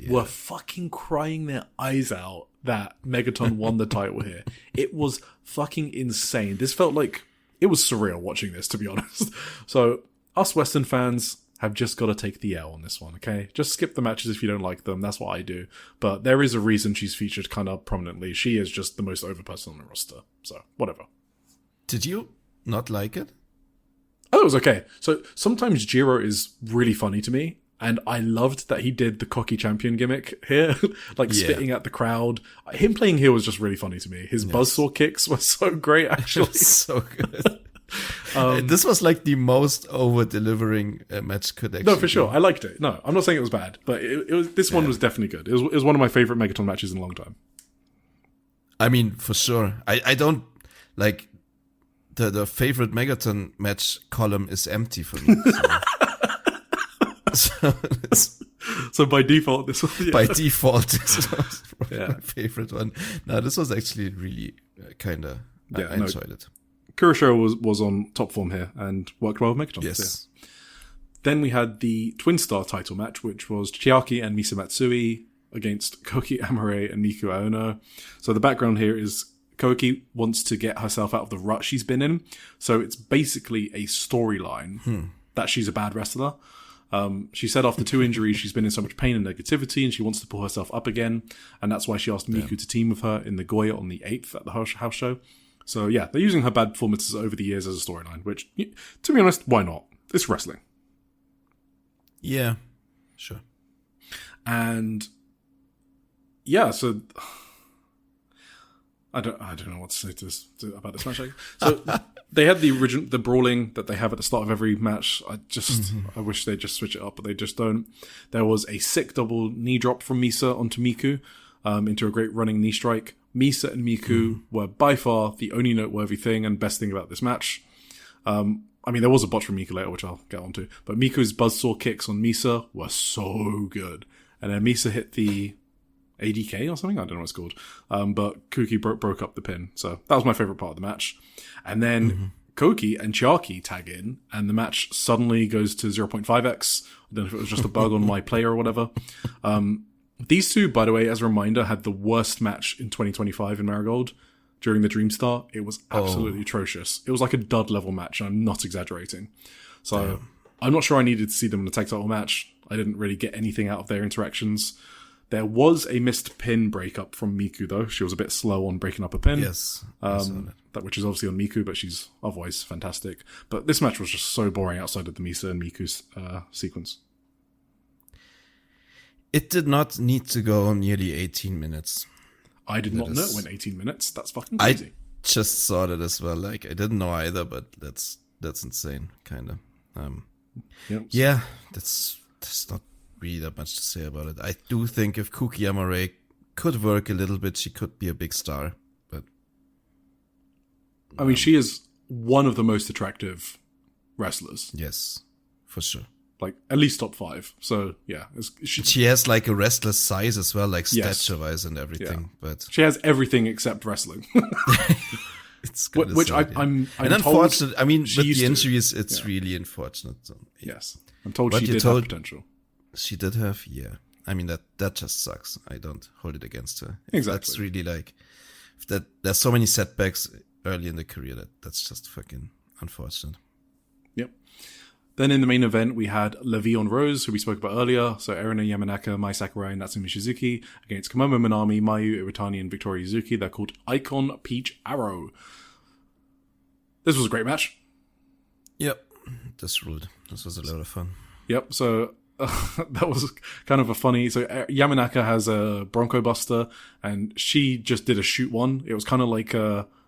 were fucking crying their eyes out that Megaton won the title here. It was fucking insane. This felt like... It was surreal watching this, to be honest. So, us Western fans have just got to take the L on this one, okay? Just skip the matches if you don't like them. That's what I do. But there is a reason she's featured kind of prominently. She is just the most over person on the roster. So, whatever. Did you not like it? Oh, it was okay. So, sometimes Jiro is really funny to me. And I loved that he did the cocky champion gimmick here, like spitting at the crowd. Him playing heel was just really funny to me. His buzzsaw kicks were so great, actually. So good. This was like the most over-delivering match could actually No, for sure. I liked it. No, I'm not saying it was bad, but it was. This one was definitely good. It was one of my favorite Megaton matches in a long time. I mean, for sure. I don't, like, the favorite Megaton match column is empty for me. So by default, this was... Yeah. By default, this was my favorite one. No, this was actually really kind of... I enjoyed it. Kuroshiro was on top form here and worked well with Megaton. Yes. Yeah. Then we had the Twin Star title match, which was Chiaki and Misa Matsui against Koki Amare and Miku Aono. So the background here is Koki wants to get herself out of the rut she's been in. So it's basically a storyline that she's a bad wrestler. She said after 2 injuries, she's been in so much pain and negativity and she wants to pull herself up again. And that's why she asked Miku to team with her in Nagoya on the 8th at the house show. So yeah, they're using her bad performances over the years as a storyline, which, to be honest, why not? It's wrestling. Yeah, sure. And yeah, so I don't know what to say about this match. So they had the brawling that they have at the start of every match. I wish they'd just switch it up, but they just don't. There was a sick double knee drop from Misa onto Miku, into a great running knee strike. Misa and Miku were by far the only noteworthy thing and best thing about this match. I mean, there was a botch from Miku later, which I'll get onto, but Miku's buzzsaw kicks on Misa were so good. And then Misa hit the ADK or something? I don't know what it's called. But Kuki broke up the pin. So that was my favorite part of the match. And then Koki and Chiaki tag in, and the match suddenly goes to 0.5x. I don't know if it was just a bug on my player or whatever. These two, by the way, as a reminder, had the worst match in 2025 in Marigold during the Dream Star. It was absolutely atrocious. It was like a dud level match, and I'm not exaggerating. So I'm not sure I needed to see them in a tag title match. I didn't really get anything out of their interactions. There was a missed pin breakup from Miku, though. She was a bit slow on breaking up a pin. Yes. Which is obviously on Miku, but she's otherwise fantastic. But this match was just so boring outside of the Misa and Miku's sequence. It did not need to go nearly 18 minutes. I did not know it went 18 minutes. That's fucking crazy. I just saw that as well. Like, I didn't know either, but that's insane, kind of. Yeah, that's not really that much to say about it. I do think if Kuki Amare could work a little bit, she could be a big star. But I mean, she is one of the most attractive wrestlers. Yes, for sure. Like, at least top 5. So, yeah. She has, like, a wrestler's size as well, like, stature-wise and everything. Yeah. But she has everything except wrestling. It's which I'm and unfortunate. I mean, with the injuries, it's really unfortunate. So, yes. I'm told she did have potential. She did have, yeah. I mean, that just sucks. I don't hold it against her. Exactly. That's really like, there's so many setbacks early in the career that's just fucking unfortunate. Yep. Then in the main event, we had Levion Rose, who we spoke about earlier. So Erina Yamanaka, Mai Sakurai, and Natsumi Shizuki against Komomo Minami, Mayu Iwatani, and Victoria Yuzuki. They're called Icon Peach Arrow. This was a great match. Yep. This ruled. This was a lot of fun. Yep. So that was kind of a funny. So Yamanaka has a Bronco Buster, and she just did a shoot one. It was kind of like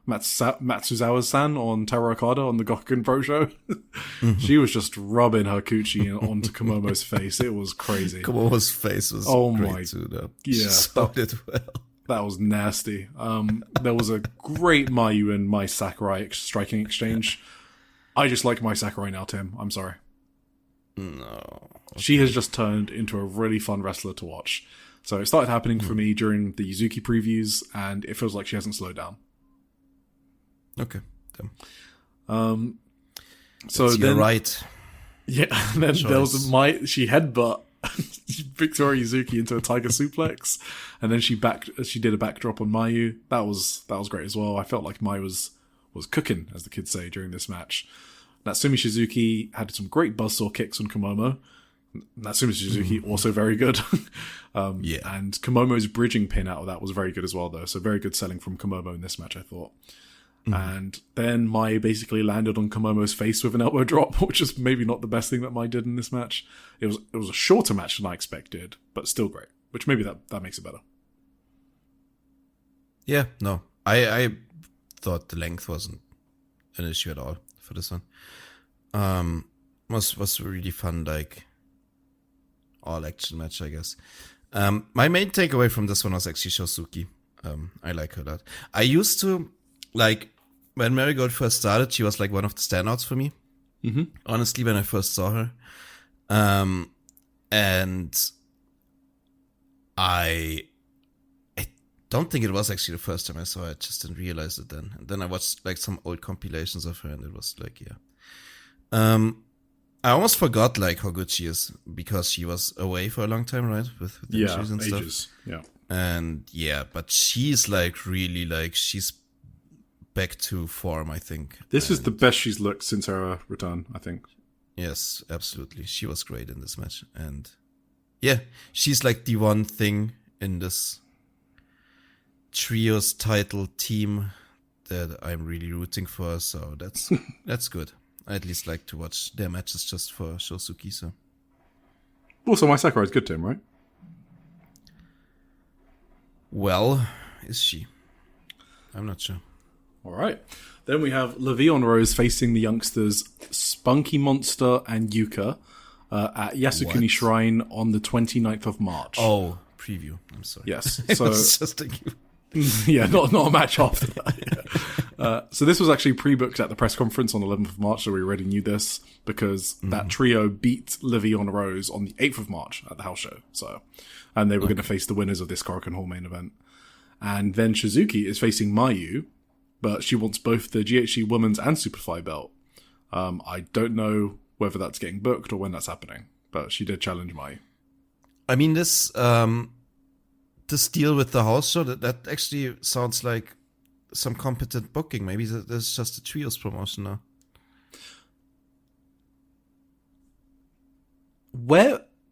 Matsuzawa-san on Taro Okada on the Gokuin Pro Show. Mm-hmm. She was just rubbing her coochie onto Komomo's face. It was crazy. Komomo's face was great too, though. Yeah, she sold it well. That was nasty. There was a great Mayu and Mai Sakurai striking exchange. I just like Mai Sakurai now, Tim. I'm sorry. No. Okay. She has just turned into a really fun wrestler to watch. So it started happening for me during the Yuzuki previews, and it feels like she hasn't slowed down. Okay. So you're right. Yeah, and then there was she headbutt Victoria Yuzuki into a tiger suplex, and then she did a backdrop on Mayu. That was great as well. I felt like Mayu was cooking, as the kids say, during this match. Natsumi Shizuki had some great buzzsaw kicks on Komomo. Natsumi Shizuki also very good. Yeah. And Komomo's bridging pin out of that was very good as well, though. So very good selling from Komomo in this match, I thought. And then Mai basically landed on Komomo's face with an elbow drop, which is maybe not the best thing that Mai did in this match. It was a shorter match than I expected, but still great. Which maybe that makes it better. Yeah, no. I thought the length wasn't an issue at all for this one. Was really fun, like all action match, I guess. My main takeaway from this one was actually Shosuki. I like her a lot. I used to like when Marigold first started, she was like one of the standouts for me. Mm-hmm. Honestly, when I first saw her, and I don't think it was actually the first time I saw her. I just didn't realize it then. And then I watched like some old compilations of her, and it was like, yeah. I almost forgot like how good she is because she was away for a long time, right? With injuries and ages. stuff. Yeah. And yeah, but she's like really like she's back to form, I think. This is the best she's looked since her return, I think. Yes, absolutely. She was great in this match. And yeah, she's like the one thing in this trios title team that I'm really rooting for. So that's good. I at least like to watch their matches just for Shosuki. So also, Mai Sakurai is good to him, right? Well, is she? I'm not sure. All right. Then we have Levion Rose facing the youngsters Spunky Monster and Yuka at Yasukuni Shrine on the 29th of March. Oh, preview. I'm sorry. Yes. So just thinking. Yeah, not a match after that. Yeah. So this was actually pre-booked at the press conference on the 11th of March, so we already knew this because that trio beat Levion Rose on the 8th of March at the house show. And they were going to face the winners of this Korakuen Hall main event. And then Shizuki is facing Mayu, but she wants both the GHC Women's and Superfly belt. I don't know whether that's getting booked or when that's happening, but she did challenge Mayu. I mean, this deal with the house show, that actually sounds like some competent booking. Maybe there's just a trios promotion now.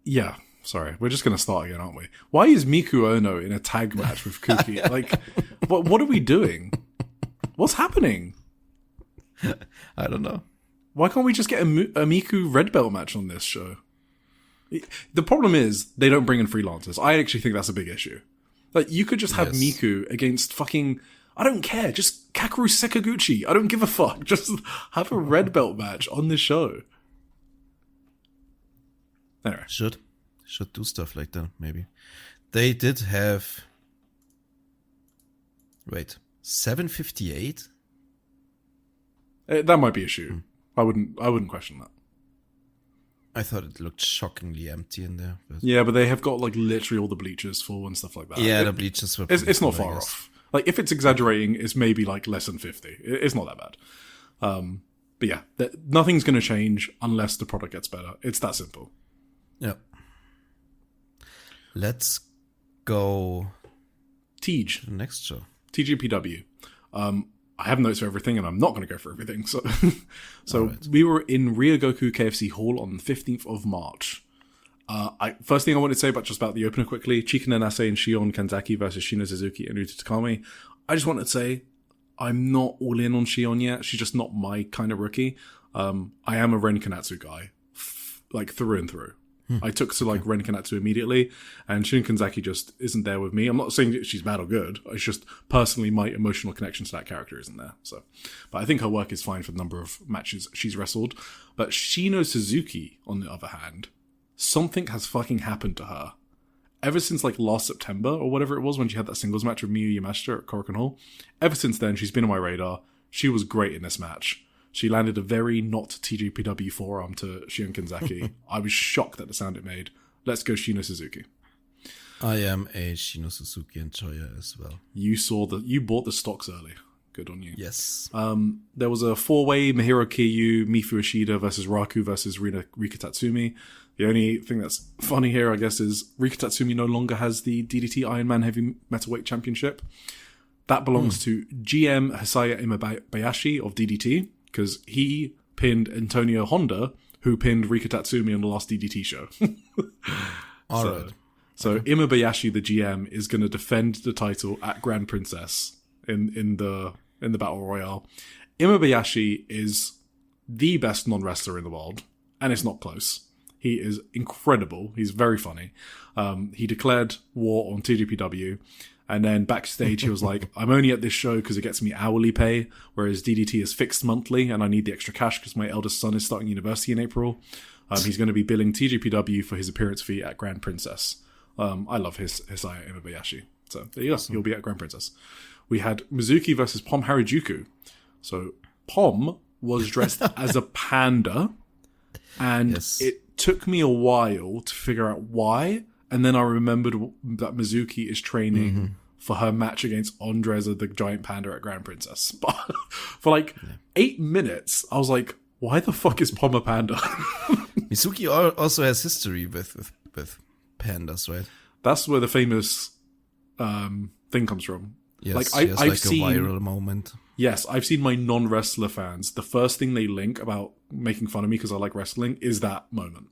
Yeah, sorry. We're just going to start again, aren't we? Why is Miku Ono in a tag match with Kuki? Like, what are we doing? What's happening? I don't know. Why can't we just get a Miku red belt match on this show? The problem is they don't bring in freelancers. I actually think that's a big issue. Like, you could just have Miku against fucking... I don't care. Just Kakeru Sekaguchi. I don't give a fuck. Just have a red belt match on this show. Anyway. Should do stuff like that, maybe. They did have... Wait. 758? That might be a shoe. I wouldn't question that. I thought it looked shockingly empty in there. But... Yeah, but they have got like literally all the bleachers full and stuff like that. Yeah, the bleachers were... It's not far off. Like, if it's exaggerating, it's maybe like less than 50. It's not that bad. But yeah, nothing's going to change unless the product gets better. It's that simple. Yep. Let's go TJ. to the next show. TJPW. I have notes for everything, and I'm not going to go for everything. So, Right. we were in Ryogoku KFC Hall on the 15th of March. First thing I wanted to say just about the opener quickly, Chika Nanase and Shion Kanzaki versus Shino Suzuki and Uta Takami. I just wanted to say, I'm not all in on Shion yet. She's just not my kind of rookie. I am a Ren Kanatsu guy, through and through. I took to Ren Kanatsu immediately, and Shion Kanzaki just isn't there with me. I'm not saying that she's bad or good. It's just personally my emotional connection to that character isn't there. So, but I think her work is fine for the number of matches she's wrestled. But Shino Suzuki, on the other hand, something has fucking happened to her. Ever since last September or whatever it was when she had that singles match with Miyu Yamashita at Korakuen Hall, ever since then she's been on my radar. She was great in this match. She landed a very not TJPW forearm to Shion Kanzaki. I was shocked at the sound it made. Let's go Shino Suzuki. I am a Shino Suzuki enjoyer as well. You bought the stocks early. Good on you. Yes. There was a 4-way Mihiro Keiyu, Mifu Ishida versus Raku versus Rika Tatsumi. The only thing that's funny here, I guess, is Rika Tatsumi no longer has the DDT Iron Man Heavy Metalweight Championship. That belongs to GM Hisaya Imabayashi of DDT, because he pinned Antonio Honda, who pinned Rika Tatsumi on the last DDT show. All right. So Imabayashi, the GM, is going to defend the title at Grand Princess in the Battle Royale. Imabayashi is the best non-wrestler in the world, and it's not close. He is incredible. He's very funny. He declared war on TJPW, and then backstage he was like, I'm only at this show because it gets me hourly pay, whereas DDT is fixed monthly, and I need the extra cash because my eldest son is starting university in April. He's going to be billing TJPW for his appearance fee at Grand Princess. I love Hisaya Imabayashi. So there you go. He'll be at Grand Princess. We had Mizuki versus Pom Harajuku. So Pom was dressed as a panda, and it took me a while to figure out why. And then I remembered that Mizuki is training for her match against Andreza, the giant panda, at Grand Princess. But for 8 minutes, I was like, why the fuck is Pom a panda? Mizuki also has history with pandas, right? That's where the famous thing comes from. Yes, I've seen a viral moment. Yes, I've seen my non-wrestler fans. The first thing they link about making fun of me because I like wrestling is that moment.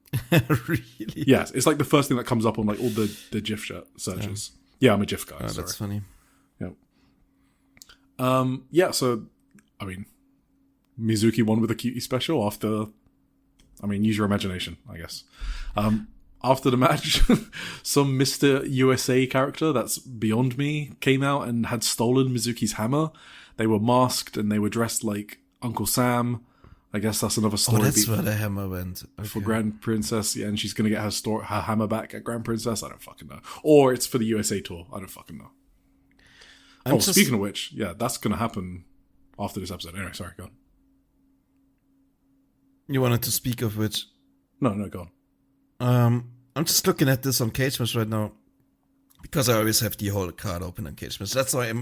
Really? Yes, it's the first thing that comes up on all the GIF searches. Yeah, I'm a GIF guy. Oh, that's funny. Yeah. So, I mean, Mizuki won with a cutie special after. I mean, use your imagination, I guess. After the match, some Mr. USA character that's beyond me came out and had stolen Mizuki's hammer. They were masked and they were dressed like Uncle Sam. I guess that's another story. Oh, that's where the hammer went. Okay. For Grand Princess, yeah, and she's going to get her hammer back at Grand Princess. I don't fucking know. Or it's for the USA tour. I don't fucking know. Speaking of which, yeah, that's going to happen after this episode. Anyway, sorry, go on. You wanted to speak of which? No, go on. I'm just looking at this on Cage Match right now because I always have the whole card open on Cage Match. That's why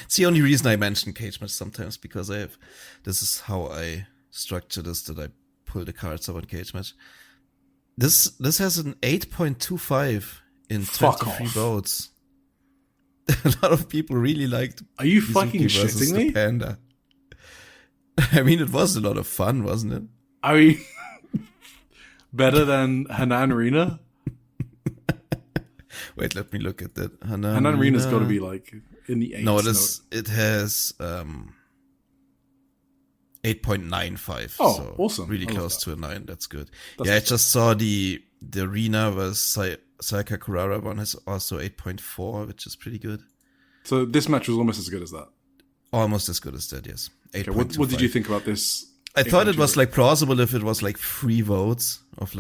it's the only reason I mention Cage Match sometimes, because this is how I structure this, that I pull the cards up on Cage Match. This has an 8.25 in 23 votes. A lot of people really liked. Are you Mizuki fucking versus shitting the me? Panda. I mean, it was a lot of fun, wasn't it? I mean, better than Hanan Rina? Wait, let me look at that. Hanan Rina's got to be in the 8s. No, it has 8.95. Oh, so awesome. Really close to a 9. That's good. That's I just saw the Rina versus Sayaka Kurara one has also 8.4, which is pretty good. So this match was almost as good as that? Almost as good as that, yes. Okay, what did you think about this? I thought it was plausible if it was 3 votes of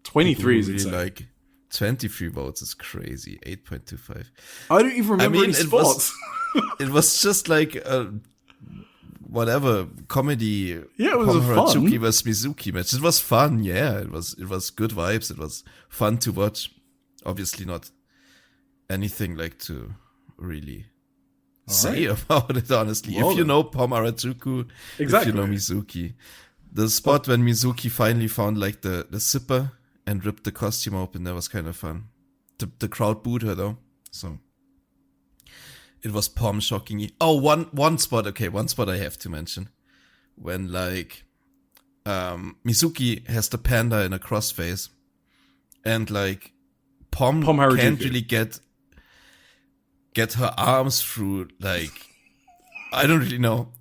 23 is really insane. 23 votes is crazy. 8.25. I don't even remember any spots. It was just whatever comedy. Yeah, it was a fun. Harajuku versus Mizuki match. It was fun. Yeah, it was good vibes. It was fun to watch. Obviously not anything to really say about it, honestly. Well, if you know Pom Harajuku, exactly. If you know Mizuki. The spot when Mizuki finally found the zipper and ripped the costume open, that was kind of fun. the crowd booed her though. So it was Pom shockingly. Oh, one spot I have to mention. When like Mizuki has the panda in a crossface and like Pom can't really get her arms through, like, I don't really know.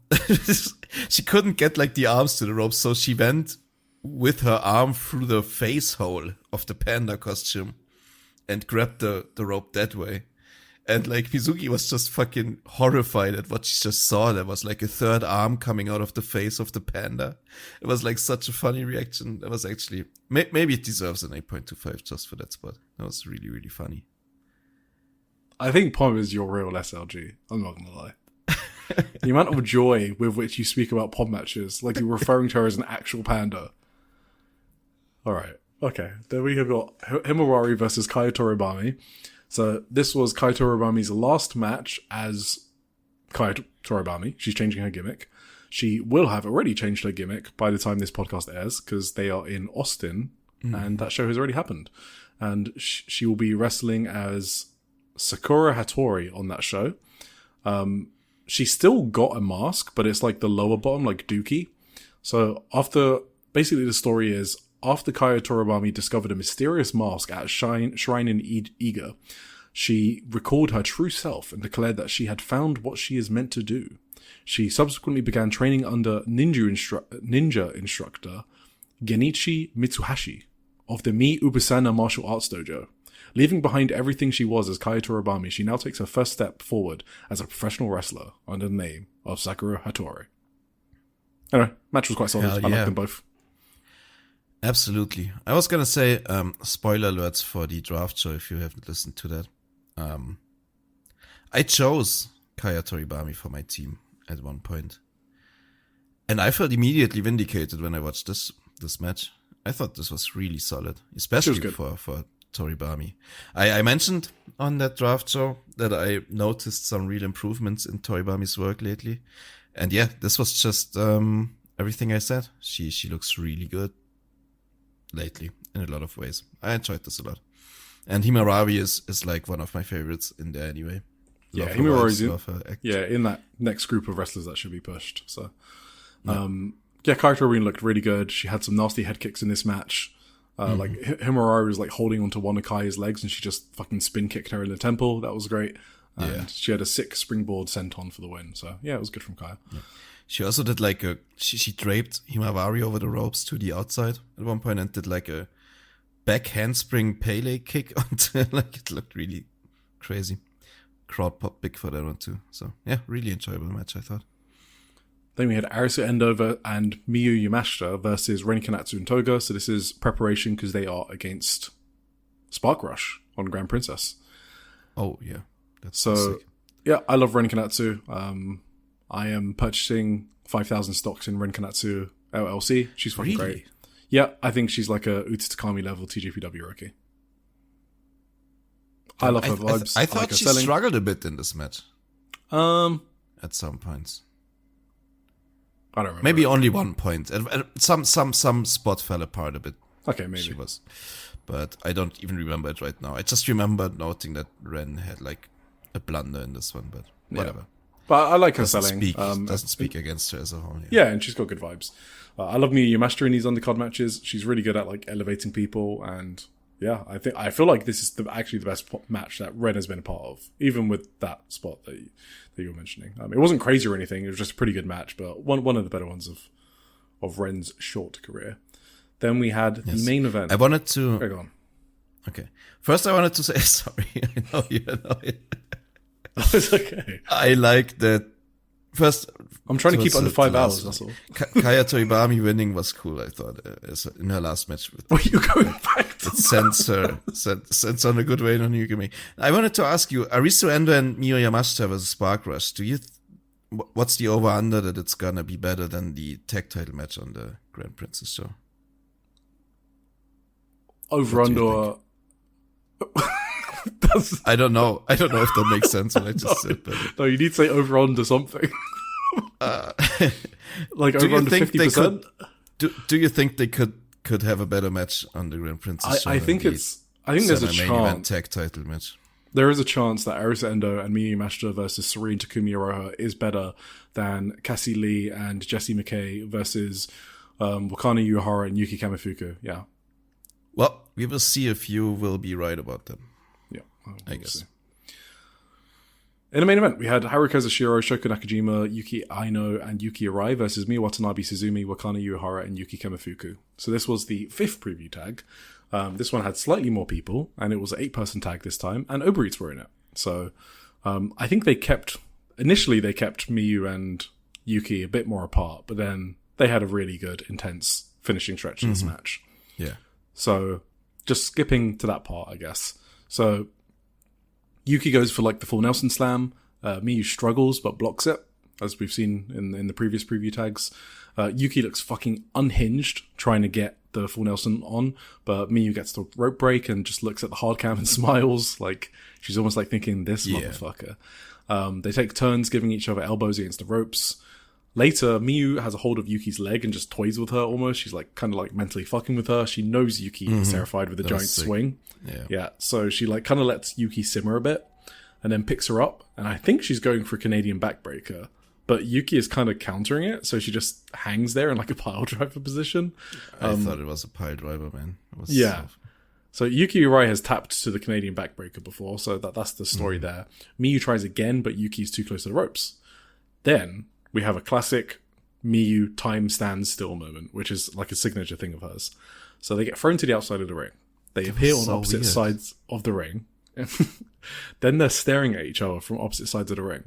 She couldn't get like the arms to the rope, so she went with her arm through the face hole of the panda costume and grabbed the rope that way. And like Mizuki was just fucking horrified at what she just saw. There was like a third arm coming out of the face of the panda. It was like such a funny reaction. That was actually, maybe it deserves an 8.25 just for that spot. That was really, really funny. I think Pom is your real SLG. I'm not gonna lie. The amount of joy with which you speak about Pom matches, like you're referring to her as an actual panda. Alright, okay. Then we have got Himawari versus Kaya Toribami. So this was Kaya Toribami's last match as Kaya Toribami. She's changing her gimmick. She will have already changed her gimmick by the time this podcast airs, because they are in Austin, and that show has already happened. And she will be wrestling as Sakura Hattori on that show. She's still got a mask, but it's like the lower bottom, like Dookie. So basically the story is, after Kaya Toribami discovered a mysterious mask at a shrine in Iga, she recalled her true self and declared that she had found what she is meant to do. She subsequently began training under ninja instructor Genichi Mitsuhashi of the Mi Ubusana Martial Arts Dojo. Leaving behind everything she was as Kaya Toribami, she now takes her first step forward as a professional wrestler under the name of Sakura Hattori. Anyway, match was quite solid. I like them both. Absolutely. I was going to say, spoiler alerts for the draft show if you haven't listened to that. I chose Kaya Toribami for my team at one point. And I felt immediately vindicated when I watched this match. I thought this was really solid, especially for Toribami. I mentioned on that draft show that I noticed some real improvements in Toribami's work lately. And yeah, this was just everything I said. She looks really good lately in a lot of ways. I enjoyed this a lot. And Himawari is like one of my favorites in there anyway. Himawari's in that next group of wrestlers that should be pushed. So, Kaya Toribami looked really good. She had some nasty head kicks in this match. Like Himawari was like holding onto one of Kaya's legs and she just fucking spin kicked her in the temple. That was great. And she had a sick springboard senton for the win. So yeah, it was good from Kaya. Yeah. She also did like she draped Himawari over the ropes to the outside at one point and did like a back handspring Pele kick onto, like, it looked really crazy. Crowd pop big for that one too. So yeah, really enjoyable match, I thought. Then we had Arisu Endo and Miyu Yamashita versus Ren Kanatsu and Toga. So this is preparation because they are against Spark Rush on Grand Princess. Oh yeah, that's so sick. Yeah, I love Ren Kanatsu. I am purchasing 5,000 stocks in Ren Kanatsu LLC. She's fucking great. Yeah, I think she's like a Uta Takami level TJPW rookie. I love her vibes. I thought she struggled a bit in this match. At some points. I don't remember. Maybe only 1 point. And some spot fell apart a bit. Okay, maybe. She was. But I don't even remember it right now. I just remember noting that Ren had like a blunder in this one, but whatever. Yeah. But I like her selling. Doesn't speak against her as a whole. Yeah, and she's got good vibes. I love Miyu Yamashita in these undercard matches. She's really good at like elevating people, and yeah, I feel like this is actually the best match that Ren has been a part of, even with that spot that you were mentioning. It wasn't crazy or anything; it was just a pretty good match, but one of the better ones of Ren's short career. Then we had the main event. I wanted to. Go on. Okay, first I wanted to say sorry. I know you know it. It's okay. I like that. First, I'm trying to keep under 5 hours. That's all. Kaya Toribami winning was cool. I thought in her last match. Were you going back to that? Sends on a good way on Yuki. I wanted to ask you: Arisu Endo and Miyu Yamashita versus Spark Rush. Do you? What's the over under that it's gonna be better than the tag title match on the Grand Princess show? Over under. I don't know if that makes sense what I just said. But no, you need to say over under something. Like over under 50%. Do you think they could have a better match on the Grand Princess show? I think I think there's a main event chance. tag title match. There is a chance that Arisa Endo and Miyu Mashita versus Sareee and Takumi Iroha is better than Cassie Lee and Jessie McKay versus Wakana Yuhara and Yuki Kamifuku. Yeah. Well, we will see if you will be right about them. Yeah, I guess. See. In the main event, we had Haruka Zashiro, Shoko Nakajima, Yuki Aino, and Yuki Arai versus Miyu Watanabe Suzumi, Wakana Yuhara, and Yuki Kamifuku. So this was the 5th preview tag. This one had slightly more people, and it was an 8-person tag this time, and Uber Eats were in it. So I think initially they kept Miyu and Yuki a bit more apart, but then they had a really good, intense finishing stretch in this match. Yeah. So just skipping to that part, I guess. So Yuki goes for like the full Nelson slam. Miyu struggles but blocks it, as we've seen in the previous preview tags. Yuki looks fucking unhinged trying to get the full Nelson on, but Miyu gets the rope break and just looks at the hard cam and smiles. Like, she's almost like thinking, this motherfucker. They take turns giving each other elbows against the ropes. Later, Miyu has a hold of Yuki's leg and just toys with her almost. She's like kind of like mentally fucking with her. She knows Yuki is terrified with the giant swing. Yeah. So she like kind of lets Yuki simmer a bit and then picks her up. And I think she's going for a Canadian backbreaker. But Yuki is kind of countering it, so she just hangs there in like a pile driver position. I thought it was a pile driver, man. So Yuki Urai has tapped to the Canadian backbreaker before, so that's the story there. Miyu tries again, but Yuki's too close to the ropes. Then we have a classic Miyu time stands still moment, which is like a signature thing of hers. So they get thrown to the outside of the ring. They appear on opposite sides of the ring. Then they're staring at each other from opposite sides of the ring.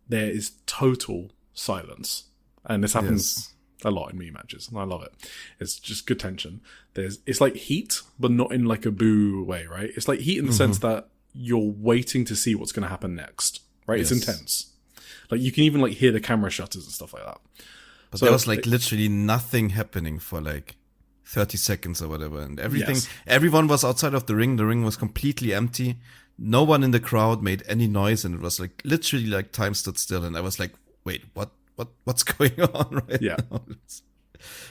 There is total silence. And this happens a lot in Miyu matches, and I love it. It's just good tension. It's like heat, but not in like a boo way, right? It's like heat in the sense that you're waiting to see what's going to happen next, right? It's intense. Like you can even like hear the camera shutters and stuff like that. But there was like literally nothing happening for like 30 seconds or whatever, and everyone was outside of the ring. The ring was completely empty. No one in the crowd made any noise, and it was like literally like time stood still, and I was like, wait, what's going on right now?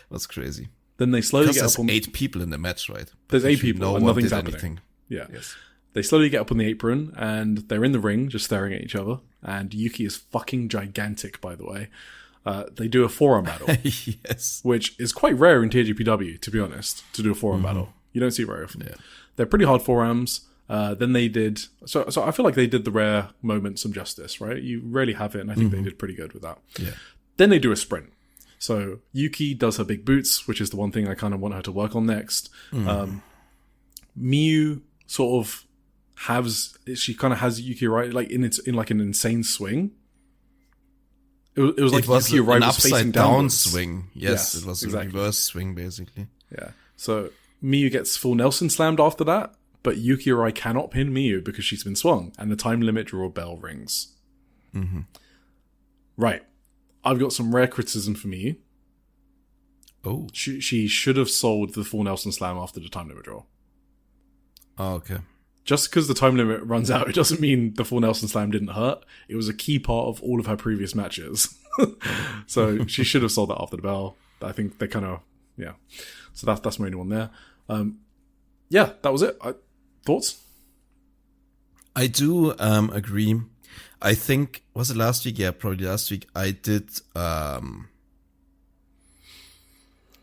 That's crazy. Then they slowly get up on 8 people in the match, right? There's 8 people and nothing's happening. Anything. Yeah. Yes. They slowly get up on the apron and they're in the ring just staring at each other, and Yuki is fucking gigantic, by the way. They do a forearm battle. Yes. Which is quite rare in TJPW, to be honest, to do a forearm battle. You don't see it very often. Yeah. They're pretty hard forearms. Then they did... So I feel like they did the rare moment some justice, right? You rarely have it, and I think they did pretty good with that. Yeah. Then they do a sprint. So Yuki does her big boots, which is the one thing I kind of want her to work on next. Miyu sort of she kind of has Yuki right, like in like an insane swing. It was like Yuki right was facing down swing. Yes, it was a reverse swing basically. Yeah. So Miyu gets full Nelson slammed after that, but Yuki Arai cannot pin Miyu because she's been swung, and the time limit draw bell rings. Right. I've got some rare criticism for Miyu. Oh. She should have sold the full Nelson slam after the time limit draw. Oh, okay. Just because the time limit runs out, it doesn't mean the full Nelson slam didn't hurt. It was a key part of all of her previous matches. So she should have sold that after the bell. I think they kind of, yeah. So that's my only one there. Yeah, that was it. Thoughts? I do agree. I think, was it last week? Yeah, probably last week. I did,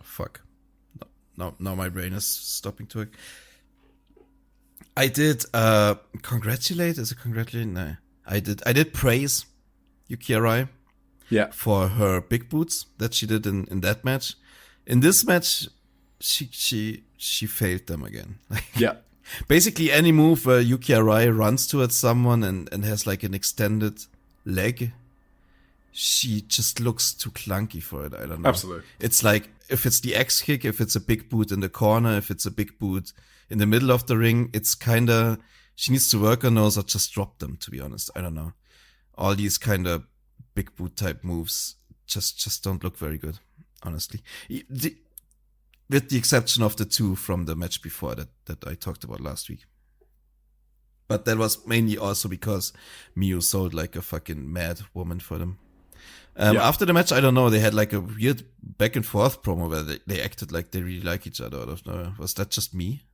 fuck. No, now my brain is stopping to work. I did congratulate. Is it congratulate? No. I did praise Yuki Arai for her big boots that she did in that match. In this match, she failed them again. Yeah. Basically, any move where Yuki Arai runs towards someone and has like an extended leg, she just looks too clunky for it. I don't know. Absolutely. It's like, if it's the X kick, if it's a big boot in the corner, if it's a big boot in the middle of the ring, it's kind of, she needs to work on those or just drop them, to be honest. I don't know. All these kind of big boot type moves just don't look very good, honestly. With the exception of the 2 from the match before that I talked about last week. But that was mainly also because Miyu sold like a fucking mad woman for them. After the match, I don't know, they had like a weird back and forth promo where they acted like they really like each other out of nowhere. Was that just me?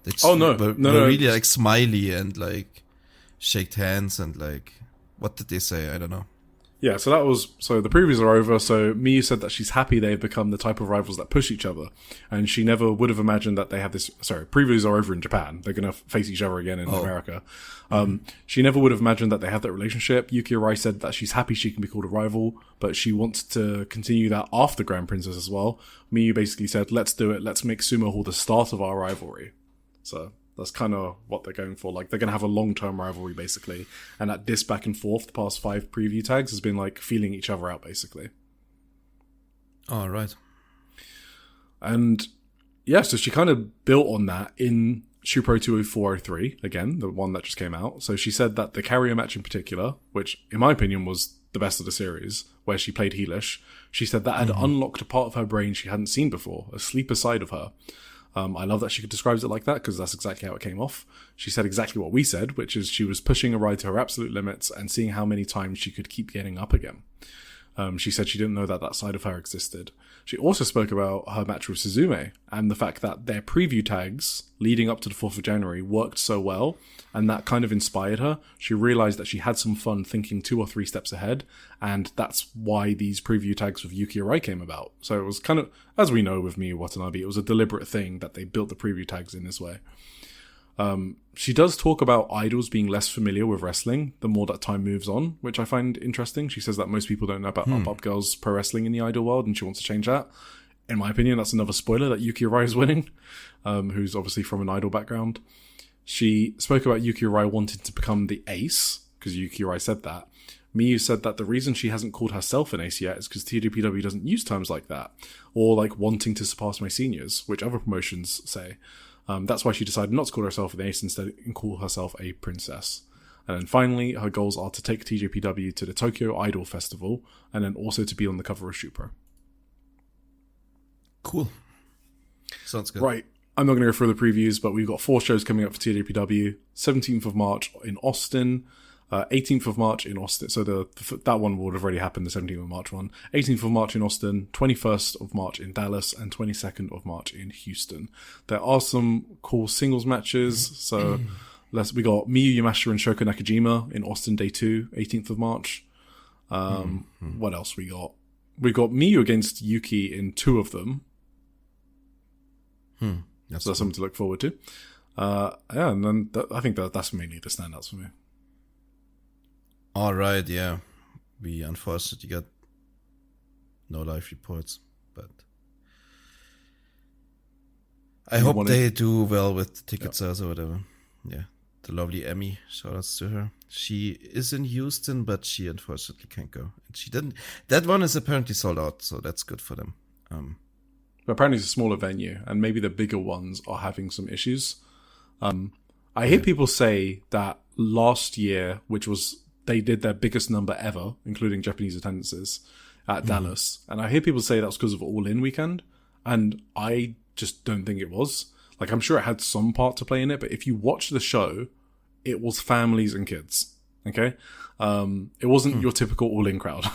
They just Oh, no. were really like smiley and like shaked hands and like, what did they say? I don't know. Yeah, so the previews are over. So Miyu said that she's happy they've become the type of rivals that push each other. And she never would have imagined that they have this, previews are over in Japan. They're going to face each other again in America. She never would have imagined that they have that relationship. Yuki Arai said that she's happy she can be called a rival, but she wants to continue that after Grand Princess as well. Miyu basically said, let's do it. Let's make Sumo Hall the start of our rivalry. So that's kind of what they're going for. Like, they're going to have a long-term rivalry, basically. And that this back and forth, the past 5 preview tags, has been, like, feeling each other out, basically. All right. And, yeah, so she kind of built on that in Shupro 20403, again, the one that just came out. So she said that the carrier match in particular, which, in my opinion, was the best of the series, where she played Heelish, she said that had unlocked a part of her brain she hadn't seen before, a sleeper side of her. I love that she describes it like that, because that's exactly how it came off. She said exactly what we said, which is she was pushing a ride to her absolute limits and seeing how many times she could keep getting up again. She said she didn't know that side of her existed. She also spoke about her match with Suzume and the fact that their preview tags leading up to the 4th of January worked so well, and that kind of inspired her. She realized that she had some fun thinking 2 or 3 steps ahead, and that's why these preview tags with Yuki Arai came about. So it was kind of, as we know with Miyu Watanabe, it was a deliberate thing that they built the preview tags in this way. She does talk about idols being less familiar with wrestling the more that time moves on, which I find interesting. She says that most people don't know about Up Girls Pro Wrestling in the idol world, and she wants to change that. In my opinion, that's another spoiler that Yuki Arai is winning, who's obviously from an idol background. She spoke about Yuki Arai wanting to become the ace, because Yuki Arai said that. Miyu said that the reason she hasn't called herself an ace yet is because TJPW doesn't use terms like that, or like wanting to surpass my seniors, which other promotions say. That's why she decided not to call herself an ace instead and call herself a princess. And then finally, her goals are to take TJPW to the Tokyo Idol Festival, and then also to be on the cover of Shupro. Cool. Sounds good. Right. I'm not going to go through the previews, but we've got 4 shows coming up for TJPW. 17th of March in Austin. 18th of March in Austin. So that one would have already happened, the 17th of March one. 18th of March in Austin, 21st of March in Dallas, and 22nd of March in Houston. There are some cool singles matches. So we got Miyu Yamashita and Shoko Nakajima in Austin Day 2, 18th of March. What else we got? We got Miyu against Yuki in 2 of them. So that's something to look forward to. And then I think that's mainly the standouts for me. All right, yeah. We unfortunately got no live reports, but I hope they do well with the ticket sales or whatever. Yeah, the lovely Emmy, shoutouts to her. She is in Houston, but she unfortunately can't go. And she didn't. That one is apparently sold out, so that's good for them. But apparently it's a smaller venue, and maybe the bigger ones are having some issues. I hear people say that last year, which was they did their biggest number ever, including Japanese attendances, at Dallas. And I hear people say that's because of All In weekend. And I just don't think it was. Like, I'm sure it had some part to play in it, but if you watch the show, it was families and kids. Okay? It wasn't your typical All In crowd.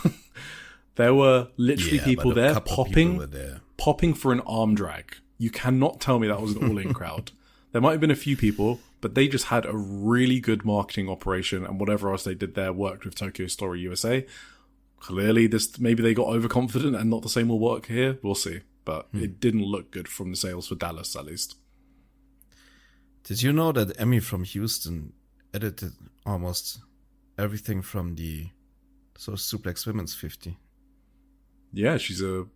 There were literally people there popping for an arm drag. You cannot tell me that was an All In crowd. There might have been a few people, but they just had a really good marketing operation, and whatever else they did there worked with Tokyo Story USA. Clearly, maybe they got overconfident and not the same will work here. We'll see. But it didn't look good from the sales for Dallas, at least. Did you know that Emmy from Houston edited almost everything from the Suplex Women's 50? Yeah, she's a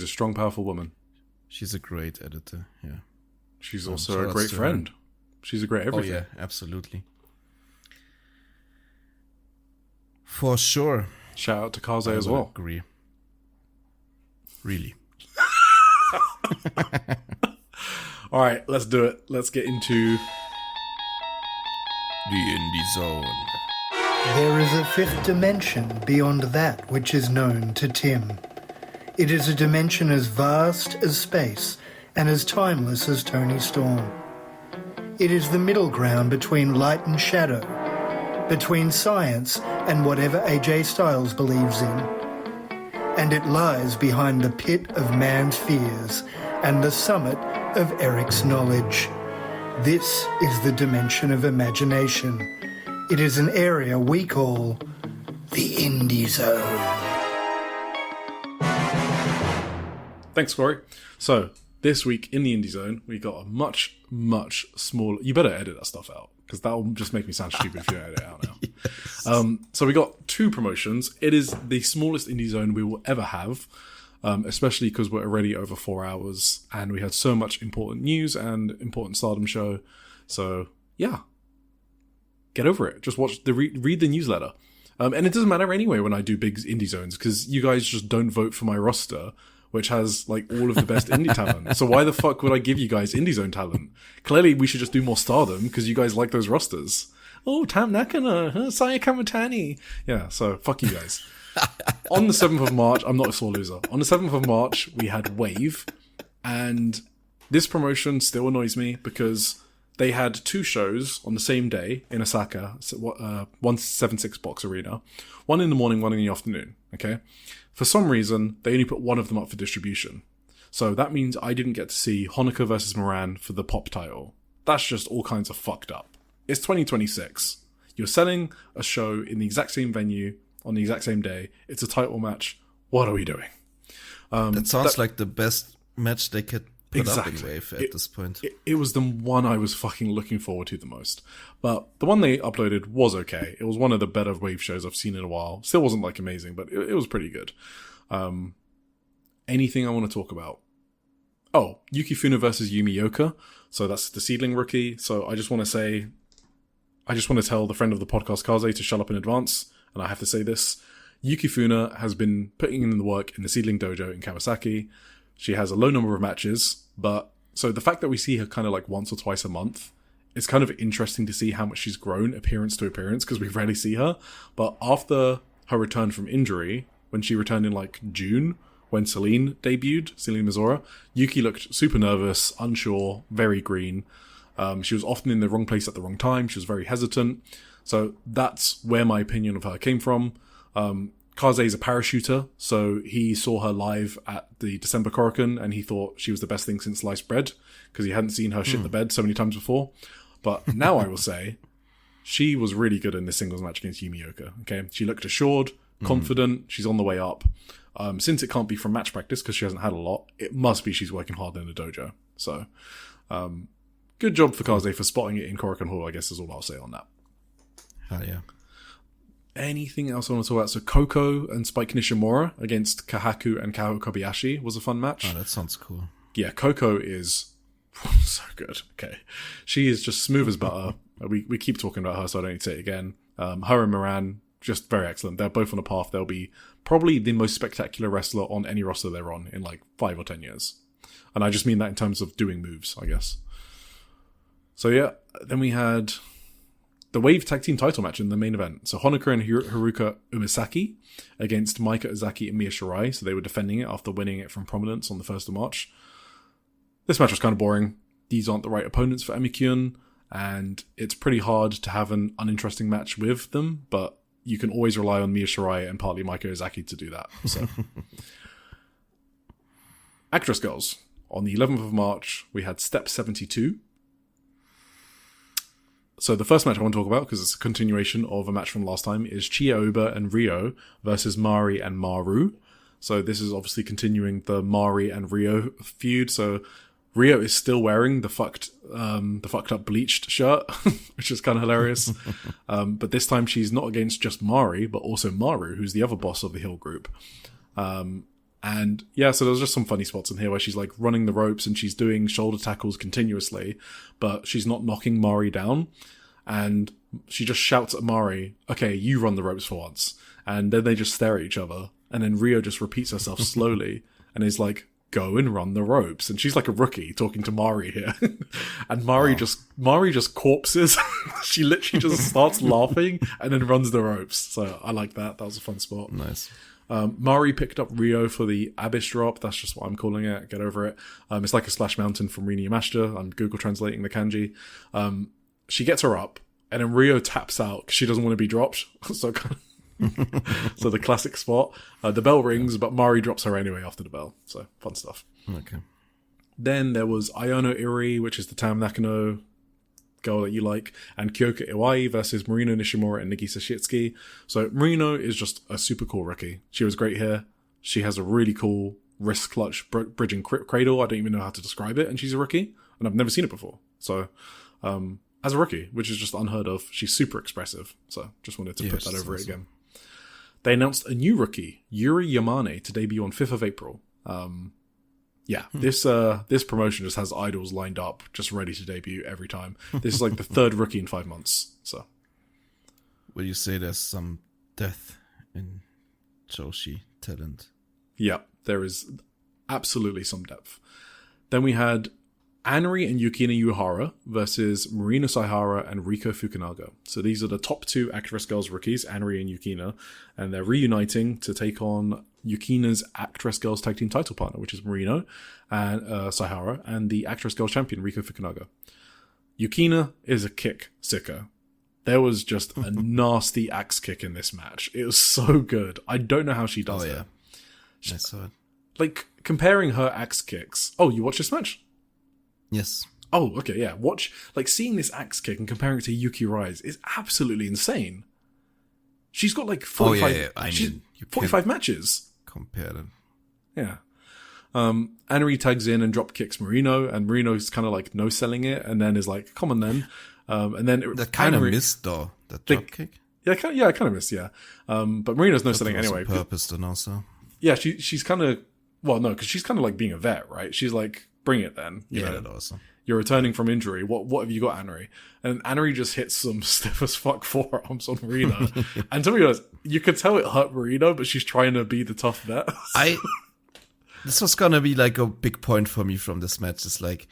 strong, powerful woman. She's a great editor, yeah. She's also a great friend. She's a great everything. Oh, yeah, absolutely. For sure. Shout out to Kaze as well. I agree. Really. All right, let's do it. Let's get into the Indie Zone. There is a 5th dimension beyond that which is known to Tim. It is a dimension as vast as space and as timeless as Tony Storm. It is the middle ground between light and shadow, between science and whatever AJ Styles believes in. And it lies behind the pit of man's fears and the summit of Eric's knowledge. This is the dimension of imagination. It is an area we call the Indie Zone. Thanks, Corey. So, this week in the Indie Zone, we got a much, much smaller... You better edit that stuff out, because that will just make me sound stupid if you edit it out now. Yes. So we got 2 promotions. It is the smallest Indie Zone we will ever have, especially because we're already over 4 hours, and we had so much important news and important Stardom show. So, yeah. Get over it. Just watch read the newsletter. And it doesn't matter anyway when I do big Indie Zones, because you guys just don't vote for my roster, which has like all of the best indie talent. So why the fuck would I give you guys Indie Zone talent? Clearly we should just do more Stardom because you guys like those rosters. Oh, Tam Nakano, Saya Kamatani. Yeah, so fuck you guys. On the 7th of March, I'm not a sore loser. On the 7th of March, we had Wave, and this promotion still annoys me because they had 2 shows on the same day in Osaka, 176 Box Arena. One in the morning, one in the afternoon, okay? For some reason, they only put one of them up for distribution. So that means I didn't get to see Honoka versus Moran for the pop title. That's just all kinds of fucked up. It's 2026. You're selling a show in the exact same venue on the exact same day. It's a title match. What are we doing? That sounds like the best match they could put up in Wave at this point. It was the one I was fucking looking forward to the most. But the one they uploaded was okay. It was one of the better Wave shows I've seen in a while. Still wasn't like amazing, but it was pretty good. Anything I want to talk about? Oh, Yuki Funa versus Yumi Yoka. So that's the seedling rookie. So I just want to tell the friend of the podcast, Kaze, to shut up in advance. And I have to say this. Yuki Funa has been putting in the work in the seedling dojo in Kawasaki. She has a low number of matches, but so the fact that we see her kind of like once or twice a month, it's kind of interesting to see how much she's grown appearance to appearance because we rarely see her. But after her return from injury, when she returned in like June, when Celine Mizora, Yuki looked super nervous, unsure, very green. She was often in the wrong place at the wrong time. She was very hesitant. So that's where my opinion of her came from. Kaze is a parachuter, so he saw her live at the December Korakuen and he thought she was the best thing since sliced bread because he hadn't seen her shit the bed so many times before. But now I will say she was really good in this singles match against Yumi Yoka. Okay, she looked assured, confident, she's on the way up. Since it can't be from match practice because she hasn't had a lot, it must be she's working hard in the dojo. So, good job for Kaze for spotting it in Korakuen Hall, I guess is all I'll say on that. Hell yeah. Anything else I want to talk about? So Koko and Spike Nishimura against Kahaku and Kao Kobayashi was a fun match. Oh, that sounds cool. Yeah, Koko is so good. Okay. She is just smooth as butter. We keep talking about her, so I don't need to say it again. Her and Moran, just very excellent. They're both on a path. They'll be probably the most spectacular wrestler on any roster they're on in like 5 or 10 years. And I just mean that in terms of doing moves, I guess. So yeah, then we had the Wave Tag Team title match in the main event. So Honoka and Haruka Umisaki against Maika Ozaki and Mia Shirai. So they were defending it after winning it from Prominence on the 1st of March. This match was kind of boring. These aren't the right opponents for Emi-kyun, and it's pretty hard to have an uninteresting match with them, but you can always rely on Mia Shirai and partly Maika Ozaki to do that. So, Actwres Girls. On the 11th of March, we had Step 72. So the first match I want to talk about, because it's a continuation of a match from last time, is Chia Oba and Rio versus Mari and Maru. So this is obviously continuing the Mari and Rio feud. So Rio is still wearing the fucked up bleached shirt, which is kind of hilarious. But this time she's not against just Mari, but also Maru, who's the other boss of the Hill group. And yeah, so there's just some funny spots in here where she's like running the ropes and she's doing shoulder tackles continuously, but she's not knocking Mari down. And she just shouts at Mari, okay, you run the ropes for once. And then they just stare at each other. And then Rio just repeats herself slowly and is like, go and run the ropes. And she's like a rookie talking to Mari here. And Mari just corpses. She literally just starts laughing and then runs the ropes. So I like that. That was a fun spot. Nice. Mari picked up Rio for the Abyss drop. That's just what I'm calling it. Get over it. It's like a Splash Mountain from Rini Yamashita. I'm Google translating the kanji. She gets her up, and then Rio taps out because she doesn't want to be dropped. So the classic spot. The bell rings, but Mari drops her anyway after the bell. So fun stuff. Okay. Then there was Ayano Iri, which is the Tam Nakano girl that you like, and Kyoko Iwai versus Marino Nishimura and Nikki Sashitsuki. So Marino is just a super cool rookie. She was great here. She has a really cool wrist clutch bridging cradle. I don't even know how to describe it, and she's a rookie, and I've never seen it before. So, as a rookie, which is just unheard of, she's super expressive. So, just wanted to put that over it again. They announced a new rookie, Yuri Yamane, to debut on 5th of April. This promotion just has idols lined up, just ready to debut every time. This is like the third rookie in 5 months. So, will you say there's some depth in Joshi talent? Yeah, there is absolutely some depth. Then we had Anri and Yukina Uehara versus Marina Saihara and Riko Fukunaga. So these are the top 2 Actwres Girls rookies, Anri and Yukina, and they're reuniting to take on Yukina's Actwres Girls Tag Team title partner, which is Marino and Saihara, and the Actwres Girls champion, Riko Fukunaga. Yukina is a kick sicker. There was just a nasty axe kick in this match. It was so good. I don't know how she does it. I saw it. Like, comparing her axe kicks... Oh, you watched this match? Yes. Oh, okay, yeah. Seeing this axe kick and comparing it to Yuki Rise is absolutely insane. She's got like 45, 45 matches. Compare them. Yeah. Anri tags in and drop kicks Marino, and Marino's kind of like no-selling it, and then is like, come on then. And then... That kind of missed, though, that drop kick. Yeah, I kind of missed, yeah. But Marino's no-selling anyway. Purpose then also. Yeah, she's kind of... Well, no, because she's kind of like being a vet, right? She's like, bring it then. You know? That also. You're returning from injury. What have you got, Anri? And Anri just hits some stiff as fuck forearms on Marino. And to be honest, you could tell it hurt Marino, but she's trying to be the tough vet. This was gonna be like a big point for me from this match. It's like,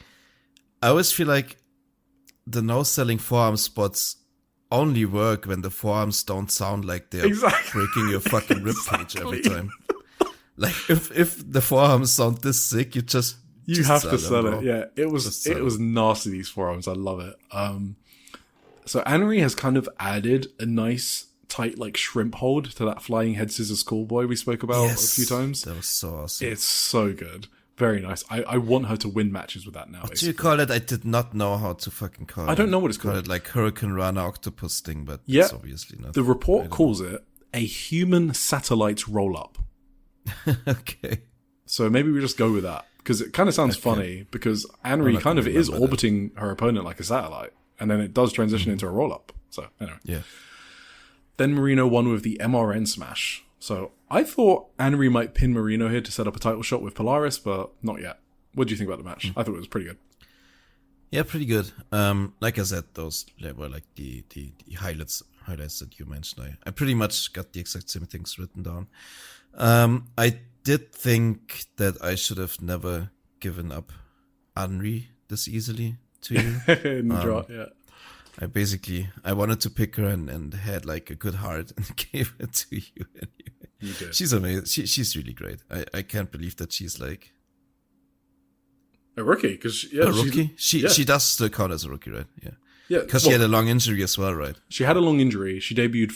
I always feel like the no-selling forearm spots only work when the forearms don't sound like they're breaking your fucking ribcage every time. Like, if the forearms sound this sick, you have to sell it. Yeah, it was nasty, these forearms. I love it. So Anri has kind of added a nice tight like shrimp hold to that flying head scissors schoolboy we spoke about a few times. That was so awesome. It's so good. Very nice. I want her to win matches with that now. What do you call it? I did not know how to fucking call it. I don't know what it's called. It like Hurricane Rana octopus thing, but it's obviously not. The report calls it a human satellite roll-up. Okay. So maybe we just go with that. Because it kind of sounds funny, because Anri kind of is orbiting her opponent like a satellite, and then it does transition into a roll-up. So, anyway. Yeah. Then Marino won with the MRN smash. So, I thought Anri might pin Marino here to set up a title shot with Polaris, but not yet. What do you think about the match? I thought it was pretty good. Yeah, pretty good. Like I said, those were like the highlights that you mentioned. I pretty much got the exact same things written down. I did think that I should have never given up Anri this easily to you. In the draw, yeah. I wanted to pick her and had like a good heart and gave it to you. You did. She's amazing. She's really great. I can't believe that she's like a rookie. A rookie? She does still count as a rookie, right? Yeah. Yeah. Because she had a long injury as well, right? She had a long injury. She debuted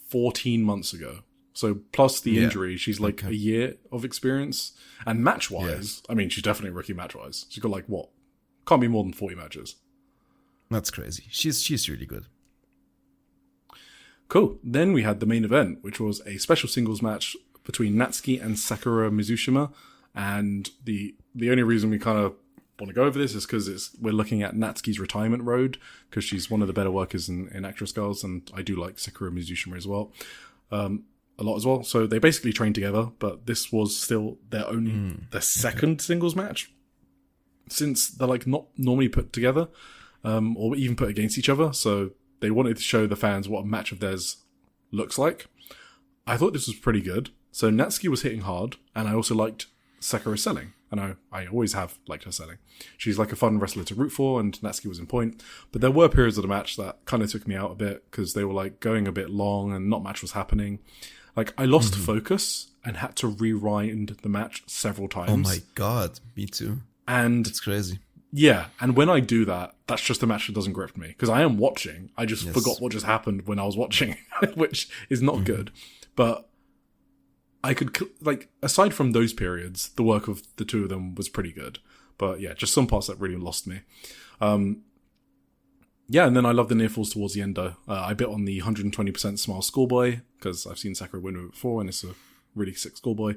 14 months ago. So plus the injury, she's like a year of experience. And match-wise, I mean, she's definitely a rookie match-wise. She's got like, what? Can't be more than 40 matches. That's crazy. She's really good. Cool. Then we had the main event, which was a special singles match between Natsuki and Sakura Mizushima. And the only reason we kind of want to go over this is because we're looking at Natsuki's retirement road, because she's one of the better workers in Actwres Girls, and I do like Sakura Mizushima as well. A lot as well. So they basically trained together, but this was still their second singles match, since they're like not normally put together, or even put against each other. So they wanted to show the fans what a match of theirs looks like. I thought this was pretty good. So Natsuki was hitting hard, and I also liked Sakura selling, and I always have liked her selling. She's like a fun wrestler to root for, and Natsuki was in point. But there were periods of the match that kind of took me out a bit, because they were like going a bit long and not much was happening. Like, I lost focus and had to rewind the match several times. Oh my god, me too. And it's crazy. Yeah, and when I do that, that's just a match that doesn't grip me. Because I am watching. I just forgot what just happened when I was watching, which is not good. But I could, like, aside from those periods, the work of the two of them was pretty good. But yeah, just some parts that really lost me. Yeah, and then I love the near falls towards the end, though. I bit on the 120% smile schoolboy, because I've seen Sakura win with it before, and it's a really sick schoolboy.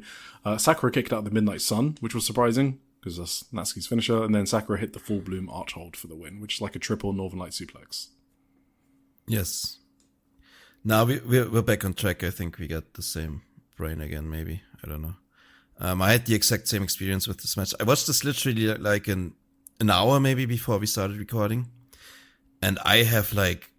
Sakura kicked out the Midnight Sun, which was surprising, because that's Natsuki's finisher, and then Sakura hit the Full Bloom Arch Hold for the win, which is like a triple Northern Light suplex. Yes. Now we're back on track. I think we got the same brain again, maybe. I don't know. I had the exact same experience with this match. I watched this literally like an hour maybe before we started recording. And I have like,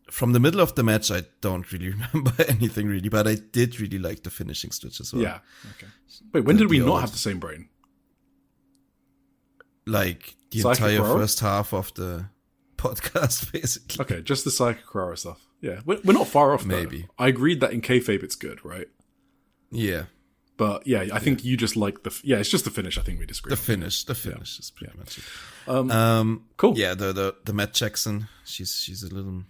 from the middle of the match, I don't really remember anything really, but I did really like the finishing stretch as well. Yeah. Okay. Wait, when did we not have the same brain? Like the Psychic entire Roar? first half of the podcast, basically. Okay, just the Psychic Aurora stuff. Yeah, we're not far off, though. Maybe. I agreed that in kayfabe it's good, right? Yeah. But yeah, I think you just like it's just the finish. I think we disagree. The finish is pretty much it. Cool. Yeah, the Matt Jackson. She's a little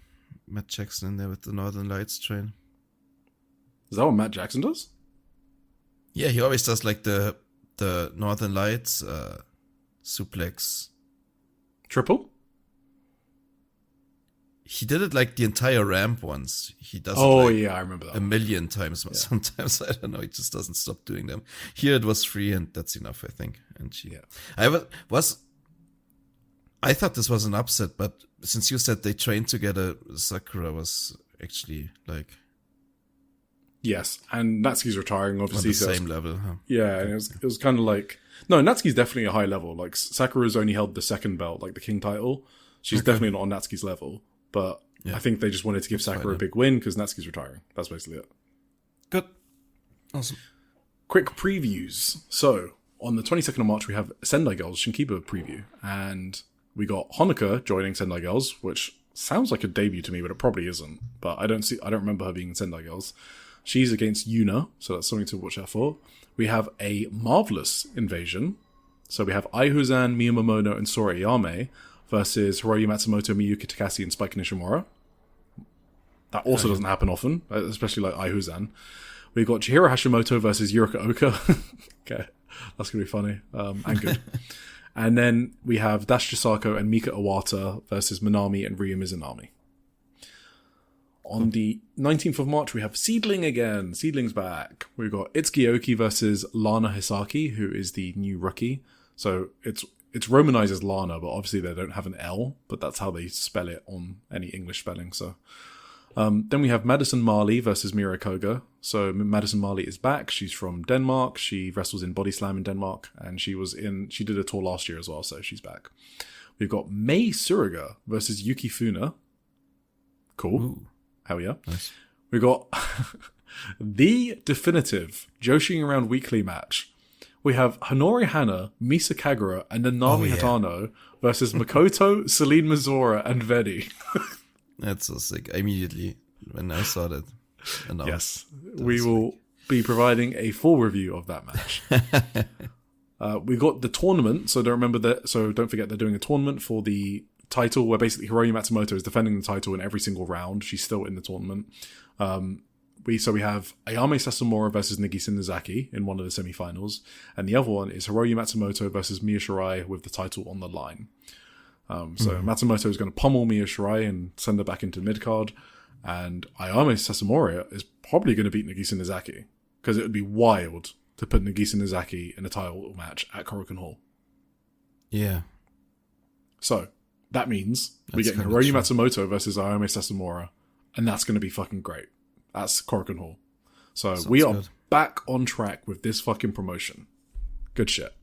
Matt Jackson in there with the Northern Lights train. Is that what Matt Jackson does? Yeah, he always does like the Northern Lights suplex. Triple? He did it like the entire ramp once. He does it I remember that. a million times. Yeah. Sometimes, I don't know, he just doesn't stop doing them. Here it was 3 and that's enough, I think. And I thought this was an upset, but since you said they trained together, Sakura was actually like... Yes, and Natsuki's retiring, obviously. On the same level, huh? Yeah, and it was kind of like... No, Natsuki's definitely a high level. Like, Sakura's only held the second belt, like the King title. She's definitely not on Natsuki's level. But I think they just wanted to give Sakura a big win because Natsuki's retiring. That's basically it. Good. Awesome. Quick previews. So, on the 22nd of March, we have Sendai Girls Shinkiba preview. And we got Honoka joining Sendai Girls, which sounds like a debut to me, but it probably isn't. But I don't remember her being in Sendai Girls. She's against Yuna, so that's something to watch out for. We have a Marvelous Invasion. So we have Aihuzan, Miyamomono, and Sora Ayame versus Hiroyu Matsumoto, Miyuki Takase, and Spike Nishimura. That also doesn't happen often, especially like Aihuzan. We've got Chihiro Hashimoto versus Yurika Oka. Okay, that's going to be funny and good. And then we have Dash Chisako and Mika Iwata versus Minami and Ryu Mizunami. On the 19th of March, we have Seedling again. Seedling's back. We've got Itsuki Aoki versus Lana Hisaki, who is the new rookie. So it's romanized as Lana, but obviously they don't have an L, but that's how they spell it on any English spelling. So then we have Madison Marley versus Mira Koga. So Madison Marley is back. She's from Denmark. She wrestles in Body Slam in Denmark, and she did a tour last year as well, so she's back. We've got Mei Suruga versus Yuki Funa. Cool. Ooh. Hell yeah. Nice. We got the definitive Joshi'ing Around Weekly match. We have Honori Hana, Misa Kagura, and Nanami Hatano versus Makoto, Celine Mazura, and Vedi. That's so sick. Immediately when I saw that. Yes. We will be providing a full review of that match. We got the tournament, so don't forget they're doing a tournament for the title where basically Hiroyu Matsumoto is defending the title in every single round. She's still in the tournament. We have Ayame Sasumura versus Nagisa Nozaki in one of the semi-finals, and the other one is Hiroyu Matsumoto versus Miya Shirai with the title on the line. Matsumoto is going to pummel Miya Shirai and send her back into mid-card, and Ayame Sasumura is probably going to beat Nagisa Nozaki, because it would be wild to put Nagisa Nozaki in a title match at Korakuen Hall. Yeah. So, that means we're getting Hiroyu Matsumoto versus Ayame Sasumura, and that's going to be fucking great. That's Korakuen Hall. So we are back on track with this fucking promotion. Good shit.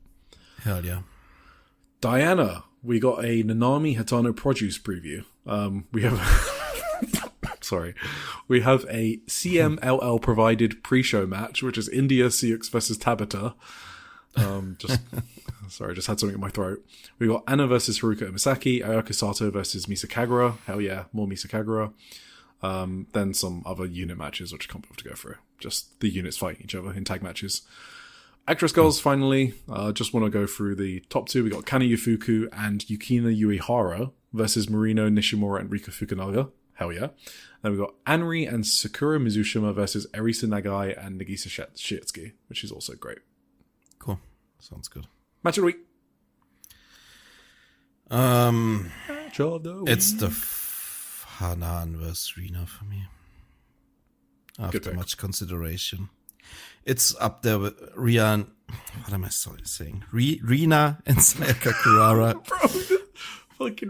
Hell yeah. Diana, we got a Nanami Hatano produce preview. We have we have a CMLL provided pre-show match, which is India Sioux versus Tabata. Just had something in my throat. We got Anna versus Haruka Imisaki, Ayaka Sato versus Misa Kagura. Hell yeah, more Misa Kagura. Then some other unit matches, which I can't be able to go through. Just the units fighting each other in tag matches. Actress Girls, finally. Just want to go through the top two. We got Kana Yufuku and Yukina Uehara versus Marino Nishimura and Rika Fukunaga. Hell yeah. Then we got Anri and Sakura Mizushima versus Erisa Nagai and Nagisa Shiitsuki, which is also great. Cool. Sounds good. Match of the week. It's the Hanan versus Rina for me. After much consideration. It's up there with Rina. What am I saying? Rina and Sayaka Kurara. Bro, fucking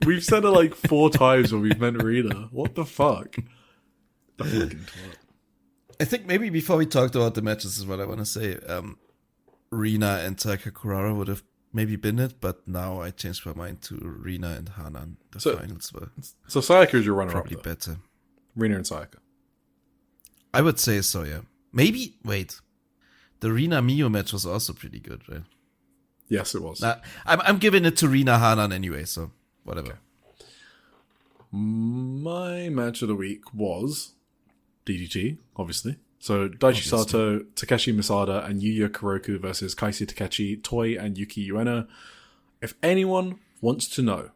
we've said it like 4 times when we've meant Rina. What the fuck? I think maybe before we talked about the matches is what I want to say. Rina and Sayaka Kurara would have maybe been it, but now I changed my mind to Rina and Hanan. The finals were so Sayaka is your runner-up. Probably better. Rina and Sayaka. I would say so, yeah. Maybe, wait. The Rina Miyu match was also pretty good, right? Yes, it was. I'm giving it to Rina Hanan anyway, so whatever. Okay. My match of the week was DDT, obviously. So Daichi Sato, Takeshi Misada, and Yuya Kuroku versus Kaisi Takechi, Toi, and Yuki Ueno. If anyone wants to know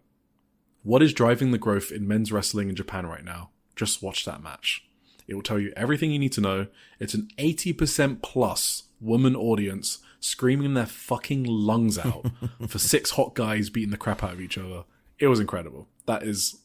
what is driving the growth in men's wrestling in Japan right now, just watch that match. It will tell you everything you need to know. It's an 80% plus woman audience screaming their fucking lungs out for 6 hot guys beating the crap out of each other. It was incredible. That's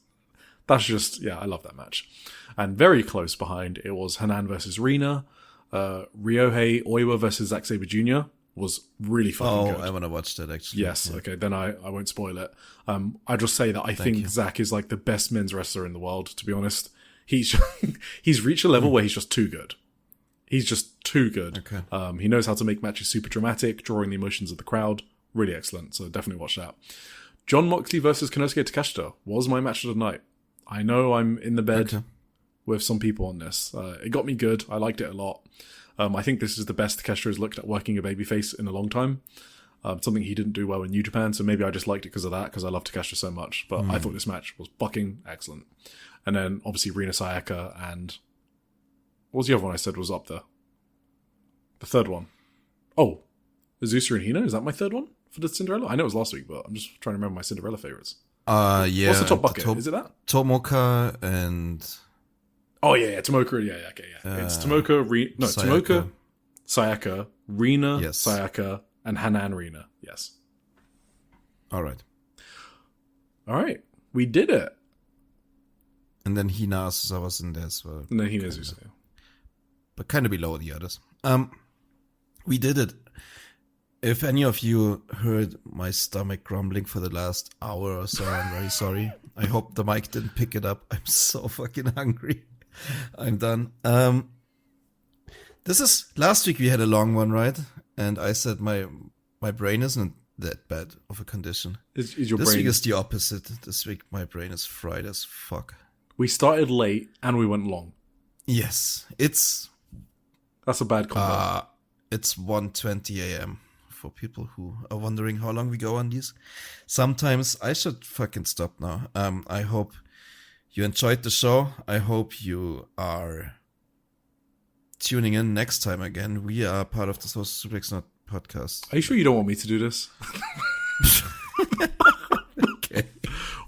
just, yeah, I love that match. And very close behind, it was Hanan versus Rina. Ryohei Oiwa versus Zack Sabre Jr. was really fucking good. I want to watch that, actually. Yes, yeah. Okay, then I won't spoil it. I just say that I think Zack is like the best men's wrestler in the world, to be honest. He's reached a level where he's just too good. He's just too good. Okay. He knows how to make matches super dramatic, drawing the emotions of the crowd. Really excellent. So definitely watch that. John Moxley versus Konosuke Takeshita was my match of the night. I know I'm in the bed with some people on this. It got me good. I liked it a lot. I think this is the best Takeshita has looked at working a babyface in a long time. Something he didn't do well in New Japan, so maybe I just liked it because of that, because I love Takeshita so much. But I thought this match was fucking excellent. And then, obviously, Rina Sayaka and... What was the other one I said was up there? The third one. Oh, Azusa and Hino? Is that my third one for the Cinderella? I know it was last week, but I'm just trying to remember my Cinderella favourites. Yeah. What's the top bucket? Is it that? Tomoka and... Oh, yeah, Tomoka. Yeah, okay, yeah. It's Tomoka, Tomoka, Sayaka, Rina, Sayaka, and Hanan Rina. Yes. All right. We did it. And then Hina Asusa was in there as well. And then Hina Asusa, yeah. But kind of below the others. We did it. If any of you heard my stomach grumbling for the last hour or so, I'm very sorry. I hope the mic didn't pick it up. I'm so fucking hungry. I'm done. Last week we had a long one, right? And I said my brain isn't that bad of a condition. Is your this brain... week is the opposite. This week my brain is fried as fuck. We started late and we went long. Yes, that's a bad combo. It's 1:20 a.m. for people who are wondering how long we go on these. Sometimes I should fucking stop now. I hope you enjoyed the show. I hope you are tuning in next time again. We are part of the Social Suplex Not podcast. Are you sure you don't want me to do this? Okay.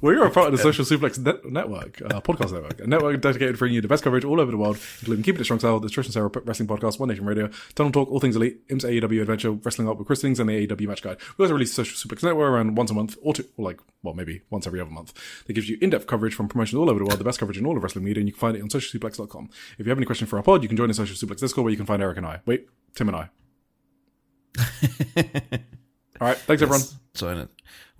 We are a part of the Social Suplex Network, podcast network. A network dedicated to bringing you the best coverage all over the world, including Keeping It Strong Style, the Trish and Sarah Wrestling Podcast, One Nation Radio, Tunnel Talk, All Things Elite, IMS AEW Adventure, Wrestling Up with Chris Things, and the AEW Match Guide. We also release the Social Suplex Network around once a month, maybe once every other month. That gives you in-depth coverage from promotions all over the world, the best coverage in all of wrestling media, and you can find it on socialsuplex.com. If you have any questions for our pod, you can join the Social Suplex Discord where you can find Eric and I. Wait, Tim and I. All right, thanks everyone. Join it.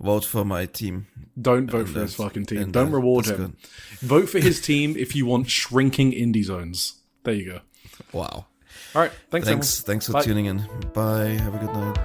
Vote for my team. Don't vote for his fucking team. Don't reward him. Good. Vote for his team if you want shrinking indie zones. There you go. Wow. All right. Thanks everyone. Thanks for Bye. tuning in. Bye. Have a good night.